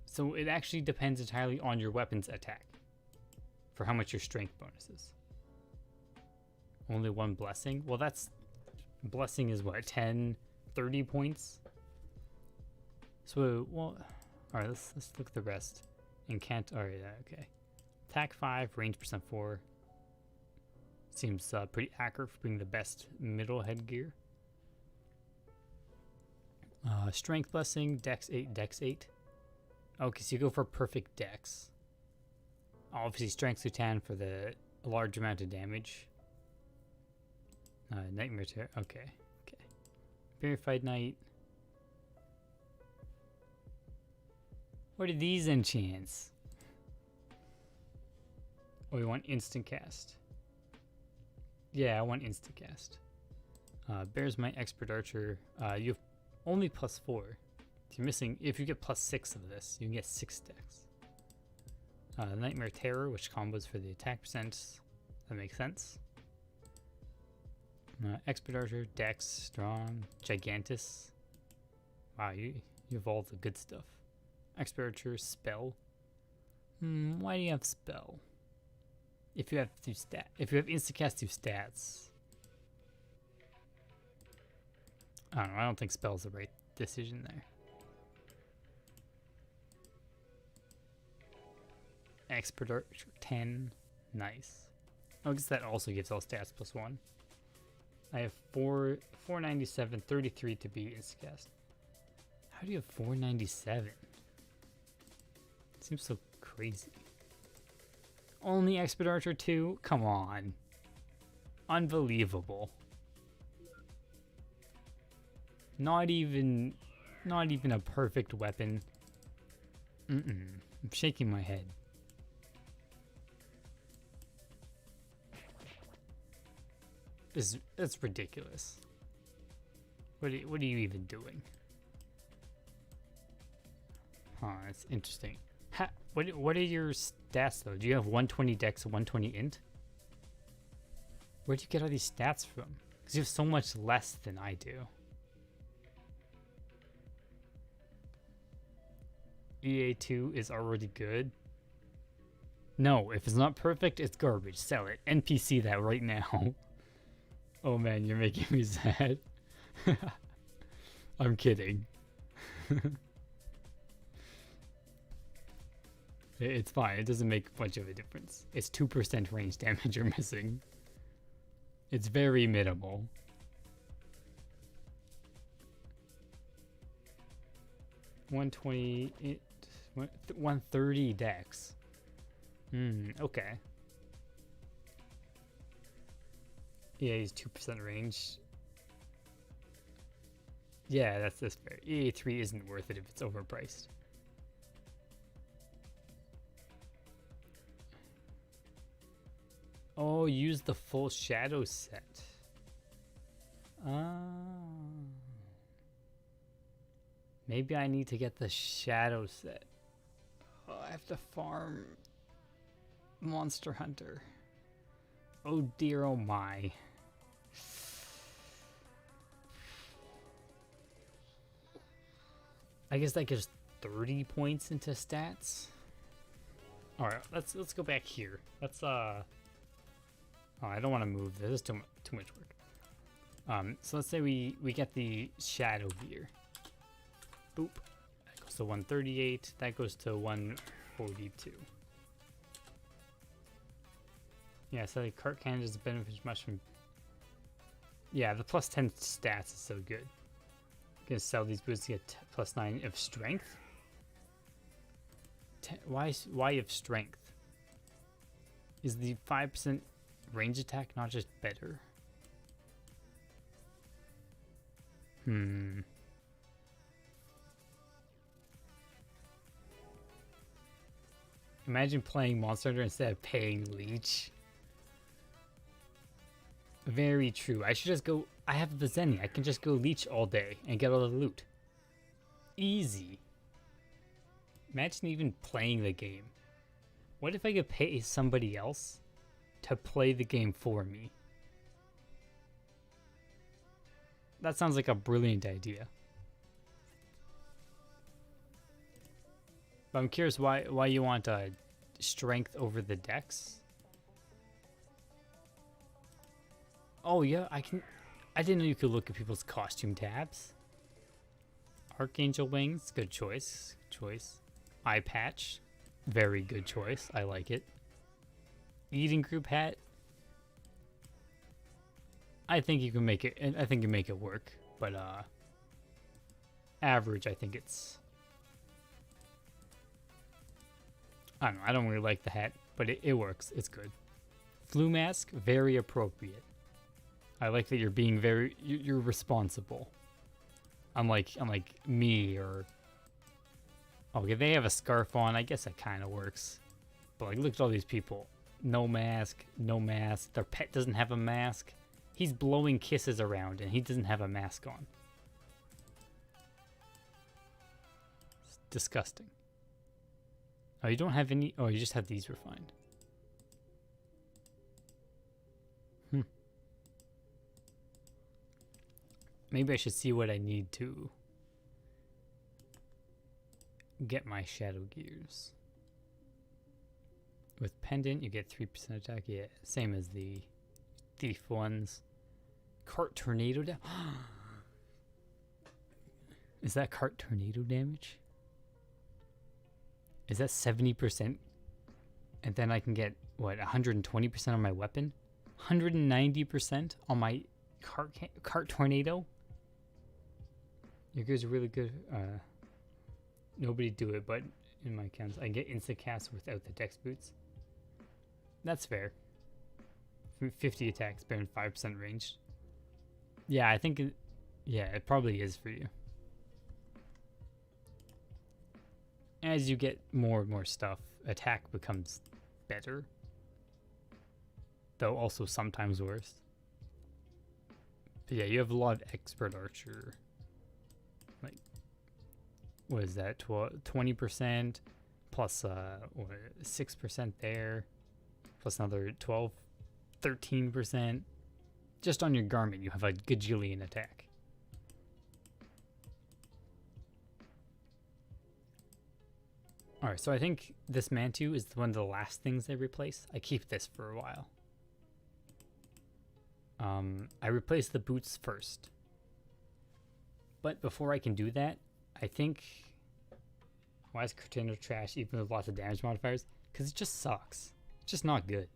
So it actually depends entirely on your weapon's attack for how much your strength bonus is. Only 1 blessing? Well, that's... Blessing is what, 10, 30 points? So, well... Alright, let's look at the rest. Incant... Alright, okay. Attack 5, range percent 4. Seems pretty accurate for being the best middle headgear. Strength blessing, dex 8, dex 8. Okay, so you go for perfect dex. Obviously, strength to 10 for the large amount of damage. Nightmare terror. Okay. Purified Knight. What are these enchants? Oh, we want instant cast. Yeah, I want instant cast. Bears Might, expert archer. You have only +4. So you're missing. If you get +6 of this, you can get 6 decks. Nightmare terror, which combos for the attack percent. That makes sense. Expert archer, dex, strong, gigantus. Wow, you evolved the good stuff. Expert archer, spell. Why do you have spell? If you have instacast 2 stats. I don't know, I don't think spell's the right decision there. Expert archer 10. Nice. I guess that also gives all stats +1. I have 497, 33 to be instacast. How do you have 497? Seems so crazy. Only expert archer 2? Come on. Unbelievable. Not even a perfect weapon. I'm shaking my head. That's ridiculous. What are you even doing? Huh, that's interesting. What are your stats though? Do you have 120 dex and 120 int? Where'd you get all these stats from? Because you have so much less than I do. EA2 is already good. No, if it's not perfect, it's garbage. Sell it. NPC that right now. Oh man, you're making me sad. I'm kidding. It's fine. It doesn't make much of a difference. It's 2% range damage you're missing. It's very minimal. $120, 130 dex. Okay. Yeah, he's 2% range. Yeah, that's fair. EA3 isn't worth it if it's overpriced. Oh, use the full shadow set. Maybe I need to get the shadow set. Oh, I have to farm Monster Hunter. Oh dear, oh my. I guess that gives 30 points into stats. All right, let's go back here. Let's Oh, I don't want to move. This is too much work. So let's say we get the shadow gear. Boop. That goes to 138. That goes to 142. Yeah, so the cart cannon doesn't benefit much from. Yeah, the plus 10 stats is so good. Gonna sell these boots to get plus 9 of strength. Why of strength? Is the 5% range attack not just better? Imagine playing Monster Hunter instead of paying Leech. Very true. I should just go. I have the Zenny. I can just go Leech all day and get all the loot. Easy. Imagine even playing the game. What if I could pay somebody else to play the game for me? That sounds like a brilliant idea. But I'm curious why you want strength over the dex. Oh yeah, I didn't know you could look at people's costume tabs. Archangel wings, good choice. Eye patch, very good choice. I like it. Eating group hat. I think you can make it. I think you make it work, but average. I think it's. I don't know. I don't really like the hat, but it works. It's good. Flu mask, very appropriate. I like that you're being you're responsible. Unlike me or. Okay, they have a scarf on. I guess that kind of works. But like, look at all these people. No mask, no mask. Their pet doesn't have a mask. He's blowing kisses around and he doesn't have a mask on. It's disgusting. Oh, you don't have any. Oh, you just have these refined. Maybe I should see what I need to get my shadow gears. With pendant, you get 3% attack. Yeah, same as the thief ones. Cart tornado damage. Is that cart tornado damage? Is that 70%? And then I can get, what, 120% on my weapon? 190% on my cart tornado? Your gears are really good. Nobody do it, but in my accounts, I get Instacast without the dex boots. That's fair. 50 attacks, better than 5% range. Yeah, I think it probably is for you. As you get more and more stuff, attack becomes better. Though also sometimes worse. But yeah, you have a lot of expert archer. Like, what is that? 20% plus 6% there. Plus another 13%. Just on your garment, you have a gajillion attack. Alright, so I think this Mantu is one of the last things they replace. I keep this for a while. I replace the boots first. But before I can do that, I think... Why is Cortino trash even with lots of damage modifiers? Because it just sucks. It's just not good.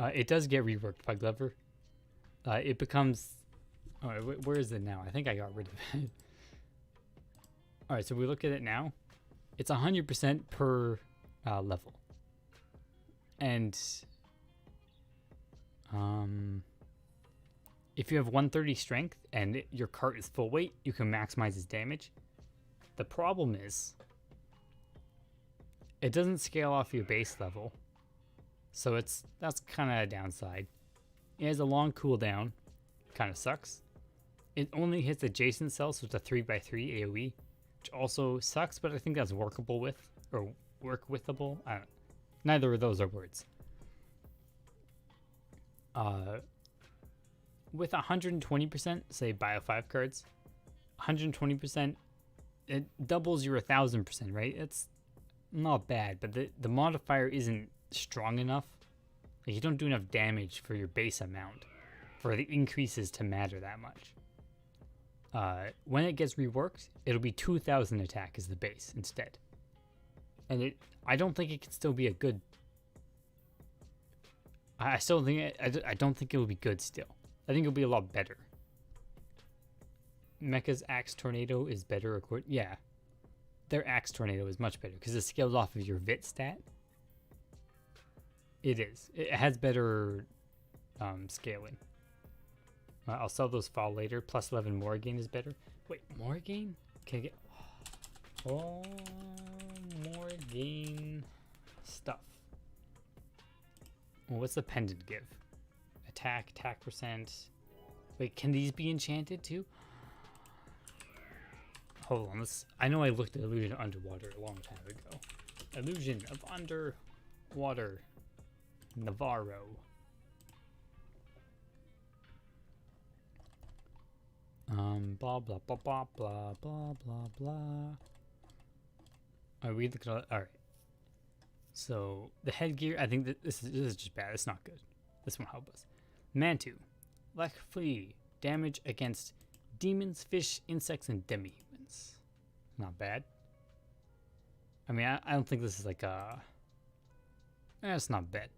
It does get reworked by Glover. It becomes... Oh, where is it now? I think I got rid of it. Alright, so we look at it now. It's 100% per level. And... if you have 130 strength and your cart is full weight, you can maximize its damage. The problem is... it doesn't scale off your base level. So that's kind of a downside. It has a long cooldown. kind of sucks. It only hits adjacent cells, so it's a 3x3 AoE, which also sucks, but I think that's workable with, or work withable. I don't know. Neither of those are words. With 120%, say Bio 5 cards, 120%, it doubles your 1000%, right? It's not bad, but the modifier isn't strong enough. Like, you don't do enough damage for your base amount for the increases to matter that much. When it gets reworked, it'll be 2000 attack as the base instead. And I don't think it can still be a good... I don't think it will be good still. I think it'll be a lot better. Mecha's Axe Tornado is better. Yeah. Their Axe Tornado is much better because it scales off of your Vit stat. It is. It has better scaling. I'll sell those fall later. Plus 11 more gain is better. Wait, more gain? Can I get... Oh, more gain stuff. Well, what's the pendant give? Attack percent. Wait, can these be enchanted too? Hold on, I know I looked at Illusion Underwater a long time ago. Illusion of Underwater. NovaRO. Blah blah blah blah blah blah blah blah. Are we looking at... Alright. So the headgear, I think that this is just bad. It's not good. This won't help us. Mantu. Black Flea. Damage against demons, fish, insects, and demi-humans. Not bad. I mean, I don't think this is like a... it's not bad.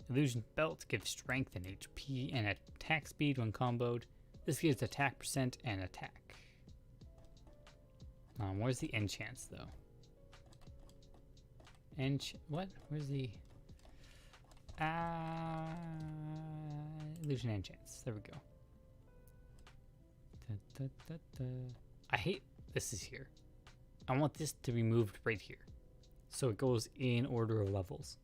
Illusion Belt gives strength and HP and attack speed when comboed. This gives attack percent and attack. Where's the enchants though? What? Where's the... Illusion enchants. There we go. I hate this is here. I want this to be moved right here. So it goes in order of levels.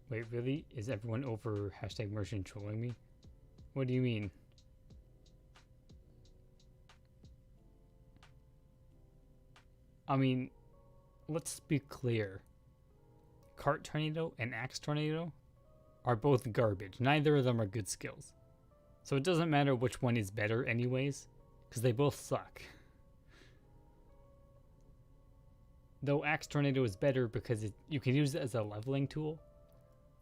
Wait, really? Is everyone over #merchant trolling me? What do you mean? I mean, let's be clear. Cart Tornado and Axe Tornado are both garbage. Neither of them are good skills. So it doesn't matter which one is better anyways, because they both suck. Though Axe Tornado is better because you can use it as a leveling tool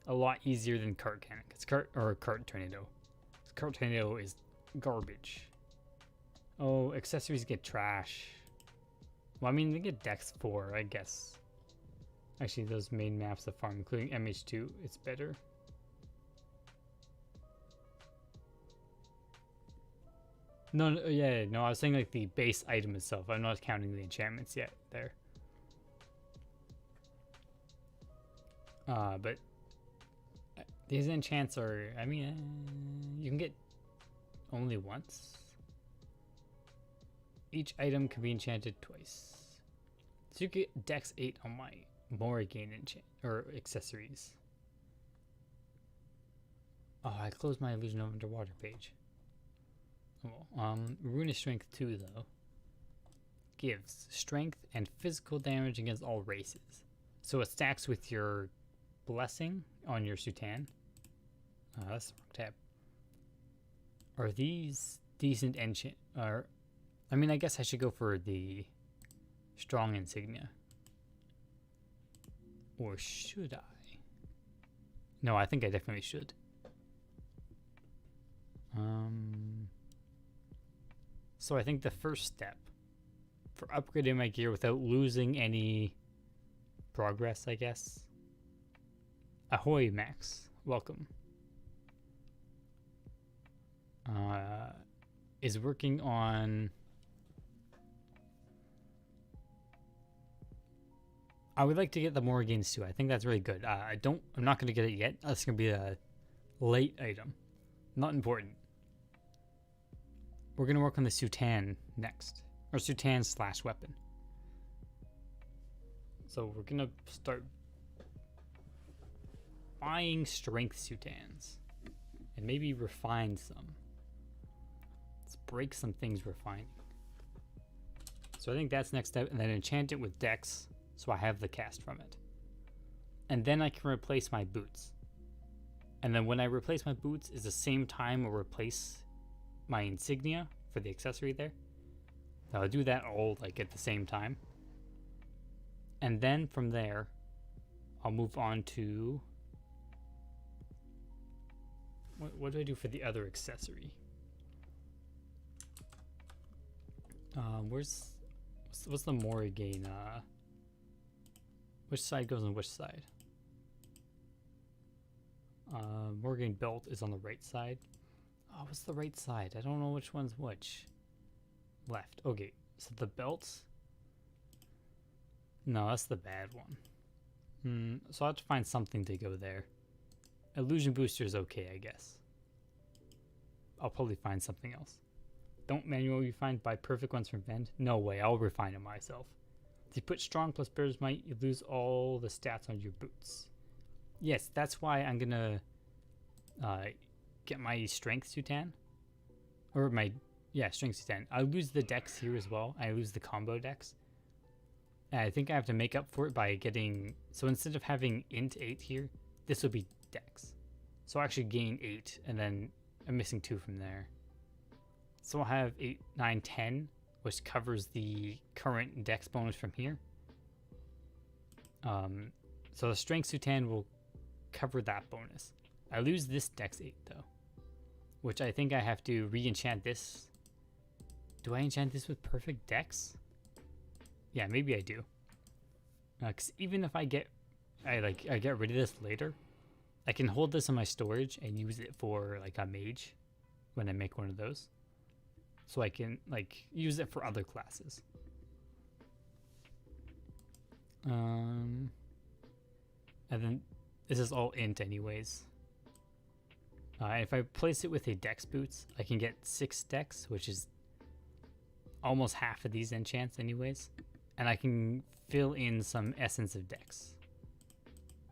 a lot easier than Cart Cannon. Cart Tornado. Cart Tornado is garbage. Oh, accessories get trash. Well, I mean, they get Dex 4, I guess. Actually, those main maps of farm, including MH2, it's better. No, I was saying like the base item itself. I'm not counting the enchantments yet there. But these enchants are, I mean, you can get only once. Each item can be enchanted twice. So you get Dex 8 on my more gain enchant or accessories. Oh, I closed my Illusion of Underwater page. Oh, Rune Strength 2 though gives strength and physical damage against all races. So it stacks with your blessing on your Sutan. That's the wrong tab. Are these decent enchant? I mean, I guess I should go for the strong insignia. Or should I? No, I think I definitely should. So I think the first step for upgrading my gear without losing any progress, I guess. Ahoy, Max. Welcome. Is working on... I would like to get the more gains too. I think that's really good. I'm not going to get it yet. That's going to be a late item. Not important. We're going to work on the Sutan next. Or Sutan / weapon. So we're going to start buying strength Sutans. and maybe refine some. Let's break some things refining. So I think that's next step, and then enchant it with Dex so I have the cast from it. And then I can replace my boots. And then when I replace my boots is the same time I'll replace my insignia for the accessory there. So I'll do that all like at the same time. And then from there, I'll move on to... What do I do for the other accessory? What's the Morrigan? Which side goes on which side? Morrigan belt is on the right side. Oh, what's the right side? I don't know which one's which. Left. Okay, so the belts. No, that's the bad one. So I'll have to find something to go there. Illusion booster is okay, I guess. I'll probably find something else. Don't manually refine, buy perfect ones from Vend. No way, I'll refine it myself. If you put strong plus bear's might, you lose all the stats on your boots. Yes, that's why I'm gonna get my strength Sutan. Or my, yeah, strength Sutan. I lose the dex here as well. I lose the combo dex. And I think I have to make up for it by getting, so instead of having int 8 here, this will be dex. So I actually gain 8, and then I'm missing 2 from there. So I'll have 8, 9, 10, which covers the current dex bonus from here. So the strength Sutan will cover that bonus. I lose this dex 8 though, which I think I have to re-enchant this. Do I enchant this with perfect dex? Yeah, maybe I do. Because even if I get rid of this later, I can hold this in my storage and use it for like a mage when I make one of those. So I can like use it for other classes. And then this is all int anyways. If I place it with a dex boots, I can get 6 dex, which is almost half of these enchants anyways. And I can fill in some essence of dex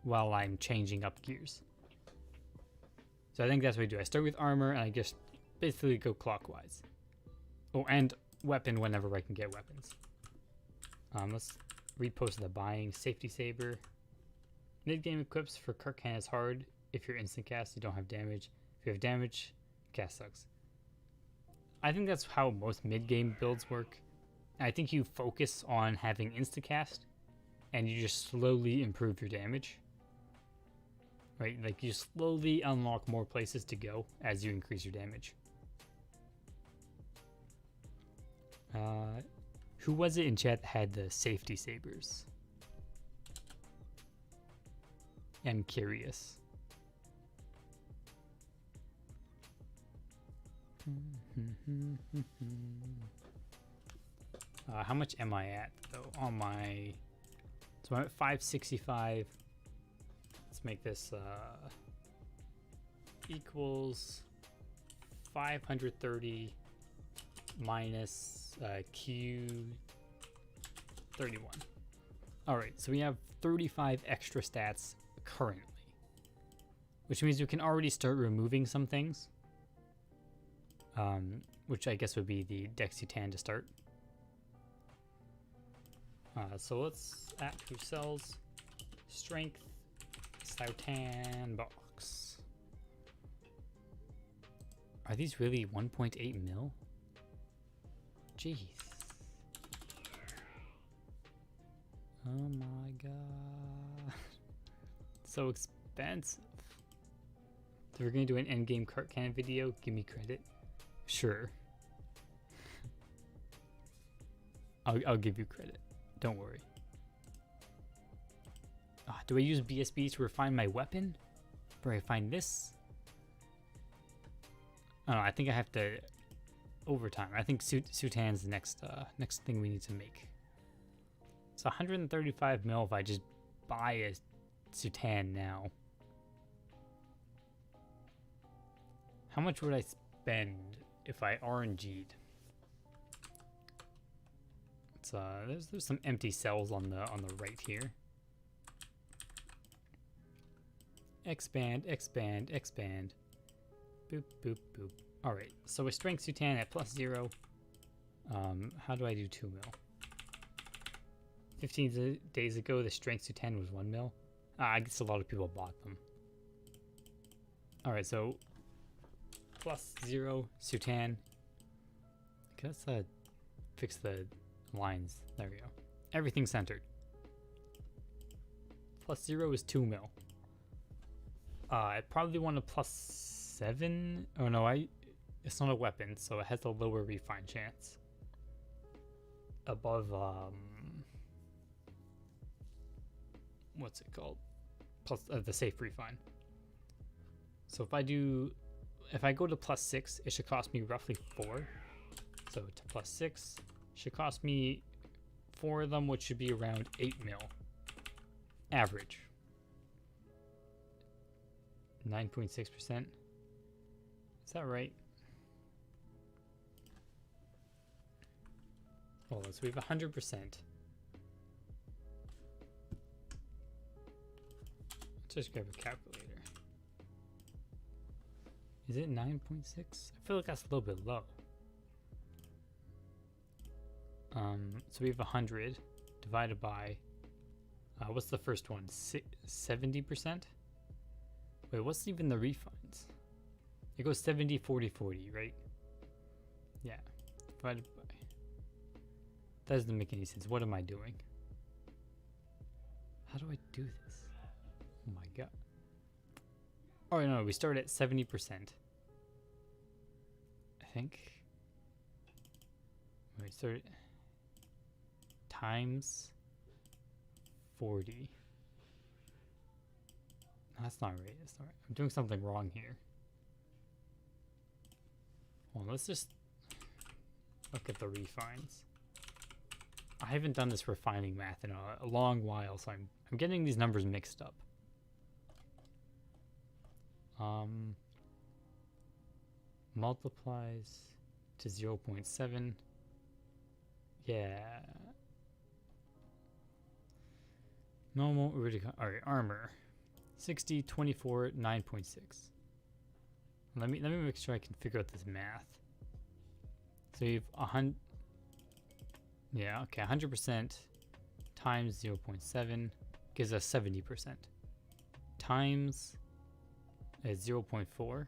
while I'm changing up gears. So I think that's what I do. I start with armor and I just basically go clockwise. Oh, and weapon whenever I can get weapons. Let's repost the buying. Safety saber. Mid-game equips for Karkan is hard. If you're instant cast, you don't have damage. If you have damage, cast sucks. I think that's how most mid-game builds work. I think you focus on having Instacast, and you just slowly improve your damage. Right? Like, you slowly unlock more places to go as you increase your damage. Who was it in chat that had the safety sabers? I'm curious. How much am I at though on my? So I'm at 565. Let's make this equals 530 minus Q31. All right, so we have 35 extra stats currently, which means we can already start removing some things. Which I guess would be the Dex Sutan to start. So let's at who sells strength Sutan box. Are these really 1.8 mil? Jeez. Oh my god. So expensive. So we're gonna do an endgame cart can video. Give me credit. Sure. I'll give you credit. Don't worry. Do I use BSB to refine my weapon? Or I find this? I don't know, I think I have to overtime. I think Sutan's the next thing we need to make. It's 135 mil if I just buy a Sutan now. How much would I spend if I RNG'd? It's there's some empty cells on the right here. Expand, expand, expand. Boop, boop, boop. Alright, so with strength Sutan at +0, how do I do 2 mil? 15 days ago, the strength Sutan was 1 mil. I guess a lot of people bought them. Alright, so +0 Sutan. Okay, let's fix the lines. There we go. Everything centered. +0 is 2 mil. I probably want a +7. Oh no, it's not a weapon, so it has a lower refine chance. Above what's it called? Plus the safe refine. So if I go to +6, it should cost me roughly 4. So to +6 should cost me 4 of them, which should be around 8 mil. Average. 9.6%. Is that right? Hold on, so we have 100%. Let's just grab a calculator. Is it 9.6? I feel like that's a little bit low. So we have 100 divided by, what's the first one? 70%? Wait, what's even the refines? It goes 70, 40, 40, right? Yeah. Divided by. That doesn't make any sense. What am I doing? How do I do this? Oh my god. Oh no, we start at 70%. I think. We start times 40. That's not right. That's not right. I'm doing something wrong here. Well, let's just look at the refines. I haven't done this refining math in a long while, so I'm getting these numbers mixed up. Multiplies to 0.7. Yeah. Normal. Alright, armor. 60, 24, 9.6. Let me make sure I can figure out this math. So you have 100. Yeah, okay, 100% times 0.7 gives us 70%. Times 0.4.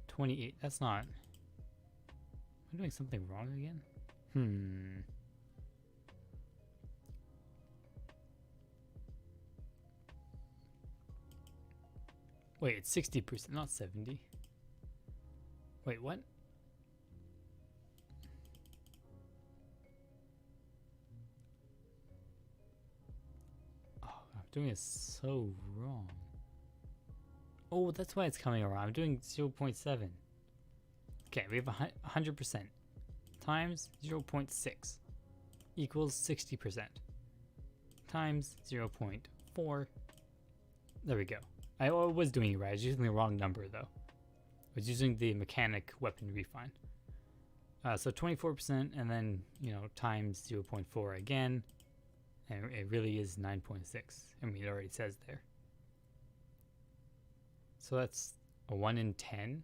28. That's not. Am I doing something wrong again? Wait, it's 60%, not 70. Wait, what? Oh, I'm doing it so wrong. Oh, that's why it's coming around. I'm doing 0.7. Okay, we have 100% times 0.6 equals 60% times 0.4. There we go. I was doing it right. I was using the wrong number though. I was using the mechanic weapon refine. So 24%, and then times 0.4 again, and it really is 9.6. I mean, it already says there. So that's a 1 in 10.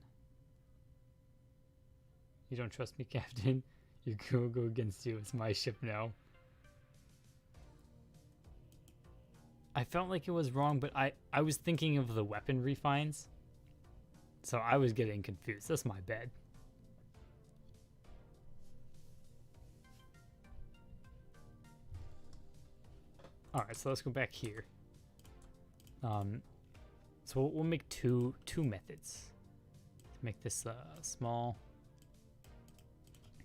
You don't trust me, Captain? You go against you. It's my ship now. I felt like it was wrong, but I was thinking of the weapon refines. So I was getting confused. That's my bad. Alright, so let's go back here. So we'll make two methods. Make this small.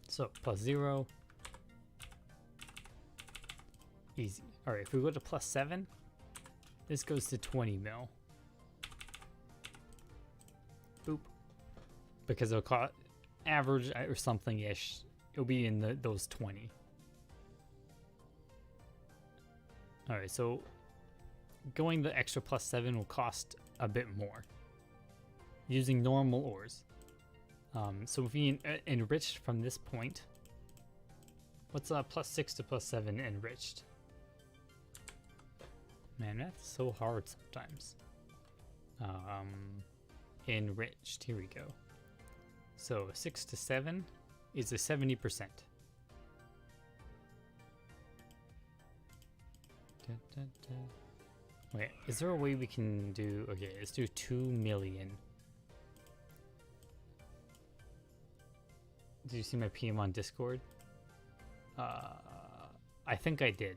So +0. Easy. Alright, if we go to +7, this goes to 20 mil. Boop. Because it'll cost average or something-ish. It'll be in those 20. Alright, so going the extra +7 will cost a bit more. Using normal ores. So if we enriched from this point, what's +6 to +7 enriched? Man, that's so hard sometimes. Enriched. Here we go. So 6 to 7 is a 70%. Wait, is there a way we can do... Okay, let's do 2 million. Did you see my PM on Discord? I think I did.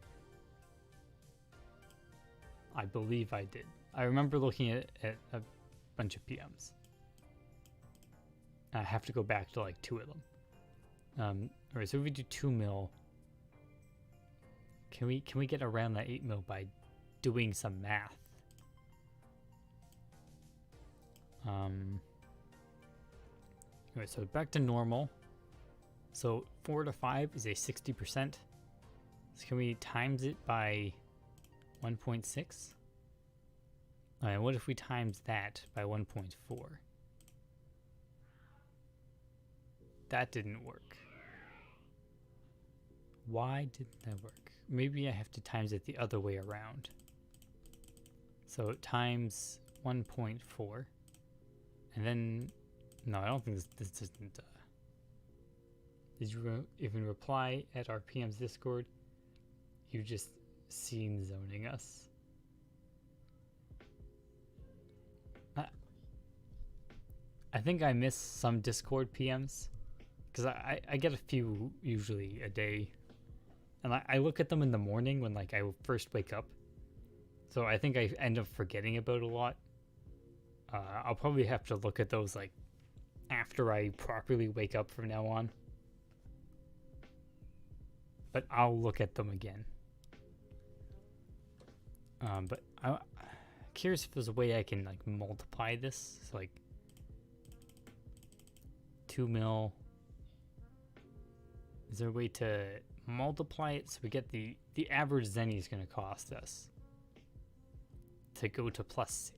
I believe I did. I remember looking at a bunch of PMs. I have to go back to like 2 of them. Alright, so if we do 2 mil, can we get around that 8 mil by doing some math? Alright, so back to normal. So 4 to 5 is a 60%. So can we times it by 1.6? Alright, what if we times that by 1.4? That didn't work. Why didn't that work? Maybe I have to times it the other way around. So times 1.4. And then... No, I don't think this doesn't... Did you even reply at our PM's Discord? You just scene zoning us. I think I miss some Discord PMs. Because I get a few usually a day. And I look at them in the morning when like I first wake up. So I think I end up forgetting about a lot. I'll probably have to look at those like after I properly wake up from now on. But I'll look at them again. But I'm curious if there's a way I can like multiply this. So like 2 mil. Is there a way to multiply it so we get the average Zenny is going to cost us to go to +6?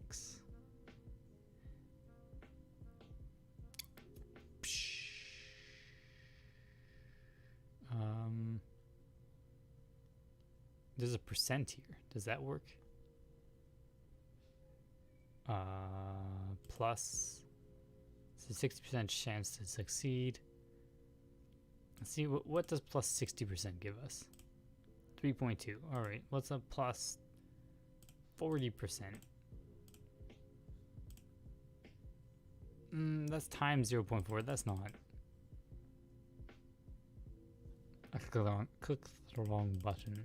There's a percent here. Does that work? Plus, it's a 60% chance to succeed. Let's see, what does plus 60% give us? 3.2. All right, what's a plus 40%? That's times 0.4. That's not. I clicked the wrong button.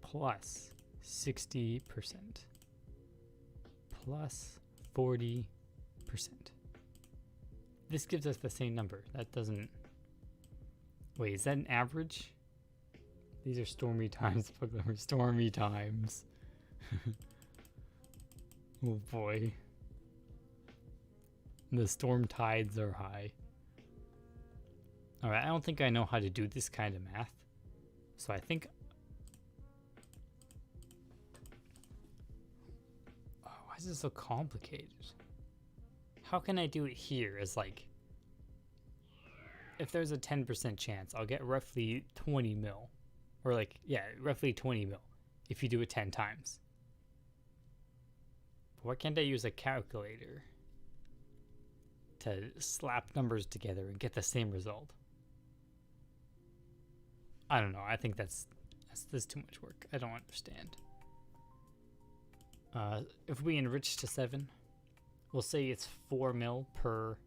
Plus 60%. Plus 40%. This gives us the same number. That doesn't... Wait, is that an average? These are stormy times. Stormy times. Oh boy. The storm tides are high. Alright, I don't think I know how to do this kind of math. So I think... Oh, why is this so complicated? How can I do it here as like... If there's a 10% chance, I'll get roughly 20 mil. Or like, yeah, roughly 20 mil if you do it 10 times. But why can't I use a calculator to slap numbers together and get the same result? I don't know. I think that's too much work. I don't understand. If we enrich to 7, we'll say it's 4 mil per...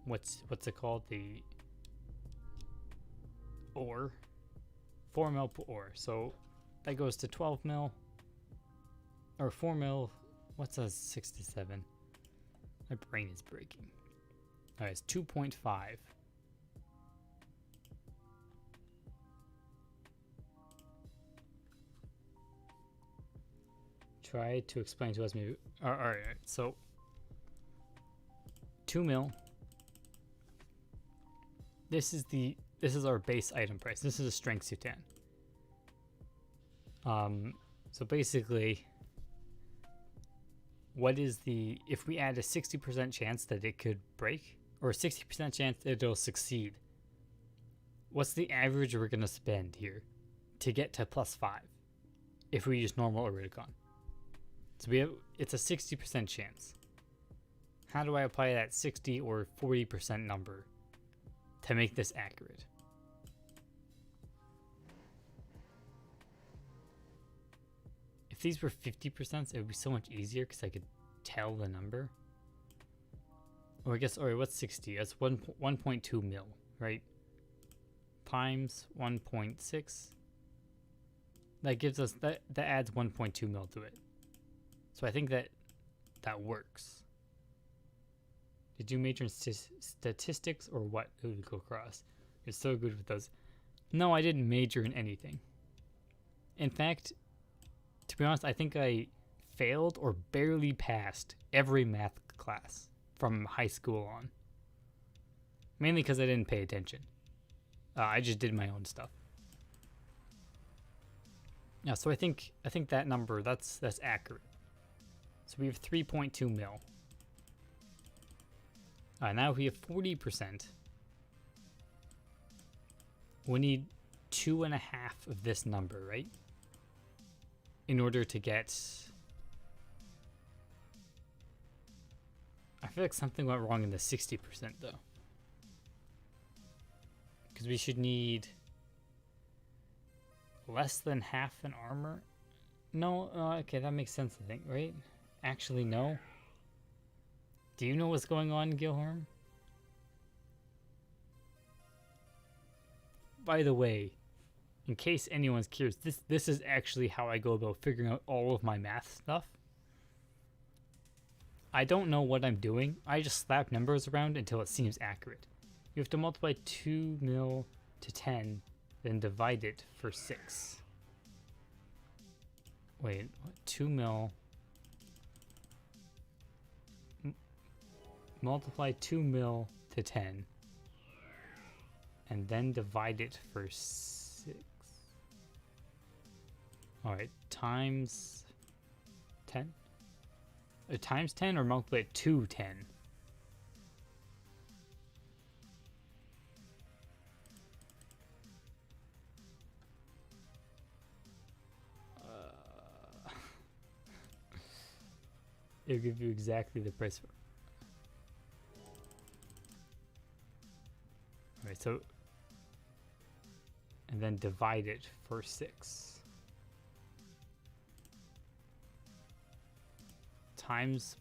what's it called? The ore. 4 mil per ore. So that goes to 12 mil. Or 4 mil. What's a 67? My brain is breaking. Alright, it's 2.5. Try to explain to us maybe. Alright, so 2 mil. This is our base item price. This is a strength Sutan. So basically, what is the, if we add a 60% chance that it could break, or a 60% chance that it'll succeed, what's the average we're gonna spend here to get to +5? if we use normal Oridicon. So it's a 60% chance. How do I apply that 60 or 40% number to make this accurate? If these were 50%, it would be so much easier because I could tell the number. Or I guess, alright, what's 60? That's 1.2 mil, right? Times 1.6. That gives us, that adds 1.2 mil to it. So I think that works. Did you major in statistics or what? Who did go across? You're so good with those. No, I didn't major in anything. In fact, to be honest, I think I failed or barely passed every math class from high school on. Mainly because I didn't pay attention. I just did my own stuff. Yeah, so I think that number, that's accurate. So we have 3.2 mil. Now we have 40%. We need 2.5 of this number, right? In order to get... I feel like something went wrong in the 60% though. Because we should need less than half an armor. No, okay, that makes sense, I think, right? Actually, no. Do you know what's going on, Gilhorn? By the way, in case anyone's curious, this is actually how I go about figuring out all of my math stuff. I don't know what I'm doing. I just slap numbers around until it seems accurate. You have to multiply 2 mil to 10, then divide it for 6. Wait, what? 2 mil... multiply 2 mil to 10 and then divide it for 6. Alright, times 10? Times 10 or multiply it to 10? It'll give you exactly the price for. Alright, so, and then divide it for 6. Times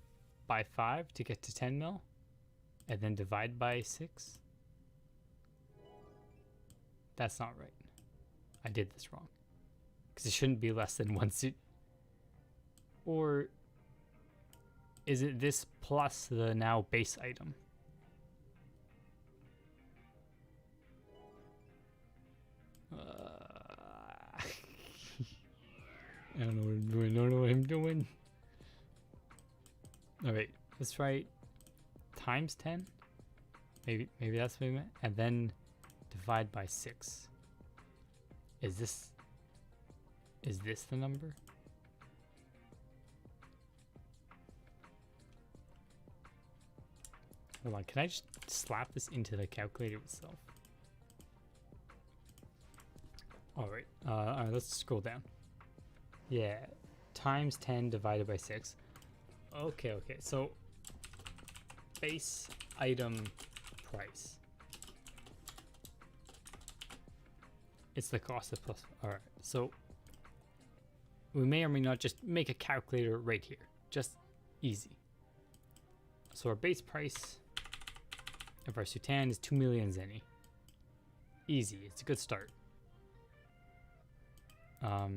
by 5 to get to 10 mil, and then divide by 6. That's not right. I did this wrong. Because it shouldn't be less than 1 suit. Or is it this plus the now base item? I don't know what I'm doing. I don't know what I'm doing. Alright, let's write times 10. Maybe that's what we meant. And then divide by 6. Is this the number? Hold on, can I just slap this into the calculator itself? Alright, alright, let's scroll down. Yeah, times 10 divided by 6. Okay, so base item price. It's the cost of plus. Alright, so we may or may not just make a calculator right here. Just easy. So our base price of our Sutan is 2 million zenny. Easy, it's a good start. How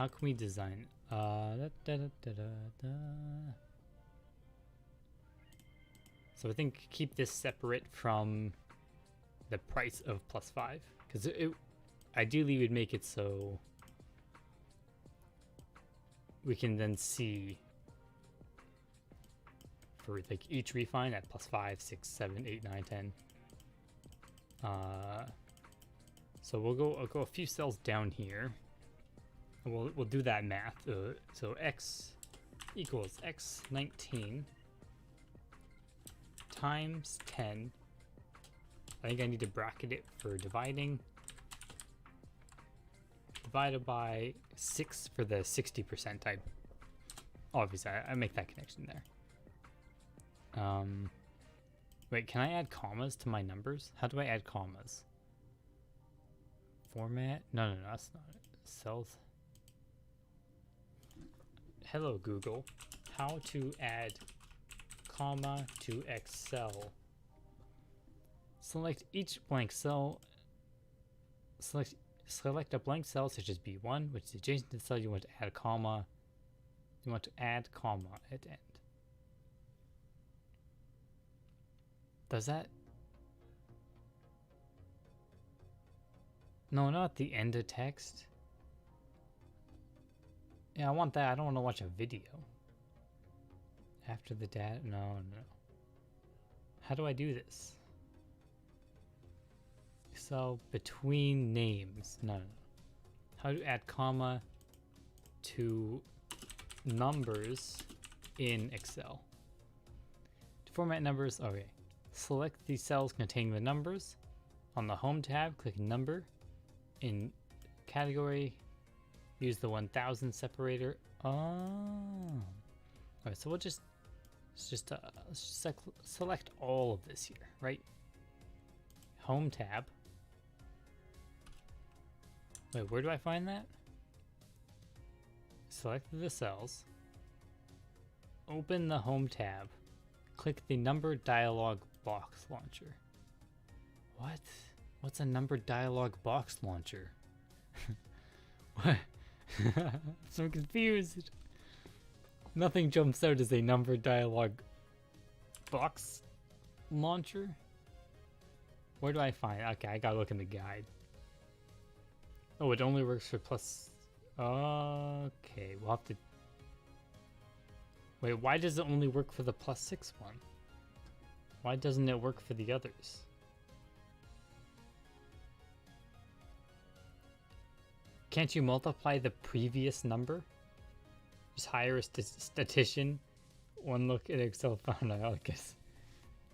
can we design? So I think keep this separate from the price of +5, because it ideally would make it so we can then see for like each refine at +5, 6, 7, 8, 9, 10. So I'll go a few cells down here. And we'll do that math. So x equals x19 times 10. I think I need to bracket it for dividing divided by 6 for the 60%. Obviously I make that connection there. Wait, can I add commas to my numbers? How do I add commas? Format? No, that's not it. Cells. Hello Google. How to add comma to Excel. Select each blank cell. Select a blank cell such as B1, which is adjacent to the cell you want to add a comma. You want to add comma at end. Does that? No, not the end of text. Yeah, I want that. I don't want to watch a video. After the data? No. How do I do this? So between names. No. How to add comma to numbers in Excel. To format numbers, okay. Select the cells containing the numbers. On the Home tab, click Number. In Category, use the 1000 separator. Oh. Alright, so we'll just select all of this here, right? Home tab. Wait, where do I find that? Select the cells. Open the Home tab. Click the Number Dialog Box Launcher. What? What's a Number Dialog Box Launcher? What? So I'm confused. Nothing jumps out as a Number Dialog Box Launcher. Where do I find it? Okay, I gotta look in the guide. Oh, it only works for plus. Okay, we'll have to. Wait, why does it only work for the +6 one? Why doesn't it work for the others? Can't you multiply the previous number? Just hire a statistician. One look at Excel found out. I guess.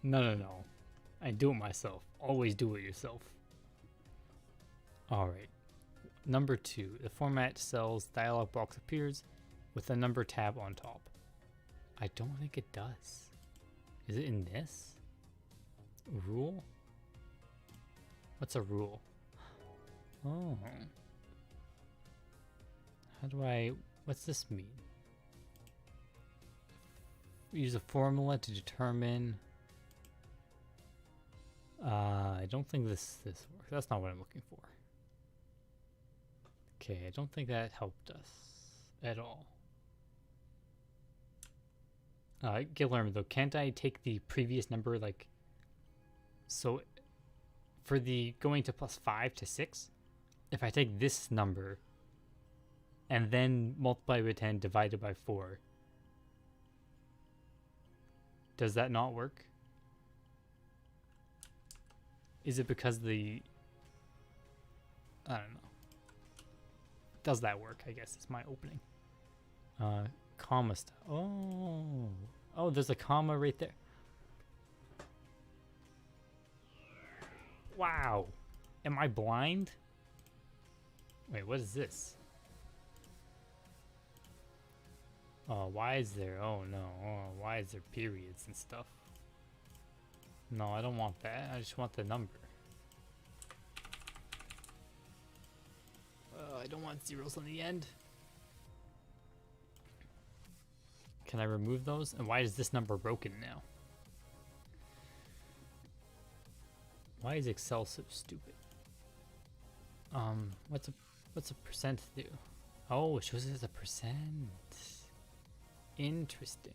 No. I do it myself. Always do it yourself. Alright. Number 2. The format cells dialog box appears with the number tab on top. I don't think it does. Is it in this? Rule? What's a rule? Oh. How do I... What's this mean? Use a formula to determine... I don't think this works. That's not what I'm looking for. Okay, I don't think that helped us at all. Guillermo, though, can't I take the previous number, like... So, for the going to +5 to 6, if I take this number and then multiply by 10 divided by 4, does that not work? Is it because the... I don't know. Does that work, I guess, is my opening. Comma stuff. Oh, there's a comma right there. Wow. Am I blind? Wait, what is this? Oh, why is there... Oh, no. Oh, why is there periods and stuff? No, I don't want that. I just want the number. I don't want zeros on the end. Can I remove those? And why is this number broken now? Why is Excel so stupid? What's a percent do? Oh, it shows it as a percent. Interesting.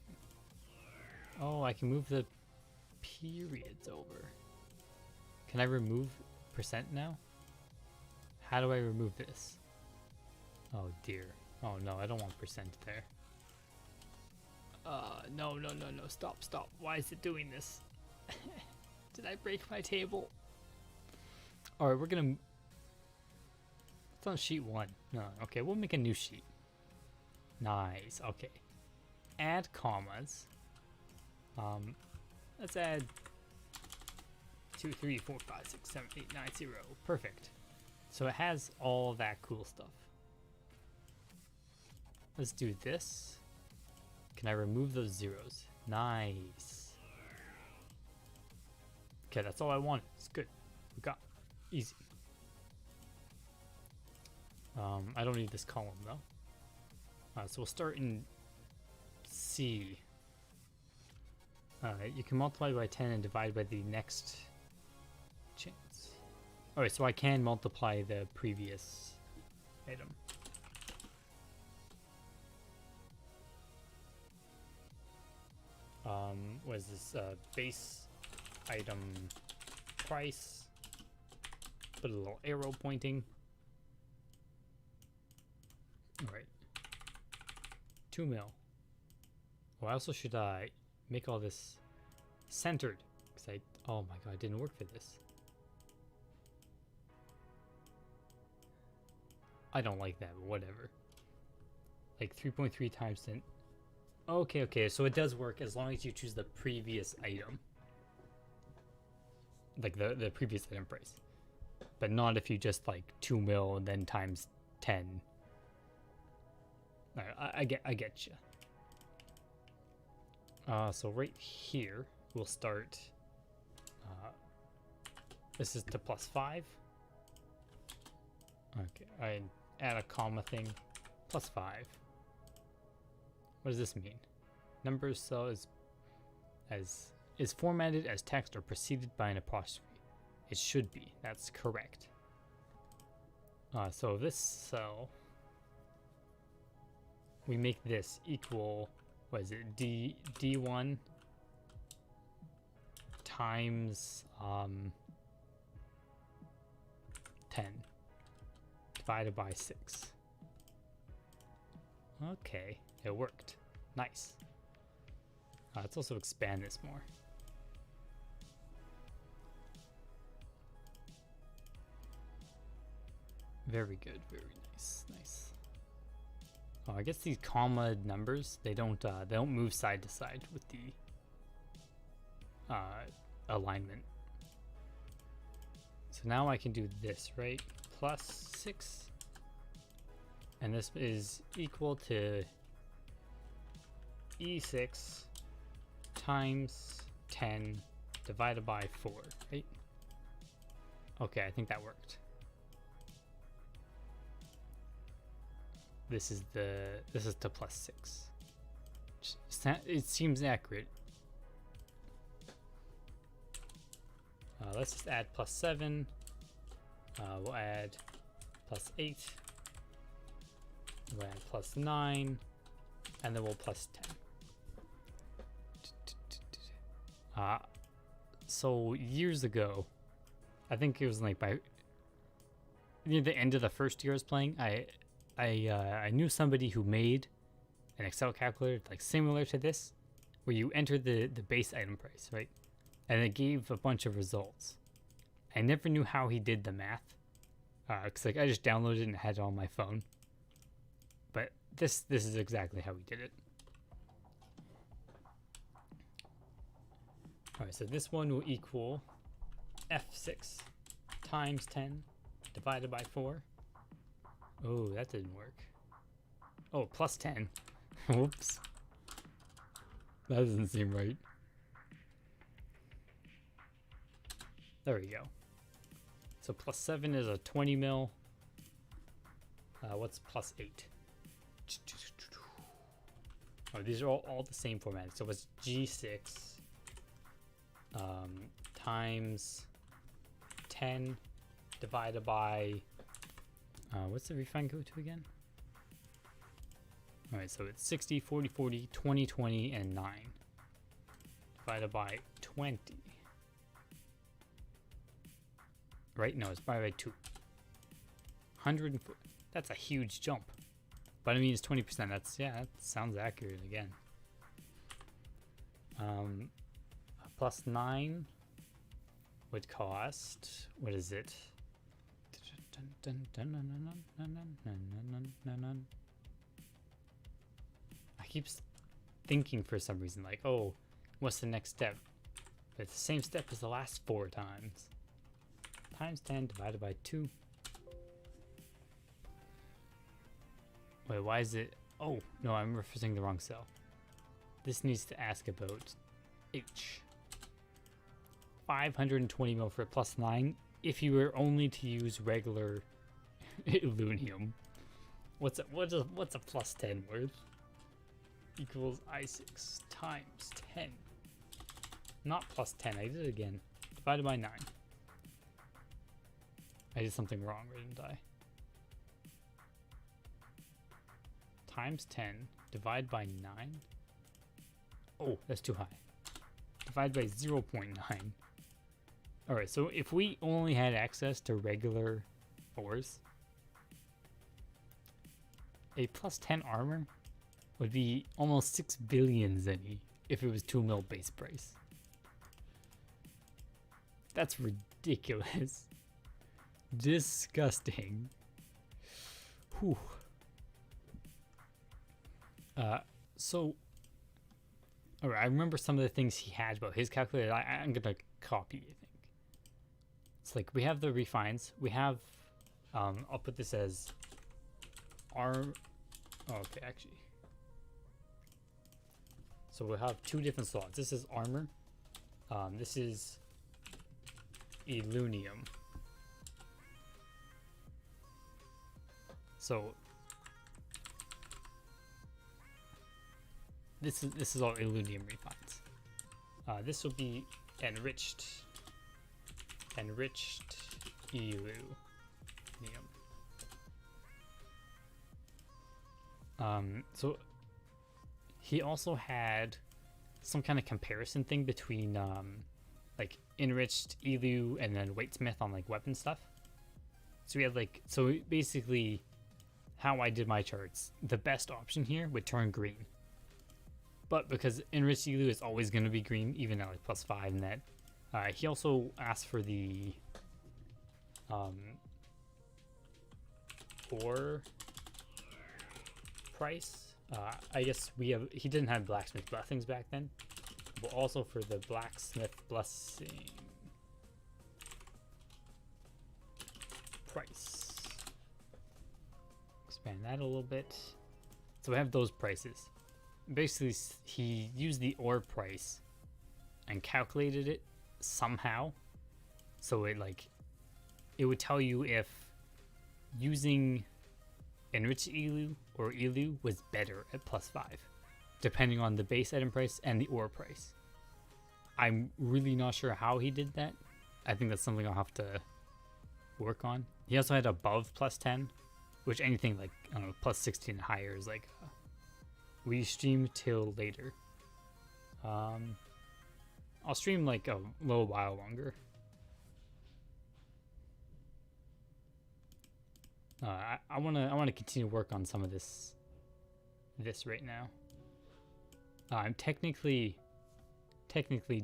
Oh, I can move the periods over. Can I remove percent now? How do I remove this? Oh dear. Oh no, I don't want percent there. No. Stop. Why is it doing this? Did I break my table? Alright, we're gonna... It's on sheet 1. No, okay, we'll make a new sheet. Nice, okay. Add commas. Let's add 2, 3, 4, 5, 6, 7, 8, 9, 0. Perfect. So it has all that cool stuff. let's do this. Can I remove those zeros? Nice. Okay, that's all I wanted. It's good. We got easy. I don't need this column though. So we'll start in C. You can multiply by 10 and divide by the next chance. Alright, so I can multiply the previous item. What is this? Base item price. Put a little arrow pointing. Alright. 2 mil. Oh, I also should make all this centered. Because oh my god, it didn't work for this. I don't like that, but whatever. Like 3.3 times 10. Okay, so it does work as long as you choose the previous item. Like the previous item price. But not if you just like 2 mil and then times 10. Alright, I get you. So right here, we'll start. This is to +5. Okay, I add a comma thing. +5. What does this mean? Numbers cell is formatted as text or preceded by an apostrophe. It should be. That's correct. So this cell, we make this equal, what is it, D1 times 10 divided by 6. Okay, it worked. Nice. Let's also expand this more. Very good, very nice. Oh, I guess these comma numbers, they don't move side to side with the alignment. So now I can do this, right? +6, and this is equal to E6 times 10 divided by 4, right? Okay, I think that worked. This is to +6. It seems accurate. Let's just add +7. We'll add +8. We'll add +9, and then we'll +10. So years ago, I think it was like near the end of the first year I was playing, I knew somebody who made an Excel calculator like similar to this, where you enter the base item price, right? And it gave a bunch of results. I never knew how he did the math, because like I just downloaded it and had it on my phone. But this is exactly how he did it. Alright, so this one will equal F6 times 10 divided by 4. Oh, that didn't work. Oh, +10. Whoops. That doesn't seem right. There we go. So +7 is a 20 mil. What's +8? Oh, these are all the same formatting. So it's G6 times 10 divided by what's the refine go to again? All right, so it's 60, 40, 40, 20, 20, and 9 divided by 20. Right? No, it's divided by 2. 104. That's a huge jump. But I mean, it's 20%. That's, yeah, that sounds accurate again. +9 would cost, what is it? I keep thinking for some reason like, oh, what's the next step? But it's the same step as the last 4 times. Times 10 divided by 2. Wait, why is it? Oh, no, I'm referencing the wrong cell. This needs to ask about H. 520 mil for +9 if you were only to use regular Illunium. What's a +10 worth? Equals I6 times 10. Not +10, I did it again. Divided by 9. I did something wrong, didn't I? Times 10, divide by 9. Oh, that's too high. Divide by 0.9. Alright, so if we only had access to regular ores, a +10 armor would be almost 6 billion zenny if it was 2 mil base price. That's ridiculous. Disgusting. Whew. So, alright, I remember some of the things he had about his calculator. I'm gonna copy, I think. It's like, we have the refines. We have, I'll put this as arm. Oh, okay, actually. So we'll have two different slots. This is armor. This is Illunium. So this is all Illunium refines. This will be enriched Illunium. So he also had some kind of comparison thing between like enriched Elu and then Waitsmith on like weapon stuff. So we had like, so basically how I did my charts, the best option here would turn green. But because enriched Elu is always going to be green, even at like +5 and that, he also asked for the ore price. I guess he didn't have blacksmith blessings back then, but also for the blacksmith blessing price. Expand that a little bit. So we have those prices. Basically, he used the ore price and calculated it somehow, so it would tell you if using enriched Elu or Elu was better at +5, depending on the base item price and the ore price. I'm really not sure how he did that. I think that's something I'll have to work on. He also had above +10, which anything like, I don't know, +16 and higher is like, we stream till later. I'll stream like a little while longer. I wanna continue to work on some of this right now. I'm technically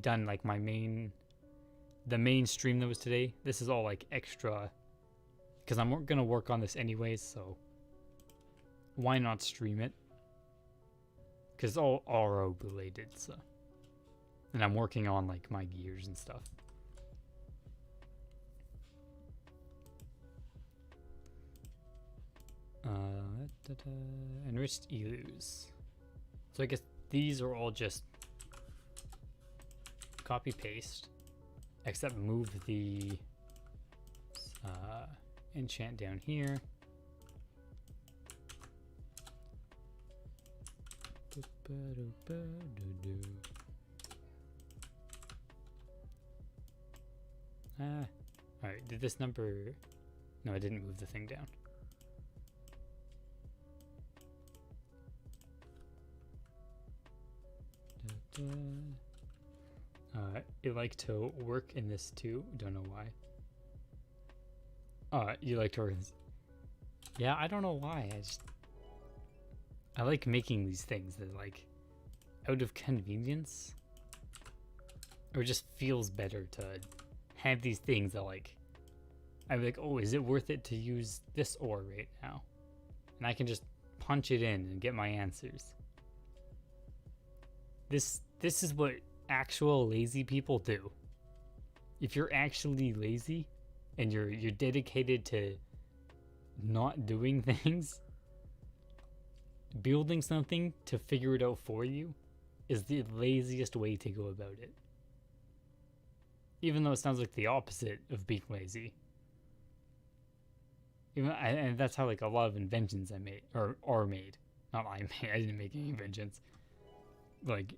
done like the main stream that was today. This is all like extra because I'm gonna work on this anyways, so why not stream it? Because it's all RO related, so, and I'm working on like my gears and stuff. Enriched Elus. So I guess these are all just copy paste, except move the enchant down here. Alright, did this number... No, I didn't move the thing down. You like to work in this too? Don't know why. You like to work in this... Yeah, I don't know why. I like making these things that like out of convenience, or just feels better to have these things that like I'm like, oh, is it worth it to use this ore right now? And I can just punch it in and get my answers. This is what actual lazy people do. If you're actually lazy and you're dedicated to not doing things, building something to figure it out for you is the laziest way to go about it. Even though it sounds like the opposite of being lazy. And that's how like a lot of inventions I made or are made. Not I made. I didn't make any inventions. Like,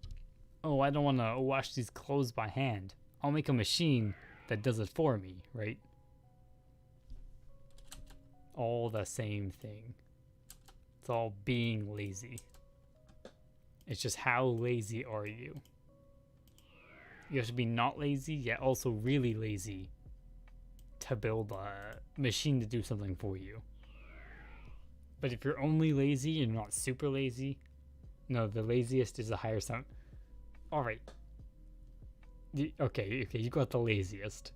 oh, I don't want to wash these clothes by hand. I'll make a machine that does it for me, right? All the same thing. It's all being lazy. It's just how lazy are you? You have to be not lazy, yet also really lazy to build a machine to do something for you. But if you're only lazy and not super lazy, no, the laziest is a higher sum. All right. Okay, you got the laziest.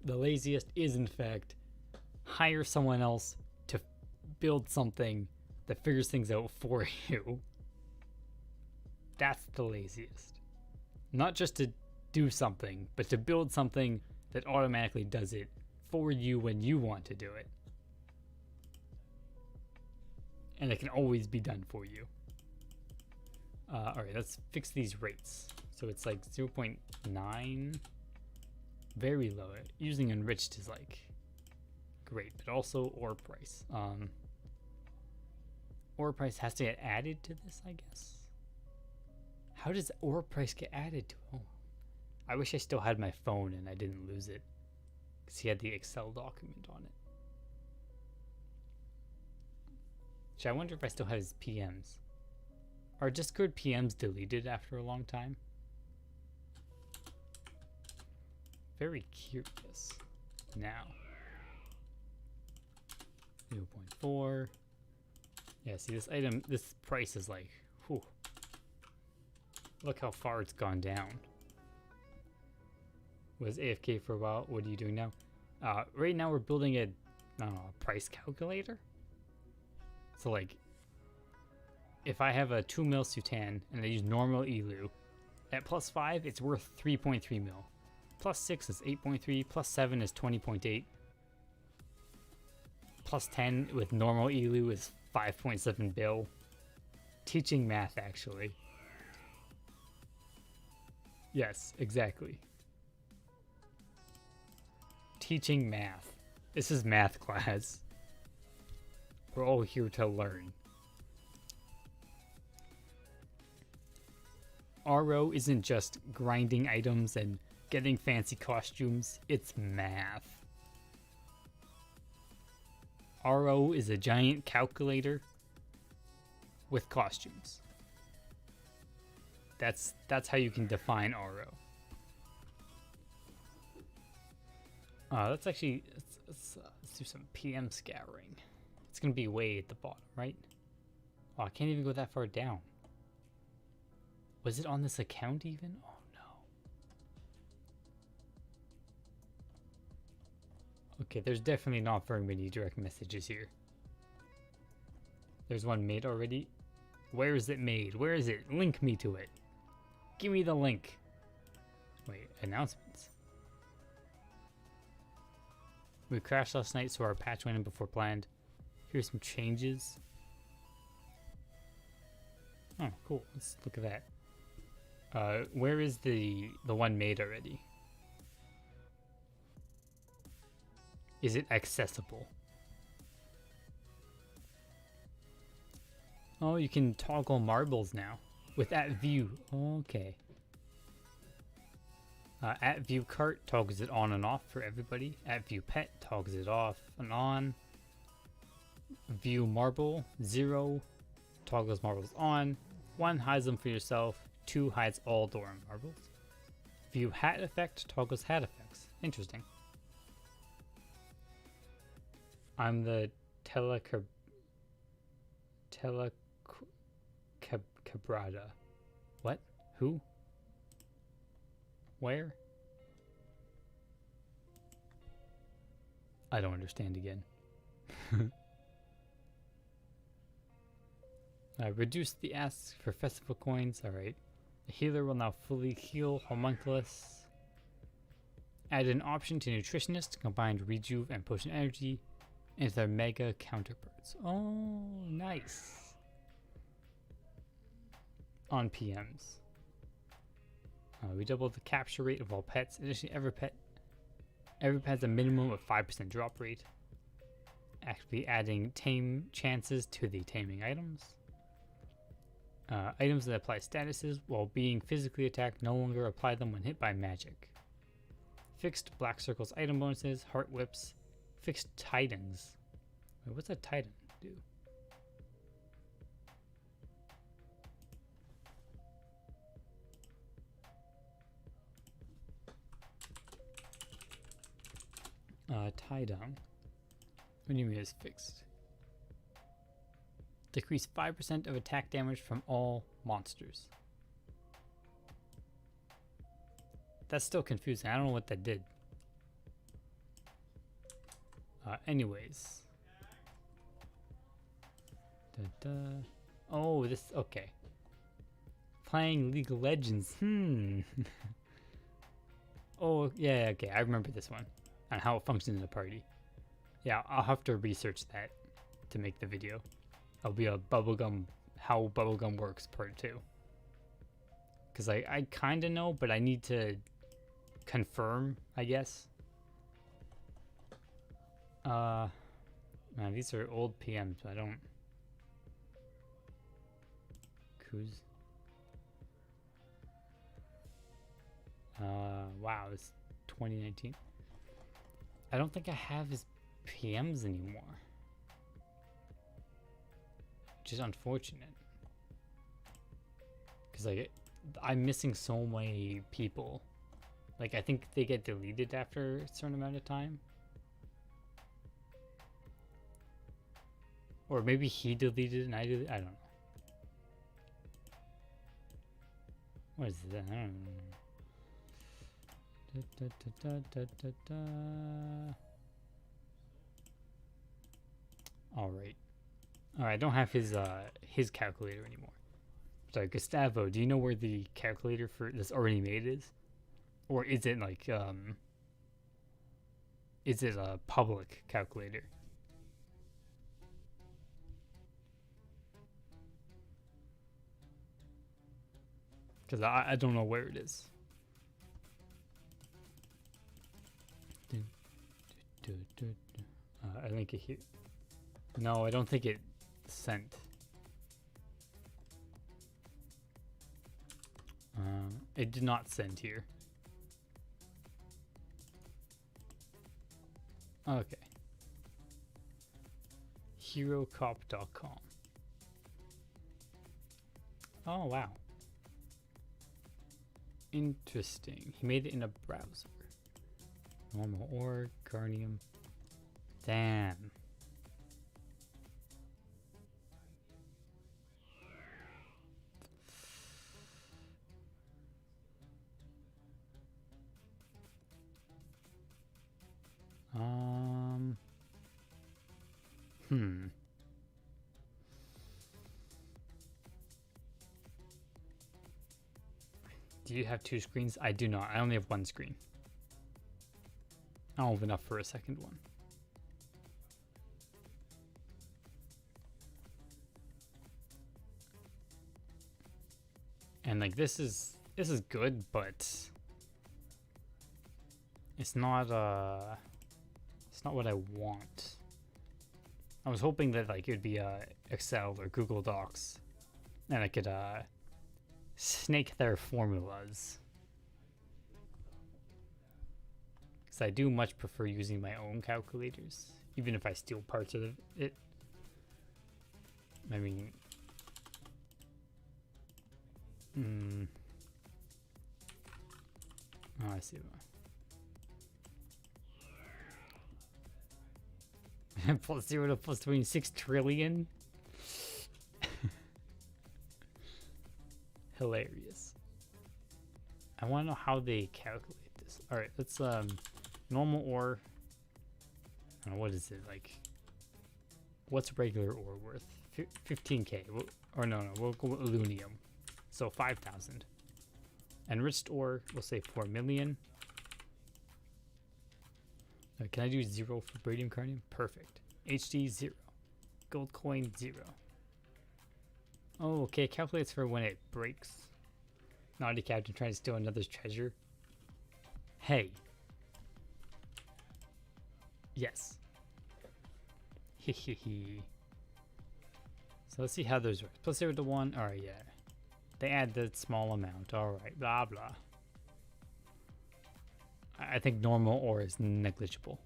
The laziest is, in fact, hire someone else to build something that figures things out for you. That's the laziest. Not just to do something, but to build something that automatically does it for you when you want to do it. And it can always be done for you. Alright, let's fix these rates. So it's like 0.9. Very low. Using enriched is like great, but also ore price. Ore price has to get added to this, I guess. How does ore price get added to it? Oh, I wish I still had my phone and I didn't lose it, because he had the Excel document on it. I wonder if I still have his PMs. Are Discord PMs deleted after a long time? Very curious. Now. 0.4. Yeah, see this item, this price is like, whew. Look how far it's gone down. Was AFK for a while. What are you doing now? Right now we're building a, I don't know, a price calculator. So like, if I have a 2 mil Sutan and I use normal Elu, at plus 5 it's worth 3.3 mil. Plus 6 is 8.3, plus 7 is 20.8. Plus 10 with normal Elu is 5.7 bill. Teaching math, actually. Yes, exactly. Teaching math. This is math class. We're all here to learn. RO isn't just grinding items and getting fancy costumes, it's math. RO is a giant calculator with costumes. That's how you can define RO. Let's actually let's do some PM scouring. It's gonna be way at the bottom, right? Oh, I can't even go that far down. Was it on this account even? Oh no. Okay, there's definitely not very many direct messages here. There's one made already. Where is it made? Where is it? Link me to it. Give me the link. Wait, announcements. We crashed last night, so our patch went in before planned. Here's some changes. Oh, cool. Let's look at that. Where is the one made already? Is it accessible? Oh, you can toggle marbles now with at view. Okay. At view cart toggles it on and off for everybody. At view pet toggles it off and on. View marble 0 toggles marbles on. 1 hides them for yourself. 2 hides all door marbles. View hat effect toggles hat effects. Interesting. I'm the telecabrada. What? Who? Where? I don't understand again. Reduce the asks for festival coins. Alright. The healer will now fully heal homunculus. Add an option to nutritionist to combine rejuve and potion energy into their mega counterparts. Oh, nice. on PMs. We doubled the capture rate of all pets. Additionally, every pet has a minimum of 5% drop rate. Actually adding tame chances to the taming items. Items that apply statuses while being physically attacked no longer apply them when hit by magic. Fixed black circles item bonuses, heart whips, fixed titans. Wait, what's a titan do? Tie down. What do you mean it's fixed? Decrease 5% of attack damage from all monsters. That's still confusing. I don't know what that did. Anyways. Oh, this, okay. Playing League of Legends. Oh, yeah, okay. I remember this one. And how it functions in a party. Yeah, I'll have to research that to make the video. It'll be a how bubblegum works part 2. Because I kind of know, but I need to confirm, I guess. Man, these are old PMs, so I don't... Kuz. Wow, it's 2019. I don't think I have his PMs anymore. Which is unfortunate. Because, like, I'm missing so many people. Like, I think they get deleted after a certain amount of time. Or maybe he deleted and I deleted. I don't know. What is that? I don't know. Alright. Alright, I don't have his calculator anymore. Sorry, Gustavo, do you know where the calculator for this already made is? Or is it like is it a public calculator? Because I don't know where it is. I link it here. No, I don't think it sent. It did not send here. Okay. HeroCop.com. Oh, wow. Interesting. He made it in a browser. Normal ore, Garnium. Damn. Do you have 2 screens? I do not. I only have 1 screen. I don't have enough for a second one. And like this is good, but it's not what I want. I was hoping that like it'd be Excel or Google Docs and I could snake their formulas. Because I do much prefer using my own calculators, even if I steal parts of it. I mean, oh, I see. Plus 0 to plus 26 trillion. Hilarious. I want to know how they calculate this. All right, let's normal ore. I don't know, what is it like? What's regular ore worth? 15k. Or no, we'll go with aluminium. So 5,000. Enriched ore, we'll say 4 million. Can I do 0 for Bradium Carnium? Perfect. HD 0. Gold coin 0. Oh, okay. It calculates for when it breaks. Naughty captain trying to steal another's treasure. Hey. Yes. Hehehe. So let's see how those work. Plus 0 to 1. Alright, yeah. They add the small amount. Alright, blah blah. I think normal ore is negligible.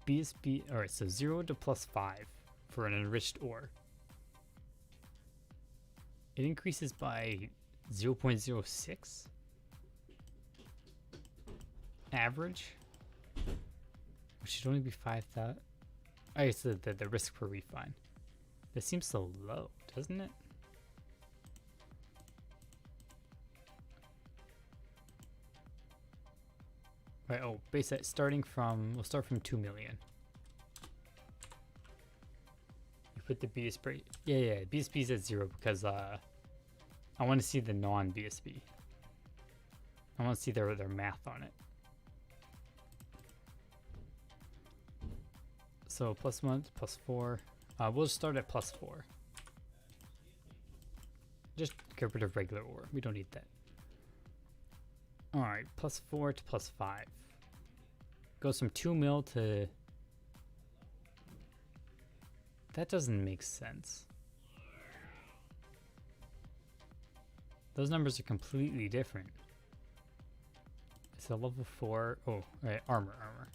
BSB. Alright, so 0 to plus 5 for an enriched ore. It increases by 0.06 average, which should only be 5,000. Oh, it's the risk per refine. That seems so low, doesn't it? Right. Oh, base set starting from. We'll start from 2 million. You put the BSB. Yeah. BSB is at 0 because I want to see the non-BSB. I want to see their math on it. So +1, +4. We'll just start at +4. Just get rid of regular ore. We don't need that. All right, +4 to +5. Goes from 2 mil to. That doesn't make sense. Those numbers are completely different. It's a level 4. Oh, right, armor.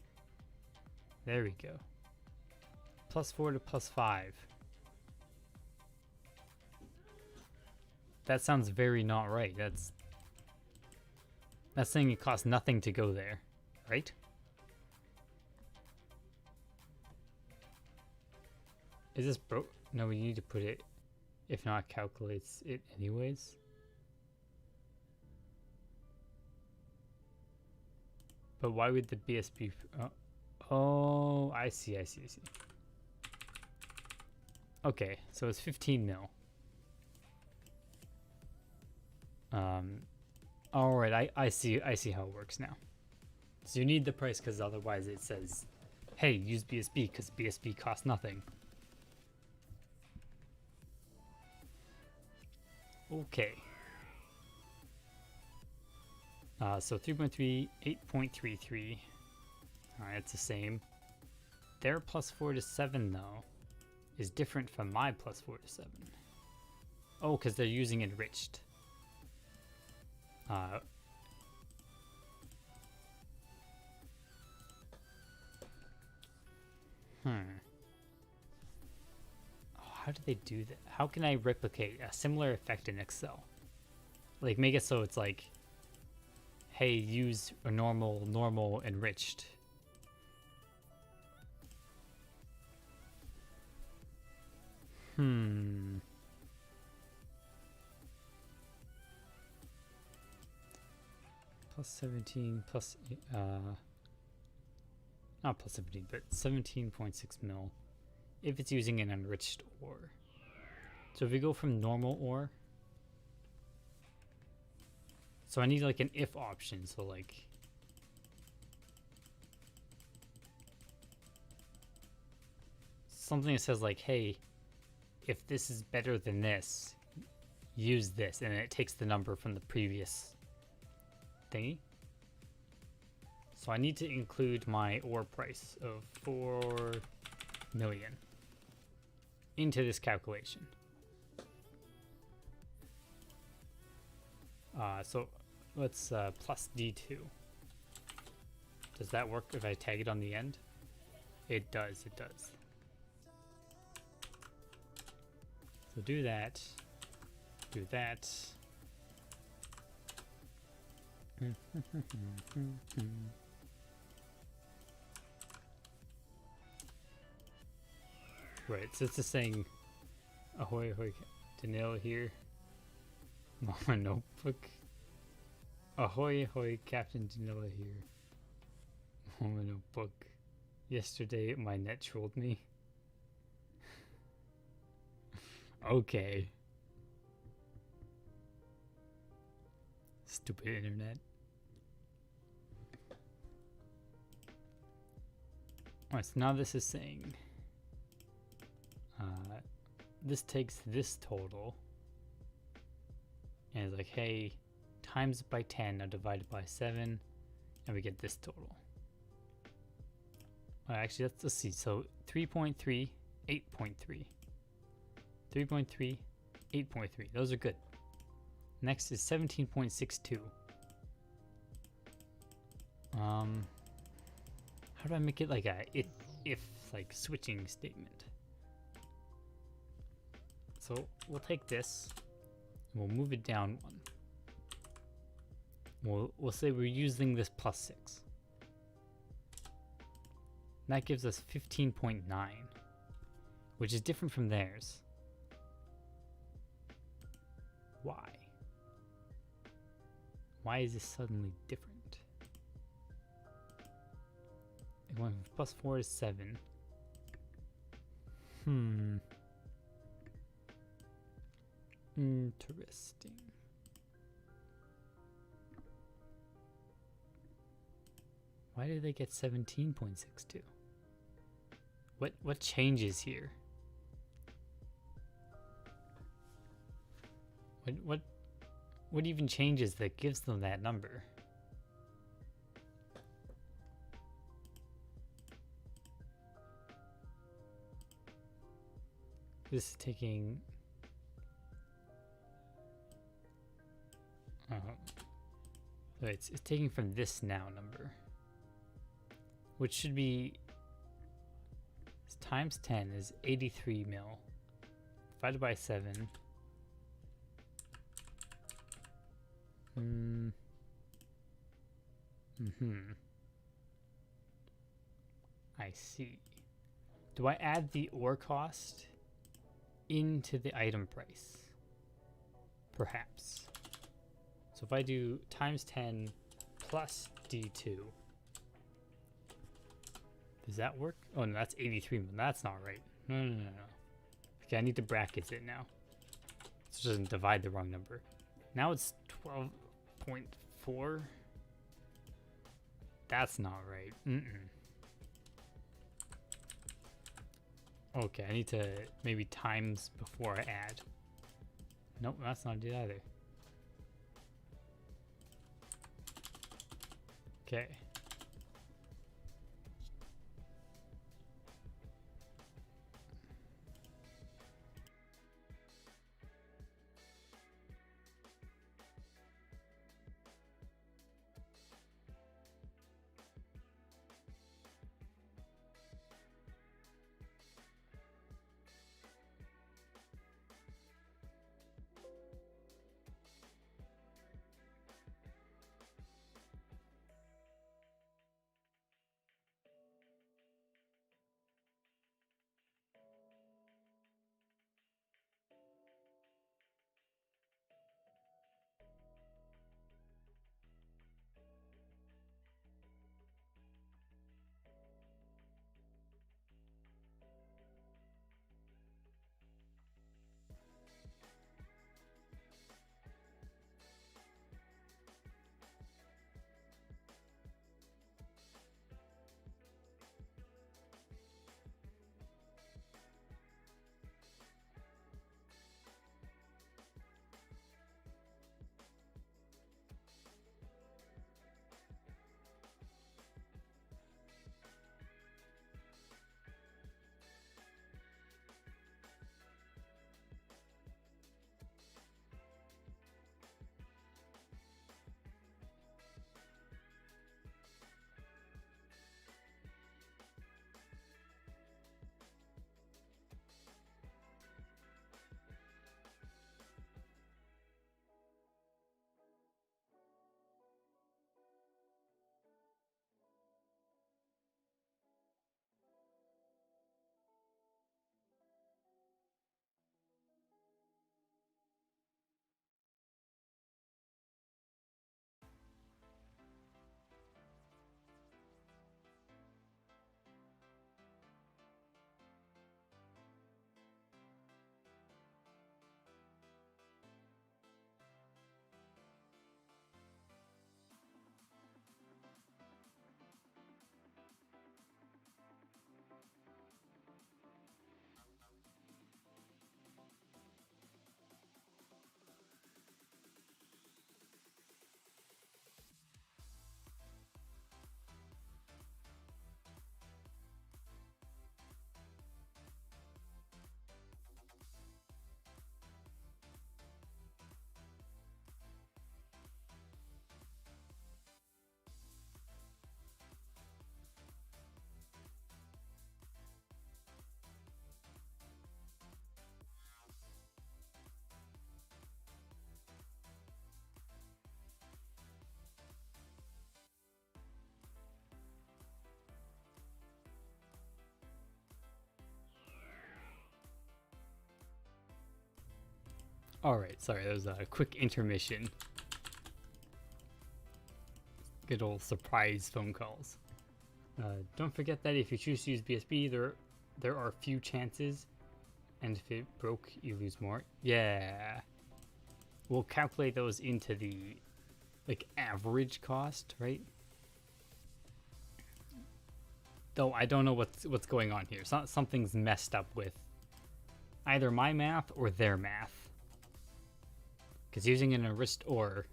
There we go. +4 to +5. That sounds very not right. That's saying it costs nothing to go there, right? Is this broke? No, we need to put it. If not, calculates it anyways. But why would the BSB? Oh, I see. Okay, so it's 15 mil. All right, I see how it works now. So you need the price because otherwise it says, hey, use BSB because BSB costs nothing. Okay. So 3.3, 8.33. All right, it's the same. Their +4 to 7 though is different from my +4 to 7. Oh, because they're using enriched. Oh, how do they do that? How can I replicate a similar effect in Excel? Like make it so it's like, hey, use a normal enriched. +17 plus not +17, but 17.6 mil if it's using an enriched ore. So if we go from normal ore, so I need like an if option. So like something that says like, hey, if this is better than this, use this, and it takes the number from the previous thingy. So I need to include my ore price of 4 million into this calculation. So let's plus D2. Does that work if I tag it on the end? It does. So do that. Right, so it's just saying ahoy ahoy Danilo here. Mama notebook. Ahoy ahoy Captain Danilo here. Mama notebook. Yesterday my net trolled me. Okay. Stupid internet. Alright, so now this is saying this takes this total and it's like, hey, times it by 10, now divide it by 7, and we get this total. Actually, let's see. So 3.3, 8.3. 3.3, 8.3. Those are good. Next is 17.62. How do I make it like a if like switching statement? So we'll take this and we'll move it down one. We'll say we're using this plus 6. That gives us 15.9, which is different from theirs. Why? Why is this suddenly different? It went from plus 4 to 7. Interesting. Why did they get 17.62? What changes here? What even changes that gives them that number? This is taking so it's taking from this now number, which should be times 10 is 83 mil divided by 7. I see. Do I add the ore cost into the item price? Perhaps. So if I do times 10 plus D2, does that work? Oh no, that's 83. That's not right. No. Okay, I need to brackets it now. So it doesn't divide the wrong number. Now it's 12.4. That's not right. Okay, I need to maybe times before I add. Nope, that's not it either. Okay. Alright, sorry, that was a quick intermission. Good old surprise phone calls. Don't forget that if you choose to use BSB, there are few chances, and if it broke, you lose more. Yeah. We'll calculate those into the, like, average cost, right? Though I don't know what's going on here. Something's messed up with either my math or their math. Because using an enriched ore,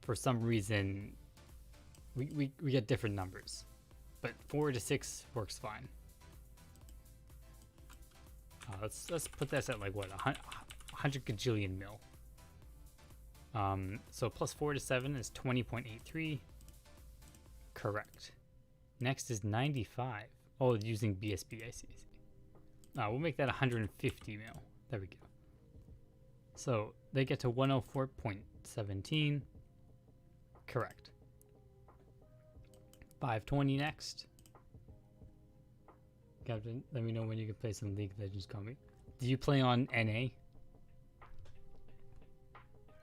for some reason, we get different numbers. But 4 to 6 works fine. Let's put this at like what, 100 gajillion mil. So plus 4 to 7 is 20.83. Correct. Next is 95. Oh, using BSB, I see. We'll make that 150 mil. There we go. So they get to 104.17. Correct. 520 next. Captain, let me know when you can play some League of Legends Combi. Do you play on NA?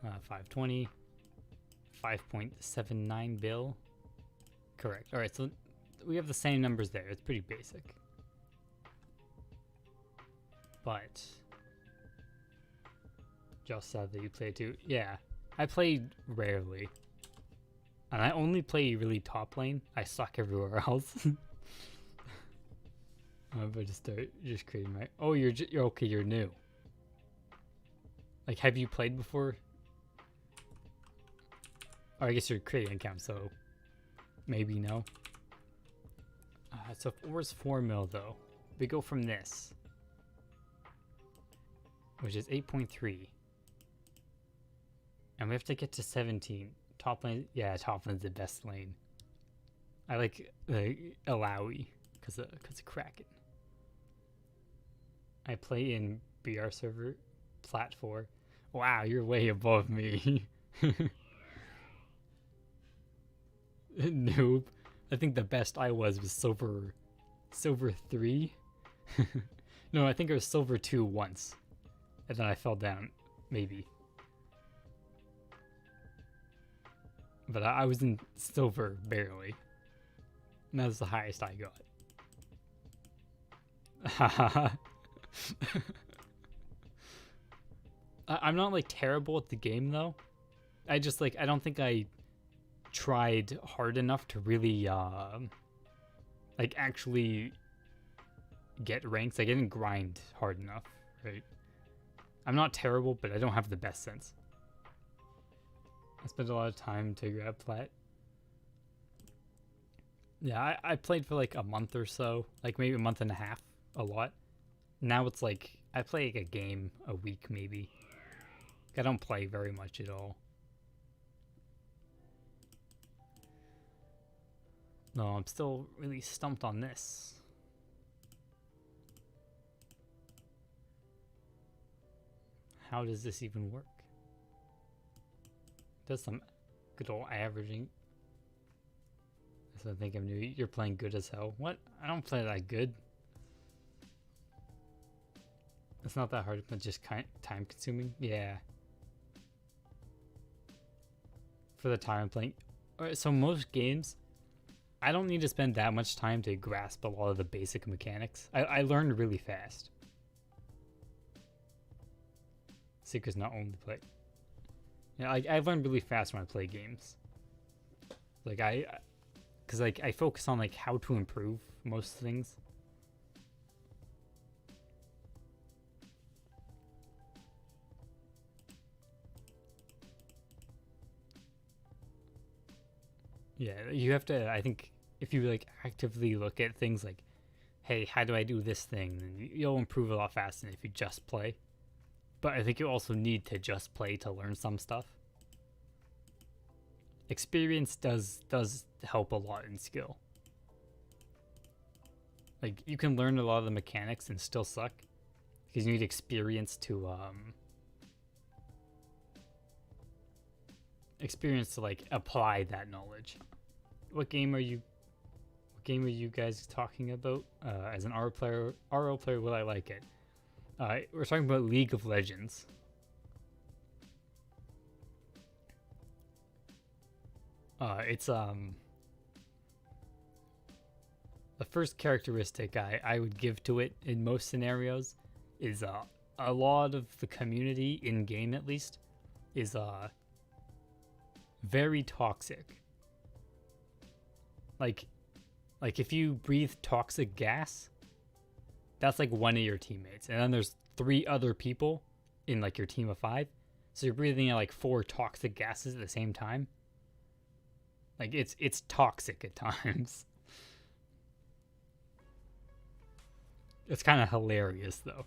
520. 5.79 bill. Correct. Alright, so we have the same numbers there. It's pretty basic. But just said that you play too. Yeah, I played rarely. And I only play really top lane. I suck everywhere else. But just creating my... Oh, you're okay, you're new. Like, have you played before? Or I guess you're creating an account, so maybe no. So where's 4 mil though? We go from this, which is 8.3. And we have to get to 17. Top lane, yeah, top lane's the best lane. I like the Alawi because of Kraken. I play in BR server, Plat 4. Wow, you're way above me. Noob. I think the best I was silver 3. No, I think it was silver 2 once. And then I fell down, maybe. But I was in silver barely. And that was the highest I got. I'm not like terrible at the game though. I just like, I don't think I tried hard enough to really like actually get ranks. Like I didn't grind hard enough, right? I'm not terrible, but I don't have the best sense. I spent a lot of time to grab plat. Yeah, I played for like a month or so, like maybe a month and a half, a lot. Now it's like I play like a game a week maybe. I don't play very much at all. No, I'm still really stumped on this. How does this even work? Does some good old averaging. So I think I'm new. You're playing good as hell. What? I don't play that good. It's not that hard, but just time consuming. Yeah. For the time I'm playing. Alright, so most games, I don't need to spend that much time to grasp a lot of the basic mechanics. I learned really fast. Seeker's not only play. Yeah, I learn really fast when I play games. Like because like I focus on like how to improve most things. Yeah, you have to. I think if you like actively look at things like, hey, how do I do this thing? Then you'll improve a lot faster than if you just play. But I think you also need to just play to learn some stuff. Experience does help a lot in skill. Like you can learn a lot of the mechanics and still suck because you need experience to like apply that knowledge. What game are you guys talking about? As an RO player, will I like it? We're talking about League of Legends. It's the first characteristic I would give to it in most scenarios is a lot of the community in game, at least, is very toxic. Like if you breathe toxic gas, that's like one of your teammates, and then there's 3 other people in like your team of 5, so you're breathing in like 4 toxic gases at the same time. Like it's toxic at times. It's kind of hilarious though.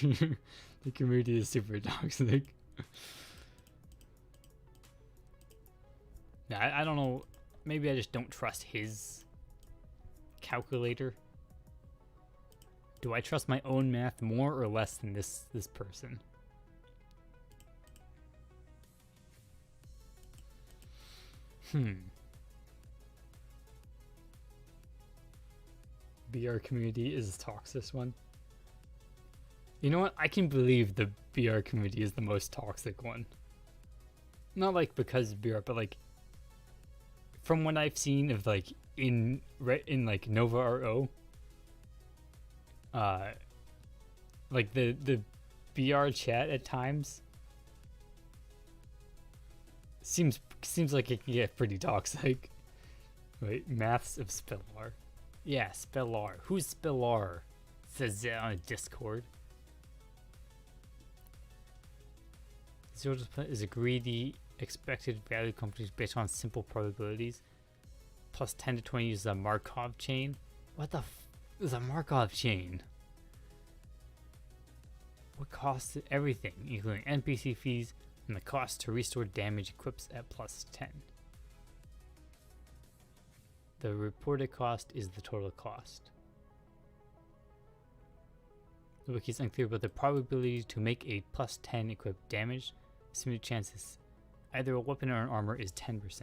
The community is super toxic. Yeah, I don't know. Maybe I just don't trust his calculator. Do I trust my own math more or less than this person? BR community is the toxic one. You know what? I can believe the BR community is the most toxic one. Not like because of BR, but like from what I've seen of like in like NovaRO, like the BR chat at times seems like it can get pretty toxic. Wait, maths of Spellar. Yeah, Spellar. Who's Spellar? Says it on Discord. 0% is a greedy expected value companies based on simple probabilities. Plus 10 to 20 is a Markov chain. What the is a Markov chain? What costs everything, including NPC fees and the cost to restore damage equips at plus 10. The reported cost is the total cost. The wiki is unclear about the probability to make a plus 10 equipped damage. Estimated chances either a weapon or an armor is 10%.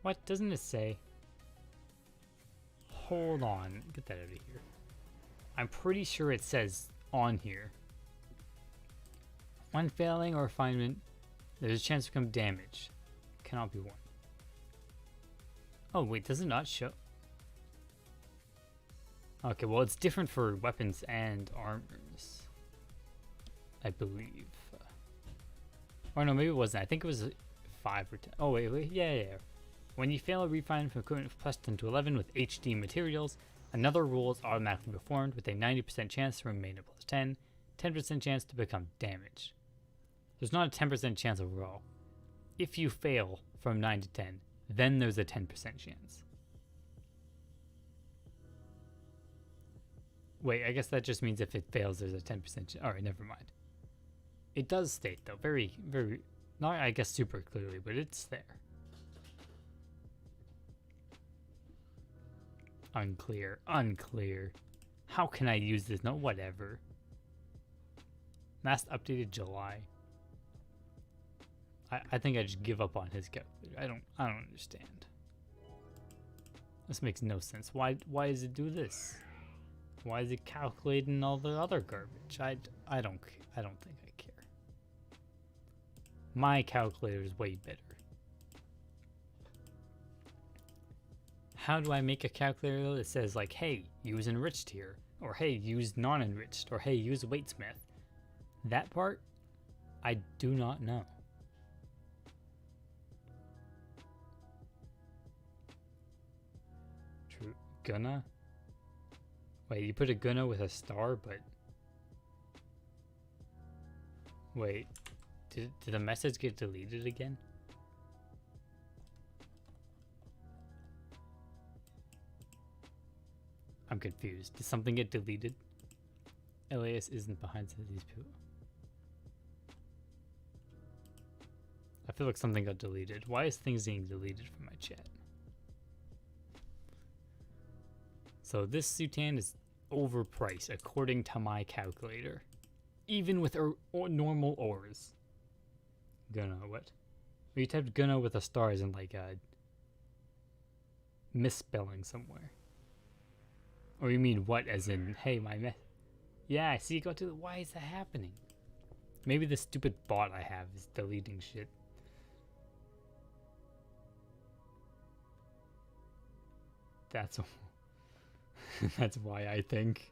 What? Doesn't it say? Hold on. Get that out of here. I'm pretty sure it says on here. When failing or refinement, there's a chance to become damage. Cannot be won. Oh wait, does it not show? Okay, well it's different for weapons and armors, I believe. Or no, maybe it wasn't. I think it was 5 or 10. Oh wait, yeah. When you fail a refine from equipment plus 10 to 11 with HD materials, another rule is automatically performed with a 90% chance to remain at plus 10, 10% chance to become damaged. There's not a 10% chance overall. If you fail from 9 to 10, then there's a 10% chance. Wait, I guess that just means if it fails, there's a 10% chance. Alright, never mind. It does state, though, very, very, not I guess super clearly, but it's there. Unclear. How can I use this? No, whatever. Last updated July. I think I just give up on his calculator. I don't understand. This makes no sense. Why does it do this? Why is it calculating all the other garbage? I don't think I care. My calculator is way better. How do I make a calculator that says like, hey, use enriched here, or hey, use non-enriched, or hey, use weightsmith? That part, I do not know. True. Gonna? Wait, you put a gonna with a star, but... Wait, did the message get deleted again? I'm confused. Did something get deleted? LAS isn't behind some of these people. I feel like something got deleted. Why is things getting deleted from my chat? So this Sutan is overpriced according to my calculator. Even with normal ores. Gonna what? You typed gonna with a star as in like a misspelling somewhere. Or you mean what as in, hey, Yeah, I see. Go to. Why is that happening? Maybe the stupid bot I have is deleting shit. That's that's why I think.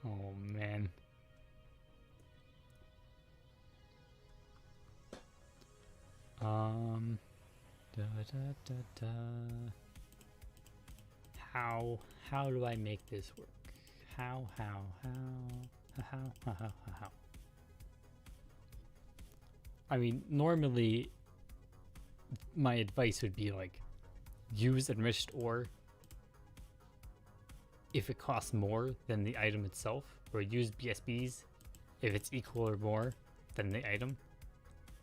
Oh man. How do I make this work? How? I mean, normally my advice would be like, use enriched ore if it costs more than the item itself, or use BSBs if it's equal or more than the item.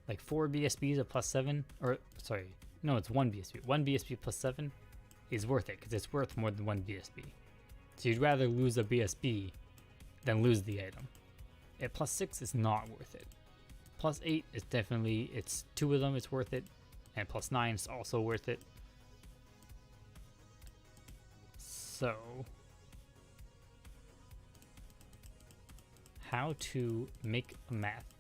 Like 4 BSBs at +7, or sorry, no, it's 1 BSB. 1 BSB +7 is worth it because it's worth more than 1 BSB. So you'd rather lose a BSB than lose the item. At +6 is not worth it. +8 is definitely, it's 2 of them, it's worth it, and +9 is also worth it. So, how to make math?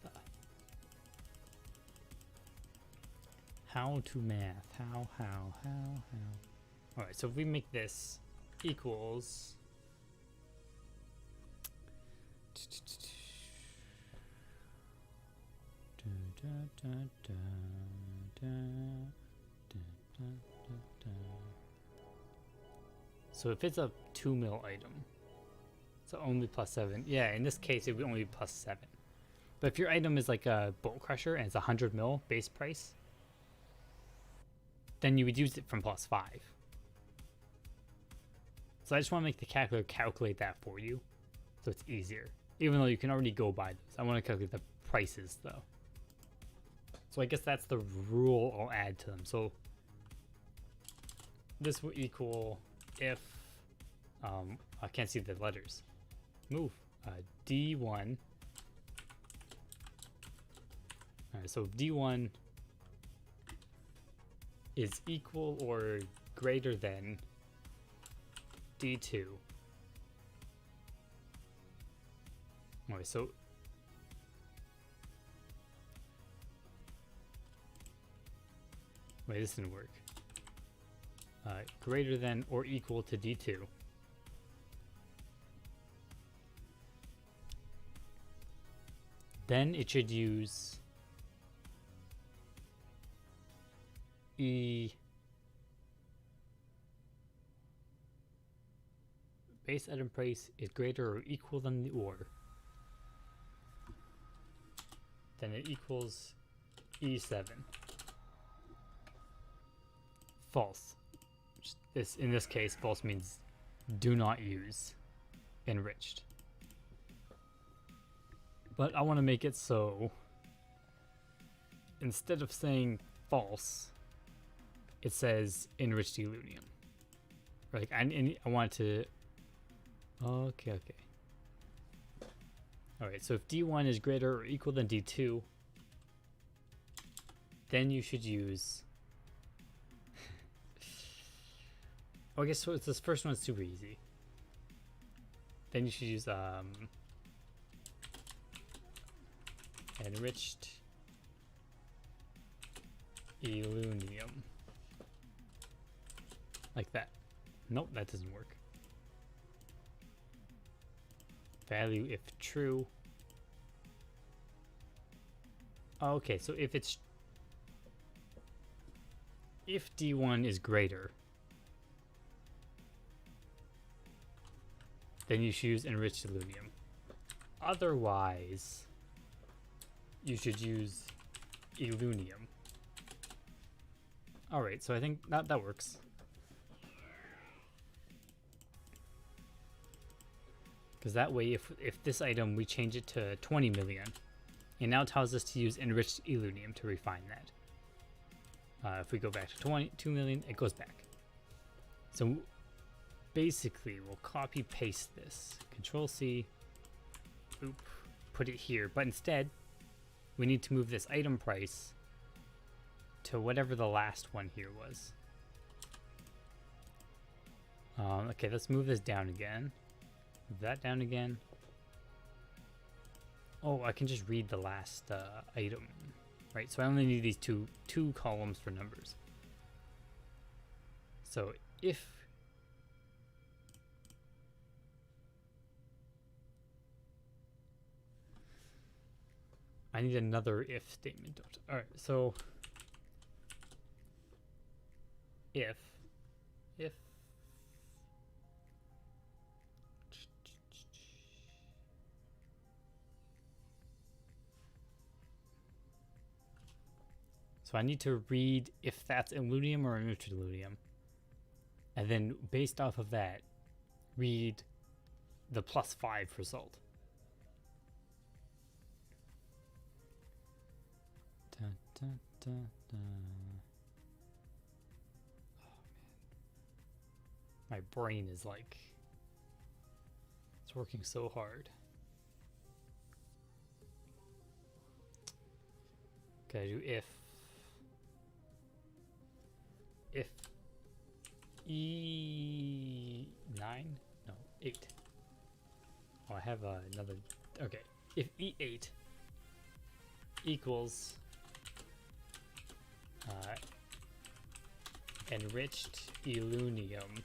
How to math? How? Alright, so if we make this equals so if it's a 2 mil item, so only +7. Yeah, in this case it would only be +7. But if your item is like a bolt crusher and it's 100 mil base price, then you would use it from +5. So I just want to make the calculator calculate that for you, so it's easier. Even though you can already go by this, I want to calculate the prices though. So I guess that's the rule I'll add to them. So this will equal if I can't see the letters. Move D1. All right, so D1 is equal or greater than D2. Okay, so wait, this didn't work. Greater than or equal to D2. Then it should use E base item price is greater or equal than the ore. Then it equals E7. False. This in this case, false means do not use enriched. But I want to make it so instead of saying false, it says enriched elunium. Like I want to. Okay. All right. So if D1 is greater or equal than D2, then you should use. Oh, I guess so. It's this first one is super easy. Then you should use enriched elunium. Like that. Nope, that doesn't work. Value if true. Okay, so if D1 is greater, then you should use enriched elunium. Otherwise, you should use elunium. Alright, so I think that works. Because that way, if this item, we change it to 20 million, it now tells us to use enriched elunium to refine that. If we go back to 22 million, it goes back. So basically, we'll copy paste this. Control C, oop, put it here. But instead, we need to move this item price to whatever the last one here was. Okay, let's move this down again. Move that down again. Oh, I can just read the last item. Right, so I only need these two columns for numbers. So if I need another if statement. All right, so if so I need to read if that's illunium or enriched illunium, and then based off of that, read the +5 result. Dun, dun, dun, dun. Oh man, my brain is like, it's working so hard. Okay, I do if E9? No, 8. Oh, I have another. Okay, if E8 equals enriched illunium,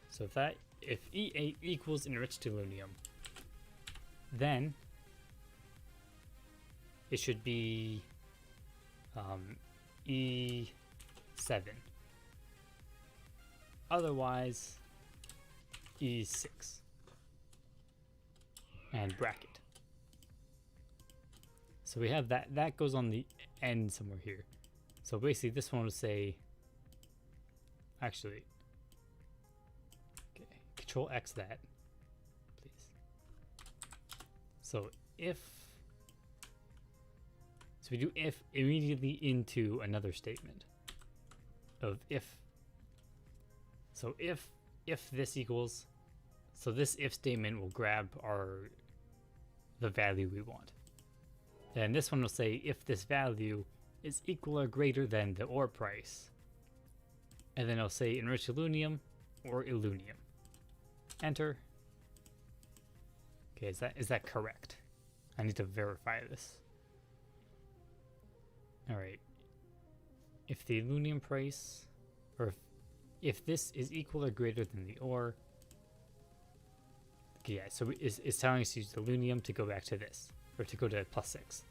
so if E8 equals enriched illunium, then it should be E7. Otherwise, E6. And bracket. So we have that goes on the end somewhere here. So basically this one will say, actually, okay, Control X that, please. So we do if immediately into another statement of if. So if this equals, so this if statement will grab the value we want. Then this one will say if this value is equal or greater than the ore price. And then it'll say enriched illunium or illunium. Enter. Okay, is that correct? I need to verify this. Alright. If the illunium price, or if this is equal or greater than the ore. Okay, yeah, so it's telling us to use the illunium to go back to this, or to go to +6.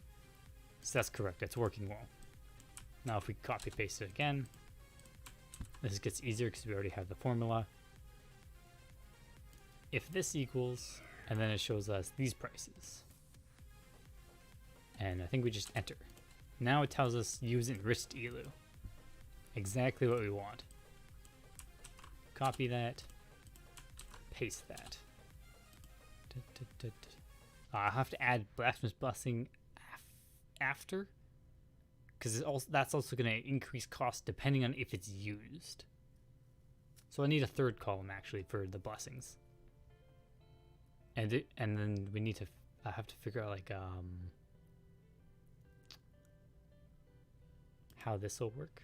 So that's correct, it's working well. Now if we copy paste it again, this gets easier because we already have the formula. If this equals, and then it shows us these prices. And I think we just enter. Now it tells us use enriched elu. Exactly what we want. Copy that. Paste that. I have to add Blacksmith's Blessing after, because that's also going to increase cost depending on if it's used. So I need a third column actually for the blessings. And then we need to, I have to figure out like how this will work,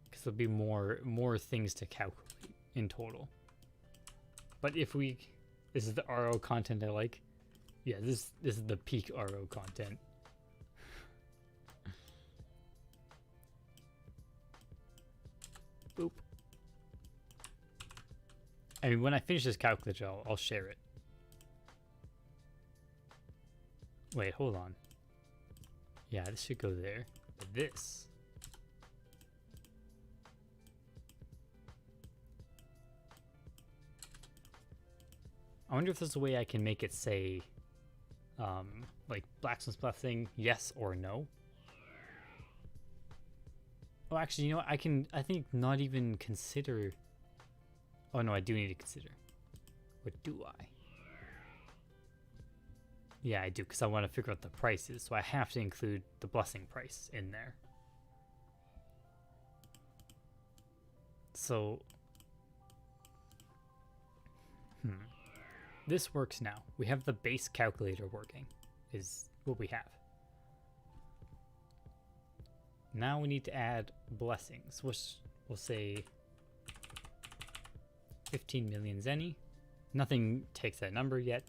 because there'll be more things to calculate in total. But if this is the RO content I like. Yeah, this is the peak RO content. Boop. I mean, when I finish this calculator, I'll share it. Wait, hold on. Yeah, this should go there. But this. I wonder if there's a way I can make it say, like Blacksmith's Blessing, yes or no. Oh, actually, you know what? I think not even consider. Oh no, I do need to consider. Or do I? Yeah, I do, because I want to figure out the prices, so I have to include the blessing price in there. So, this works now. We have the base calculator working, is what we have. Now we need to add blessings, which we'll say 15 million zenny. Nothing takes that number yet.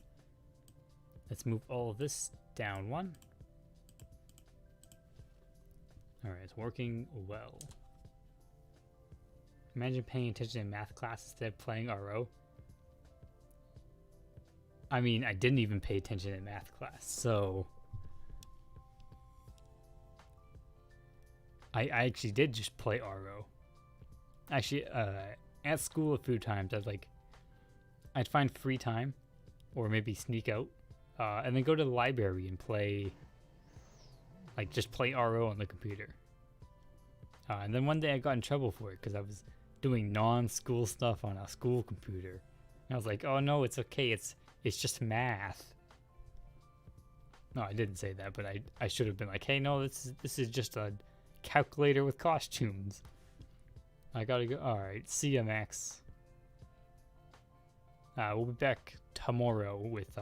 Let's move all of this down 1. Alright, it's working well. Imagine paying attention in math class instead of playing RO. I mean, I didn't even pay attention in math class, so I actually did just play RO. Actually, at school a few times, I'd find free time, or maybe sneak out, and then go to the library and play, just play RO on the computer. And then one day I got in trouble for it because I was doing non-school stuff on a school computer. And I was like, oh no, it's okay, it's just math. No, I didn't say that, but I should have been like, hey, no, this is just a calculator with costumes. I gotta go. Alright, see ya, Max. We'll be back tomorrow with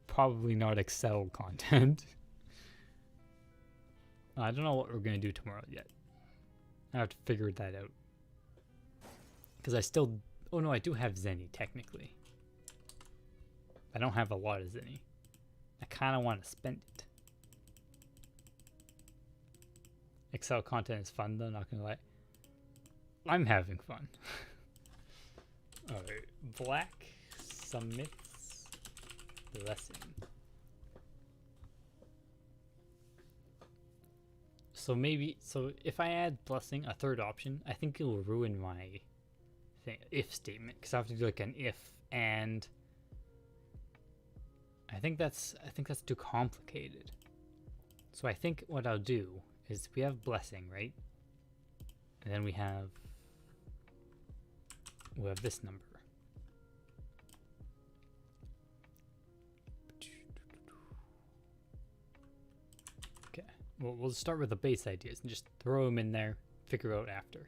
probably not Excel content. I don't know what we're gonna do tomorrow yet. I have to figure that out. Because I still... Oh no, I do have Zenny, technically. I don't have a lot of Zenny. I kind of want to spend it. Excel content is fun though, not gonna lie. I'm having fun. Alright, Black submits Blessing. So if I add Blessing, a third option, I think it will ruin my if statement, because I have to do an if and. I think that's too complicated. So I think what I'll do is we have Blessing, right? And then we'll have this number. Okay, well, we'll start with the base ideas and just throw them in there, figure out after.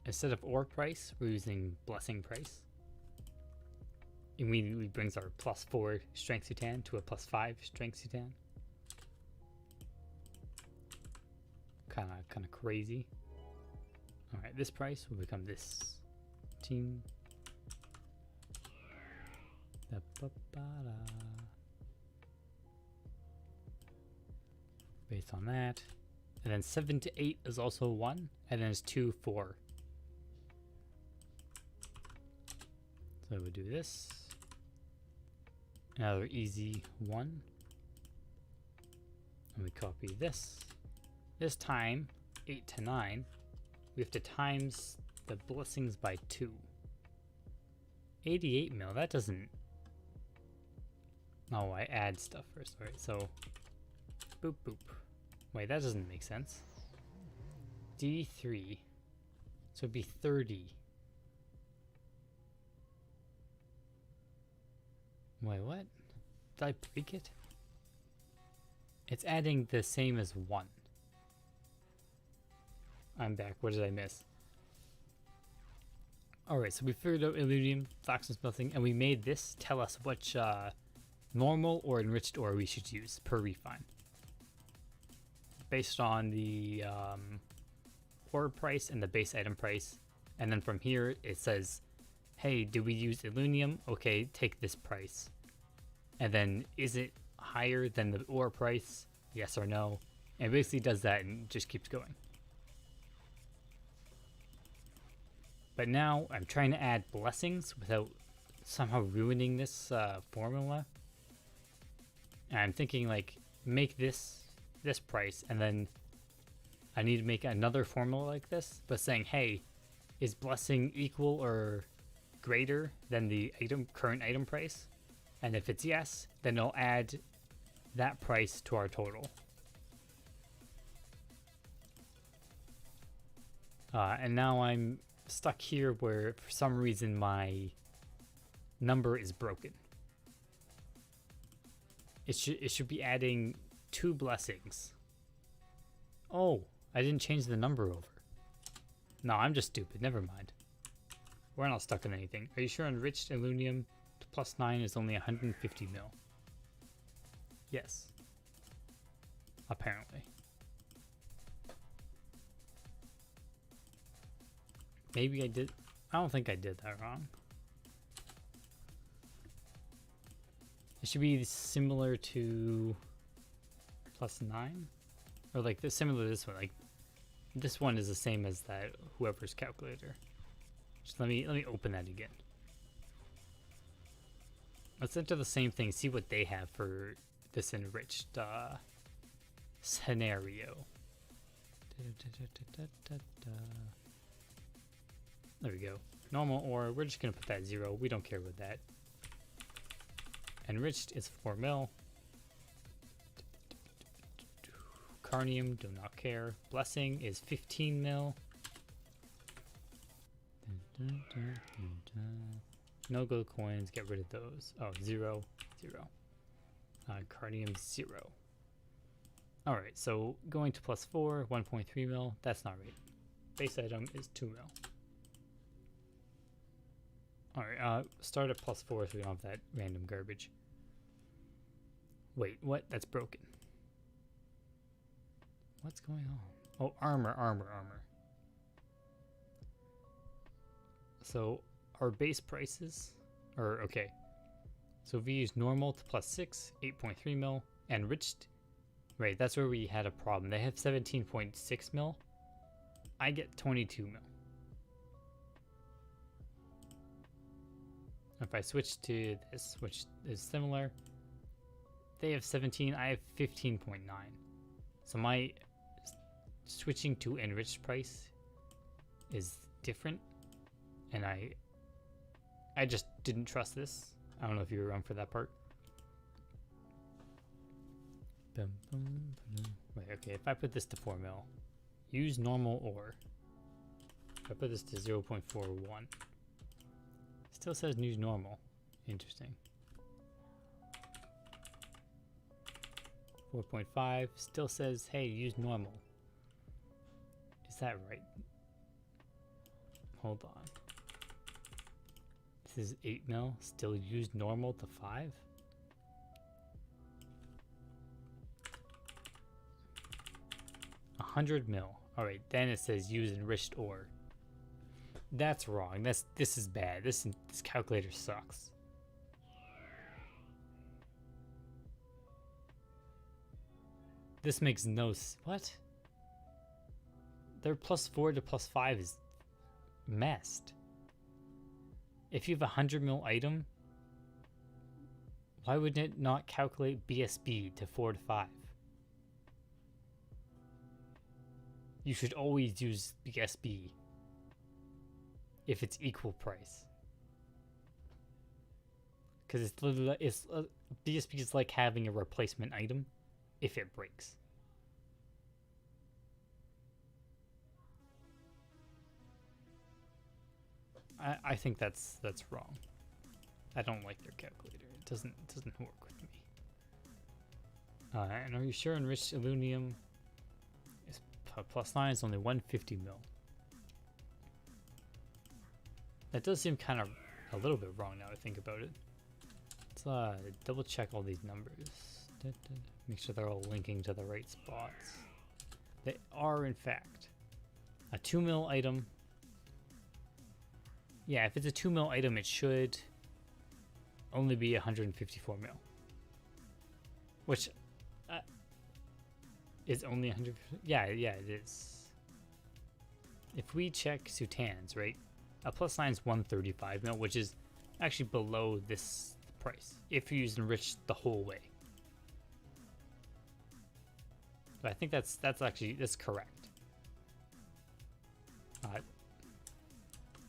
Instead of ore price, we're using Blessing price. Immediately brings our +4 strength Sutan to a +5 strength Sutan. Kind of crazy. All right, this price will become this team. Based on that, and then 7 to 8 is also 1, and then it's 2, 4. So we'll do this. Another easy 1. And we copy this. This time, 8 to 9, we have to times the blessings by 2. 88 mil, that doesn't... Oh, I add stuff first. Alright, so... Boop, boop. Wait, that doesn't make sense. D3. So it'd be 30. Wait, what? Did I break it? It's adding the same as 1. I'm back. What did I miss? Alright, so we figured out Illudium, Flaxen Smelting, and we made this tell us which normal or enriched ore we should use per refine. Based on the ore price and the base item price. And then from here, it says, hey, do we use Illudium? Okay, take this price. And then, is it higher than the ore price? Yes or no? And it basically does that and just keeps going. But now I'm trying to add blessings without somehow ruining this formula. And I'm thinking make this price, and then I need to make another formula like this, but saying, hey, is blessing equal or greater than the current item price? And if it's yes, then I'll add that price to our total. And now I'm stuck here where for some reason my number is broken. It should be adding 2 blessings. Oh, I didn't change the number over. No, I'm just stupid. Never mind. We're not stuck on anything. Are you sure enriched Illudium to +9 is only 150 mil? Yes. Apparently. Maybe I did. I don't think I did that wrong. It should be similar to +9, or like this, similar to this one. Like this one is the same as that whoever's calculator. Just let me open that again. Let's enter the same thing. See what they have for this enriched scenario. There we go. Normal ore. We're just gonna put that 0. We don't care about that. Enriched is 4 mil. Carnium, do not care. Blessing is 15 mil. No gold coins, get rid of those. Oh, 0, 0. Carnium 0. Alright, so going to +4, 1.3 mil. That's not right. Base item is 2 mil. Alright, start at +4 so we don't have that random garbage. Wait, what? That's broken. What's going on? Oh, armor. So our base prices are okay. So if we use normal to +6, 8.3 mil, enriched, right? That's where we had a problem. They have 17.6 mil. I get 22 mil. If I switch to this, which is similar, they have 17. I have 15.9. So my switching to enriched price is different, and I just didn't trust this. I don't know if you were around for that part. Wait, okay, if I put this to 4 mil, use normal ore. If I put this to 0.41, still says use normal. Interesting. 4.5 still says, hey, use normal. Is that right? Hold on. This is 8 mil. Still use normal to 5? $100 mil. Alright, then it says use enriched ore. That's wrong. This is bad. This calculator sucks. This makes no what? Their +4 to +5 is messed. If you have a 100 mil item, why wouldn't it not calculate BSB to 4 to 5? You should always use BSB if it's equal price, because it's literally BSB is like having a replacement item if it breaks. I think that's wrong. I don't like their calculator. It doesn't work with me. And are you sure enriched aluminum is +9? It's only 150 mil. That does seem kind of a little bit wrong now I think about it. Let's double check all these numbers. Make sure they're all linking to the right spots. They are in fact a 2 mil item. Yeah, if it's a 2 mil item, it should only be 154 mil, which is only 100. Yeah, it is. If we check Sutan's, right, a +9 is 135 mil, which is actually below this price if you use enriched the whole way. But I think that's correct.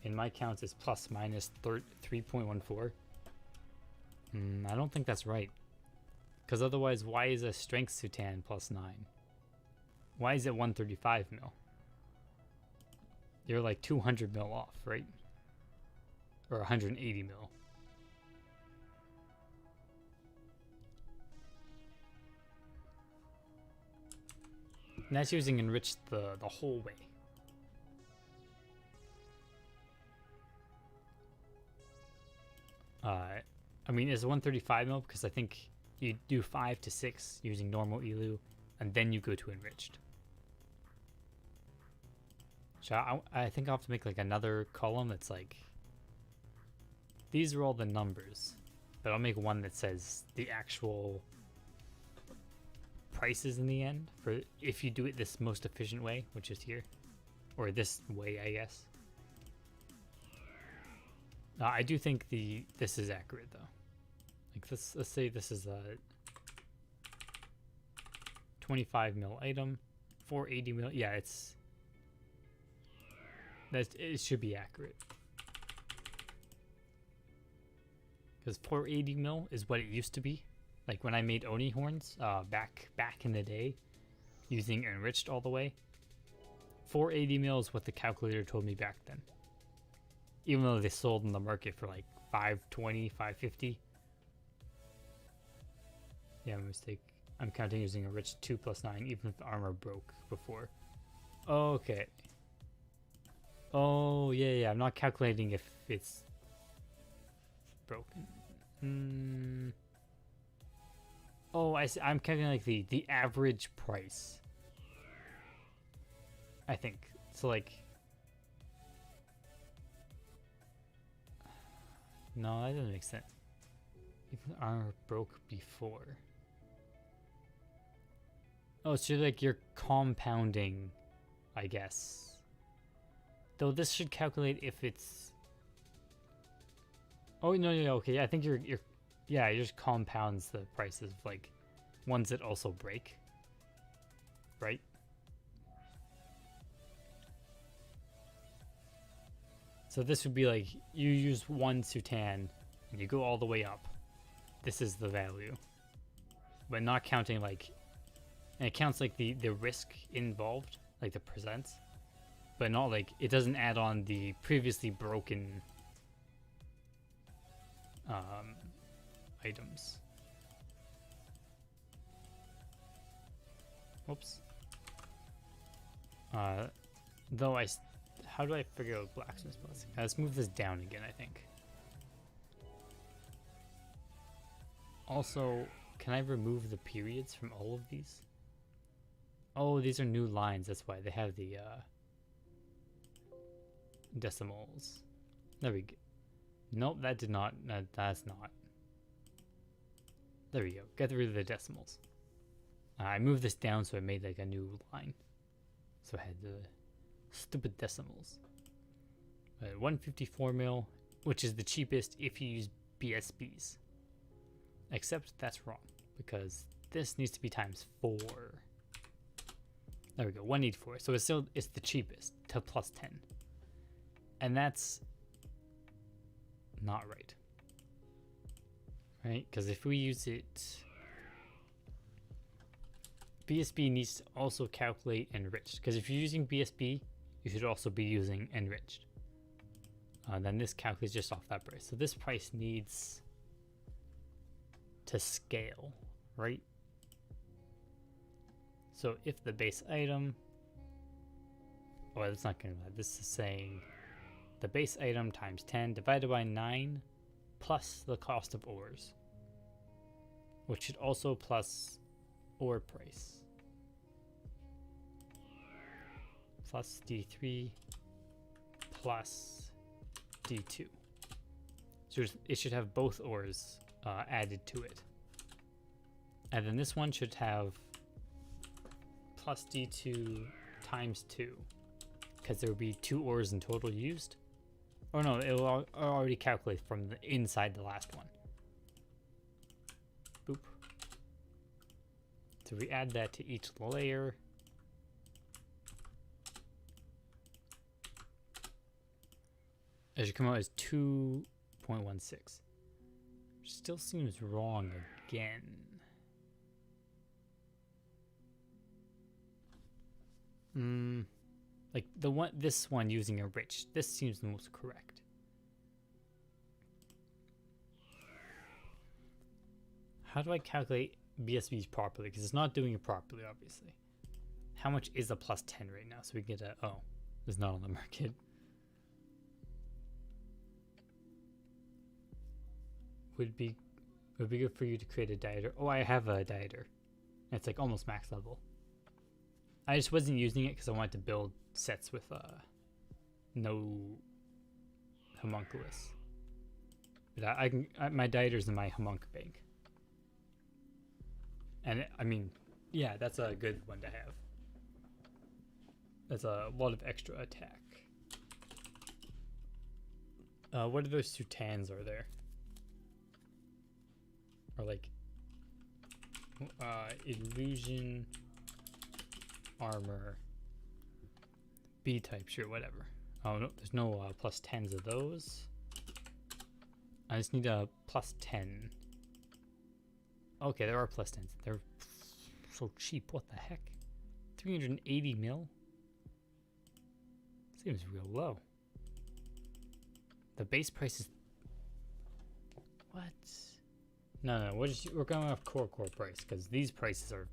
In my counts, it's ±3.14. I don't think that's right. Because otherwise, why is a strength Sutan +9? Why is it 135 mil? You're like 200 mil off, right? Or 180 mil. And that's using enriched the whole way. I mean, it's 135 mil because I think you do 5 to 6 using normal ELU, and then you go to enriched. Actually, I think I'll have to make like another column that's like, these are all the numbers, but I'll make one that says the actual prices in the end for if you do it this most efficient way, which is here, or this way, I guess. I do think this is accurate though. Like let's say this is a 25 mil item, 480 mil. Yeah, it should be accurate. Because 480 mil is what it used to be. Like when I made Oni horns back in the day, using enriched all the way. 480 mil is what the calculator told me back then. Even though they sold in the market for like 520, 550. Yeah, mistake. I'm counting using enriched 2 plus 9, even if the armor broke before. Okay. Oh, yeah. I'm not calculating if it's broken. Oh, I see. I'm calculating like the average price. I think. So like, no, that doesn't make sense. Even the armor broke before. Oh, so like you're compounding, I guess. Though this should calculate if it's. Oh no, okay. I think you're yeah, it just compounds the prices of like ones that also break, right? So this would be like you use 1 Sutan and you go all the way up. This is the value, but not counting like, and it counts like the risk involved, like the percents, but not like it doesn't add on the previously broken items. Whoops. Though how do I figure out blacksmith's blessing? Let's move this down again, I think. Also, can I remove the periods from all of these? Oh, these are new lines, that's why they have the decimals. There we go. Nope, that did not, that's not. There we go, get rid of the decimals. I moved this down so I made like a new line. So I had the stupid decimals. 154 mil, which is the cheapest if you use BSBs. Except that's wrong, because this needs to be times 4. There we go, 184. So it's the cheapest to plus 10. And that's not right. Right? Because if we use it, BSB needs to also calculate enriched. Because if you're using BSB, you should also be using enriched. Then this calculates just off that price. So this price needs to scale, right? So if the base item, oh, that's not going to, this is saying the base item times 10 divided by 9 plus the cost of ores, which should also plus ore price, plus D3 plus D2. So it should have both ores added to it. And then this one should have plus D2 times 2, because there will be 2 ores in total used. Oh no, it will already calculate from the inside the last one. Boop. So we add that to each layer. It should come out as 2.16. Which still seems wrong again. Like this one using a rich, this seems the most correct. How do I calculate BSBs properly? Because it's not doing it properly, obviously. How much is a plus 10 right now? So we get a, oh, it's not on the market. Would be good for you to create a dieter. Oh, I have a dieter. It's like almost max level. I just wasn't using it because I wanted to build sets with no homunculus. But my diater's in my homunc bank. And I mean, yeah, that's a good one to have. That's a lot of extra attack. What are those two tans are there? Or like illusion, armor, B type, sure, whatever. Oh no, there's no plus 10s of those. I just need a plus 10. Okay, there are plus 10s. They're so cheap. What the heck? 380 mil? Seems real low. The base price is... What? No, we're going off core price, because these prices are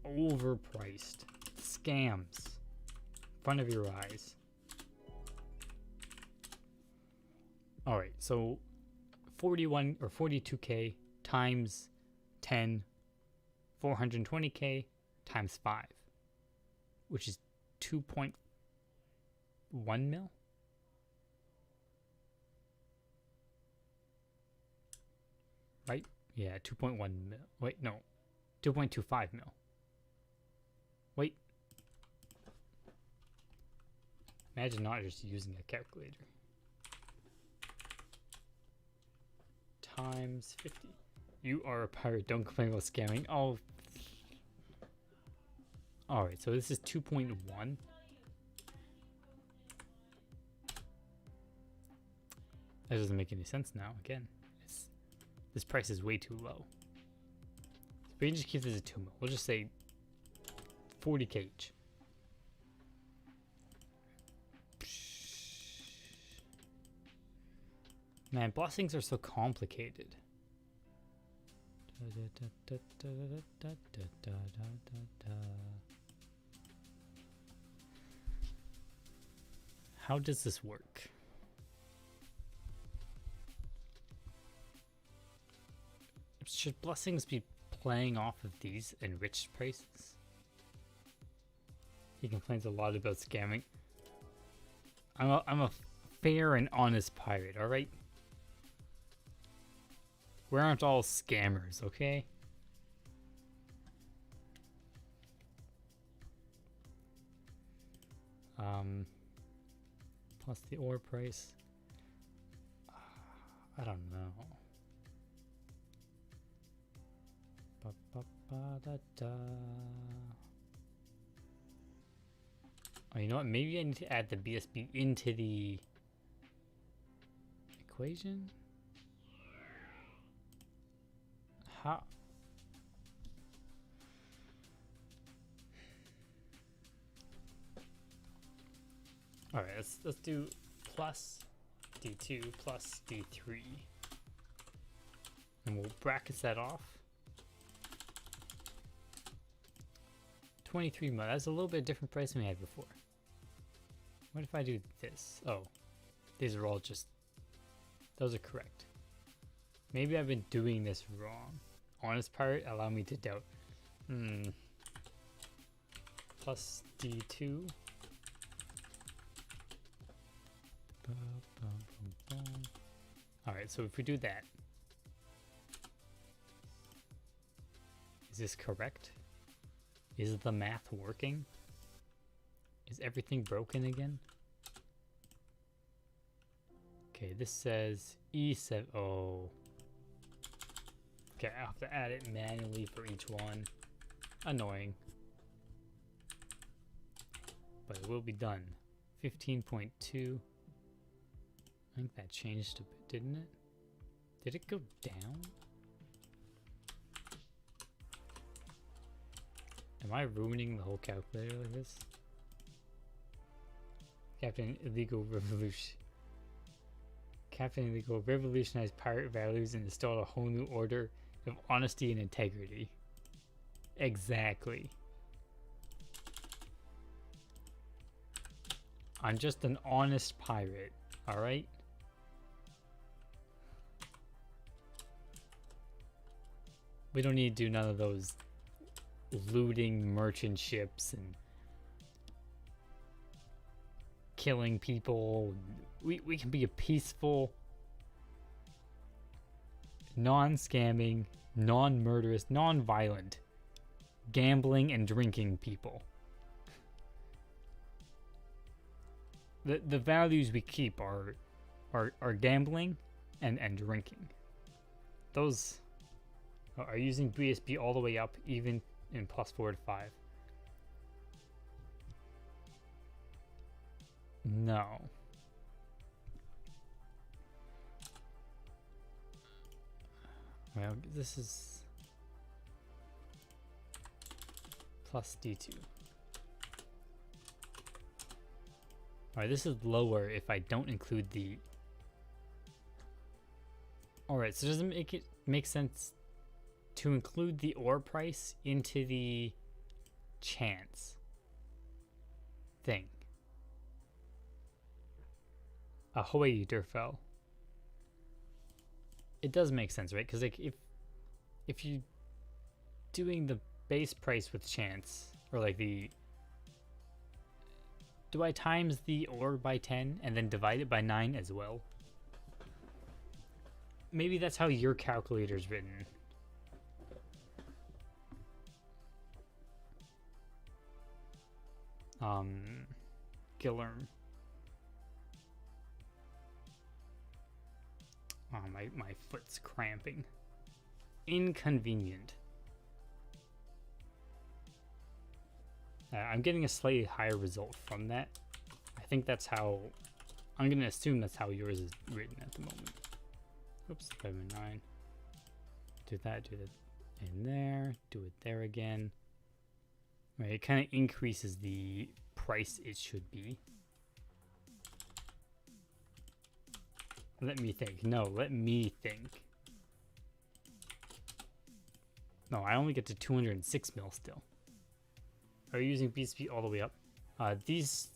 overpriced. Scams. In front of your eyes. Alright, so 41 or 42k times 10, 420k times 5, which is 2.1 mil. Right? Yeah, 2.1 mil. Wait, no. 2.25 mil. Wait. Imagine not just using a calculator. Times 50. You are a pirate. Don't complain about scamming. Oh. Alright, so this is 2.1. That doesn't make any sense now. Again, this price is way too low. So we can just keep this at 2 mil. We'll just say 40k each. Man, blessings are so complicated. How does this work? Should blessings be playing off of these enriched prices? He complains a lot about scamming. I'm a fair and honest pirate, all right? We aren't all scammers, okay? Plus the ore price. I don't know. Oh, you know what? Maybe I need to add the BSB into the equation. How? All right, let's do plus D2 plus D3, and we'll bracket that off. 23 mil. That's a little bit different price than we had before. What if I do this? Oh, these are all just, those are correct. Maybe I've been doing this wrong. Honest pirate, allow me to doubt. Plus D2. Alright, so if we do that, is this correct? Is the math working? Is everything broken again? Okay, this says E7. Oh. Okay, I have to add it manually for each one. Annoying. But it will be done. 15.2. I think that changed a bit, didn't it? Did it go down? Am I ruining the whole calculator like this? Captain Illegal Revolution. Captain Illegal revolutionized pirate values and installed a whole new order of honesty and integrity. Exactly. I'm just an honest pirate, alright? We don't need to do none of those looting merchant ships and killing people. We can be a peaceful, non-scamming, non-murderous, non-violent, gambling and drinking people. The values we keep are gambling and drinking. Those are using BSB all the way up, even in +4 to 5. No. Well, this is plus D2. Alright, this is lower if I don't include the... Alright, so does it make sense to include the ore price into the chance thing? Hawaii Durfell. It does make sense, right? Because like if you doing the base price with chance, or like the... Do I times the ore by 10 and then divide it by 9 as well? Maybe that's how your calculator's written. Gillerm. Oh, my foot's cramping. Inconvenient. I'm getting a slightly higher result from that. I think that's how... I'm going to assume that's how yours is written at the moment. Oops, 5 and 9. Do that in there. Do it there again. Right, it kind of increases the price it should be. Let me think. No, let me think. No, I only get to 206 mil still. Are you using BSB all the way up? This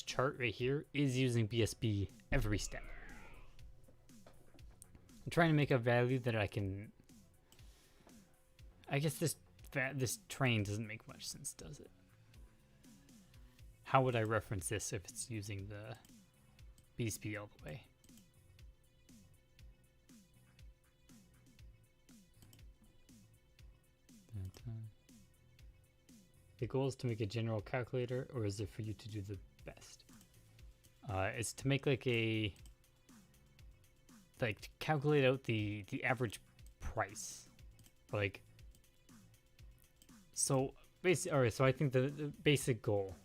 chart right here is using BSB every step. I'm trying to make a value that I can... I guess this train doesn't make much sense, does it? How would I reference this if it's using the BSB all the way? The goal is to make a general calculator, or is it for you to do the best? It's to make like a... Like, to calculate out the average price. Like... So, alright, so I think the basic goal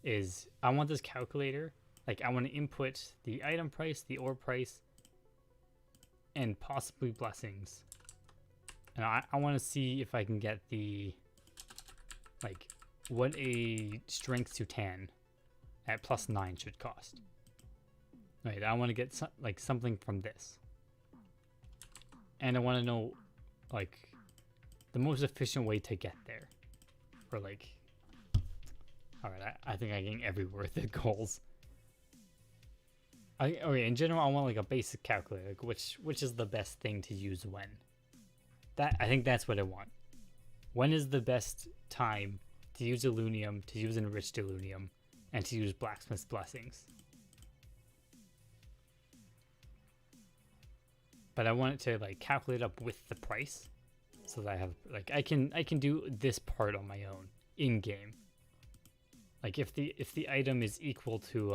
is I want this calculator, like I want to input the item price, the ore price, and possibly blessings. And I want to see if I can get the, like, what a strength to 10 at +9 should cost. Right, I want to get something from this. And I want to know, like, the most efficient way to get there. Or, like... Alright, I think I'm getting everywhere with the goals. Okay, in general, I want, like, a basic calculator. Like, which is the best thing to use when? I think that's what I want. When is the best time to use Illunium, to use Enriched Illunium, and to use Blacksmith's Blessings? But I want it to, like, calculate up with the price, so that I have, like, I can do this part on my own in game. Like, if the item is equal to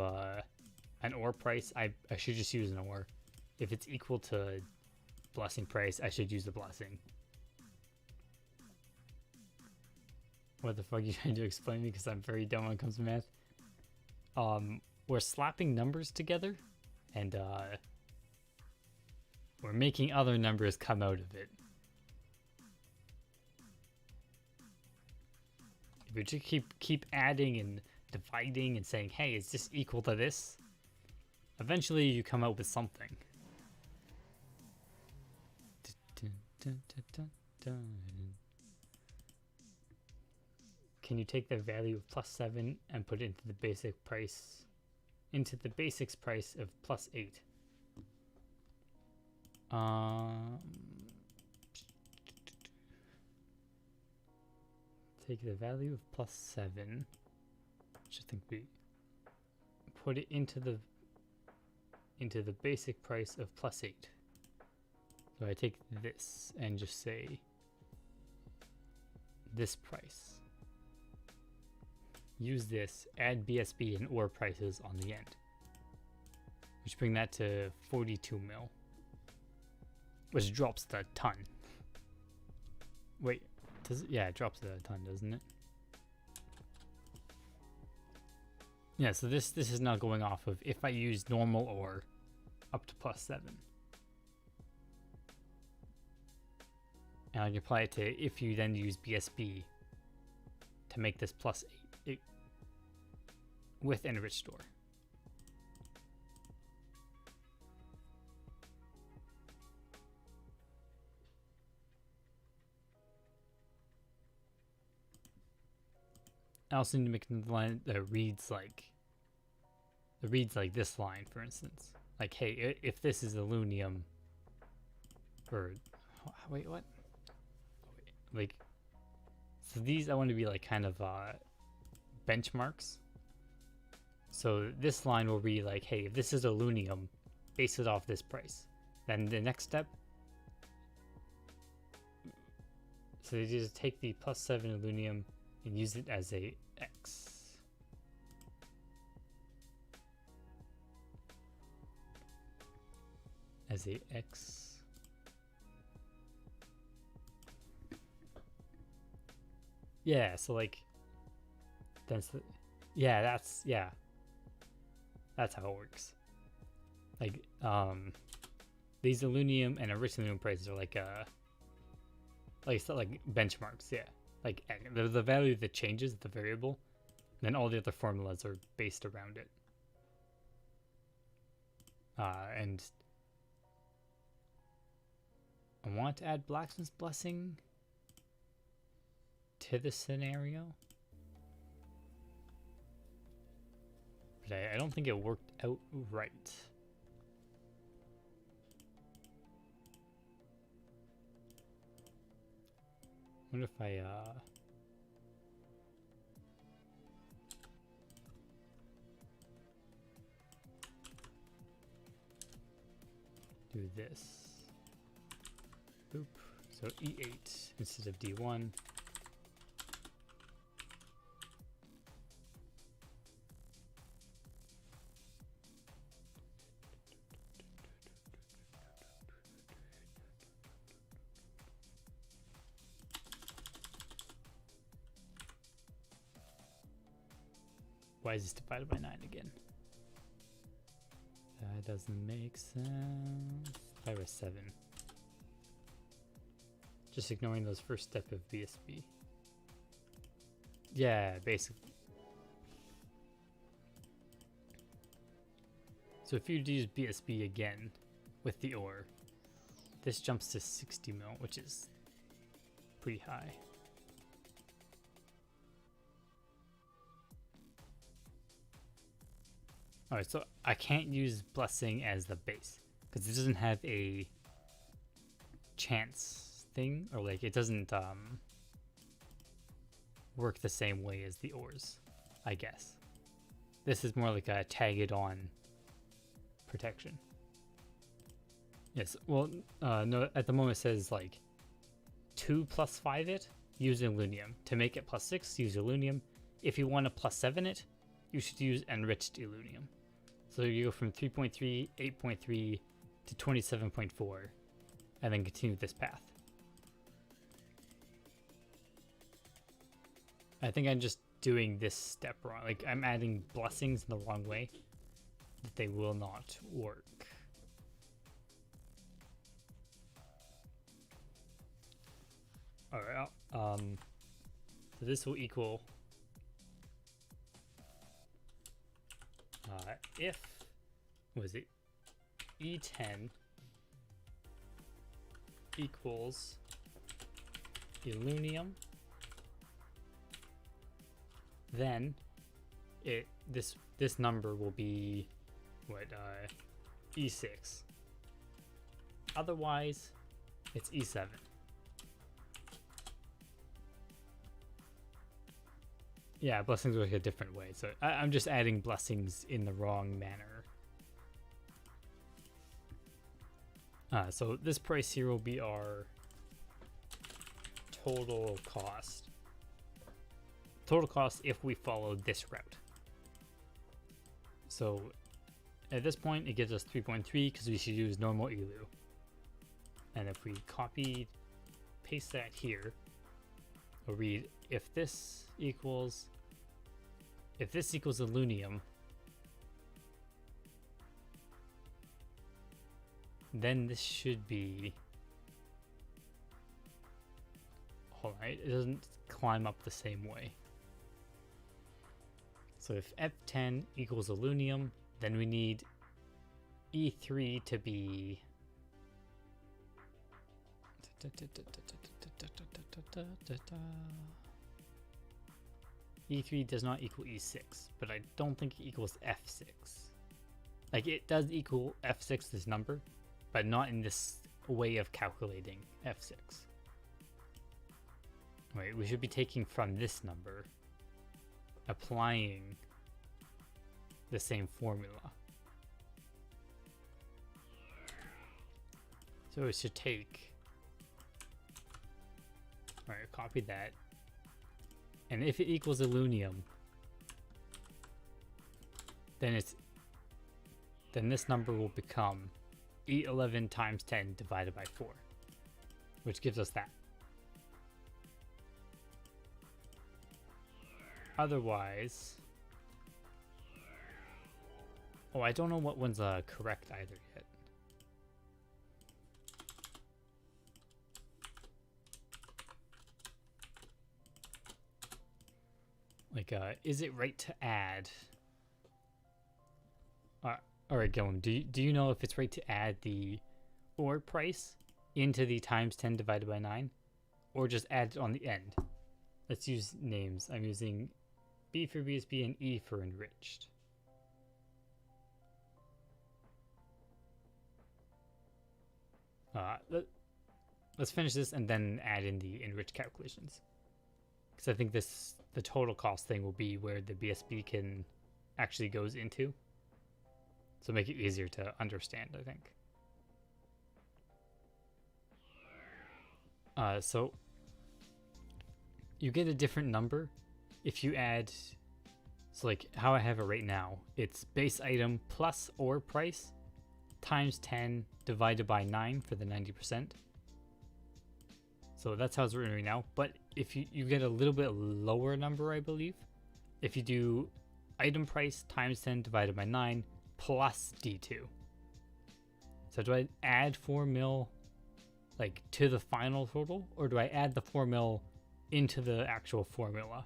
an ore price, I should just use an ore. If it's equal to blessing price, I should use the blessing. What the fuck are you trying to explain me? Because I'm very dumb when it comes to math. We're slapping numbers together, and we're making other numbers come out of it. If we just keep adding and dividing and saying, hey, is this equal to this? Eventually you come out with something. Can you take the value of +7 and put it into the basic price, into the basics price of +8? Take the value of +7 which I think we put it into the basic price of +8. So I take this and just say this price. Use this, add BSB and ore prices on the end, which bring that to 42 mil, which drops the ton. Wait, does it? Yeah, it drops the ton, doesn't it? Yeah, so this is now going off of if I use normal ore up to +7. And I can apply it to if you then use BSB to make this +8 with enriched ore. I also need to make a line that reads like this line, for instance. Like, hey, if this is aluminum, or wait, what? Like, so these I want to be like kind of benchmarks. So this line will be like, hey, if this is aluminum, base it off this price. Then the next step, so you just take the +7 aluminum and use it as a X. As a X. Yeah, so like that's the, yeah, that's how it works. Like these aluminum and enriched aluminum prices are like benchmarks, yeah. Like the value that changes, the variable, and then all the other formulas are based around it. And I want to add Blacksmith's Blessing to this scenario, but I don't think it worked out right. What if I do this? Boop. So E8 instead of D1. Why is this divided by 9 again? That doesn't make sense. Divided by 7. Just ignoring those first step of BSB. Yeah, basically. So if you use BSB again with the ore, this jumps to 60 mil, which is pretty high. Alright, so I can't use Blessing as the base because it doesn't have a chance thing, or like it doesn't work the same way as the ores, I guess. This is more like a tag it on protection. Yes, well, no, at the moment it says like 2 + 5 it, use aluminum. To make it +6, use aluminum. If you want to +7 it, you should use enriched aluminum. So you go from 3.3, 8.3 to 27.4, and then continue this path. I think I'm just doing this step wrong. Like I'm adding blessings in the wrong way, that they will not work. All right. So this will equal if, what was it, E10 equals aluminum, then this number will be what, E6. Otherwise, it's E7. Yeah, blessings work a different way. So I'm just adding blessings in the wrong manner. So this price here will be our total cost. Total cost if we follow this route. So at this point, it gives us 3.3 because we should use normal elu. And if we copy, paste that here, we'll read if this equals alunium, then this should be, hold on, it doesn't climb up the same way. So if F10 equals alunium, then we need E3 to be E3 does not equal E6, but I don't think it equals F6. Like, it does equal F6, this number, but not in this way of calculating F6. Wait, we should be taking from this number, applying the same formula. So it should take, alright, copy that. And if it equals alunium, then this number will become E11 times 10 divided by 4, which gives us that. Otherwise, oh, I don't know what one's correct either yet. Like, is it right to add? All right, Gillum, do you know if it's right to add the ore price into the times 10 divided by 9, or just add it on the end? Let's use names. I'm using B for BSB and E for enriched. Let's finish this and then add in the enriched calculations. Because I think the total cost thing will be where the BSB can actually goes into. So make it easier to understand, I think. So you get a different number if you add, so like how I have it right now, it's base item plus ore price times 10 divided by 9 for the 90%. So that's how it's written right now. But if you get a little bit lower number, I believe, if you do item price times 10 divided by 9 plus D2. So do I add 4 mil like to the final total, or do I add the 4 mil into the actual formula?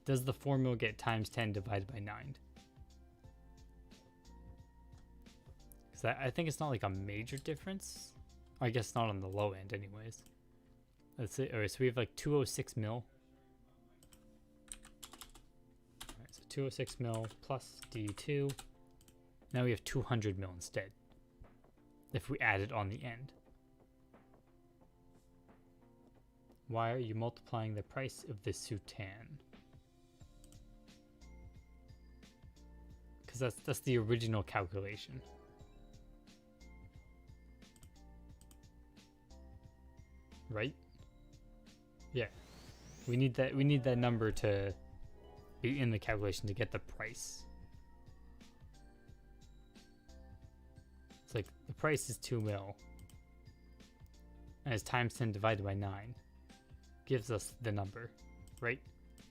Does the 4 mil get times 10 divided by 9? Because I think it's not like a major difference. I guess not on the low end anyways. Let's see. Alright, so we have like 206 mil. Alright, so 206 mil plus D2. Now we have 200 mil instead, if we add it on the end. Why are you multiplying the price of the Sutan? Because that's the original calculation. Right? Yeah. We need that number to be in the calculation to get the price. It's like the price is 2 mil. And it's times 10 divided by 9. Gives us the number, right?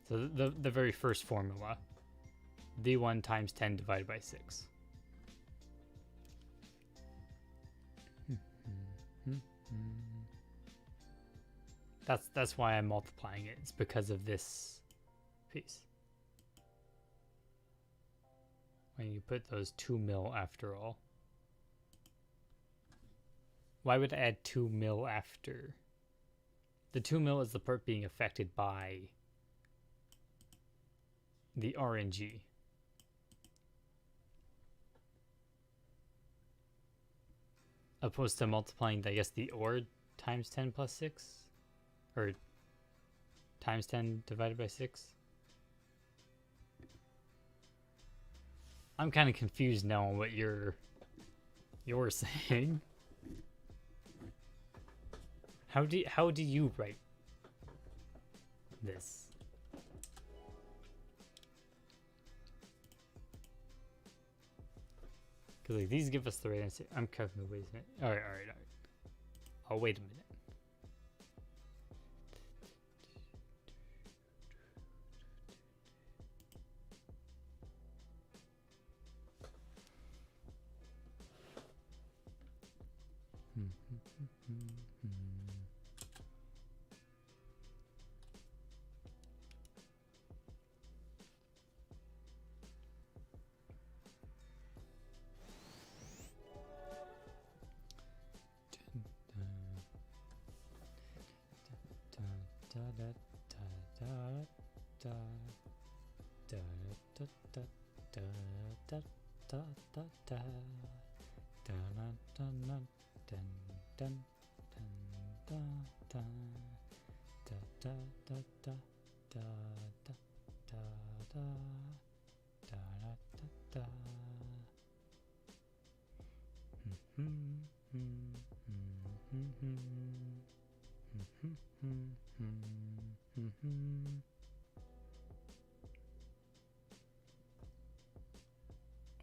So the very first formula. D1 times 10 divided by 6. That's why I'm multiplying it. It's because of this piece. When you put those 2 mil after all. Why would I add 2 mil after? The 2 mil is the part being affected by the RNG. Opposed to multiplying, I guess, the ore times 10 plus 6? Or times 10 divided by 6. I'm kind of confused now on what you're saying. How do you write this? Because like these give us the right answer. I'm covering the ways. All right. Oh, wait a minute.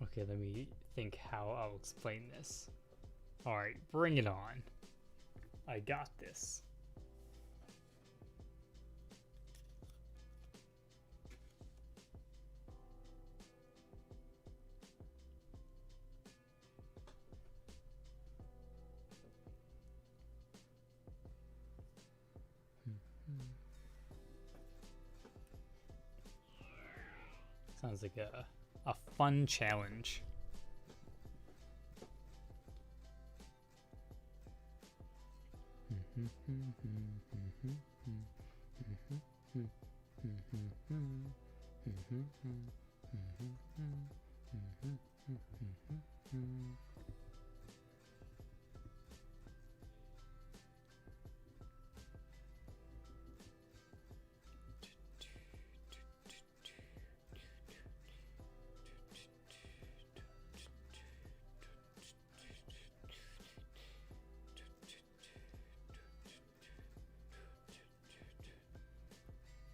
Okay, let me think how I'll explain this. Alright, bring it on. I got this. Sounds like a fun challenge.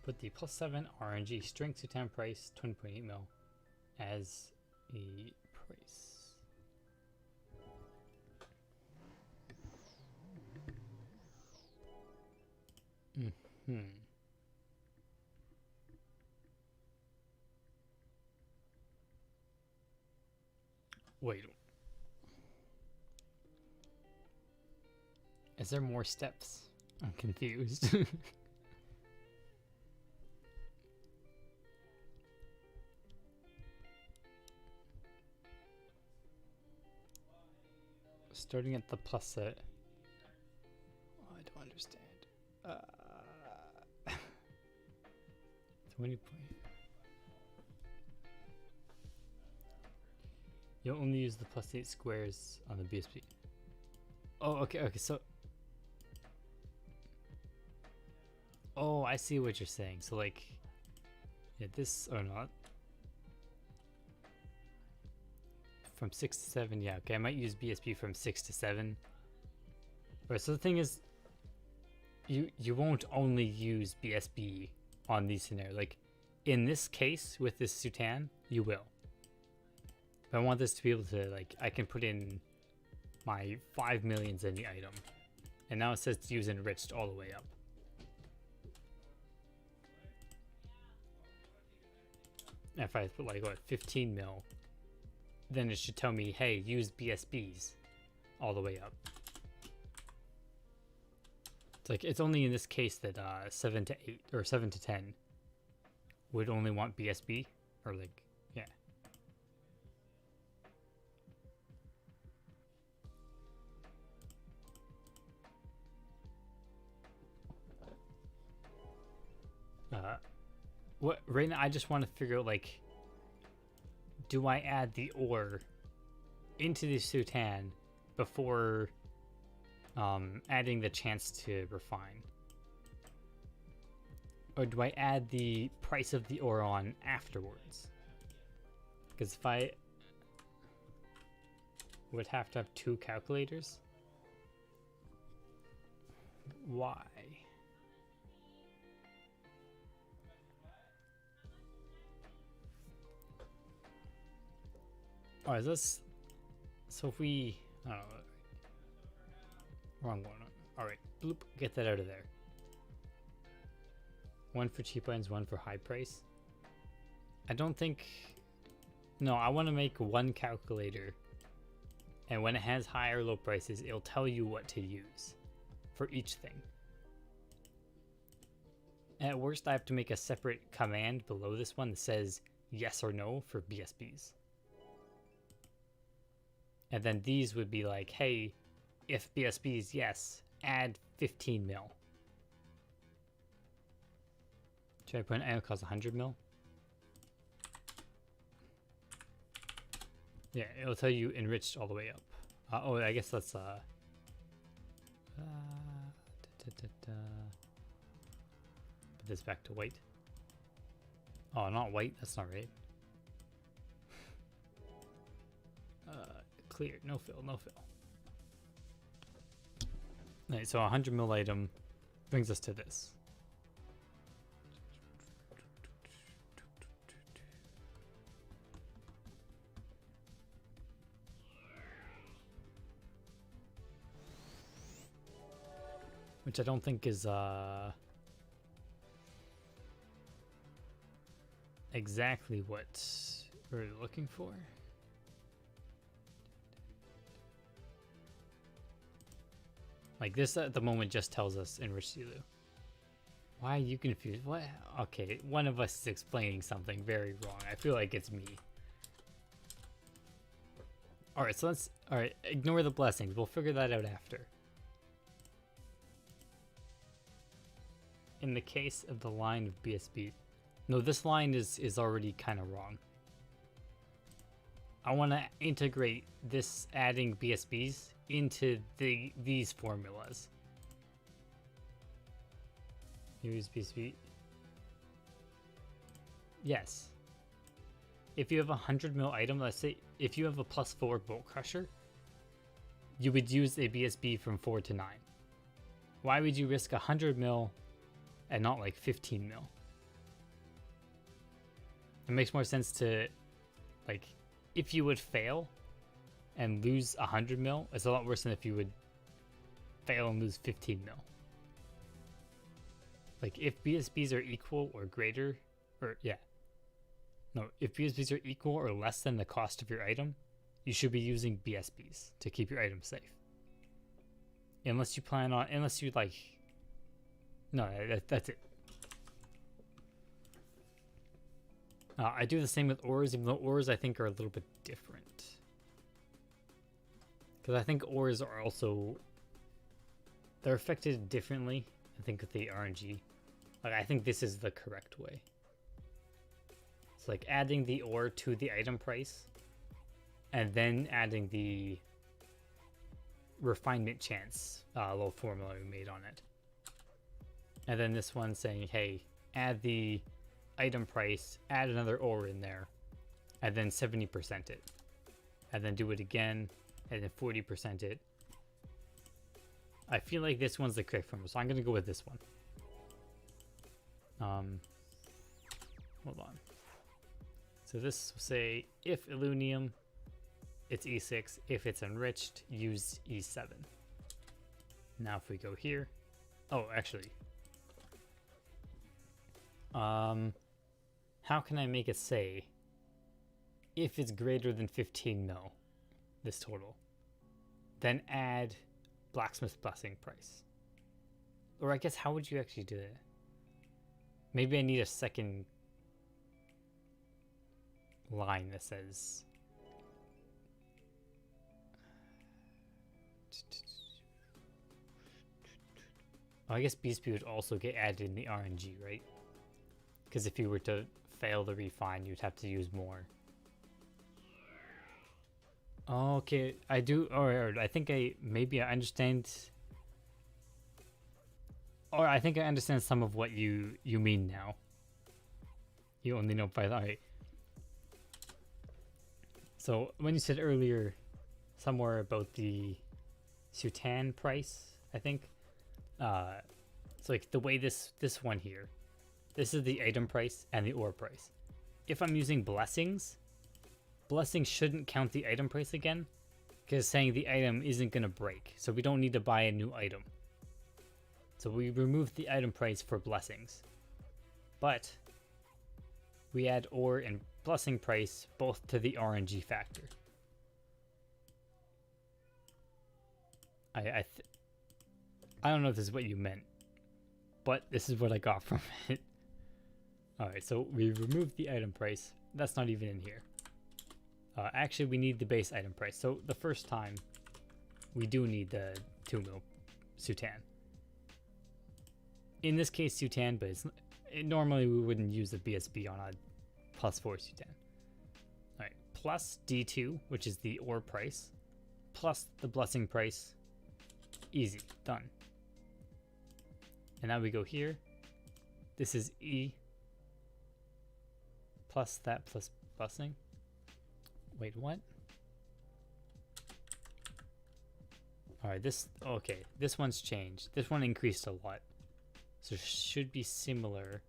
Put the +7 RNG strength to 10 price 20.8 mil as a price. Wait. Is there more steps? I'm confused. Starting at the plus set. Oh, I don't understand. 20 point. You'll only use the +8 squares on the BSP. Oh, okay, so. Oh, I see what you're saying. So, like, yeah, this or not. From 6 to 7, yeah, okay, I might use BSP from 6 to 7. Alright, so the thing is, you won't only use BSP on these scenarios. Like, in this case, with this Sutan, you will. But I want this to be able to, like, I can put in my 5 millions in the item. And now it says to use enriched all the way up. If I put, like, what, 15 mil, then it should tell me, hey, use BSBs all the way up. It's like, it's only in this case that 7 to 8 or 7 to 10 would only want BSB, or like, yeah. What right now I just want to figure out, like, do I add the ore into the Sutan before adding the chance to refine? Or do I add the price of the ore on afterwards? Because if I would have to have two calculators. Why? Oh, is this... So if we... I don't know. Wrong one. Alright, bloop, get that out of there. One for cheap items, one for high price. I don't think... No, I want to make one calculator. And when it has high or low prices, it'll tell you what to use for each thing. And at worst, I have to make a separate command below this one that says yes or no for BSBs. And then these would be like, hey, if BSB is yes, add 15 mil. Should I put an item cost 100 mil? Yeah, it'll tell you enriched all the way up. Oh, I guess that's put this back to white. Oh, not white. That's not right. Clear. No fill. No fill. Alright, so a 100 mil item brings us to this. Which I don't think is exactly what we're looking for. Like this at the moment just tells us enriched Elu. Why are you confused? What? Okay, one of us is explaining something very wrong. I feel like it's me. Alright, so let's... Alright, ignore the blessings. We'll figure that out after. In the case of the line of BSB... No, this line is already kind of wrong. I want to integrate this adding BSBs into these formulas. Use BSB. Yes. If you have a 100 mil item, let's say if you have a +4 bolt crusher, you would use a BSB from 4 to 9. Why would you risk 100 mil and not like 15 mil? It makes more sense to, like, if you would fail and lose 100 mil, it's a lot worse than if you would fail and lose 15 mil. Like, if BSBs are equal or greater, or, yeah. No, if BSBs are equal or less than the cost of your item, you should be using BSBs to keep your item safe. Unless you plan on, unless you, like, no, that's it. I do the same with ores, even though ores I think are a little bit different. Because I think ores are also... They're affected differently, I think, with the RNG. Like, I think this is the correct way. It's like adding the ore to the item price, and then adding the refinement chance little formula we made on it. And then this one saying, hey, add the item price, add another ore in there, and then 70% it. And then do it again, and then 40% it. I feel like this one's the correct formula, so I'm going to go with this one. Hold on. So this will say, if Illunium, it's E6. If it's enriched, use E7. Now if we go here... Oh, actually... how can I make it say if it's greater than 15 mil, this total, then add blacksmith blessing price? Or I guess how would you actually do it? Maybe I need a second line that says oh, I guess BSB would also get added in the RNG, right? Because if you were to fail the refine, you'd have to use more. Okay, I do, or I think maybe I understand. Or I think I understand some of what you mean now. You only know Python. Alright. So when you said earlier somewhere about the Sutan price, I think, it's like the way this one here, this is the item price and the ore price. If I'm using blessings shouldn't count the item price again, because it's saying the item isn't going to break, so we don't need to buy a new item. So we remove the item price for blessings, but we add ore and blessing price both to the RNG factor. I don't know if this is what you meant, but this is what I got from it. Alright, so we removed the item price. That's not even in here. Actually, we need the base item price. So the first time, we do need the 2 mil Sutan. In this case, Sutan, but normally we wouldn't use the BSB on a +4 Sutan. Alright, plus D2, which is the ore price, plus the blessing price. Easy, done. And now we go here. This is E plus that plus blessing. Wait, what? Alright, okay, this one's changed. This one increased a lot. So it should be similar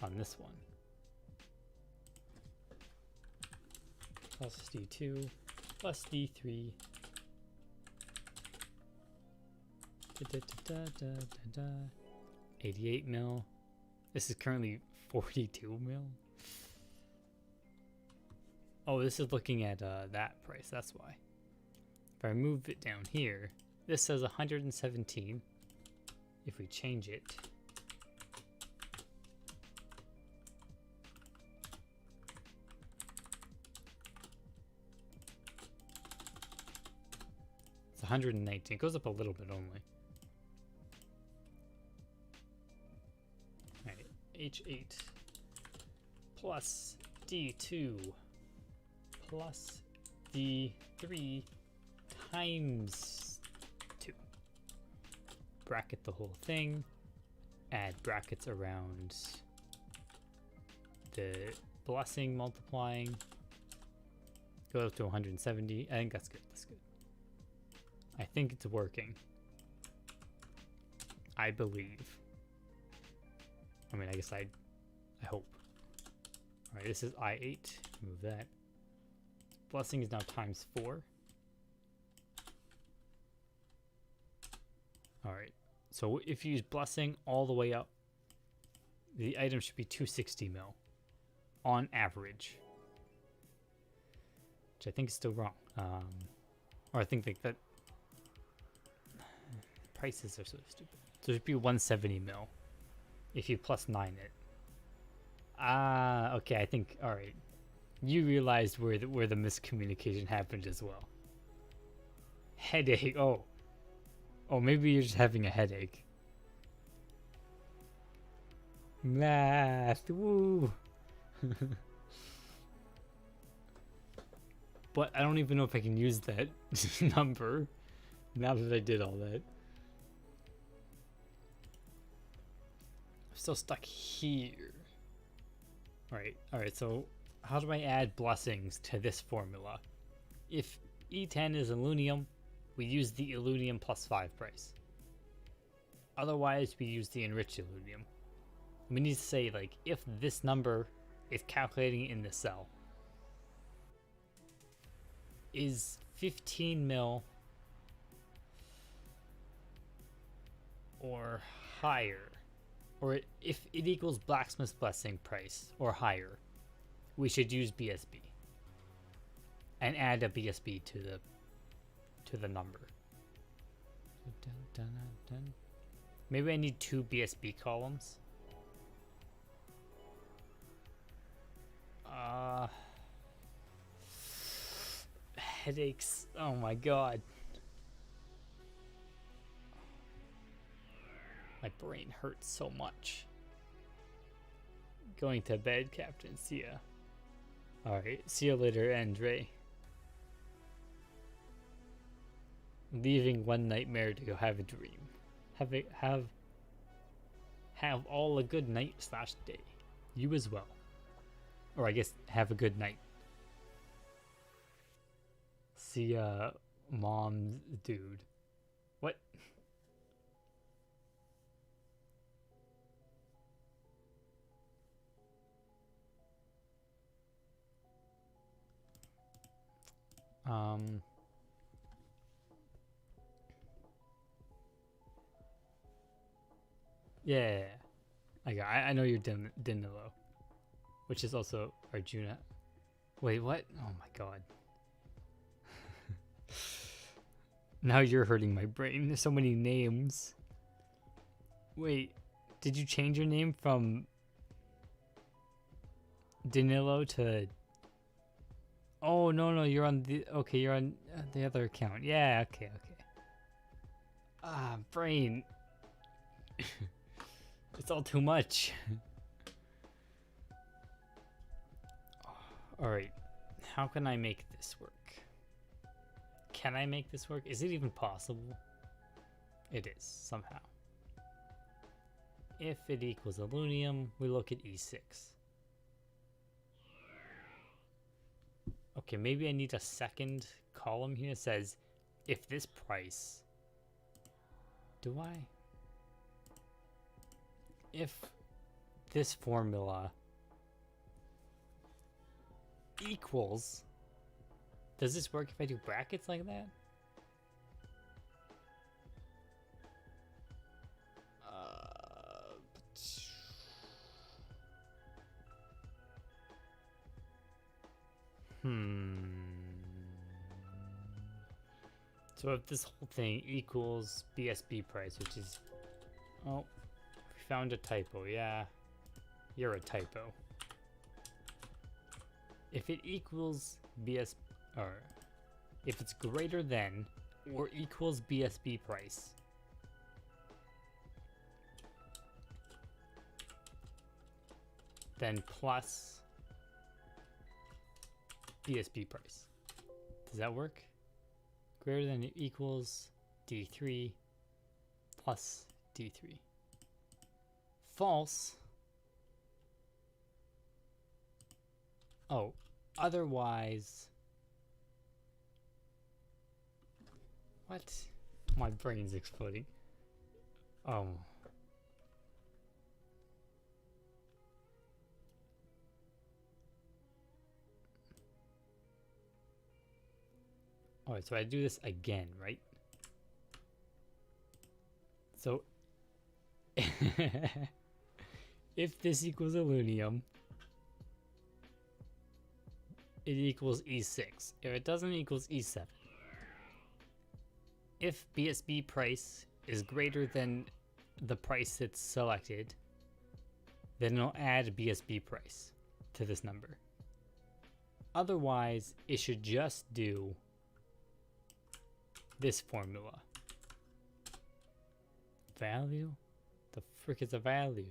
on this one. Plus D2, plus D3. 88 mil. This is currently 42 mil. Oh, this is looking at that price, that's why. If I move it down here, this says 117. If we change it, it's 119. It goes up a little bit only. Alright, H8 plus D2 plus D3 times 2. Bracket the whole thing. Add brackets around the blessing multiplying. Go up to 170. I think that's good. That's good. I think it's working. I believe. I mean, I guess I hope. Alright, this is I8. Move that. Blessing is now times 4. Alright, so if you use blessing all the way up, the item should be 260 mil on average. Which I think is still wrong. Or I think that prices are so stupid. So it should be 170 mil if you plus 9 it. Okay, I think, alright. You realized where the miscommunication happened as well. Headache, oh, maybe you're just having a headache. Math, woo! But I don't even know if I can use that number now that I did all that. I'm still stuck here. Alright, so how do I add blessings to this formula? If E10 is aluminum, we use the aluminum plus 5 price. Otherwise, we use the enriched aluminum. We need to say, like, if this number is calculating in the cell, is 15 mil or higher, or if it equals blacksmith's blessing price or higher, we should use BSB and add a BSB to the number. Maybe I need 2 BSB columns. Headaches. Oh my god. My brain hurts so much. Going to bed, Captain. See ya. Alright, see you later, Andre. Leaving one nightmare to go have a dream. Have Have all a good night / day. You as well. Or I guess have a good night. See ya, mom's dude. What? Yeah. I know you're Danilo, which is also Arjuna. Wait, what? Oh my god. Now you're hurting my brain. There's so many names. Wait, did you change your name from Danilo to... Oh, no, you're on the... Okay, you're on the other account. Yeah, okay. Ah, brain. It's all too much. Alright, how can I make this work? Can I make this work? Is it even possible? It is, somehow. If it equals aluminum, we look at E6. Okay, maybe I need a second column here that says, if this price... Do I? If this formula equals... Does this work if I do brackets like that? So if this whole thing equals BSB price, which is... Oh, we found a typo. Yeah, you're a typo. If it equals BSB... Or if it's greater than or equals BSB price, then plus BSB price. Does that work? Greater than or equals D3 plus D3. False. Oh, otherwise... What? My brain's exploding. Oh. Alright, so I do this again, right? So, if this equals aluminum, it equals E6. If it doesn't, it equals E7. If BSB price is greater than the price that's selected, then it'll add BSB price to this number. Otherwise, it should just do this formula. Value? The frick is a value?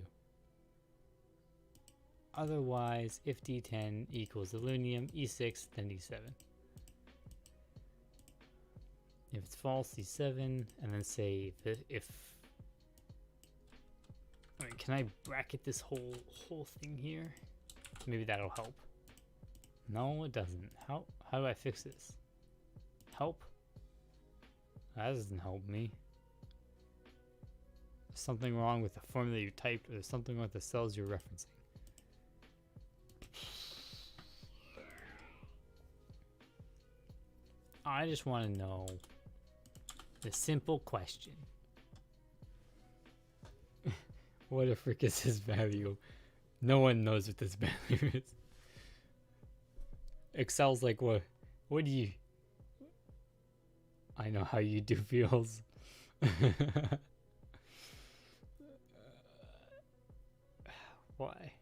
Otherwise, if D10 equals aluminum, E6, then E7. If it's false, E7, and then say if I mean, can I bracket this whole thing here? Maybe that'll help. No, it doesn't. How do I fix this? Help? That doesn't help me. There's something wrong with the formula you typed, or there's something wrong with the cells you're referencing. I just want to know the simple question. What the frick is this value? No one knows what this value is. Excel's like, what do you... I know how you do feels. Why?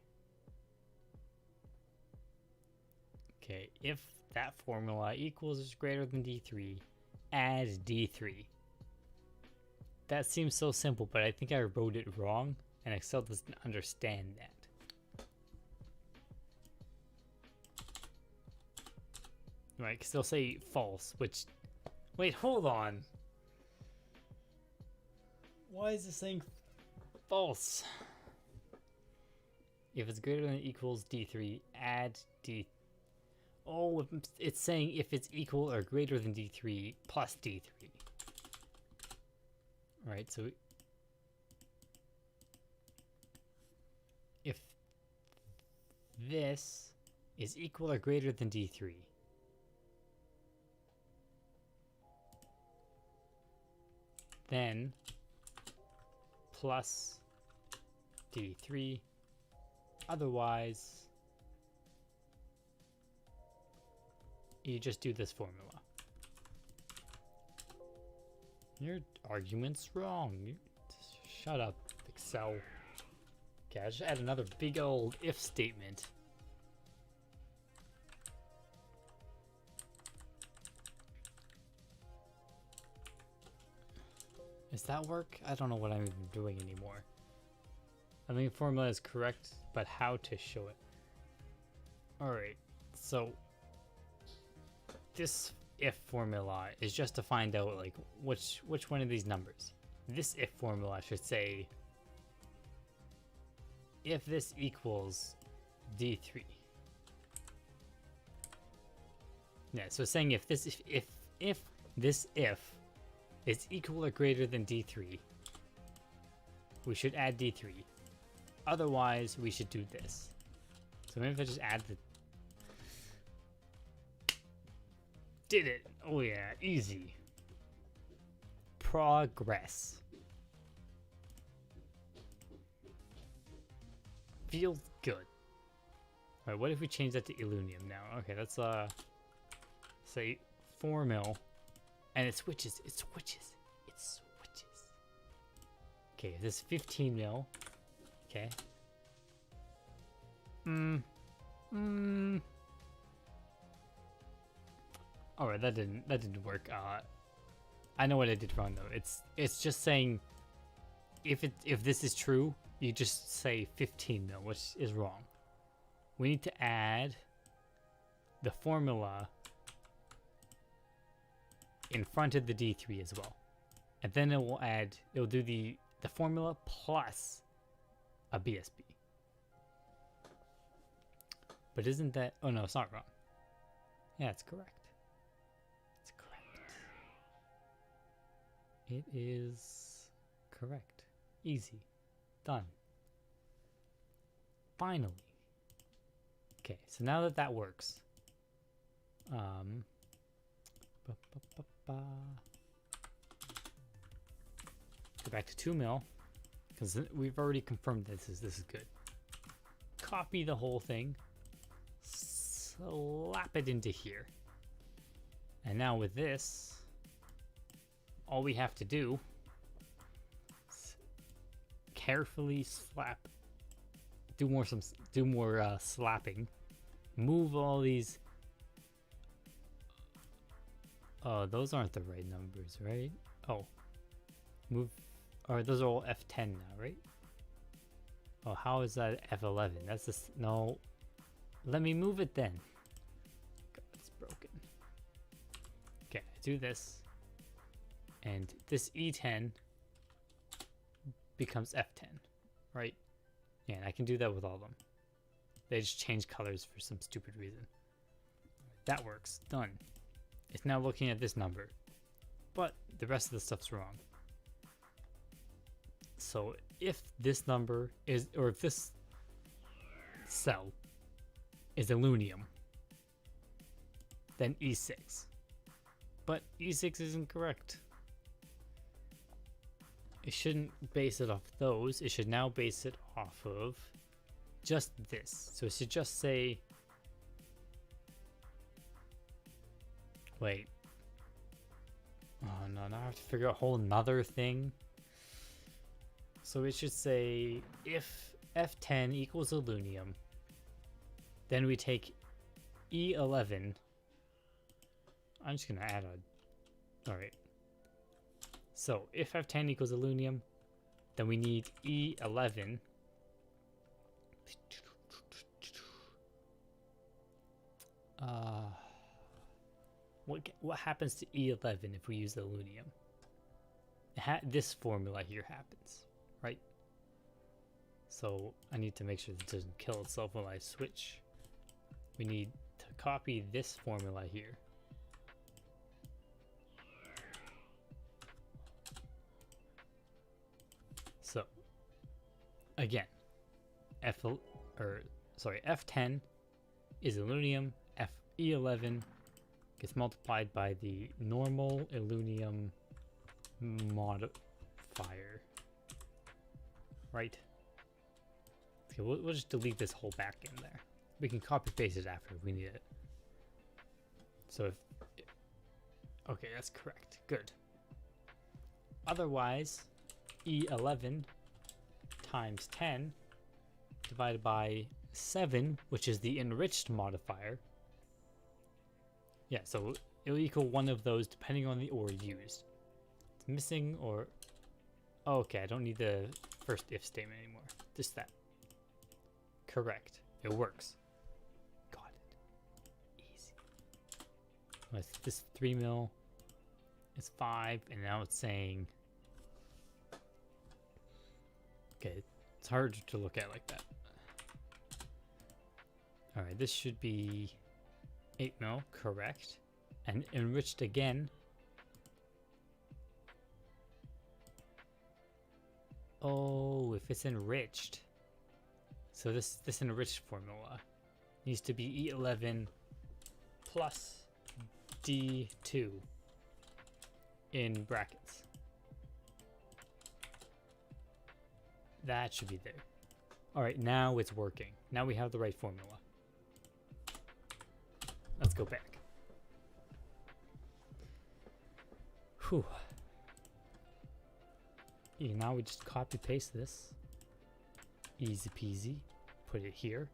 Okay, if that formula equals or is greater than D3, add D3. That seems so simple, but I think I wrote it wrong, and Excel doesn't understand that. Right, because they'll say false, which... Wait, hold on. Why is this saying false? If it's greater than or equals D3, add D. Oh, it's saying if it's equal or greater than D3 plus D3. Right, so if this is equal or greater than D3, then plus D3, otherwise you just do this formula. Your argument's wrong. Shut up, Excel. Okay, I just add another big old if statement. Does that work? I don't know what I'm even doing anymore. I think the formula is correct, but how to show it. Alright, so this if formula is just to find out like which one of these numbers. This if formula should say if this equals D3. Yeah, so saying if this if this if is equal or greater than D3, we should add D3. Otherwise, we should do this. So maybe if I just add the... Did it! Oh yeah, easy. Progress. Feels good. Alright, what if we change that to Illunium now? Okay, let's say 4 mil. And it switches, it switches, it switches. Okay, this is 15 mil. Okay. Alright, that didn't work. I know what I did wrong though. It's just saying if this is true, you just say 15 mil, which is wrong. We need to add the formula in front of the D3 as well. And then it'll do the formula plus a BSB. But isn't that, oh no, it's not wrong. Yeah, it's correct. It's correct. It is correct. Easy. Done. Finally. Okay, so now that that works, go back to 2 mil, because we've already confirmed this is good. Copy the whole thing, slap it into here, and now with this, all we have to do is carefully slap, do more slapping, move all these. Oh, those aren't the right numbers, right? Oh, move. Or those are all F10 now, right? Oh, how is that F11? That's just no. Let me move it then. God, it's broken. Okay, I do this, and this E10 becomes F10, right? Yeah, and I can do that with all of them. They just change colors for some stupid reason. That works. Done. It's now looking at this number, but the rest of the stuff's wrong. So if this number is, or if this cell is Illunium, then E6. But E6 isn't correct. It shouldn't base it off those. It should now base it off of just this. So it should just say, wait. Oh no, now I have to figure out a whole nother thing. So it should say if F10 equals Illunium, then we take E11. I'm just gonna add a, alright. So if F10 equals Illunium, then we need E11. What happens to E11 if we use Illunium? This formula here happens, right? So I need to make sure it doesn't kill itself while I switch. We need to copy this formula here. So again, F10 is aluminum, Fe11 gets multiplied by the normal aluminum modifier, right? Okay, we'll just delete this whole back in there. We can copy paste it after if we need it. So if, okay, that's correct, good. Otherwise, E11 times 10 divided by 7, which is the enriched modifier. Yeah, so it'll equal one of those depending on the ore used. It's missing or... Oh, okay, I don't need the first if statement anymore. Just that. Correct. It works. Got it. Easy. Well, this 3 mil is 5, and now it's saying... Okay, it's hard to look at like that. Alright, this should be 8 mil, correct. And enriched again. Oh, if it's enriched. So this enriched formula needs to be E11 plus D2 in brackets. That should be there. Alright, now it's working. Now we have the right formula. Let's go back. Whew. Yeah, now we just copy paste this. Easy peasy. Put it here.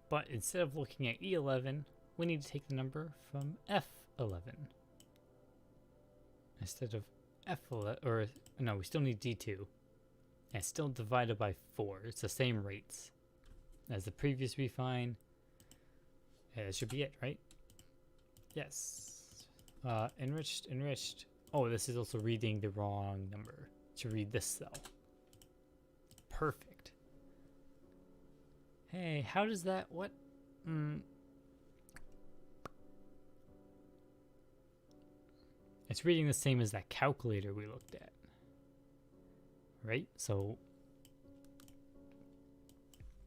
But instead of looking at E11, we need to take the number from F11. Instead of F11, or no, we still need D2. And it's still divided by 4. It's the same rates as the previous refine. Yeah, that should be it, right? Yes. Enriched. Oh, this is also reading the wrong number. To read this cell. Perfect. Hey, how does that... What? It's reading the same as that calculator we looked at. Right? So...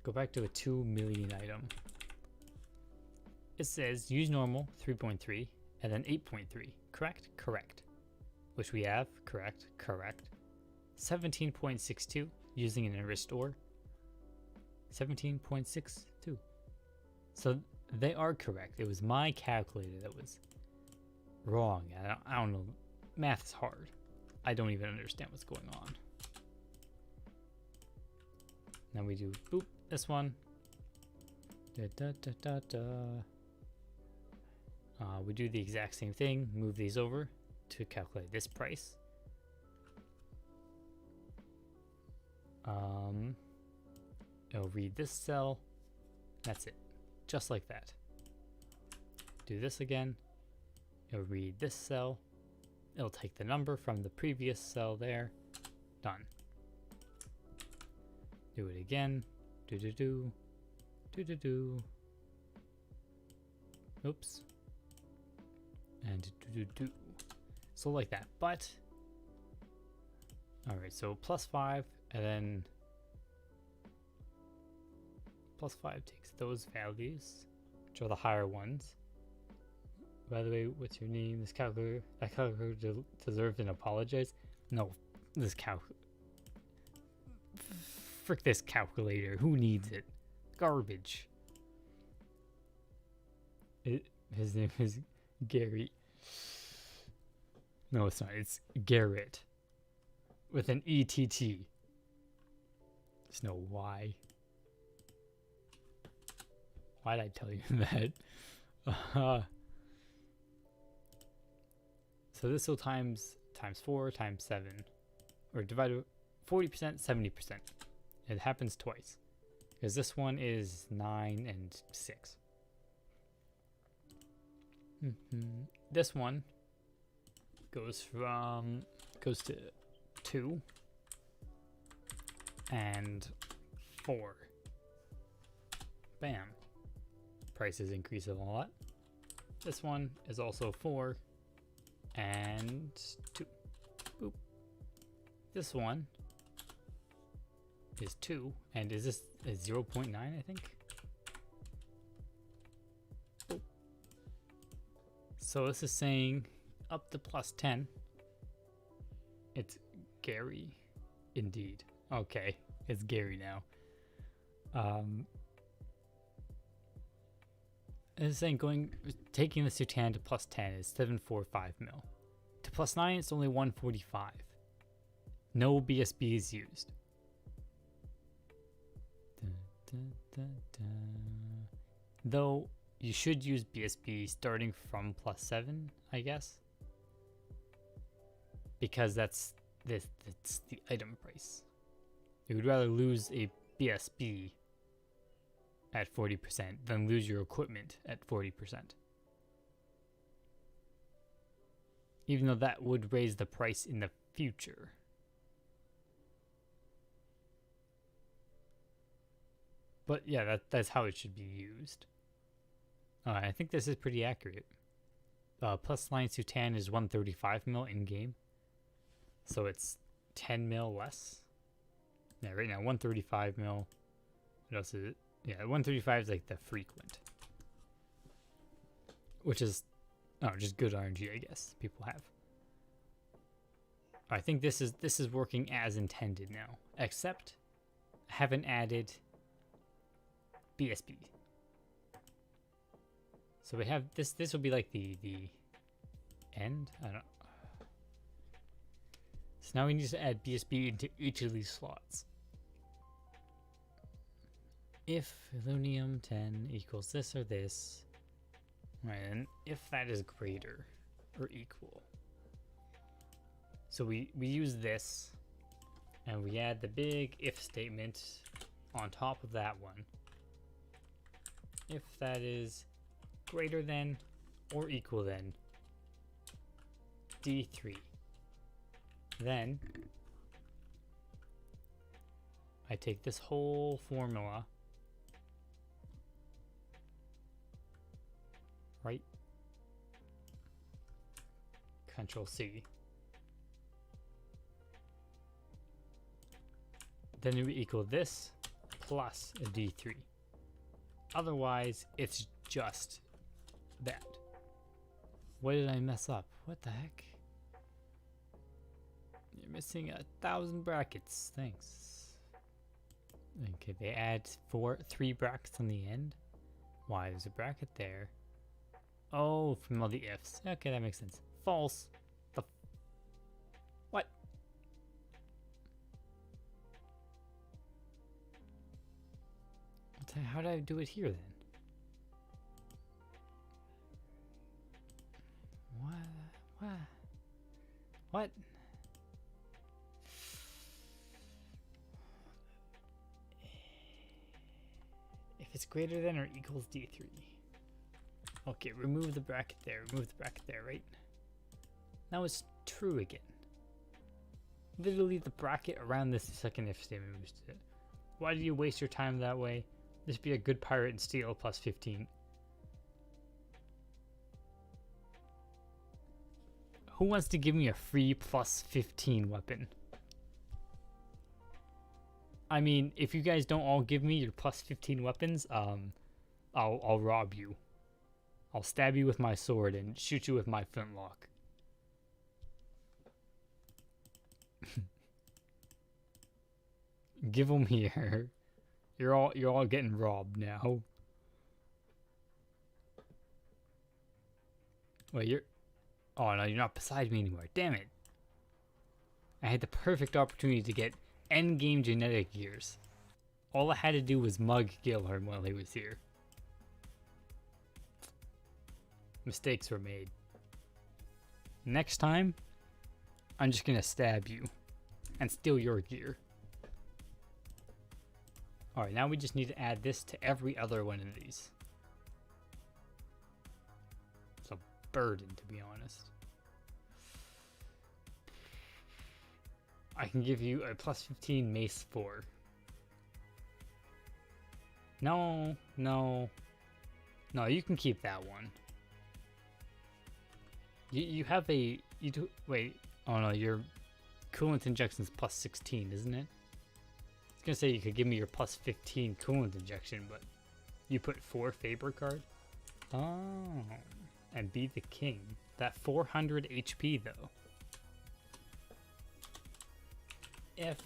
Go back to a 2 million item. It says use normal 3.3 and then 8.3. Correct? Correct. Which we have. Correct. Correct. 17.62 using an enriched ore. 17.62. So they are correct. It was my calculator that was wrong. I don't know. Math is hard. I don't even understand what's going on. Now we do boop this one. We do the exact same thing. Move these over to calculate this price. It'll read this cell. That's it. Just like that. Do this again. It'll read this cell. It'll take the number from the previous cell there. Done. Do it again. Do. Oops. And do. So like that. But alright, so +5 and then +5 takes those values, which are the higher ones. By the way, what's your name? This calculator, that calculator deserves an apologize. No, this frick this calculator. Who needs it? Garbage. His name is Gary. No, it's not. It's Garrett. With an ETT. There's no Y. Why'd I tell you that? So this will times 4 times 7. Or divide 40%, 70%. It happens twice. Because this one is 9 and 6. This one goes to 2 and 4. Bam. Prices increase a lot. This one is also 4 and 2. Boop. This one is 2, and is this a 0.9, I think? Boop. So this is saying up to +10. It's Gary, indeed. Okay, it's Gary now. It's saying taking this to 10 to +10 is 745 mil. To +9, it's only 145. No BSB is used. Though you should use BSB starting from +7, I guess, because that's the item price. You would rather lose a BSB at 40% than lose your equipment at 40%. Even though that would raise the price in the future. But yeah, that's how it should be used. I think this is pretty accurate. Plus lines to 10 is 135 mil in game. So it's 10 mil less. Yeah, right now 135 mil. What else is it? Yeah, 135 is like the frequent. Which is just good RNG, I guess, people have. I think this is working as intended now. Except I haven't added BSB. So we have this will be like the end. I don't know. So now we need to add BSB into each of these slots. If Illunium 10 equals this or this, right, and if that is greater or equal. So we use this and we add the big if statement on top of that one. If that is greater than or equal than D3, then I take this whole formula, right? Control C. Then it would equal this plus a D3. Otherwise, it's just that. What did I mess up? What the heck? You're missing 1,000 brackets. Thanks. Okay, they add 3 brackets on the end. Why? There's a bracket there. Oh, from all the ifs. Okay, that makes sense. False. What? How did I do it here then? What? If it's greater than or equals D3. Okay, remove the bracket there, right? Now it's true again. Literally the bracket around this second if statement moves it. Why did you waste your time that way? This would be a good pirate and steal plus 15. Who wants to give me a free plus 15 weapon? I mean, if you guys don't all give me your plus 15 weapons, I'll rob you. I'll stab you with my sword and shoot you with my flintlock. Give them here. You're all getting robbed now. Wait, oh no, you're not beside me anymore. Damn it. I had the perfect opportunity to get endgame genetic gears. All I had to do was mug Gilhorn while he was here. Mistakes were made. Next time, I'm just gonna stab you and steal your gear. Alright, now we just need to add this to every other one of these. It's a burden, to be honest. I can give you a plus 15 mace 4. No, no. No, you can keep that one. You have a... You do... Wait. Oh no, your coolant injection is plus 16, isn't it? I was gonna say you could give me your plus 15 coolant injection, but you put 4 Faber card? Oh. And be the king. That 400 HP though. If...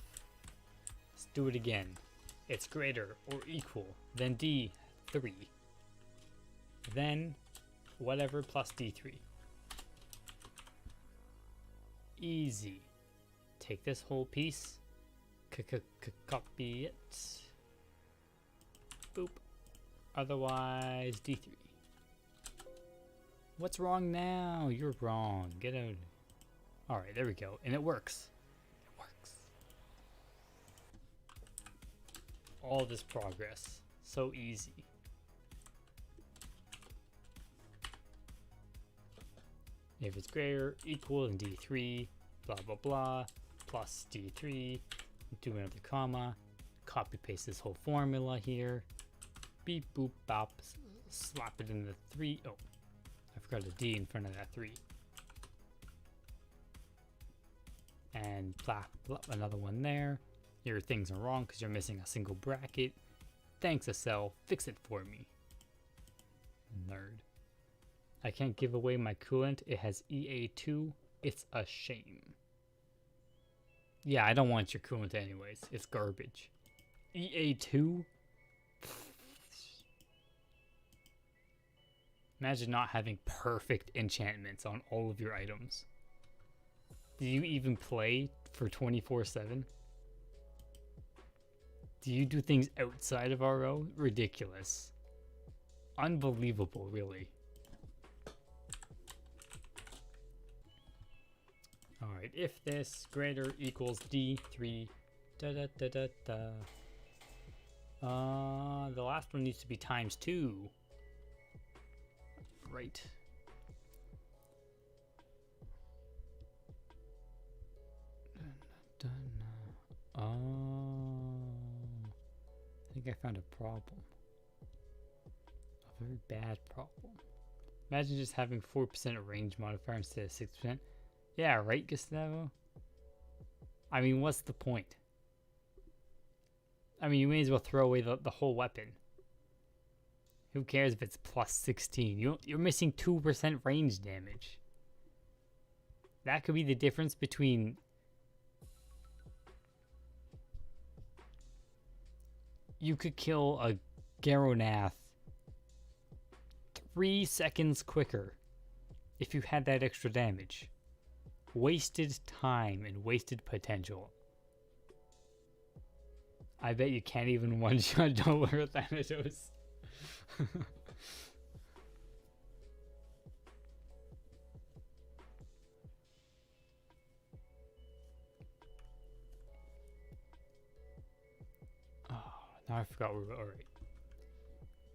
Let's do it again. It's greater or equal than D3. Then whatever plus D3. Easy. Take this whole piece. Copy it. Boop. Otherwise D3. What's wrong now? You're wrong. Get out. Alright, there we go. And it works. It works. All this progress. So easy. If it's greater, equal, than D3, blah blah blah, plus D3, do another comma, copy paste this whole formula here, beep boop bop, slap it in the 3, oh, I forgot a D in front of that 3. And plop, plop, another one there. Your things are wrong because you're missing a single bracket. Thanks, Excel, fix it for me. Nerd. I can't give away my coolant. It has EA2. It's a shame. Yeah, I don't want your coolant anyways. It's garbage. EA2? Imagine not having perfect enchantments on all of your items. Do you even play for 24/7? Do you do things outside of RO? Ridiculous. Unbelievable, really. Alright, if this greater equals D3, the last one needs to be times 2. Right. Oh, I think I found a problem. A very bad problem. Imagine just having 4% range modifier instead of 6%. Yeah, right, Gustavo? I mean, what's the point? I mean, you may as well throw away the whole weapon. Who cares if it's plus 16? You're missing 2% range damage. That could be the difference between... You could kill a Garonath 3 seconds quicker if you had that extra damage. Wasted time and wasted potential. I bet you can't even one-shot Nova Thanatos. Now I forgot where we were. Alright.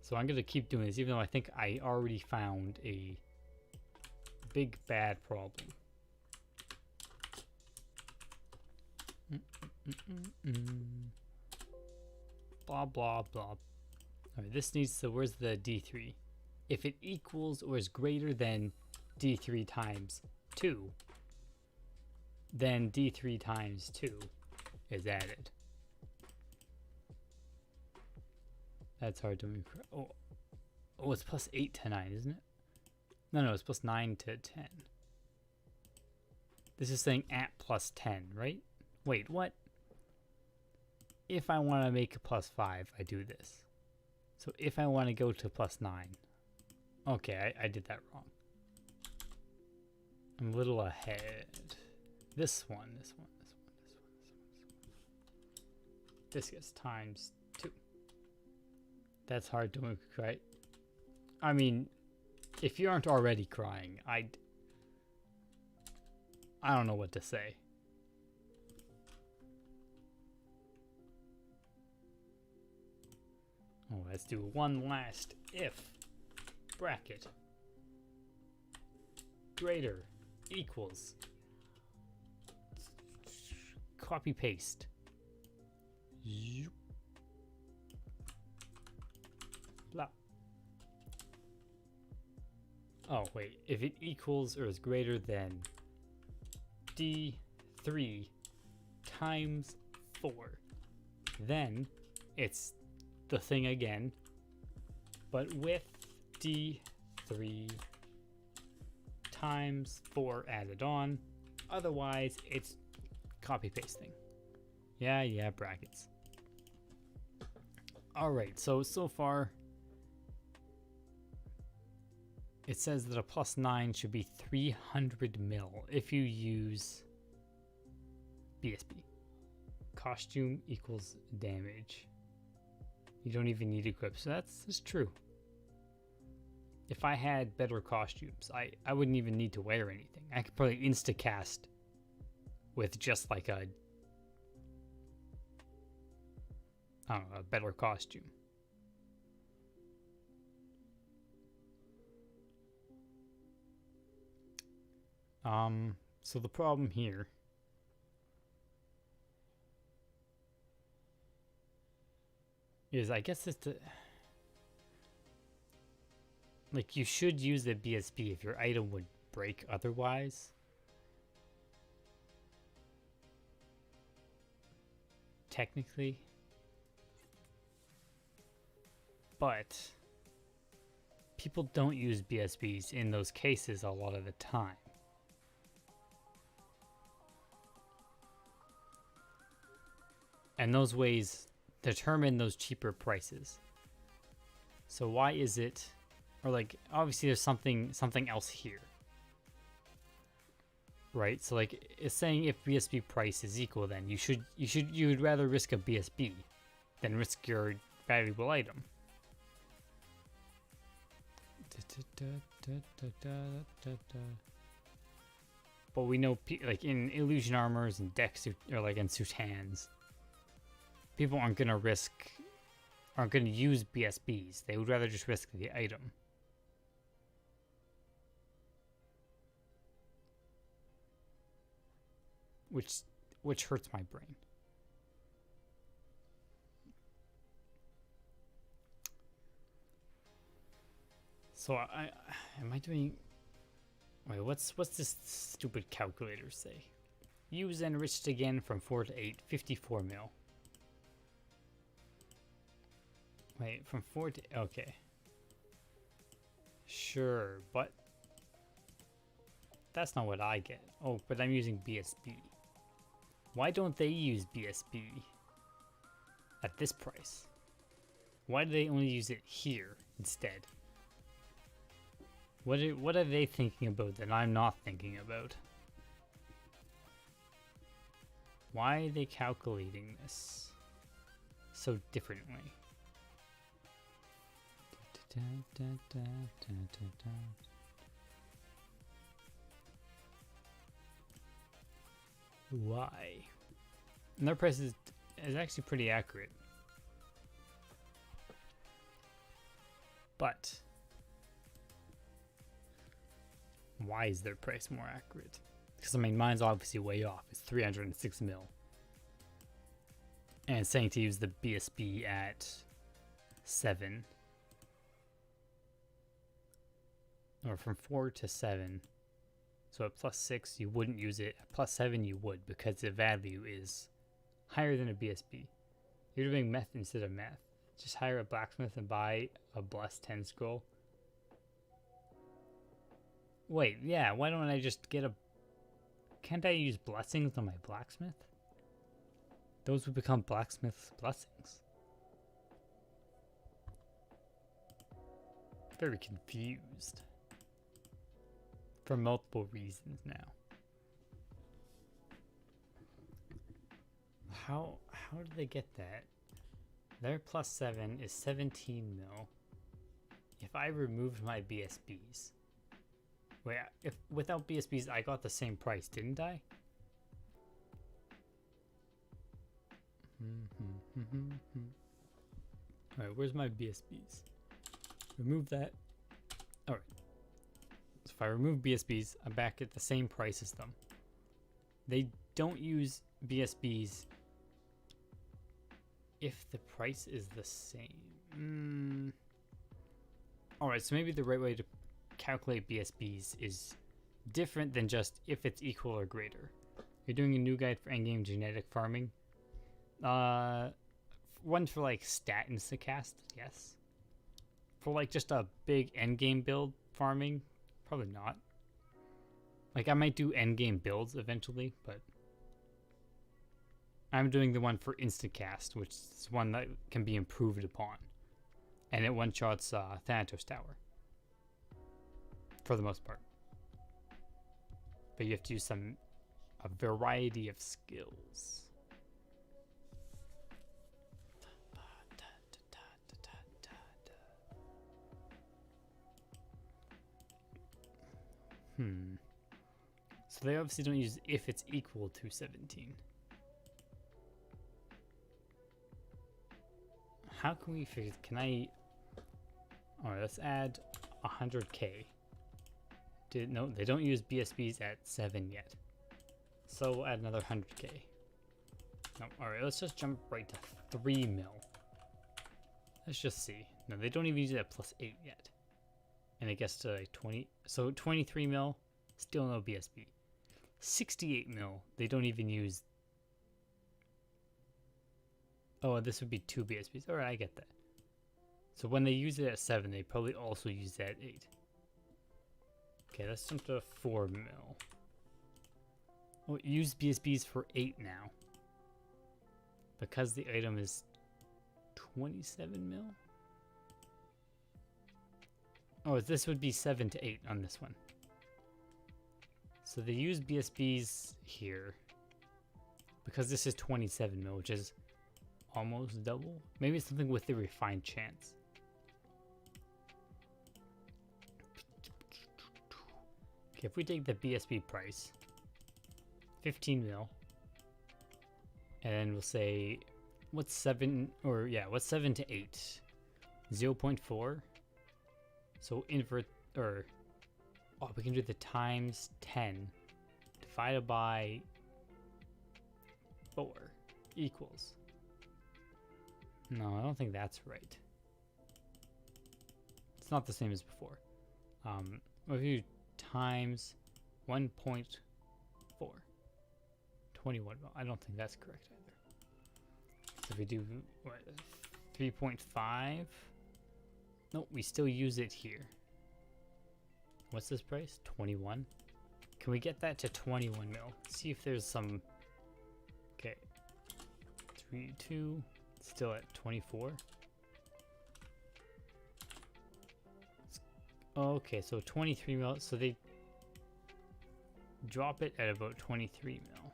So I'm going to keep doing this, even though I think I already found a big bad problem. Blah, blah, blah. Alright, this needs to, where's the D3? If it equals or is greater than D3 times 2, then D3 times 2 is added. That's hard to move. Oh, it's plus 8 to 9, isn't it? No, it's plus 9 to 10. This is saying at plus 10, right? Wait, what? If I want to make a plus 5, I do this. So if I want to go to plus 9. Okay, I did that wrong. I'm a little ahead. This one. This gets times 2. That's hard to move, right? I mean, if you aren't already crying, I don't know what to say. Oh, let's do one last if bracket greater equals copy paste blah. Oh, wait. If it equals or is greater than D3 times 4, then it's the thing again, but with D3 times 4 added on. Otherwise, it's copy pasting. Yeah, brackets. Alright, so far it says that a +9 should be 300 mil if you use BSB. Costume equals damage. You don't even need equip, so that's true. If I had better costumes, I wouldn't even need to wear anything. I could probably Instacast with just like a, I don't know, a better costume. So the problem here is, I guess it's the, like, you should use the BSB if your item would break otherwise. Technically. But people don't use BSBs in those cases a lot of the time. And those ways determine those cheaper prices. So why is it, or like, obviously there's something else here, right? So like, it's saying if BSB price is equal, then you would rather risk a BSB than risk your valuable item. But we know, like in illusion armors and decks, or like in Sutans, people aren't gonna use BSBs. They would rather just risk the item. Which hurts my brain. So am I doing, wait, what's this stupid calculator say? Use enriched again from 4 to 8, 54 mil. Wait, from 4 to, okay. Sure, but that's not what I get. Oh, but I'm using BSB. Why don't they use BSB at this price? Why do they only use it here instead? What are they thinking about that I'm not thinking about? Why are they calculating this so differently? Why? And their price is actually pretty accurate. But why is their price more accurate? Because I mean, mine's obviously way off. It's 306 mil. And it's saying to use the BSB at 7. Or from 4 to 7. So at +6 you wouldn't use it. At +7 you would, because the value is higher than a BSB. You're doing meth instead of meth. Just hire a blacksmith and buy a blessed 10 scroll. Wait, yeah, why don't I just get a... Can't I use blessings on my blacksmith? Those would become blacksmith's blessings. Very confused. For multiple reasons now. How did they get that? Their +7 is 17 mil. If I removed my BSBs... Wait, if without BSBs I got the same price, didn't I? Alright, where's my BSBs? Remove that. Alright. So if I remove BSBs, I'm back at the same price as them. They don't use BSBs if the price is the same. Alright, so maybe the right way to calculate BSBs is different than just if it's equal or greater. You're doing a new guide for endgame genetic farming. One for like stat Instacast, yes. For like just a big endgame build farming, probably not. Like I might do endgame builds eventually, but I'm doing the one for Instacast, which is one that can be improved upon. And it one-shots Thanatos Tower. For the most part. But you have to use a variety of skills. So they obviously don't use if it's equal to 17. How can we figure? Can alright, let's add 100k. No, they don't use BSBs at 7 yet. So we'll add another 100k. No, alright, let's just jump right to 3 mil. Let's just see. No, they don't even use it at +8 yet. And it gets to like 20. So 23 mil, still no BSB. 68 mil, they don't even use. Oh, this would be 2 BSBs. Alright, I get that. So when they use it at 7, they probably also use it at 8. Okay, let's jump to 4 mil. Oh, use BSBs for 8 now. Because the item is 27 mil? Oh, this would be 7 to 8 on this one. So they use BSBs here. Because this is 27 mil, which is almost double. Maybe it's something with the refined chance. Okay, if we take the BSB price, 15 mil, and we'll say, what's 7 to 8? 0.4. So invert, or, oh, we can do the times 10 divided by 4 equals. No, I don't think that's right. It's not the same as before. If you times 1.4, 21. Well, I don't think that's correct either. So if we do what, 3.5, no, we still use it here. What's this price? 21. Can we get that to 21 mil? See if there's some. Okay, 2. Still at 24. Okay, so 23 mil. So they drop it at about 23 mil.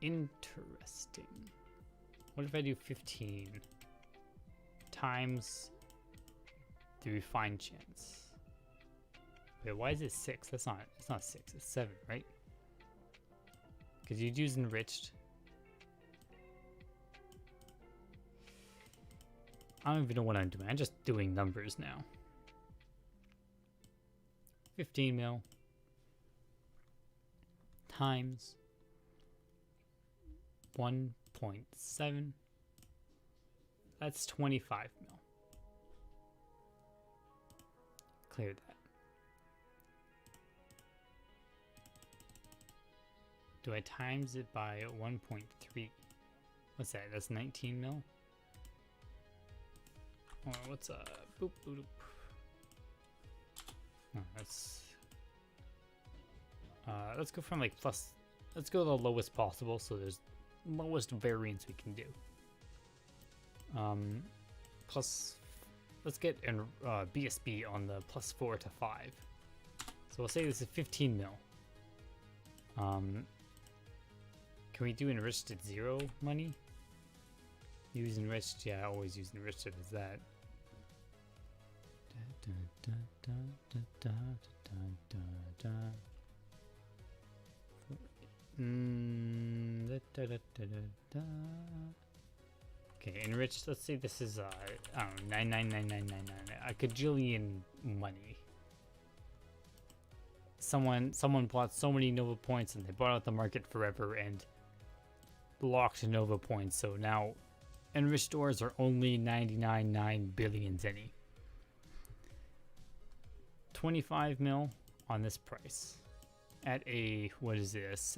Interesting. What if I do 15 times the refined chance? Wait, why is it 6? It's not 6, it's 7, right? Because you'd use enriched. I don't even know what I'm doing. I'm just doing numbers now. 15 mil times 1.7. That's 25 mil. Clear that. Do I times it by 1.3? What's that? That's 19 mil. Oh, what's boop boop boop. Oh, let's go from like plus. Let's go the lowest possible, so there's lowest variance we can do. Plus, let's get an BSB on the +4 to 5. So we'll say this is 15 mil. Can we do enriched at 0 money? Use enriched, yeah, I always use enriched if it's that. Okay, enriched, let's say this is, I don't know, 999999, a gajillion money. Someone bought so many Nova points and they bought out the market forever and blocked Nova points, so now enriched ores are only 99.9 billion zenny. 25 mil on this price at a, what is this,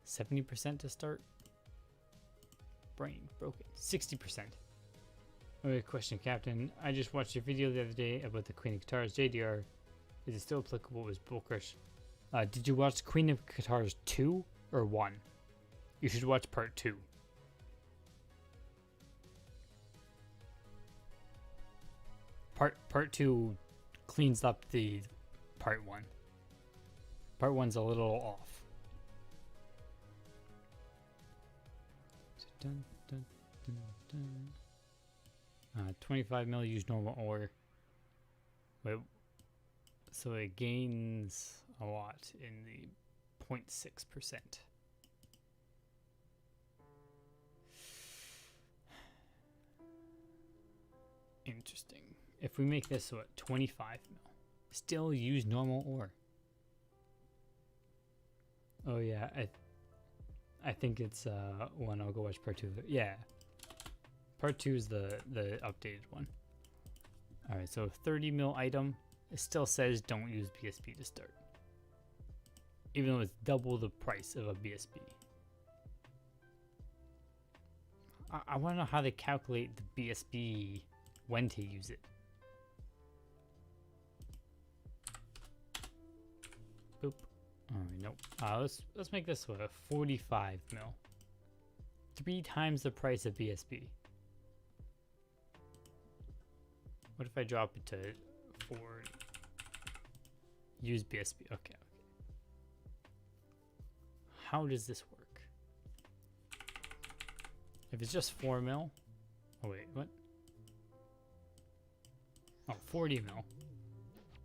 70% to start? Brain broken. 60%. Okay, question, Captain. I just watched your video the other day about the Queen of Guitars JDR. Is it still applicable with Bull Crush? Did you watch Queen of Guitars 2 or 1? You should watch part 2. Part 2 cleans up the part 1. Part 1's a little off. Dun, dun, dun, dun. 25 mil use normal ore. Wait, so it gains a lot in the 0.6%. Interesting. If we make this what, 25 mil, still use normal ore. Oh yeah, I think it's one. I'll go watch part 2. Yeah, part 2 is the updated one. All right, so 30 mil item. It still says don't use BSB to start, even though it's double the price of a BSB. I want to know how they calculate the BSB when to use it. Boop. All right, nope. Let's make this what, a 45 mil. 3 times the price of BSB. What if I drop it to 4? Use BSB. Okay. How does this work? If it's just 4 mil. Oh wait, what? Oh, 40 mil.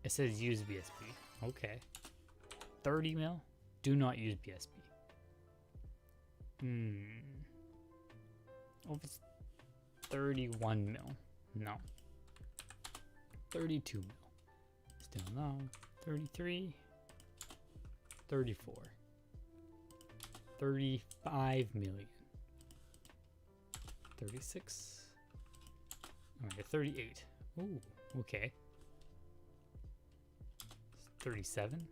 It says use BSB. Okay. 30 mil. Do not use BSB. Oh, if it's 31 mil. No. 32 mil. Still no. 33. 34. 35 million. 36. Alright, 38. Ooh, okay. 37.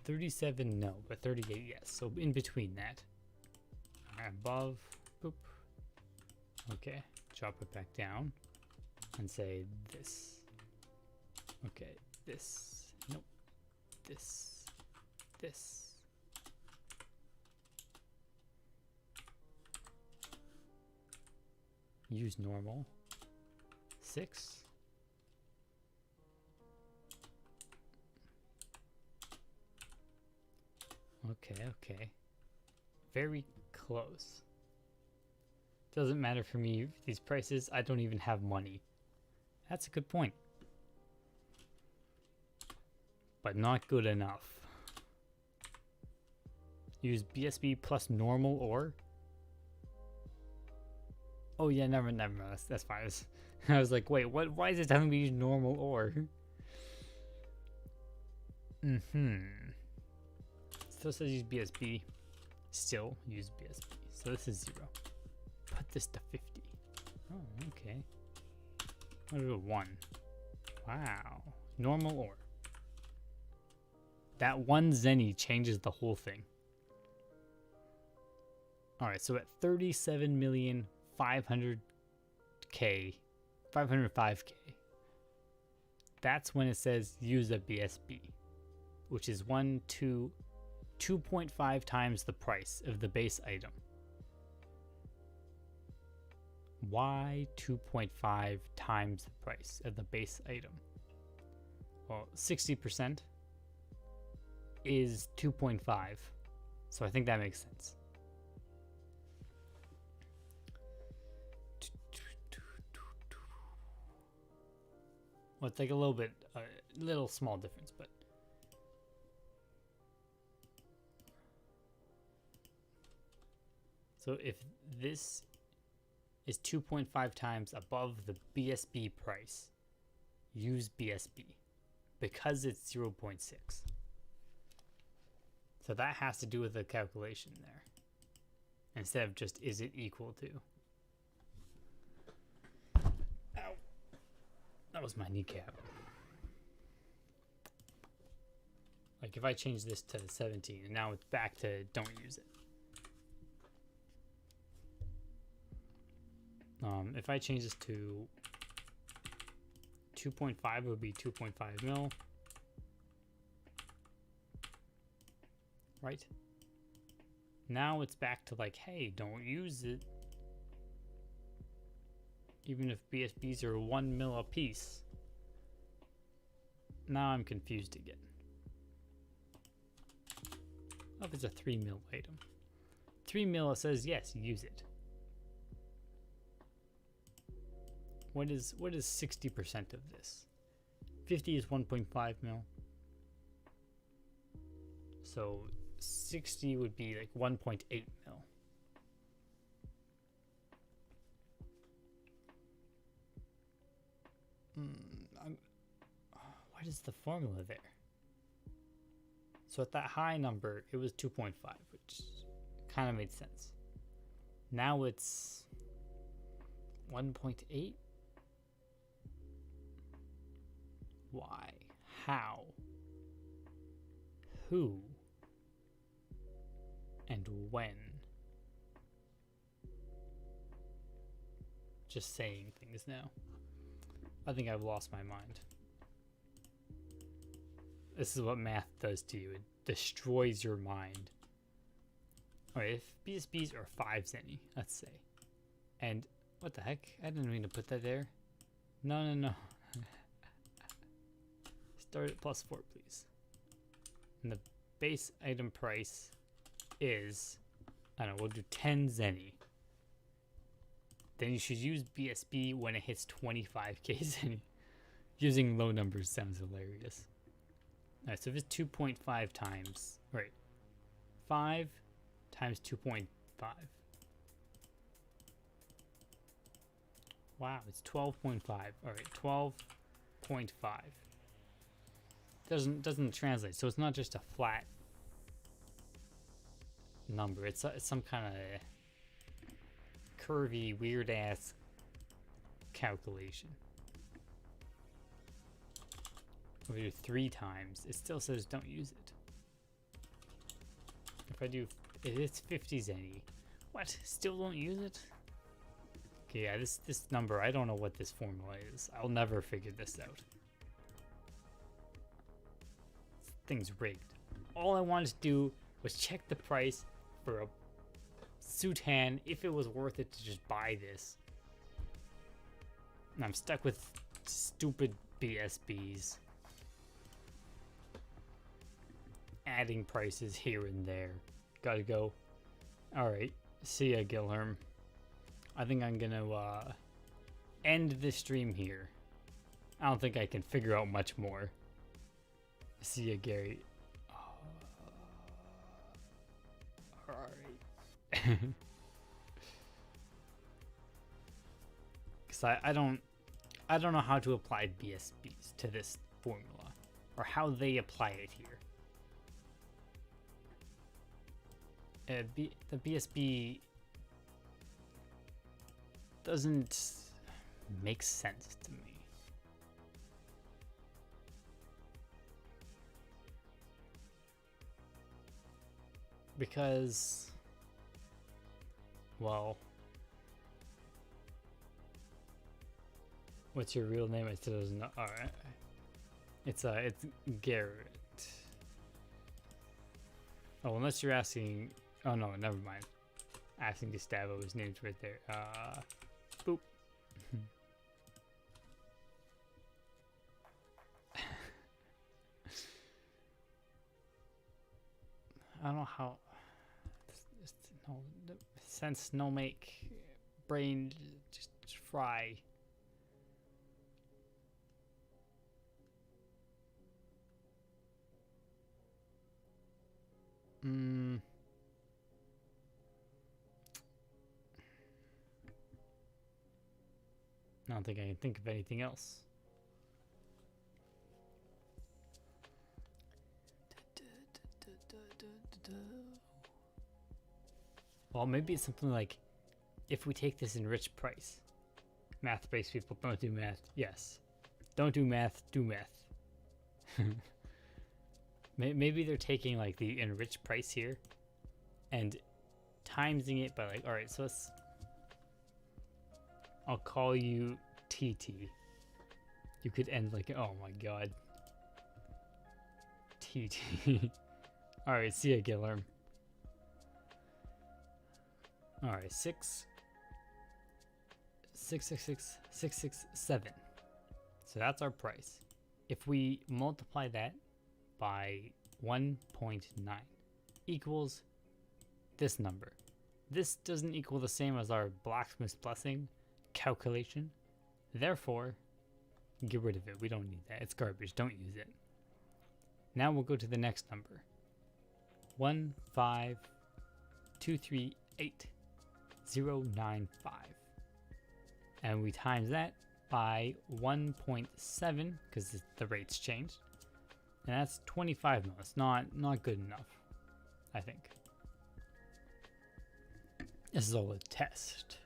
37, no, but 38, yes. So in between that. Alright, above. Boop. Okay. Drop it back down. And say this. Okay, this. Nope. This. This. Use normal. 6. Okay. Very close. Doesn't matter for me, these prices, I don't even have money. That's a good point. But not good enough. Use BSB plus normal ore. Oh yeah, never mind. That's fine. I was like, wait, what? Why is it telling me to use normal ore? Still says use BSB. Still use BSB. So this is 0. Put this to 50. Oh, okay. What about 1? Wow. Normal ore. That 1 zenny changes the whole thing. Alright, so at 37,500,000, 505K, that's when it says use a BSB, which is 2.5 times the price of the base item. Why 2.5 times the price of the base item? Well, 60% is 2.5, so I think that makes sense. Well, it's like a little bit, little small difference, but so if this is 2.5 times above the BSB price, use BSB because it's 0.6. So that has to do with the calculation there instead of just is it equal to. Ow. That was my kneecap. Like if I change this to 17 and now it's back to don't use it. If I change this to 2.5, it would be 2.5 mil. Right? Now it's back to like, hey, don't use it. Even if BSBs are 1 mil a piece. Now I'm confused again. Oh, if it's a 3 mil item. 3 mil, it says yes, use it. What is 60% of this? 50 is 1.5 mil. So 60 would be like 1.8 mil. What is the formula there? So at that high number, it was 2.5, which kind of made sense. Now it's 1.8? Why? How? Who? And when? Just saying things now. I think I've lost my mind. This is what math does to you. It destroys your mind. Alright, if BSBs are 5 zenny, let's say. And what the heck? I didn't mean to put that there. No. Start at +4, please. And the base item price is, I don't know, we'll do 10 zenny. Then you should use BSB when it hits 25k zenny. Using low numbers sounds hilarious. Alright, so if it's 2.5 times, right, 5 times 2.5. Wow, it's 12.5. Alright, 12.5. Doesn't translate, so it's not just a flat number. It's some kind of curvy, weird ass calculation. If I do 3 times, it still says don't use it. If it's 50 zenny, what? Still don't use it? Okay, yeah, this number, I don't know what this formula is. I'll never figure this out. This thing's rigged. All I wanted to do was check the price for a Sutan, if it was worth it to just buy this. And I'm stuck with stupid BSBs. Adding prices here and there. Gotta go. Alright, see ya, Gilherm. I think I'm gonna end the stream here. I don't think I can figure out much more. See ya, Gary. Alright. Because I don't know how to apply BSBs to this formula, or how they apply it here. The BSB doesn't make sense to me. Because, well, what's your real name? I still doesn't know. All right, it's Garrett. Oh, unless you're asking. Oh no, never mind. Asking Gustavo, his name's right there. Boop. I don't know how. No sense, no make, brain just fry. I don't think I can think of anything else. Well, maybe it's something like, if we take this enriched price. Math-based people don't do math. Yes. Don't do math, do math. Maybe they're taking like the enriched price here and timesing it by like, all right, so I'll call you TT. You could end like, oh my god. TT. All right, see ya, Gillerm. All right, 6, 6, 6, 6, 6, 6, 7. So that's our price. If we multiply that by 1.9 equals this number. This doesn't equal the same as our blacksmith's blessing calculation. Therefore, get rid of it. We don't need that. It's garbage. Don't use it. Now we'll go to the next number. 15238.095. And we times that by 1.7 because the rates changed. And that's 25 mil. It's not good enough, I think. This is all a test.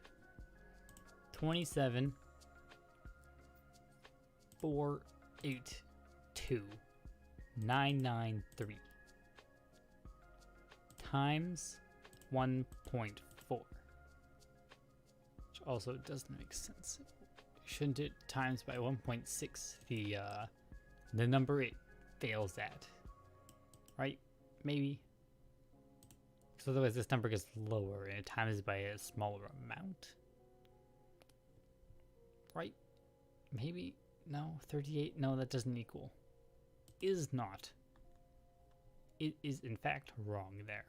27,482,993 times 1.4, which also doesn't make sense. Shouldn't it times by 1.6 the number it fails at, right? Maybe. So otherwise this number gets lower and it times by a smaller amount, right? Maybe. No, 38. No, that doesn't equal. Is not. It is in fact wrong there.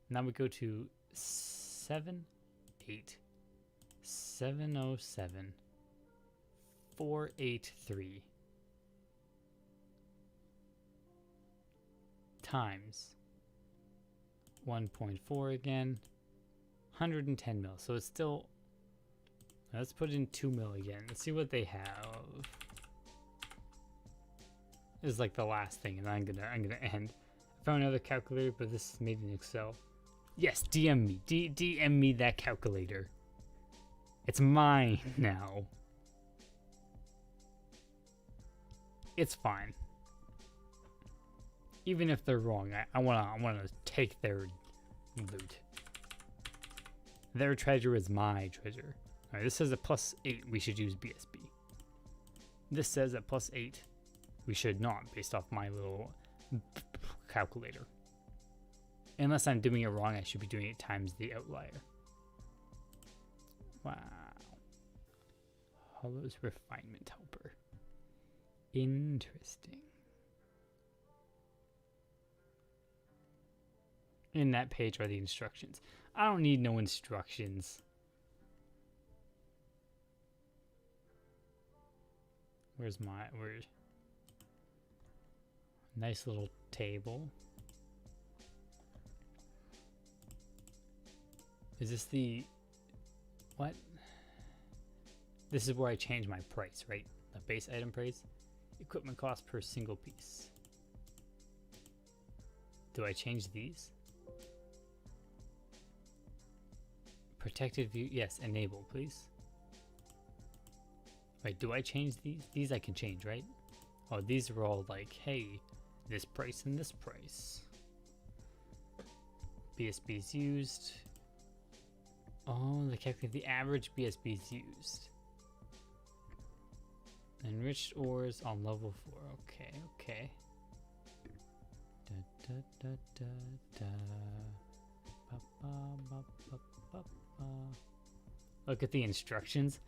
Now we go to 7,8,707,483 times 1.4 again, 110 mil. So it's still, let's put in 2 mil again. Let's see what they have. This is like the last thing, and I'm gonna end. I found another calculator, but this is made in Excel. Yes, DM me. DM me that calculator. It's mine now. It's fine. Even if they're wrong, I wanna take their loot. Their treasure is my treasure. Alright, this says a +8, we should use BSB. This says at +8, we should not, based off my little calculator. Unless I'm doing it wrong, I should be doing it times the outlier. Wow. Hollow's refinement helper. Interesting. In that page are the instructions. I don't need no instructions. Where's nice little table. Is this the, what? This is where I change my price, right? The base item price. Equipment cost per single piece. Do I change these? Protected view, yes, enable, please. Wait, do I change these? These I can change, right? Oh, these are all like, hey, this price and this price. BSB's used. Oh, they calculate the average BSB's used. Enriched ores on level 4. Okay, okay. Da, da, da, da, da. Ba, ba, ba, ba, ba, ba. Look at the instructions.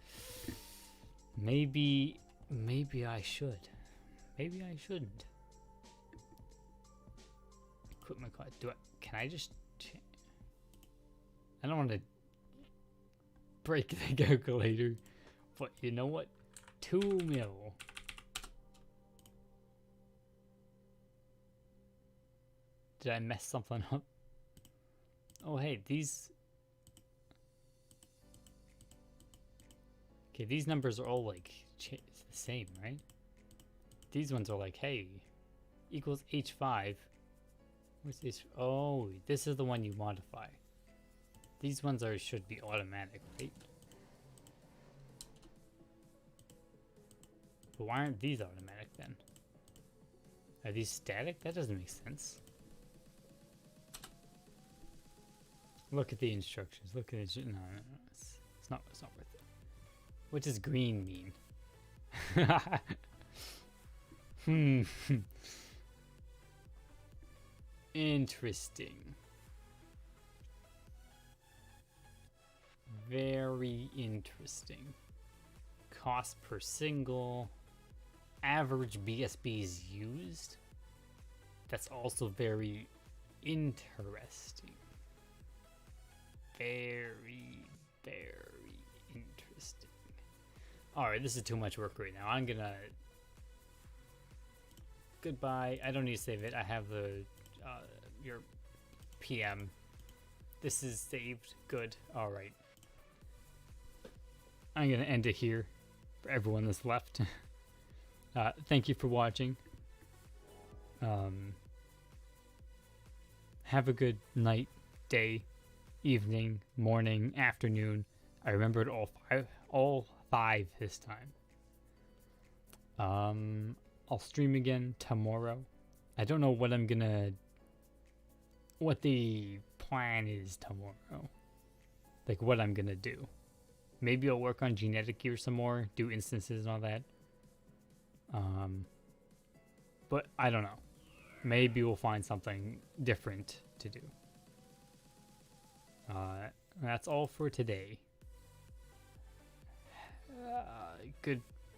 Maybe I should. Maybe I shouldn't. Equipment cost. Can I just I don't want to break the calculator, but you know what? 2 mil. Did I mess something up? Oh, hey, these. Okay, these numbers are all like the same, right? These ones are like, hey, equals H5. What's this? Oh, this is the one you modify. These ones should be automatic, right? But why aren't these automatic then? Are these static? That doesn't make sense. Look at the instructions. Look at it. No. It's not worth it. What does green mean? Interesting. Very interesting. Cost per single. Average BSBs used. That's also very interesting. Very interesting. Alright, this is too much work right now. I'm gonna... Goodbye. I don't need to save it. I have the your PM. This is saved. Good. Alright. I'm gonna end it here for everyone that's left. Thank you for watching. Have a good night, day, evening, morning, afternoon. I remembered all five this time. I'll stream again tomorrow. I don't know what what the plan is tomorrow. Like what I'm gonna do. Maybe I'll work on genetic gear some more, do instances and all that. But I don't know. Maybe we'll find something different to do. That's all for today. Good